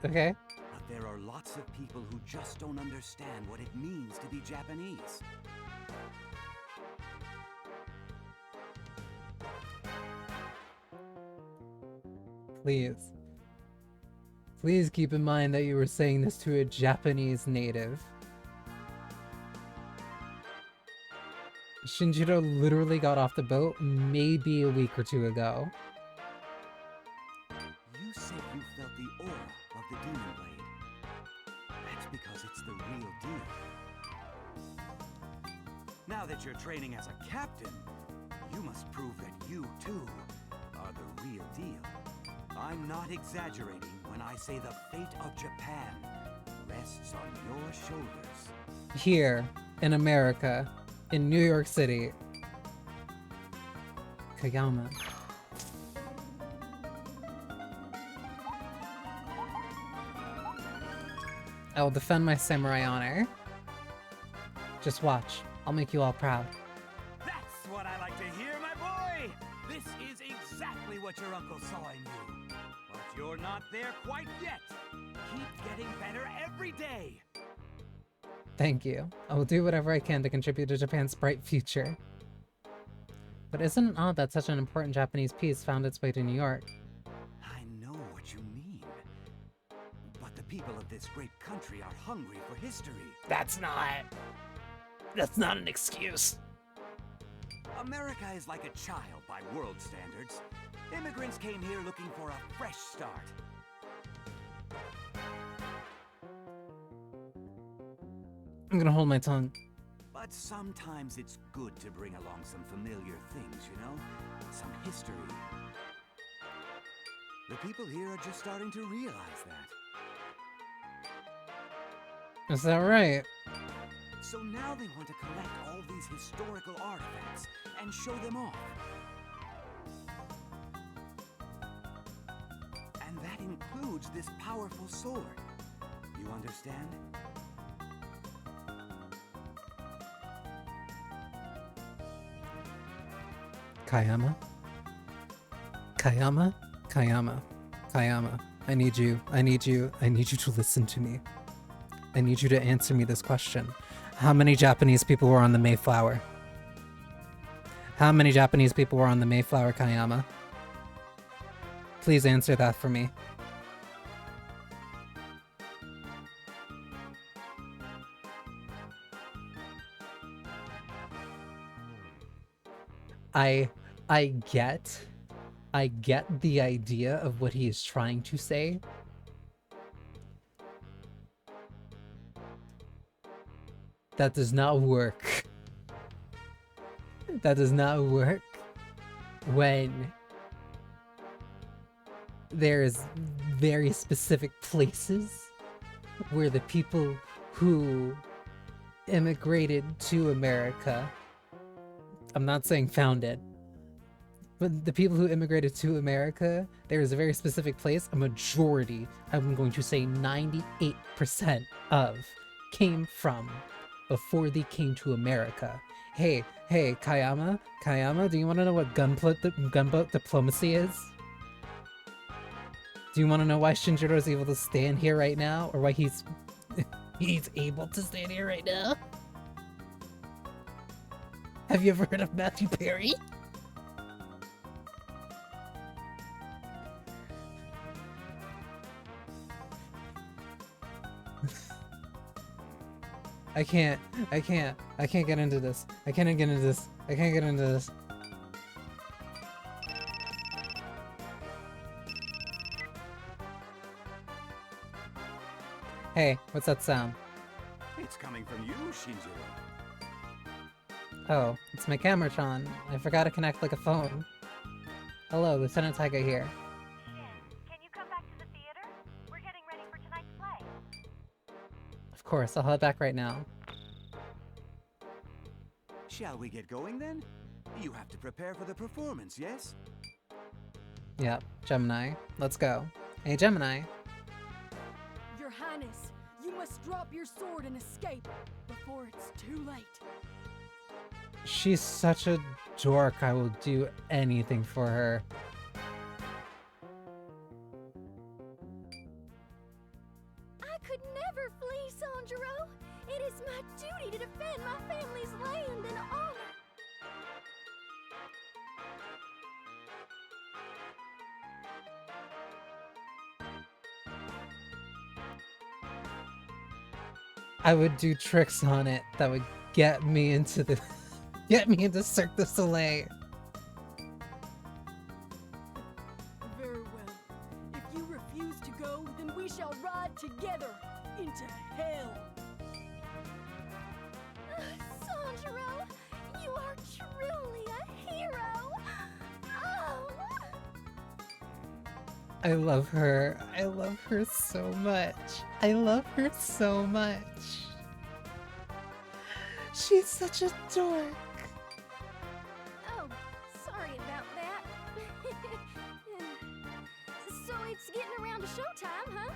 Okay. But there are lots of people who just don't understand what it means to be Japanese. Please. Please keep in mind that you were saying this to a Japanese native. Shinjiro literally got off the boat maybe a week or two ago. You said you felt the aura of the Demon Blade. That's because it's the real deal. Now that you're training as a captain, you must prove that you, too, are the real deal. I'm not exaggerating when I say the fate of Japan rests on your shoulders. Here, in America, in New York City. Kayama. I will defend my samurai honor. Just watch. I'll make you all proud. That's what I like to hear, my boy! This is exactly what your uncle saw in you. But you're not there quite yet. Keep getting better every day. Thank you. I will do whatever I can to contribute to Japan's bright future. But isn't it odd that such an important Japanese piece found its way to New York? I know what you mean. But the people of this great country are hungry for history. That's not an excuse. America is like a child by world standards. Immigrants came here looking for a fresh start. I'm gonna hold my tongue. But sometimes it's good to bring along some familiar things, you know? Some history. The people here are just starting to realize that. Is that right? So now they want to collect all these historical artifacts and show them off. And that includes this powerful sword. You understand? Kayama? Kayama? Kayama. Kayama. I need you to listen to me. I need you to answer me this question. How many Japanese people were on the Mayflower? How many Japanese people were on the Mayflower, Kayama? Please answer that for me. I get the idea of what he is trying to say. That does not work. That does not work when there's very specific places where the people who immigrated to America, I'm not saying founded, but the people who immigrated to America, there is a very specific place, a majority, I'm going to say 98% of, came from before they came to America. Hey, Kayama, do you want to know what gunboat diplomacy is? Do you want to know why Shinjiro is able to stand here right now? Or why he's able to stand here right now? Have you ever heard of Matthew Perry? I can't get into this. I can't get into this. Hey, what's that sound? It's coming from you, Shinjiro. Oh, it's my Cameratron. I forgot to connect like a phone. Hello, Lieutenant Taiga here. Can you come back to the theater? We're getting ready for tonight's play. Of course, I'll head back right now. Shall we get going then? You have to prepare for the performance, yes? Yep, Gemini. Let's go. Hey, Gemini. Your Highness, you must drop your sword and escape before it's too late. She's such a dork. I will do anything for her. I could never flee, Sanjuro. It is my duty to defend my family's land and honor. I would do tricks on it that would get me into the Cirque du Soleil. Very well. If you refuse to go, then we shall ride together into hell. Sanjuro, you are truly a hero. Oh. I love her. I love her so much. I love her so much. She's such a dork. Oh, sorry about time, huh?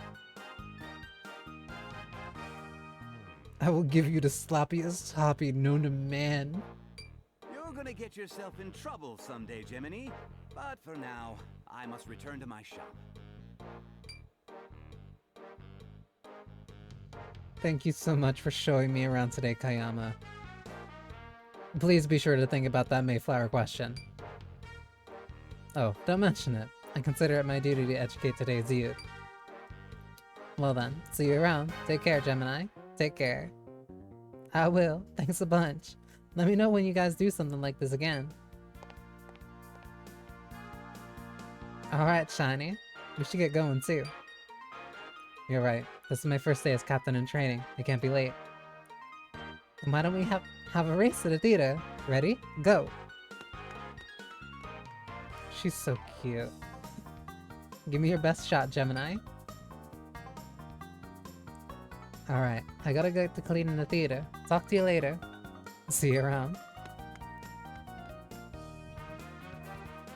I will give you the sloppiest toppy known to man. You're gonna get yourself in trouble someday, Jiminy. But for now, I must return to my shop. Thank you so much for showing me around today, Kayama. Please be sure to think about that Mayflower question. Oh, don't mention it. I consider it my duty to educate today's youth. Well then, see you around. Take care, Gemini. Take care. I will. Thanks a bunch. Let me know when you guys do something like this again. Alright, Shiny. We should get going too. You're right. This is my first day as captain in training. I can't be late. Then why don't we have a race to the theater? Ready? Go! She's so cute. Give me your best shot, Gemini. Alright, I gotta get to cleaning the theater. Talk to you later. See you around.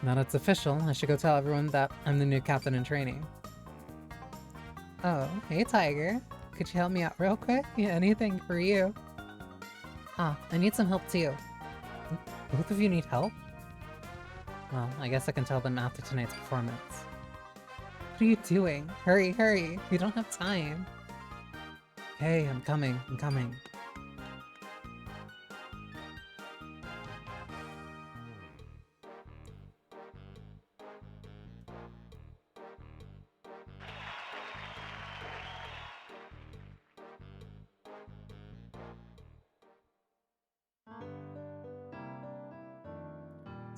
Now that it's official, I should go tell everyone that I'm the new captain in training. Oh, hey Tiger. Could you help me out real quick? Yeah, anything for you. Ah, I need some help too. Both of you need help? Well, I guess I can tell them after tonight's performance. What are you doing? Hurry, hurry! We don't have time! Hey, I'm coming, I'm coming.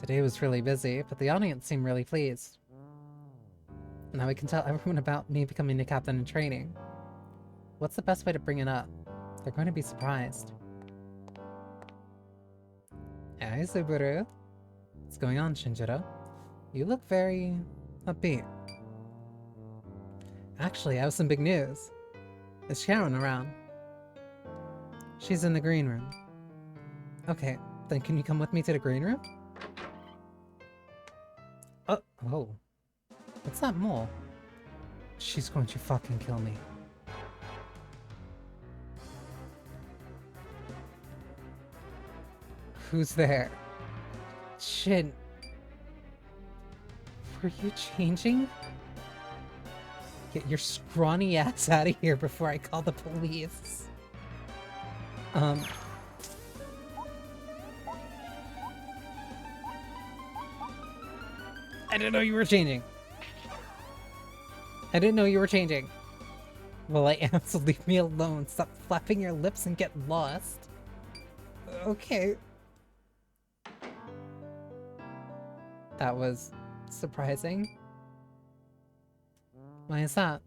Today was really busy, but the audience seemed really pleased. Now we can tell everyone about me becoming the captain in training. What's the best way to bring it up? They're going to be surprised. Hey, Subaru. What's going on, Shinjiro? You look very upbeat. Actually, I have some big news. Is Sharon around? She's in the green room. Okay, then can you come with me to the green room? Oh. What's that mole? She's going to fucking kill me. Who's there? Shit. Were you changing? Get your scrawny ass out of here before I call the police. I didn't know you were changing. I didn't know you were changing. Well, I am, so leave me alone. Stop flapping your lips and get lost. Okay. That was surprising. Why is that?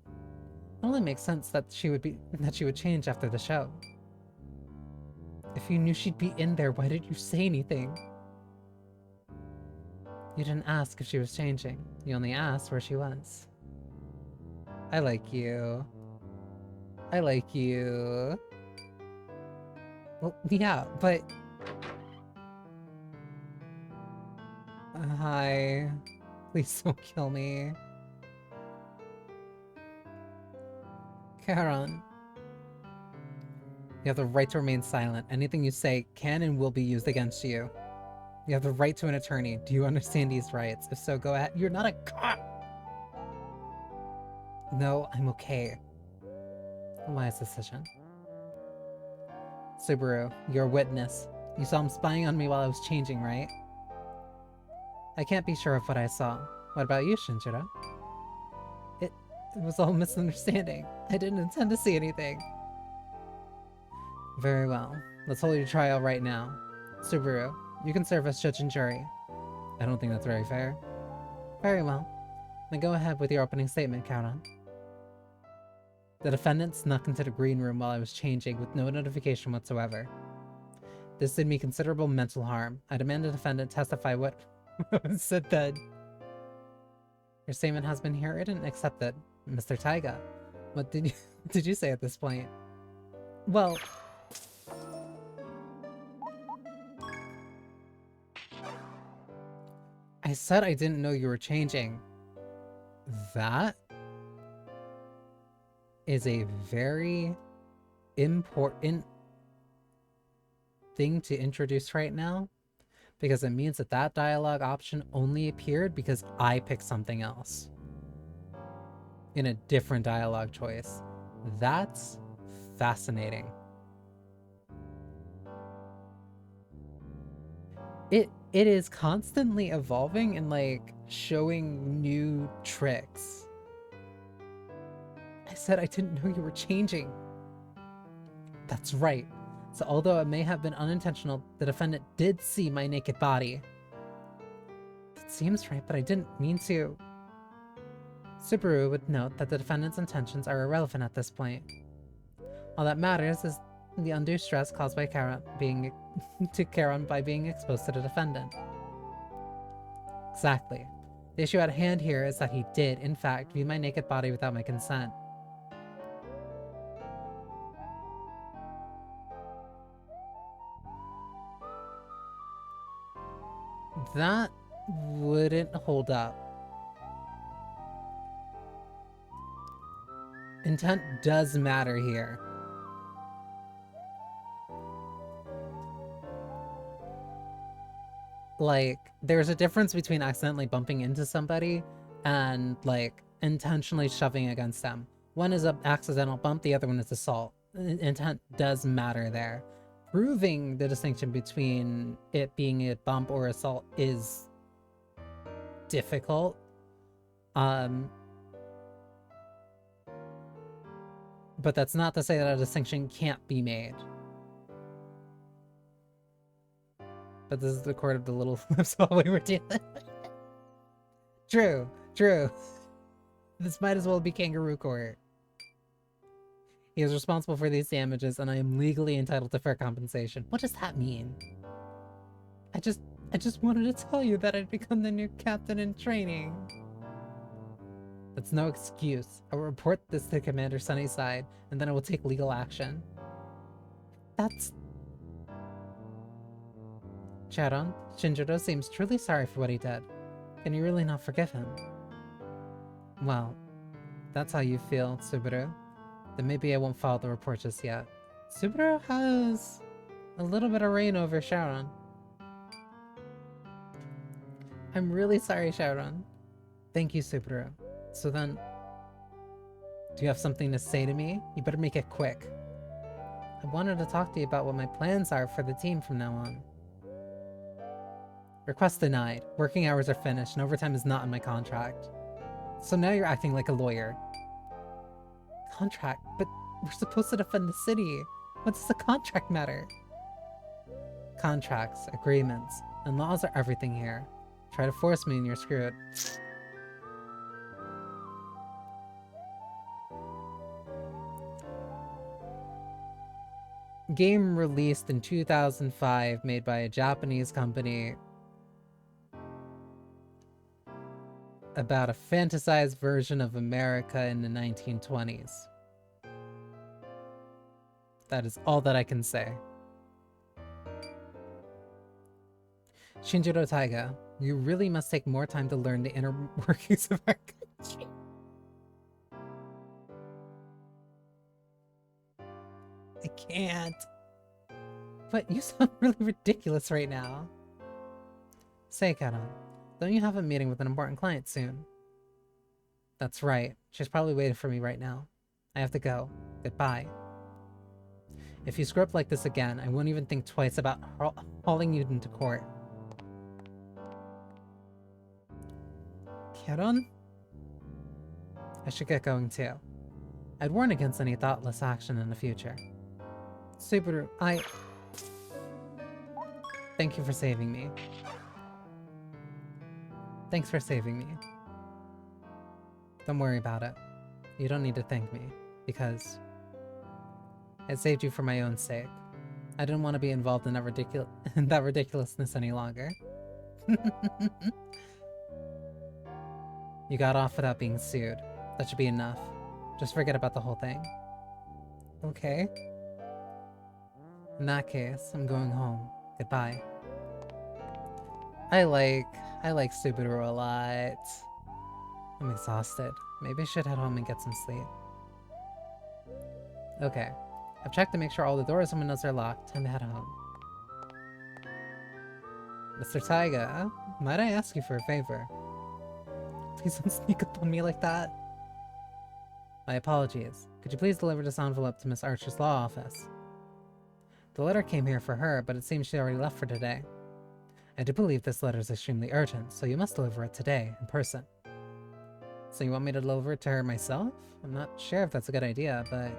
It only makes sense that she would change after the show. If you knew she'd be in there, why did you say anything? You didn't ask if she was changing. You only asked where she was. I like you. I like you. Well, yeah, but... Hi. Please don't kill me. Karen. You have the right to remain silent. Anything you say can and will be used against you. You have the right to an attorney. Do you understand these rights? If so, go ahead. You're not a cop! No, I'm okay. Wise decision. Subaru, you're a witness. You saw him spying on me while I was changing, right? I can't be sure of what I saw. What about you, Shinjiro? It was all misunderstanding. I didn't intend to see anything. Very well. Let's hold your trial right now. Subaru, you can serve as judge and jury. I don't think that's very fair. Very well. Then go ahead with your opening statement, Count-on. The defendant snuck into the green room while I was changing with no notification whatsoever. This did me considerable mental harm. I demand the defendant testify what was said then. Your statement has been heard and accepted. Mr. Taiga, what did you say at this point? Well... I said I didn't know you were changing. That? is a very important thing to introduce right now, because it means that that dialogue option only appeared because I picked something else in a different dialogue choice. That's fascinating. It is constantly evolving and like showing new tricks. I said I didn't know you were changing. That's right. So although it may have been unintentional, the defendant did see my naked body. That seems right, but I didn't mean to. Subaru would note that the defendant's intentions are irrelevant at this point. All that matters is the undue stress caused by Charon by being exposed to the defendant. Exactly. The issue at hand here is that he did, in fact, view my naked body without my consent. That wouldn't hold up. Intent does matter here. Like, there's a difference between accidentally bumping into somebody and, like, intentionally shoving against them. One is an accidental bump, the other one is assault. Intent does matter there. Proving the distinction between it being a bump or assault is difficult. But that's not to say that a distinction can't be made. But this is the court of the little flips while we were dealing with it. True, true. This might as well be kangaroo court. He is responsible for these damages, and I am legally entitled to fair compensation. What does that mean? I just wanted to tell you that I'd become the new captain in training. That's no excuse. I will report this to Commander Sunnyside, and then I will take legal action. That's... Charon, Shinjiro seems truly sorry for what he did. Can you really not forgive him? Well, that's how you feel, Subaru. Then maybe I won't file the report just yet. Subaru has a little bit of reign over Charon. I'm really sorry, Charon. Thank you, Subaru. So then, do you have something to say to me? You better make it quick. I wanted to talk to you about what my plans are for the team from now on. Request denied. Working hours are finished and overtime is not in my contract. So now you're acting like a lawyer. Contract? But we're supposed to defend the city. What does the contract matter? Contracts, agreements, and laws are everything here. Try to force me and you're screwed. Game released in 2005, made by a Japanese company about a fantasized version of America in the 1920s. That is all that I can say. Shinjiro Taiga, you really must take more time to learn the inner workings of our country. I can't. But you sound really ridiculous right now. Say, Karan, don't you have a meeting with an important client soon? That's right. She's probably waiting for me right now. I have to go. Goodbye. If you screw up like this again, I won't even think twice about hauling you into court. Karan? I should get going too. I'd warn against any thoughtless action in the future. Subaru, Thank you for saving me. Thanks for saving me. Don't worry about it. You don't need to thank me, because I saved you for my own sake. I didn't want to be involved in that ridiculousness any longer. You got off without being sued. That should be enough. Just forget about the whole thing. Okay. In that case, I'm going home. Goodbye. I like Subaru a lot. I'm exhausted. Maybe I should head home and get some sleep. Okay. I've checked to make sure all the doors and windows are locked. Time to head home. Mr. Taiga, might I ask you for a favor? Please don't sneak up on me like that. My apologies. Could you please deliver this envelope to Miss Archer's law office? The letter came here for her, but it seems she already left for today. I do believe this letter is extremely urgent, so you must deliver it today, in person. So you want me to deliver it to her myself? I'm not sure if that's a good idea, but...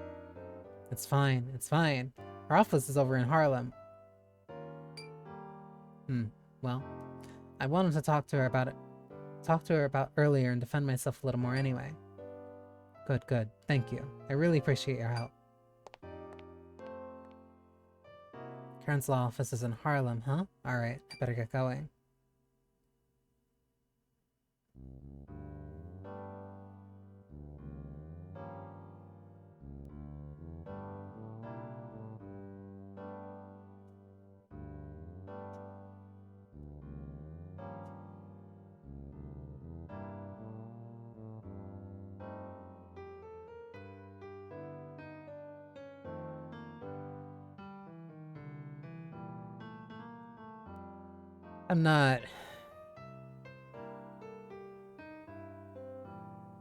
It's fine, it's fine. Her office is over in Harlem. Well, I wanted to talk to her about earlier and defend myself a little more anyway. Good. Thank you. I really appreciate your help. Karen's law office is in Harlem, huh? Alright, I better get going. I'm not...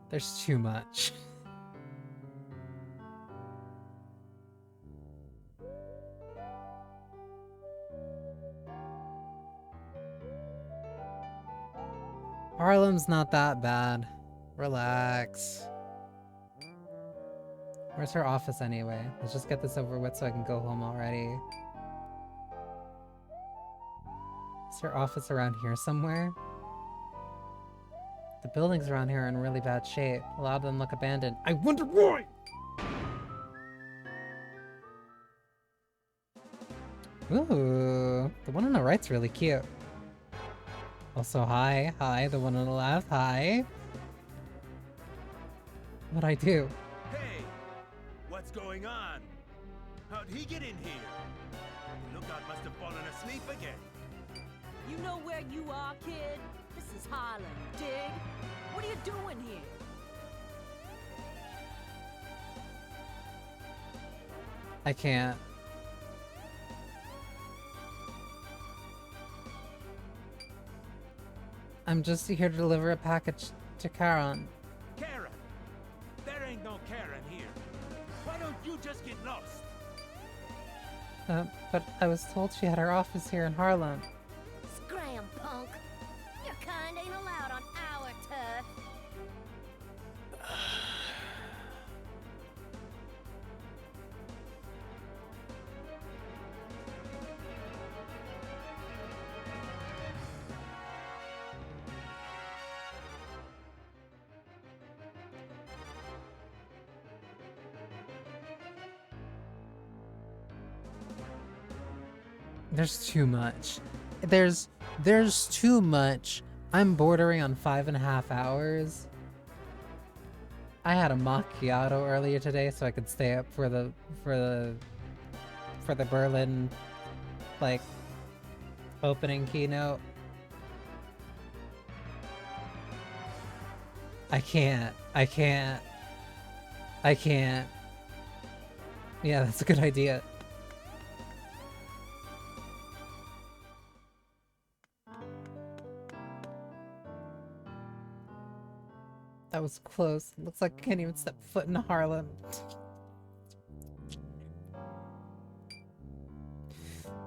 There's too much. Harlem's not that bad. Relax. Where's her office anyway? Let's just get this over with so I can go home already. Is her office around here somewhere? The buildings around here are in really bad shape. A lot of them look abandoned. I wonder why! Ooh, the one on the right's really cute. Also, hi, the one on the left, hi. What'd I do? Hey, what's going on? How'd he get in here? The lookout must have fallen asleep again. You know where you are, kid? This is Harlem, dig? What are you doing here? I can't. I'm just here to deliver a package to Karen. Karen? There ain't no Karen here. Why don't you just get lost? But I was told she had her office here in Harlem. Scram, punk. Your kind ain't allowed on our turf. There's too much. There's too much. I'm bordering on 5.5 hours. I had a macchiato earlier today so I could stay up for the Berlin like opening keynote. I can't. Yeah, that's a good idea. That was close. Looks like I can't even step foot in Harlem.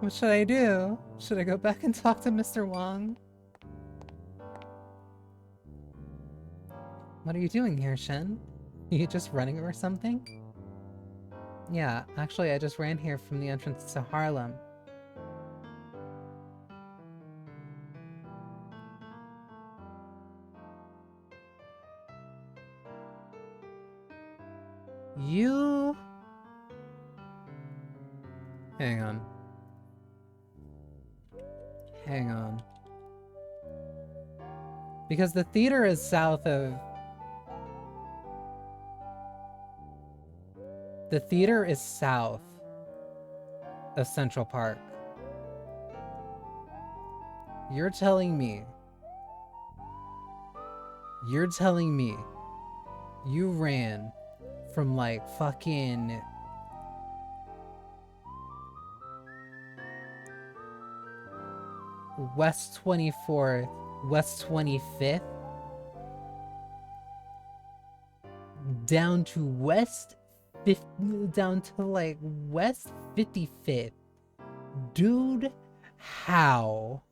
What should I do? Should I go back and talk to Mr. Wong? What are you doing here, Shen? Are you just running or something? Yeah, actually I just ran here from the entrance to Harlem. You... Hang on. Because the theater is south of... The theater is south of Central Park. You're telling me you ran from like fucking West 24th, West 25th, down to down to like West 55th. Dude, how?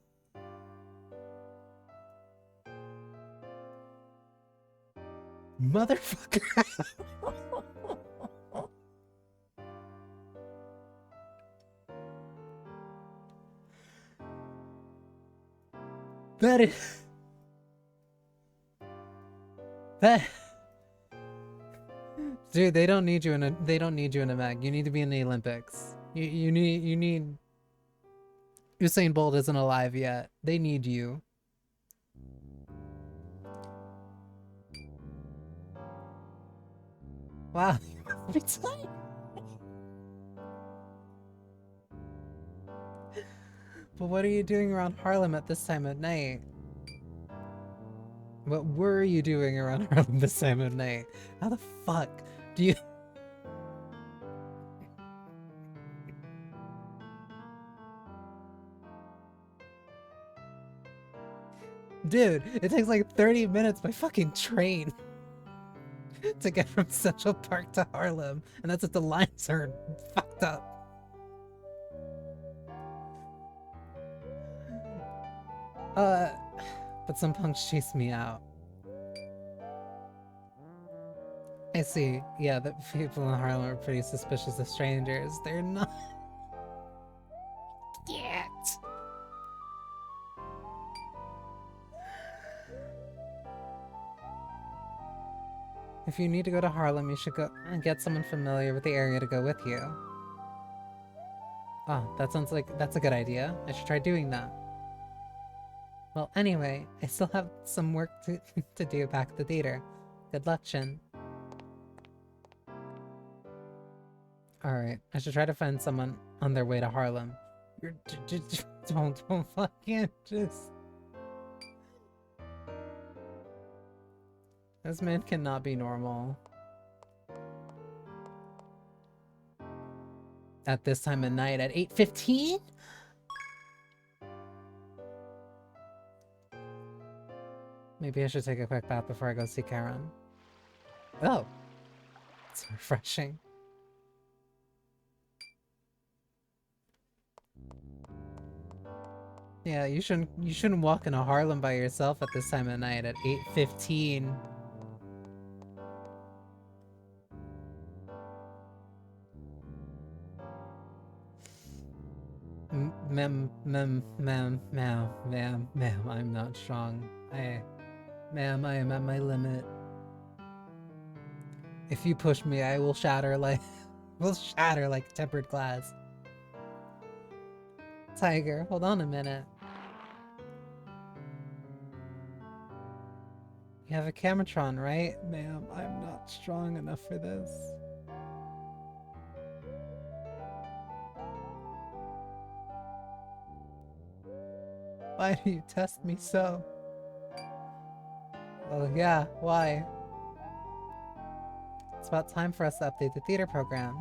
Motherfucker. That is... That... Dude, they don't need you in a mag. You need to be in the Olympics. You need Usain Bolt isn't alive yet. They need you. Wow. But what are you doing around Harlem at this time of night? What were you doing around Harlem this time of night? How the fuck do you... Dude, it takes like 30 minutes by fucking train to get from Central Park to Harlem, and that's if the lines are fucked up. But some punks chase me out. I see. Yeah, the people in Harlem are pretty suspicious of strangers. They're not... Yet. If you need to go to Harlem, you should go and get someone familiar with the area to go with you. Oh, that sounds like that's a good idea. I should try doing that. Well, anyway, I still have some work to do back at the theater. Good luck, Shin. Alright, I should try to find someone on their way to Harlem. Don't fucking just... This man cannot be normal. At this time of night at 8:15? Maybe I should take a quick bath before I go see Karen. Oh, it's refreshing. Yeah, you shouldn't walk into Harlem by yourself at this time of night at 8:15. Ma'am, I'm not strong. Ma'am, I am at my limit. If you push me, I will shatter like tempered glass. Tiger, hold on a minute. You have a Camatron, right? Ma'am, I'm not strong enough for this. Why do you test me so? Oh yeah, why? It's about time for us to update the theater program.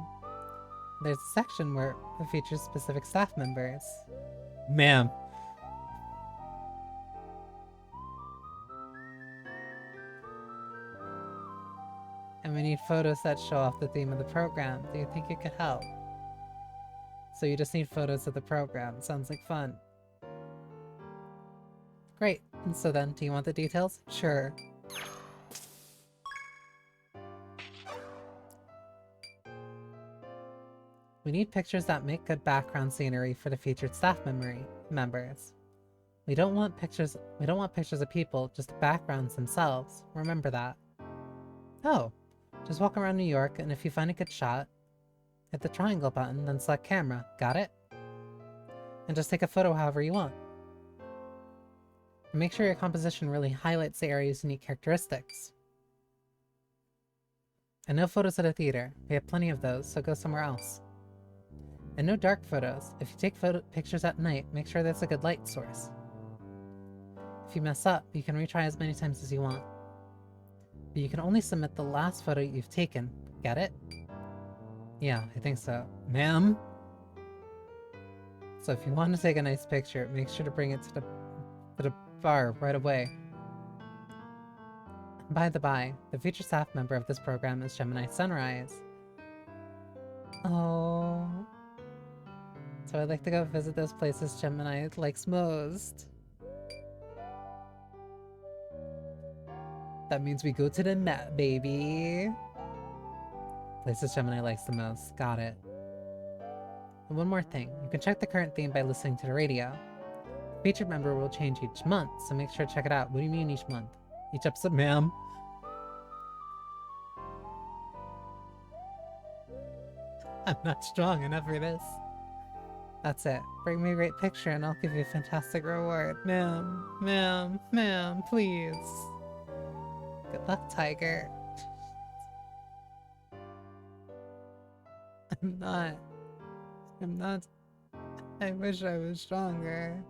There's a section where it features specific staff members. Ma'am. And we need photos that show off the theme of the program. Do you think you could help? So you just need photos of the program. Sounds like fun. Great. And so then, do you want the details? Sure. We need pictures that make good background scenery for the featured staff members. We don't want pictures of people, just the backgrounds themselves. Remember that. Oh. Just walk around New York, and if you find a good shot, hit the triangle button, then select camera. Got it? And just take a photo however you want. And make sure your composition really highlights the area's unique characteristics. And no photos at a theater. We have plenty of those, so go somewhere else. And no dark photos. If you take pictures at night, make sure there's a good light source. If you mess up, you can retry as many times as you want. But you can only submit the last photo you've taken. Get it? Yeah, I think so. Ma'am? So if you want to take a nice picture, make sure to bring it to the bar right away. By the by, the featured staff member of this program is Gemini Sunrise. Oh. So I'd like to go visit those places Gemini likes most. That means we go to the Met, baby. Places Gemini likes the most. Got it. And one more thing. You can check the current theme by listening to the radio. Featured member will change each month, so make sure to check it out. What do you mean each month? Each episode, ma'am? I'm not strong enough for this. That's it. Bring me a great picture and I'll give you a fantastic reward. Ma'am, ma'am, ma'am, please. Good luck, Tiger. I'm not. I wish I was stronger.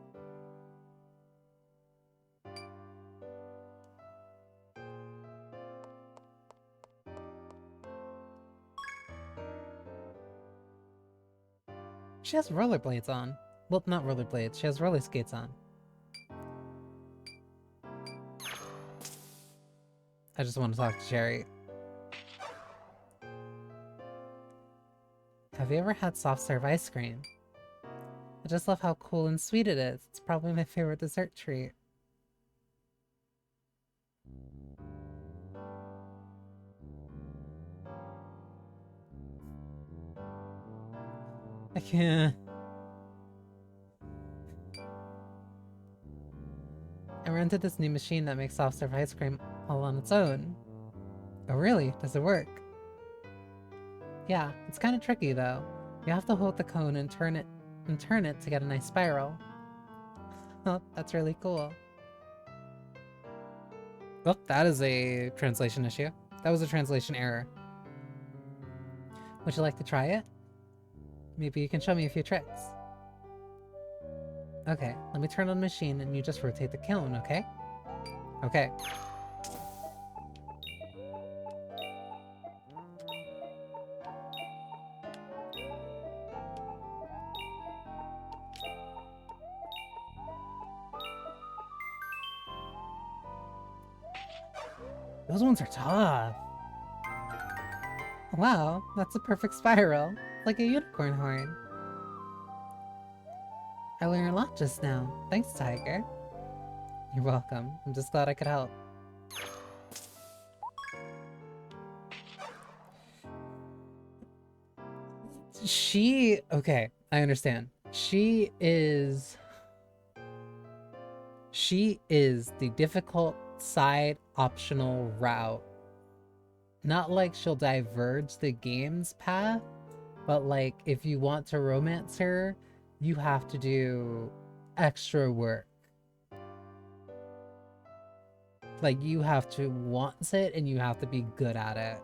She has rollerblades on. Well, not rollerblades. She has roller skates on. I just want to talk to Cherry. Have you ever had soft serve ice cream? I just love how cool and sweet it is. It's probably my favorite dessert treat. I can't. I rented this new machine that makes soft serve ice cream all on its own. Oh really? Does it work? Yeah, it's kind of tricky though. You have to hold the cone and turn it to get a nice spiral. Oh, that's really cool. Oh, that is a translation issue. That was a translation error. Would you like to try it? Maybe you can show me a few tricks. Okay, let me turn on the machine and you just rotate the cone, okay? Okay. Those ones are tough. Wow, that's a perfect spiral. Like a unicorn horn. I learned a lot just now. Thanks, Tiger. You're welcome. I'm just glad I could help. Okay, I understand. She is the difficult side optional route. Not like she'll diverge the game's path, but like if you want to romance her, you have to do extra work. Like you have to want it and you have to be good at it.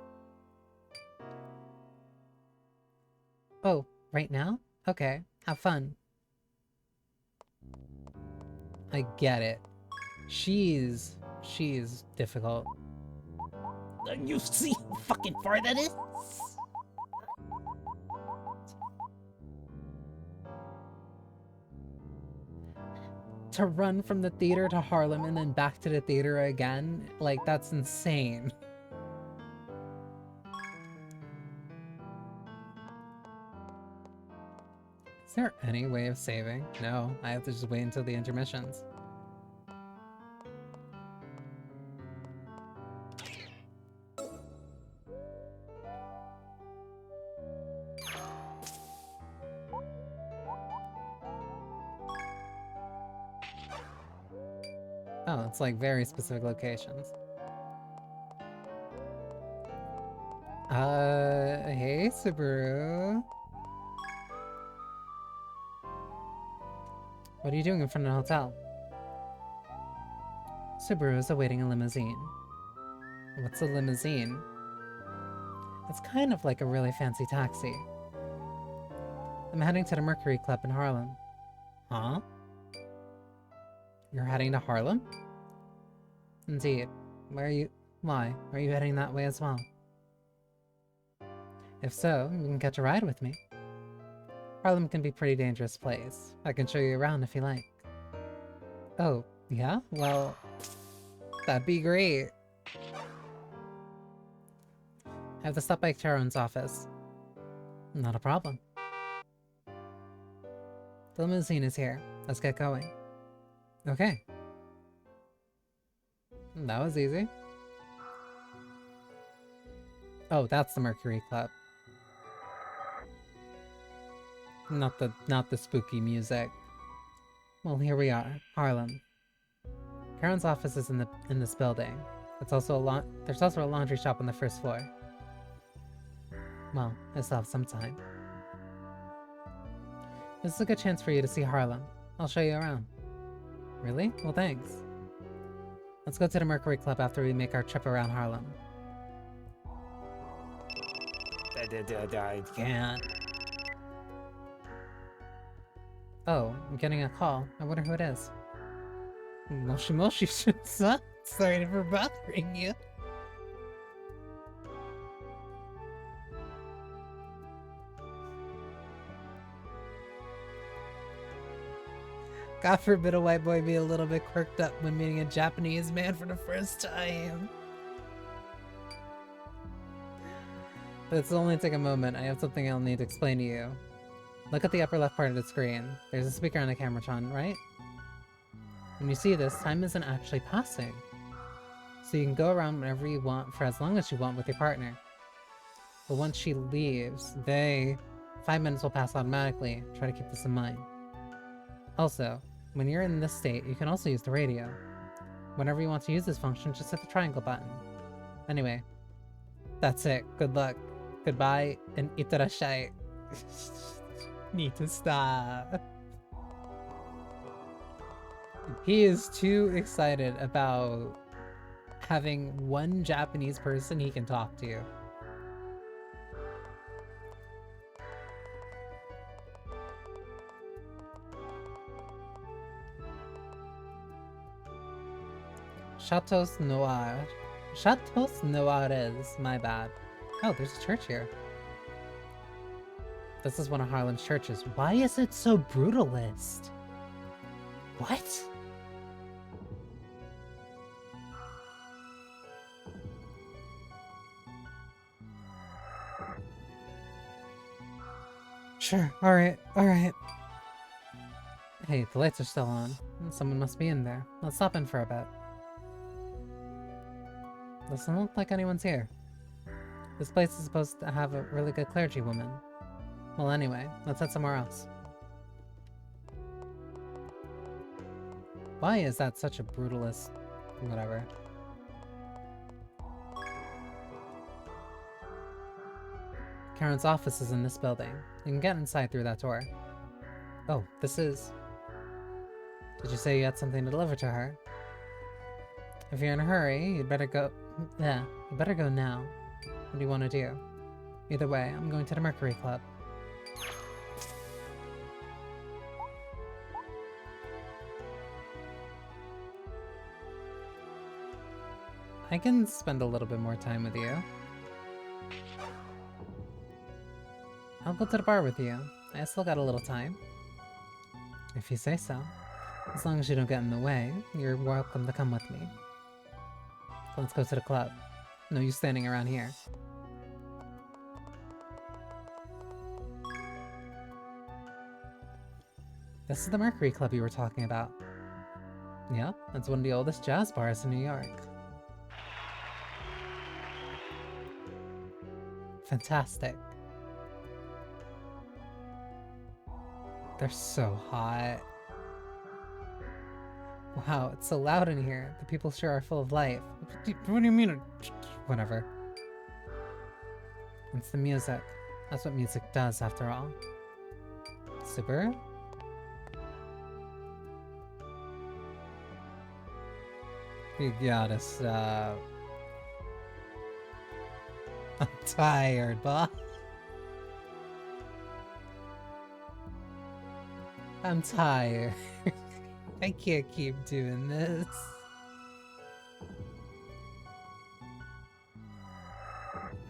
Oh, right now? Okay, have fun. I get it. She's difficult. You see how fucking far that is? To run from the theater to Harlem and then back to the theater again, like that's insane. Is there any way of saving? No, I have to just wait until the intermissions. Oh, it's like very specific locations. Hey, Subaru. What are you doing in front of the hotel? Subaru is awaiting a limousine. What's a limousine? It's kind of like a really fancy taxi. I'm heading to the Mercury Club in Harlem. Huh? You're heading to Harlem? Indeed. Why? Are you heading that way as well? If so, you can catch a ride with me. Harlem can be a pretty dangerous place. I can show you around if you like. Oh, yeah? Well, that'd be great. I have to stop by Charon's office. Not a problem. The limousine is here. Let's get going. Okay. That was easy. Oh, that's the Mercury Club. Not the spooky music. Well, here we are, Harlem. Karen's office is in this building. There's also a laundry shop on the first floor. Well, I still have some time. This is a good chance for you to see Harlem. I'll show you around. Really? Well, thanks. Let's go to the Mercury Club after we make our trip around Harlem. I can't. Oh, I'm getting a call. I wonder who it is. Moshi Moshi, son. Sorry for bothering you. God forbid a white boy be a little bit quirked up when meeting a Japanese man for the first time. But it'll only take a moment. I have something I'll need to explain to you. Look at the upper left part of the screen. There's a speaker on the Cameratron, right? When you see this, time isn't actually passing. So you can go around whenever you want for as long as you want with your partner. But once she leaves, 5 minutes will pass automatically. Try to keep this in mind. Also, when you're in this state, you can also use the radio. Whenever you want to use this function, just hit the triangle button. Anyway, that's it. Good luck. Goodbye, and itarashai. Need to stop. He is too excited about having one Japanese person he can talk to. Chateaux Noir. Chateaux Noirs, my bad. Oh, there's a church here. This is one of Harlem's churches. Why is it so brutalist? What? Sure, alright. Hey, the lights are still on. Someone must be in there. Let's stop in for a bit. Doesn't look like anyone's here. This place is supposed to have a really good clergywoman. Well, anyway, let's head somewhere else. Why is that such a brutalist... whatever. Karen's office is in this building. You can get inside through that door. Oh, this is... Did you say you had something to deliver to her? If you're in a hurry, you'd better go... Yeah, you better go now. What do you want to do? Either way, I'm going to the Mercury Club. I can spend a little bit more time with you. I'll go to the bar with you. I still got a little time. If you say so. As long as you don't get in the way, you're welcome to come with me. Let's go to the club. No use standing around here. This is the Mercury Club you were talking about. Yeah, it's one of the oldest jazz bars in New York. Fantastic. They're so hot. Wow, it's so loud in here. The people sure are full of life. What do you mean? Whatever. It's the music. That's what music does, after all. Super? You gotta stop. I'm tired, boss. I'm tired. I can't keep doing this.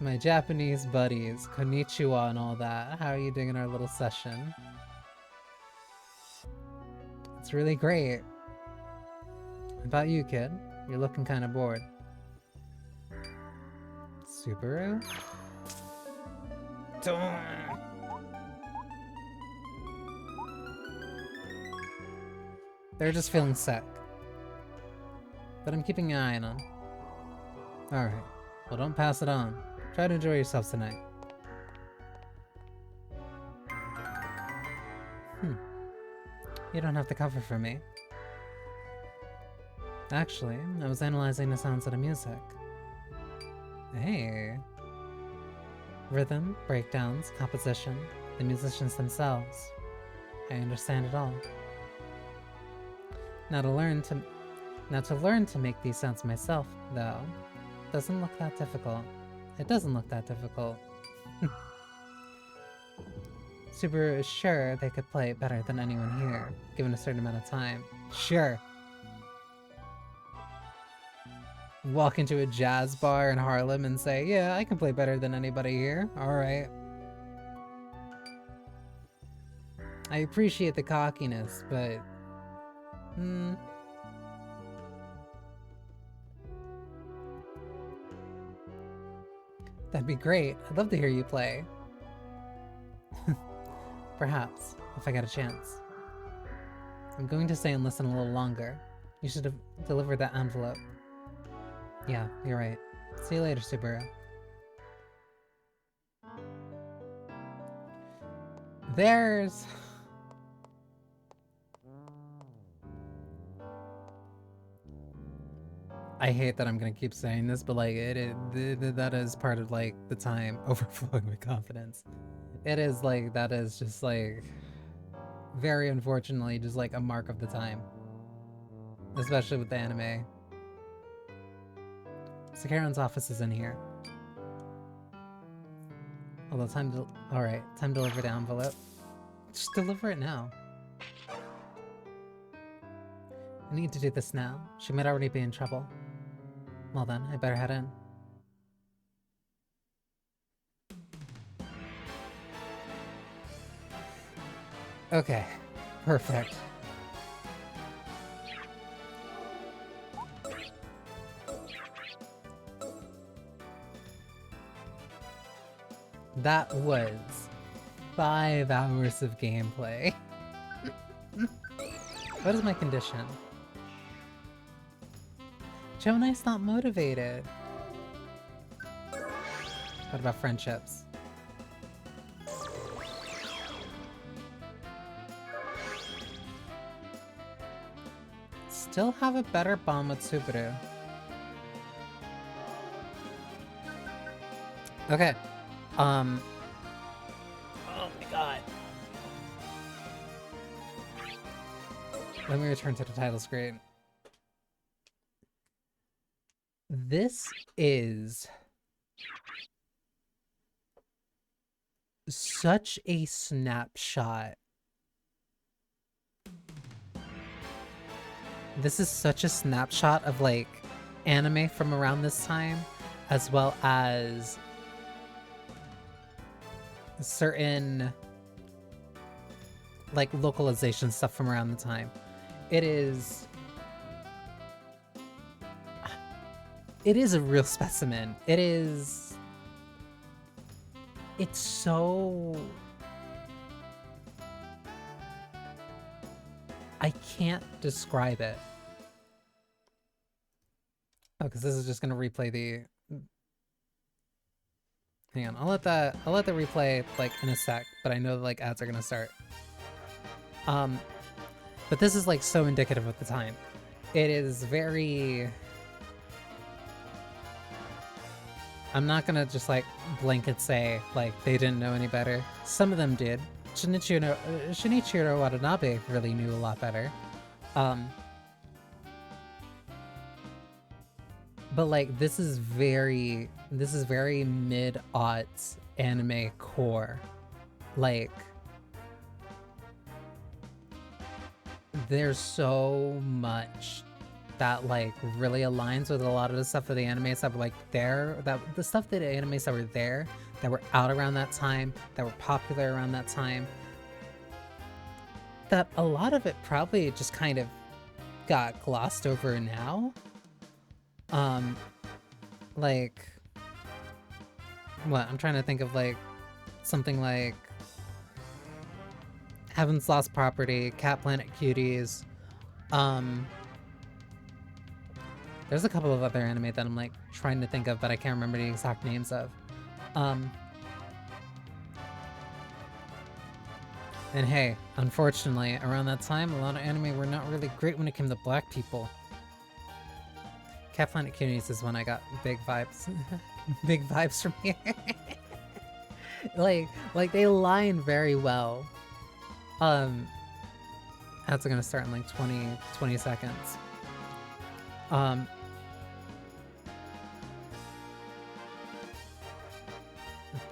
My Japanese buddies, konnichiwa and all that. How are you doing in our little session? It's really great. How about you, kid? You're looking kind of bored. Subaru? They're just feeling sick. But I'm keeping an eye on them. Alright. Well, don't pass it on. Try to enjoy yourself tonight. You don't have to cover for me. Actually, I was analyzing the sounds of the music. Hey. Rhythm, breakdowns, composition, the musicians themselves. I understand it all. Now to learn to make these sounds myself, though, doesn't look that difficult. It doesn't look that difficult. Subaru is sure they could play it better than anyone here, given a certain amount of time. Sure. Walk into a jazz bar in Harlem and say, yeah, I can play better than anybody here. Alright. I appreciate the cockiness, but... That'd be great. I'd love to hear you play. Perhaps, if I got a chance. I'm going to stay and listen a little longer. You should have delivered that envelope. Yeah, you're right. See you later, Subaru. There's... I hate that I'm gonna keep saying this, but like, that is part of like the time overflowing with confidence. It is like, that is just like, very unfortunately, just like a mark of the time. Especially with the anime. Sakaran's office is in here. Although alright, time to deliver the envelope. Just deliver it now. I need to do this now. She might already be in trouble. Well then, I better head in. Okay, perfect. That was 5 hours of gameplay. What is my condition? Jonai's not motivated. What about friendships? Still have a better bond with Subaru. Okay. Oh my god. Let me return to the title screen. This is such a snapshot. This is such a snapshot of like anime from around this time, as well as certain like localization stuff from around the time. It is a real specimen. It's so... I can't describe it. Oh, because this is just gonna replay the... Hang on, I'll let that replay like in a sec, but I know that like ads are gonna start. But this is like so indicative of the time. It is very... I'm not gonna just like blanket say like they didn't know any better. Some of them did. Shinichiro Watanabe really knew a lot better. But like this is very mid-aughts anime core. Like there's so much that like really aligns with a lot of the stuff of the animes that were like there, that the stuff that the animes that were there, that were out around that time, that were popular around that time, that a lot of it probably just kind of got glossed over now. Like, what? I'm trying to think of like something like Heaven's Lost Property, Cat Planet Cuties. There's a couple of other anime that I'm like trying to think of, but I can't remember the exact names of. And hey, unfortunately, around that time, a lot of anime were not really great when it came to black people. Cat Planet Cuties is when I got big vibes. Big vibes from here. like they align very well. That's gonna start in like 20 seconds.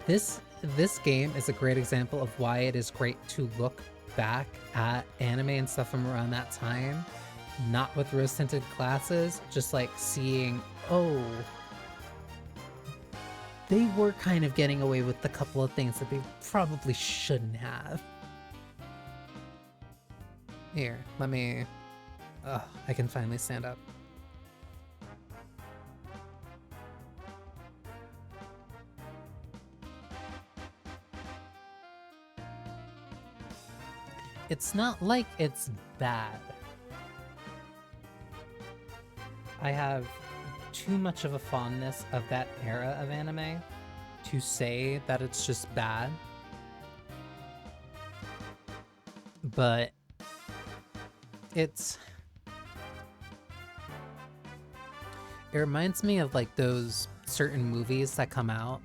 This game is a great example of why it is great to look back at anime and stuff from around that time, not with rose-tinted glasses, just like seeing, oh, they were kind of getting away with a couple of things that they probably shouldn't have. Here, let me... I can finally stand up. It's not like it's bad. I have too much of a fondness of that era of anime to say that it's just bad. But it reminds me of like those certain movies that come out.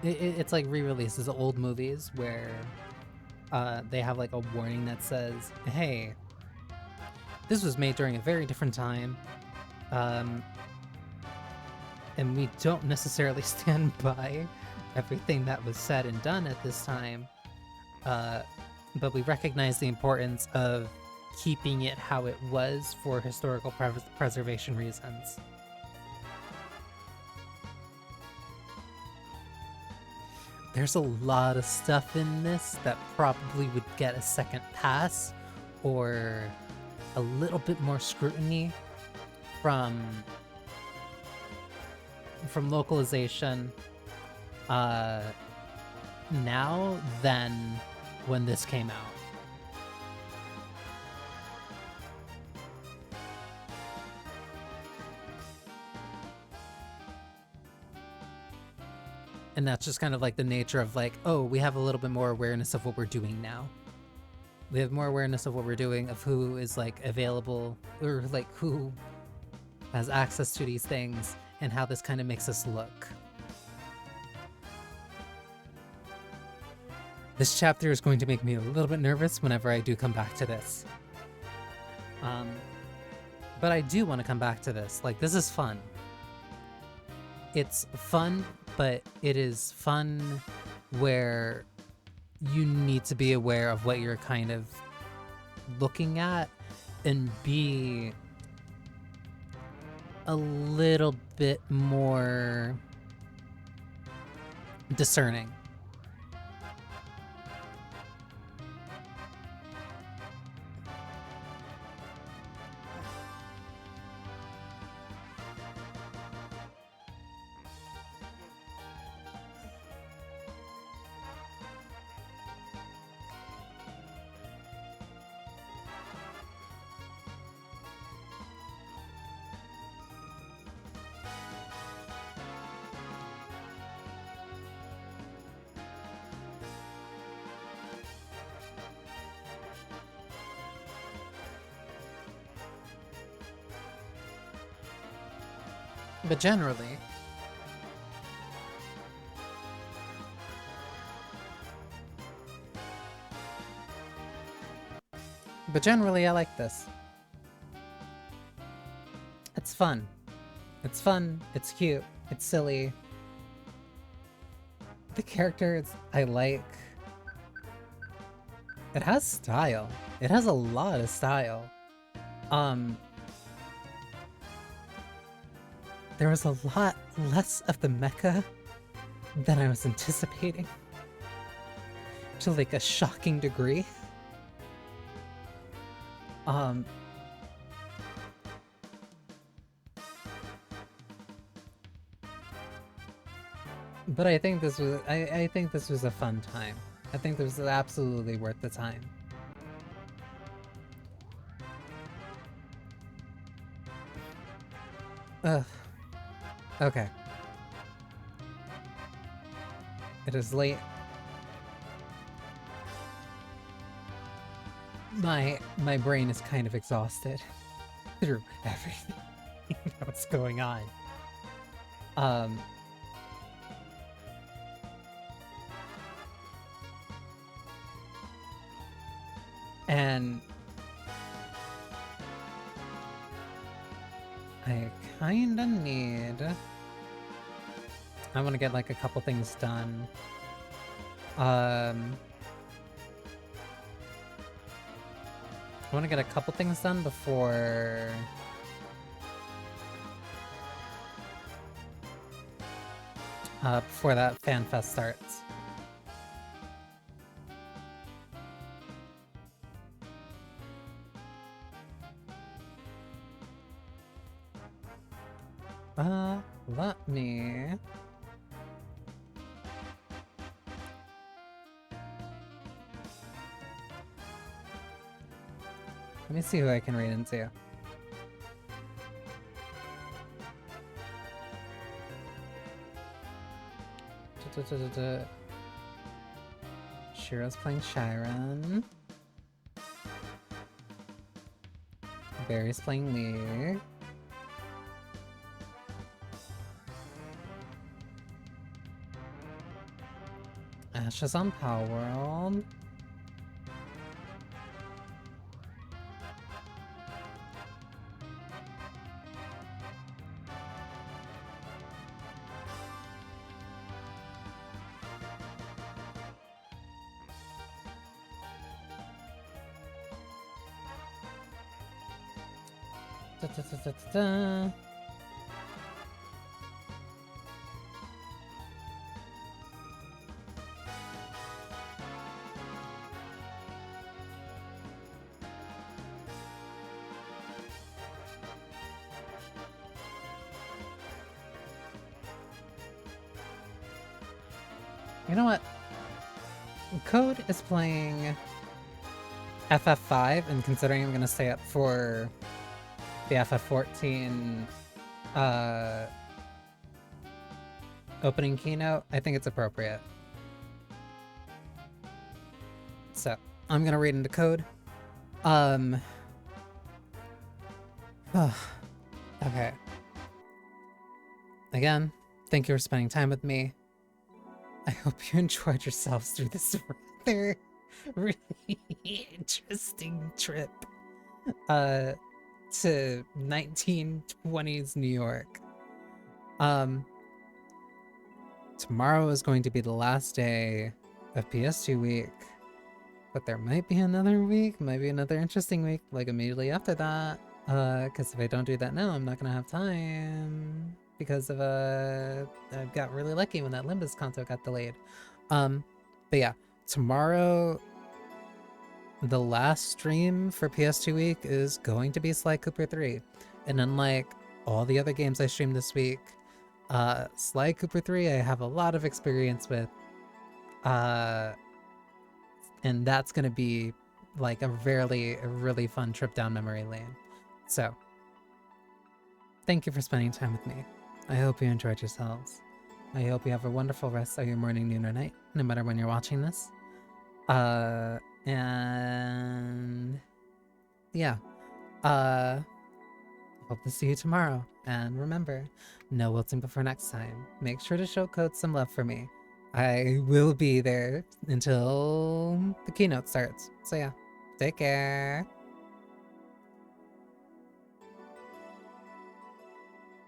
It's like re-releases of old movies where they have like a warning that says, hey, this was made during a very different time, and we don't necessarily stand by everything that was said and done at this time, but we recognize the importance of keeping it how it was for historical preservation reasons. There's a lot of stuff in this that probably would get a second pass or a little bit more scrutiny from localization now than when this came out. And that's just kind of like the nature of like, oh, we have a little bit more awareness of what we're doing now. We have more awareness of what we're doing, of who is like available, or like who has access to these things, and how this kind of makes us look. This chapter is going to make me a little bit nervous whenever I do come back to this. But I do want to come back to this. Like, this is fun. It's fun, but it is fun where you need to be aware of what you're kind of looking at and be a little bit more discerning. But generally, I like this. It's fun. It's fun, it's cute, it's silly. The characters I like. It has style. It has a lot of style. there was a lot less of the mecha than I was anticipating. To like a shocking degree. But I think this was I think this was a fun time. I think this was absolutely worth the time. Ugh. Okay. It is late. My brain is kind of exhausted through everything that's going on. And I kinda need... I want to get like a couple things done. I want to get a couple things done before... before that fan fest starts. Let me... Let me see who I can read into. Shiro's playing Chiron. Barry's playing Lee. Ash is on Power World. Da. You know what? Code is playing FF5, and considering I'm gonna stay up for the FF14 opening keynote, I think it's appropriate. So, I'm gonna read into Code. Okay. Again, thank you for spending time with me. I hope you enjoyed yourselves through this rather really interesting trip to 1920s New York. Tomorrow is going to be the last day of PS2 week, but there might be another week, might be another interesting week, like immediately after that. Because if I don't do that now, I'm not gonna have time. Because of I got really lucky when that Limbus Kanto got delayed. But yeah, tomorrow the last stream for PS2 week is going to be Sly Cooper 3. And unlike all the other games I streamed this week, Sly Cooper 3 I have a lot of experience with. And that's gonna be like a really fun trip down memory lane. So thank you for spending time with me. I hope you enjoyed yourselves. I hope you have a wonderful rest of your morning, noon, or night, no matter when you're watching this. And yeah. Hope to see you tomorrow. And remember, no wilting before next time. Make sure to show Code some love for me. I will be there until the keynote starts. So yeah, take care.